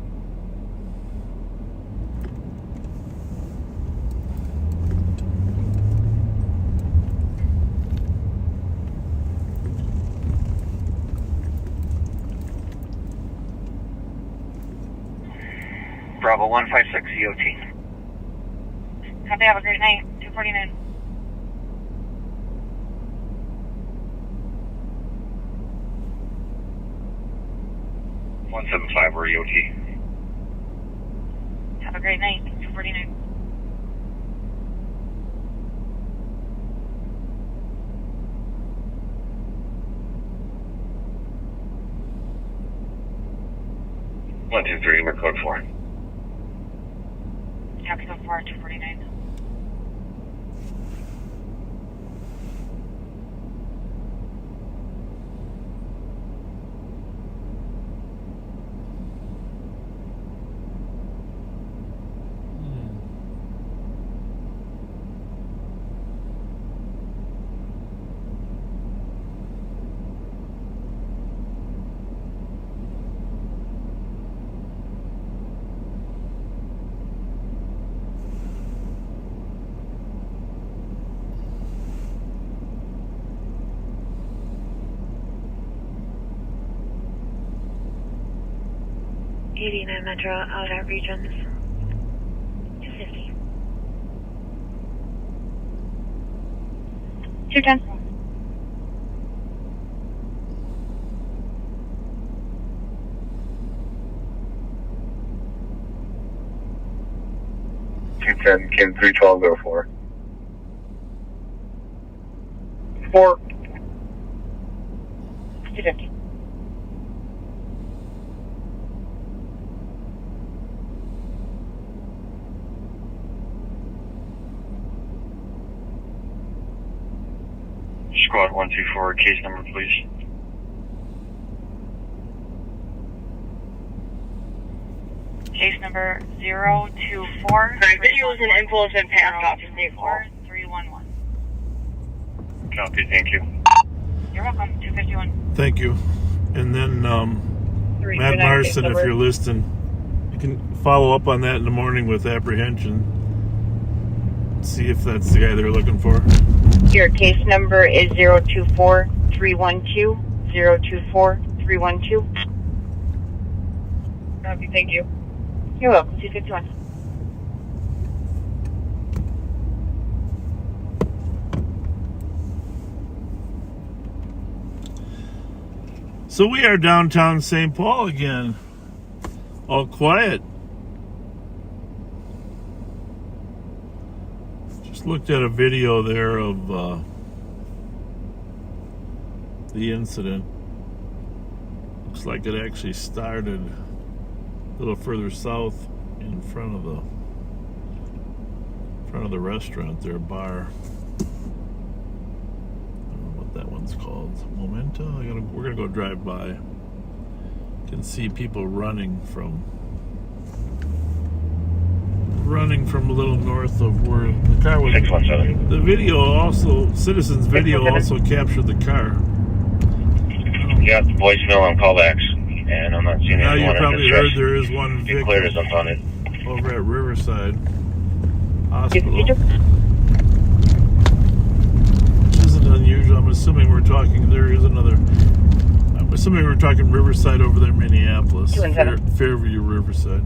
Bravo 156 EOT. Copy, have a great night. 249. We're EOT. Have a great night. 249. One, 2, 3. We're code 4. Copy, code 4. 249. Metro out at regions 250. 210. Kim 312 go 4. 4. 250. Squad 124, case number, please. Case number 024. Sorry, video was an influence and passed off to 311. Copy, thank you. You're welcome. 251. Thank you. And then Matt Marston, if you're listening, You can follow up on that in the morning with apprehension. See if that's the guy they're looking for. Your case number is 024312. 024312. Copy, thank you. You're welcome. 251. So we are downtown St. Paul again. All quiet. Just looked at a video there of the incident. Looks like it actually started a little further south in front of the restaurant there, bar. That one's called Momento. We're gonna go drive by. You can see people running from a little north of where the car was. 617. The video also, citizens video also captured the car. You got the voicemail on callbacks, and I'm not seeing Now anyone. you probably heard there is one victim. Declared as unfounded. Over at Riverside Hospital. Unusual. I'm assuming we're talking. I'm assuming we're talking Riverside over there, Minneapolis, Fairview, Riverside.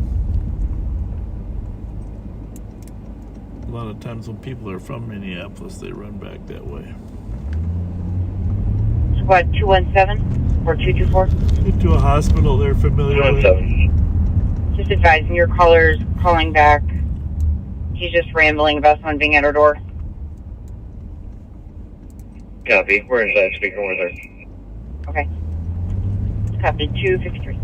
A lot of times when people are from Minneapolis, they run back that way. Squad 217 or 224. Get to a hospital they're familiar with. Just advising your caller's calling back. He's just rambling about someone being at our door. Copy. We're inside speaker with her. Okay. Copy. 253.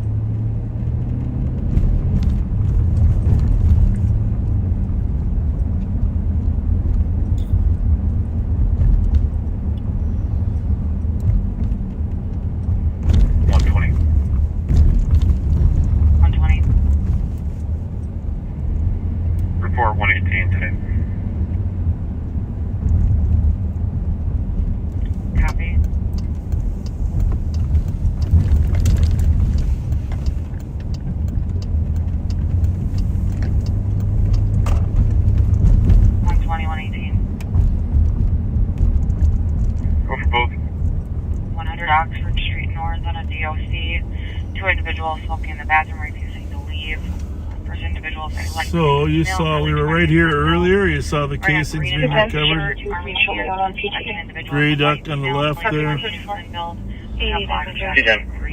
Report 118 today. Copy. Go for both. 100 Oxford Street North on a DOC. 2 individuals smoking in the bathroom, refusing to leave. First individual. So you saw we were right here earlier. You saw the casings being recovered. Gray duck on the left there.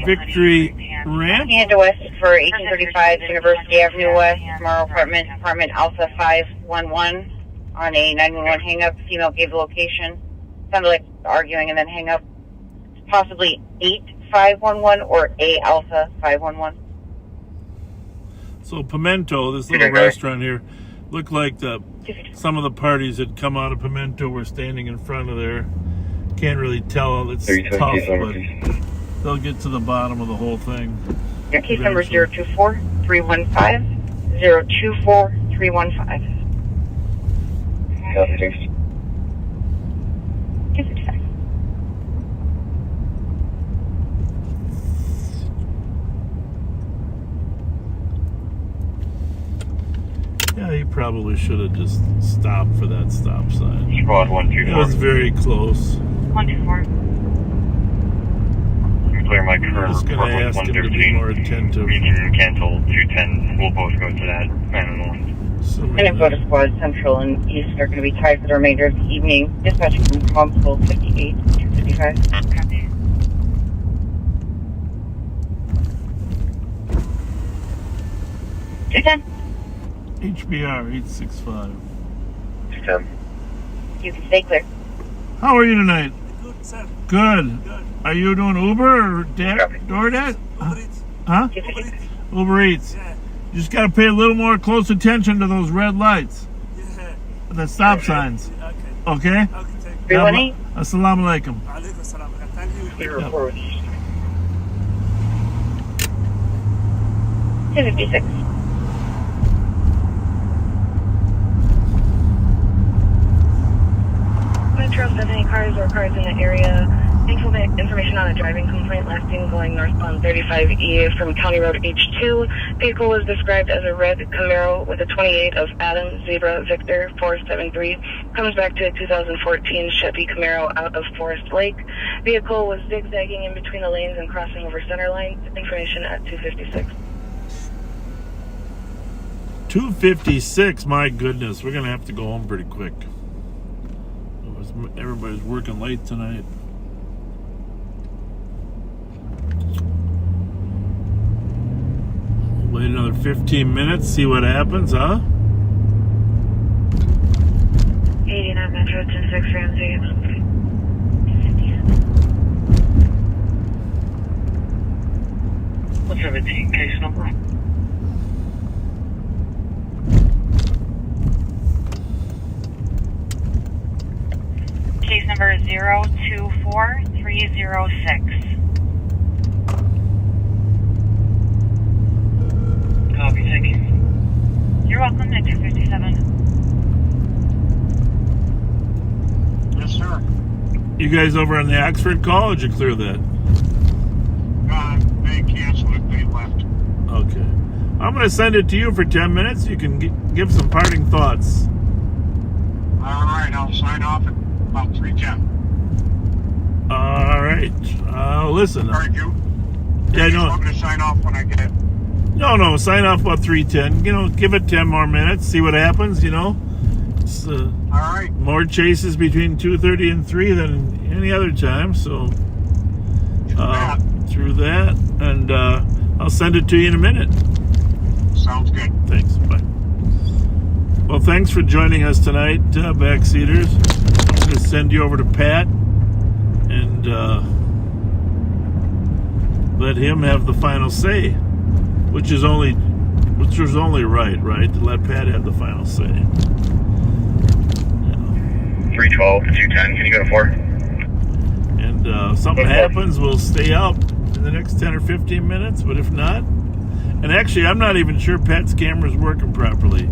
Victory Ranch. Hand west for 1835 University Avenue West. Tomorrow apartment Alpha 511 on a 911 hang up. Female gave the location. Sounded like arguing and then hang up. Possibly 8511 or A Alpha 511. So Pimento, this little restaurant here, looked like some of the parties that come out of Pimento were standing in front of there. Can't really tell. It's tough, but they'll get to the bottom of the whole thing. Your case number is 024315. 024315. Copy, thanks. 255. Yeah, he probably should have just stopped for that stop sign. Squad 124. It was very close. 124. Clear my current I'm just going to ask him to be more attentive. Region cancel 210. We'll both go to that 911. And then go to Squad Central and East are going to be tied for the remainder of the evening. Dispatching from Console 58 255. Copy. HBR 865. 210. You can stay clear. How are you tonight? Good, sir. Good. Are you doing Uber or DoorDash? Huh? Uber Eats. Yeah. You just got to pay a little more close attention to those red lights. Yeah. The stop signs. Okay? Okay? 318. Assalamu alaikum. Thank you. Yep. 256. I'm not sure if there's any cars or cars in the area Information on a driving complaint last seen going northbound 35E from County Road H2. Vehicle was described as a red Camaro with a 28 of Adam Zebra Victor 473. Comes back to a 2014 Chevy Camaro out of Forest Lake. Vehicle was zigzagging in between the lanes and crossing over center lines. Information at 256. 2:56. My goodness, we're gonna have to go home pretty quick. Everybody's working late tonight. Wait another 15 minutes, see what happens, huh? 89 Metro 106 Ramsey. What's 17 case number? Case number 024306. Copy, thank you. You're welcome at 257. Yes, sir. You guys over on the Oxford call, or did you clear that? They canceled it, they left. Okay. I'm going to send it to you for 10 minutes. You can give some parting thoughts. All right, I'll sign off at about 3:10. All right. Listen. All right, you? Yeah, no. I'm going to sign off when I get it. No, sign off about 3:10. Give it 10 more minutes, see what happens, It's, all right. More chases between 2:30 and 3 than any other time, so through that, and I'll send it to you in a minute. Sounds good. Thanks. Bye. Well, thanks for joining us tonight, Backseaters. I'm going to send you over to Pat and let him have the final say, which was only right, to let Pat have the final say. 312 to 210. Can you go to 4? And if something happens, we'll stay out in the next 10 or 15 minutes. But if not, and actually, I'm not even sure Pat's camera's working properly.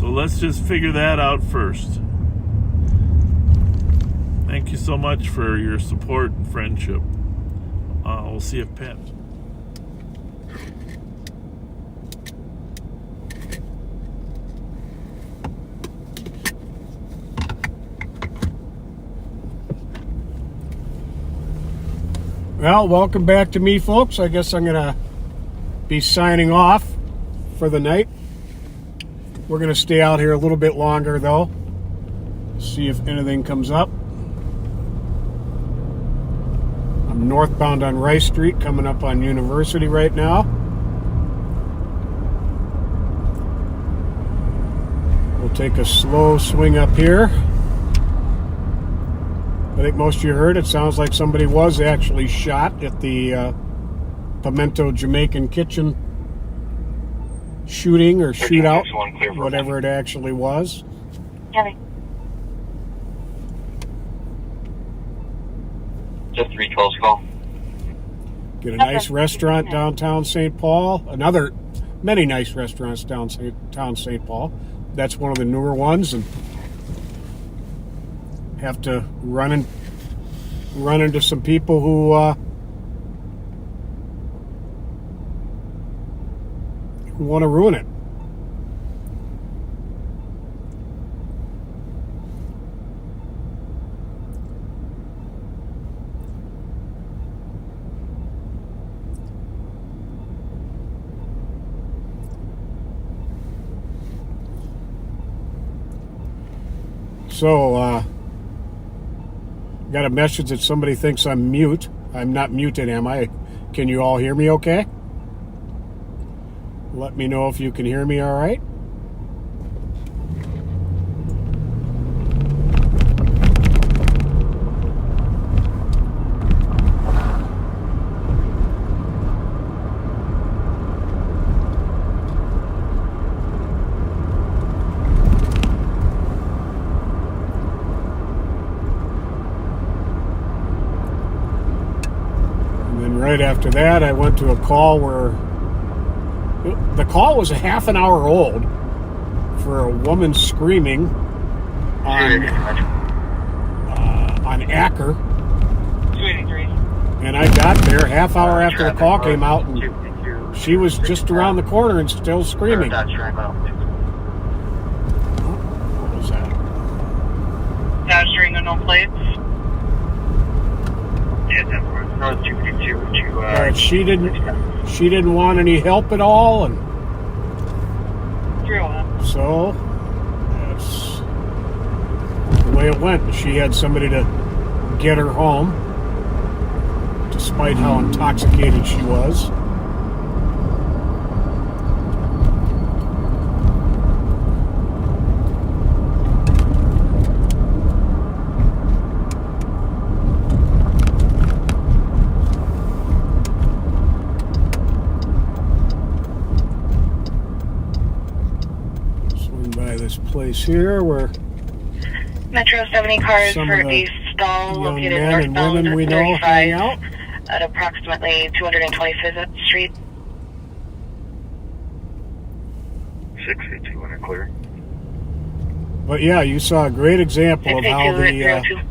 So let's just figure that out first. Thank you so much for your support and friendship. We'll see if Pat... Well, welcome back to me, folks. I guess I'm going to be signing off for the night. We're going to stay out here a little bit longer, though. See if anything comes up. I'm northbound on Rice Street, coming up on University right now. We'll take a slow swing up here. I think most of you heard, it sounds like somebody was actually shot at the Pimento Jamaican Kitchen shooting or shootout, whatever it actually was. Just 312's call. Get a nice restaurant downtown St. Paul. Many nice restaurants downtown St. Paul. That's one of the newer ones, and have to run into some people who want to ruin it. So, got a message that somebody thinks I'm mute. I'm not muted, am I? Can you all hear me okay? Let me know if you can hear me all right. Right after that, I went to a call where the call was a half an hour old for a woman screaming on Acker. And I got there half hour after the call came out, and she was just around the corner and still screaming. Dodge Durango. What was that? Dodge Durango, no plates. Yeah, North 252 She didn't want any help at all, and 301. so that's the way it went. She had somebody to get her home, despite how intoxicated she was. Swing by this place here where Metro 70 cars some for of the a stall young located men and northbound women we know hang 35 out. at approximately 225th Street. 682 and clear. But yeah, you saw a great example of how the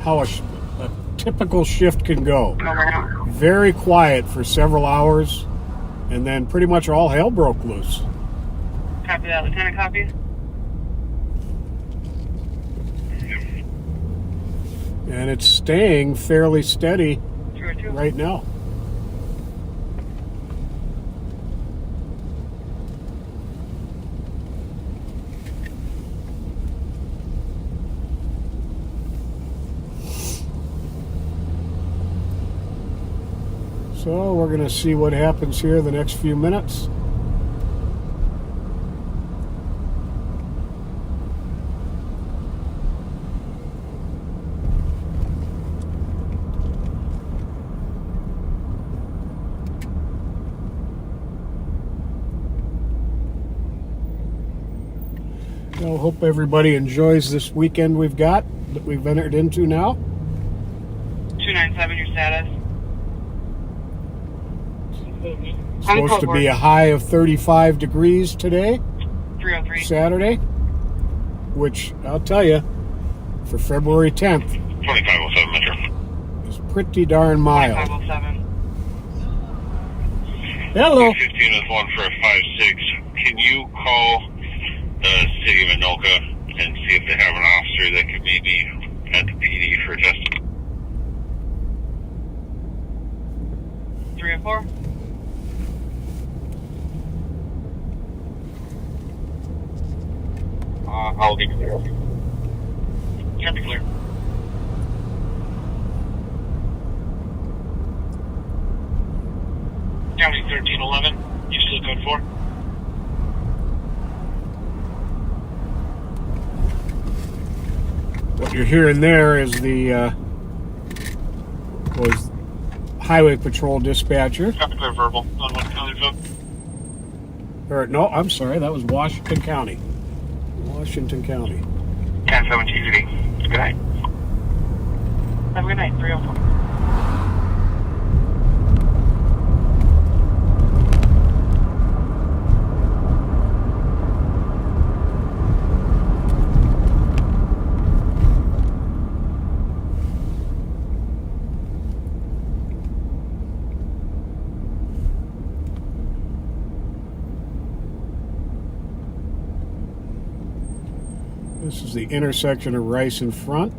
how a typical shift can go. Very quiet for several hours, and then pretty much all hell broke loose. Copy that, Lieutenant. Copy. And it's staying fairly steady right now. So we're going to see what happens here the next few minutes. I hope everybody enjoys this weekend we've got, that we've entered into now. 297, your status. Supposed to be a high of 35 degrees today, 303. Saturday, which I'll tell you, for February 10th, 2507 Metro. is pretty darn mild. 507. Hello. 15 is one for a 56. Can you call the city of Anoka and see if they have an officer that could maybe at the PD for adjustment? 304. I'll be clear. You'll be clear. County 1311, you still code 4? What you're hearing there is the was Highway Patrol dispatcher. Copy clear verbal on what county code? Or no, I'm sorry, that was Washington County. Washington County. 1017 Good night. Have a good night. 304. This is the intersection of Rice and Front,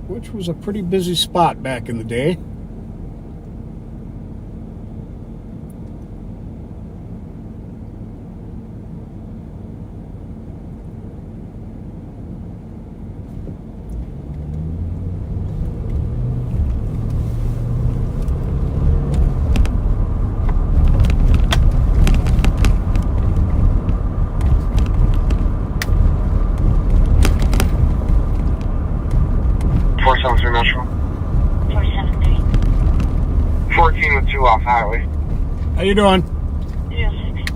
which was a pretty busy spot back in the day. Metro. 473. 14 with 2 off highway. How you doing? 306.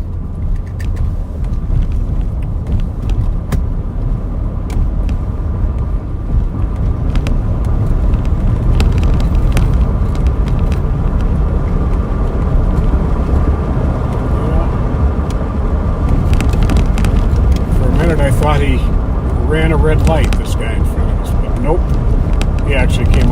For a minute I thought he ran a red light, this guy in front of us, but nope. He actually came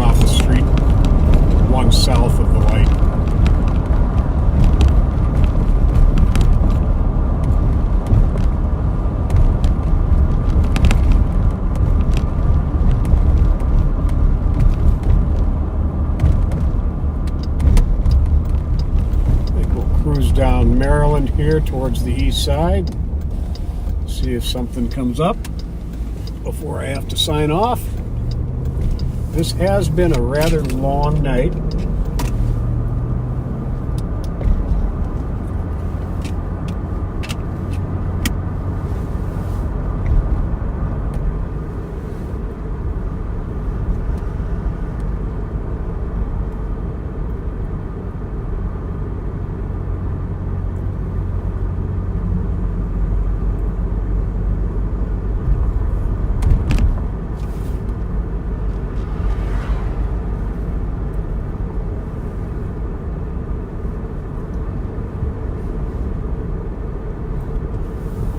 cruise down Maryland here towards the east side. See if something comes up before I have to sign off. This has been a rather long night.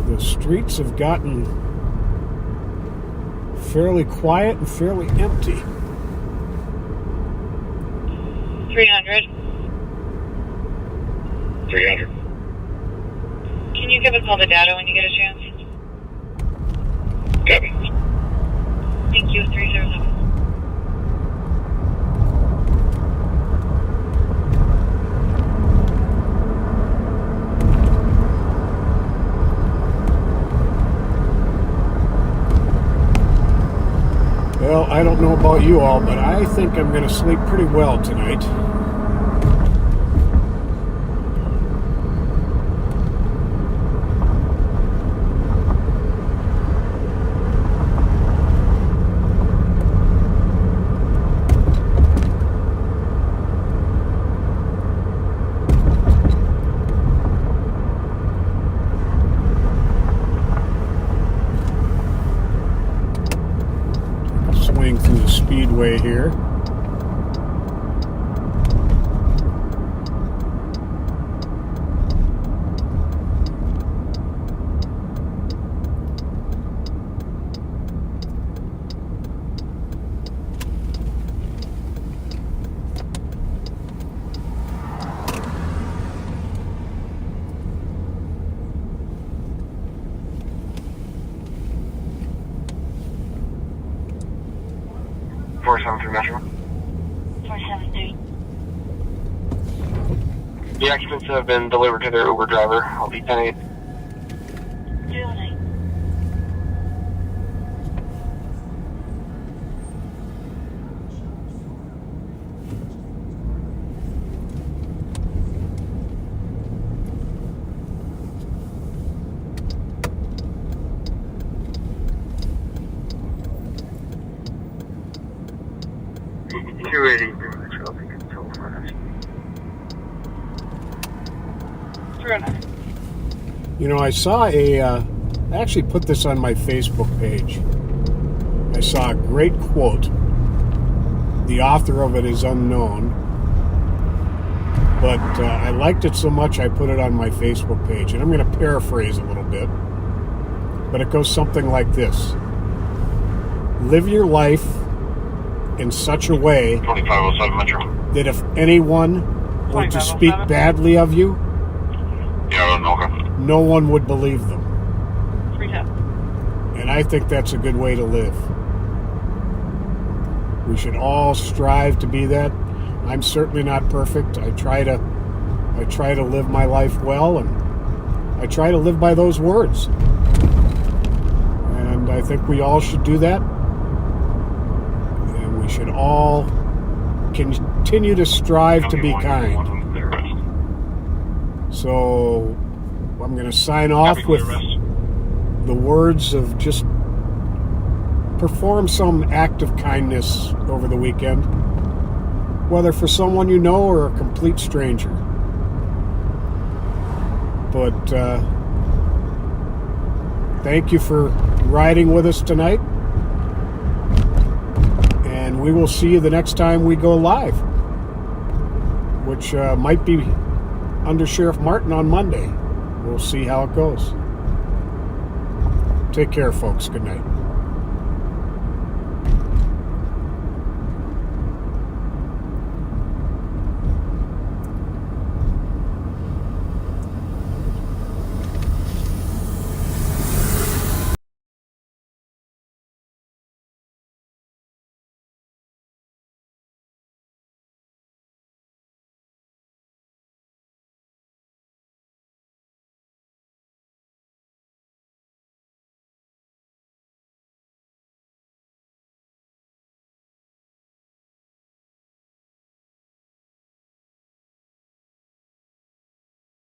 The streets have gotten fairly quiet and fairly empty. 300. 300. Can you give us all the data when you get a chance? Copy. Thank you, 307. Well, I don't know about you all, but I think I'm going to sleep pretty well tonight. Swing through the speedway here. Metro. 473. The occupants have been delivered to their Uber driver. I'll be 10-8. 209. You know, I saw I actually put this on my Facebook page. I saw a great quote. The author of it is unknown, but I liked it so much I put it on my Facebook page, and I'm going to paraphrase a little bit, but it goes something like this. Live your life in such a way 2507 Metro. that if anyone were to speak badly of you, no one would believe them. 310. And I think that's a good way to live. We should all strive to be that. I'm certainly not perfect. I try to live my life well, and I try to live by those words. And I think we all should do that. And we should all continue to strive to be kind. So I'm going to sign off with the words of just perform some act of kindness over the weekend, whether for someone you know or a complete stranger. But thank you for riding with us tonight, and we will see you the next time we go live, which might be under Sheriff Martin on Monday. We'll see how it goes. Take care, folks. Good night.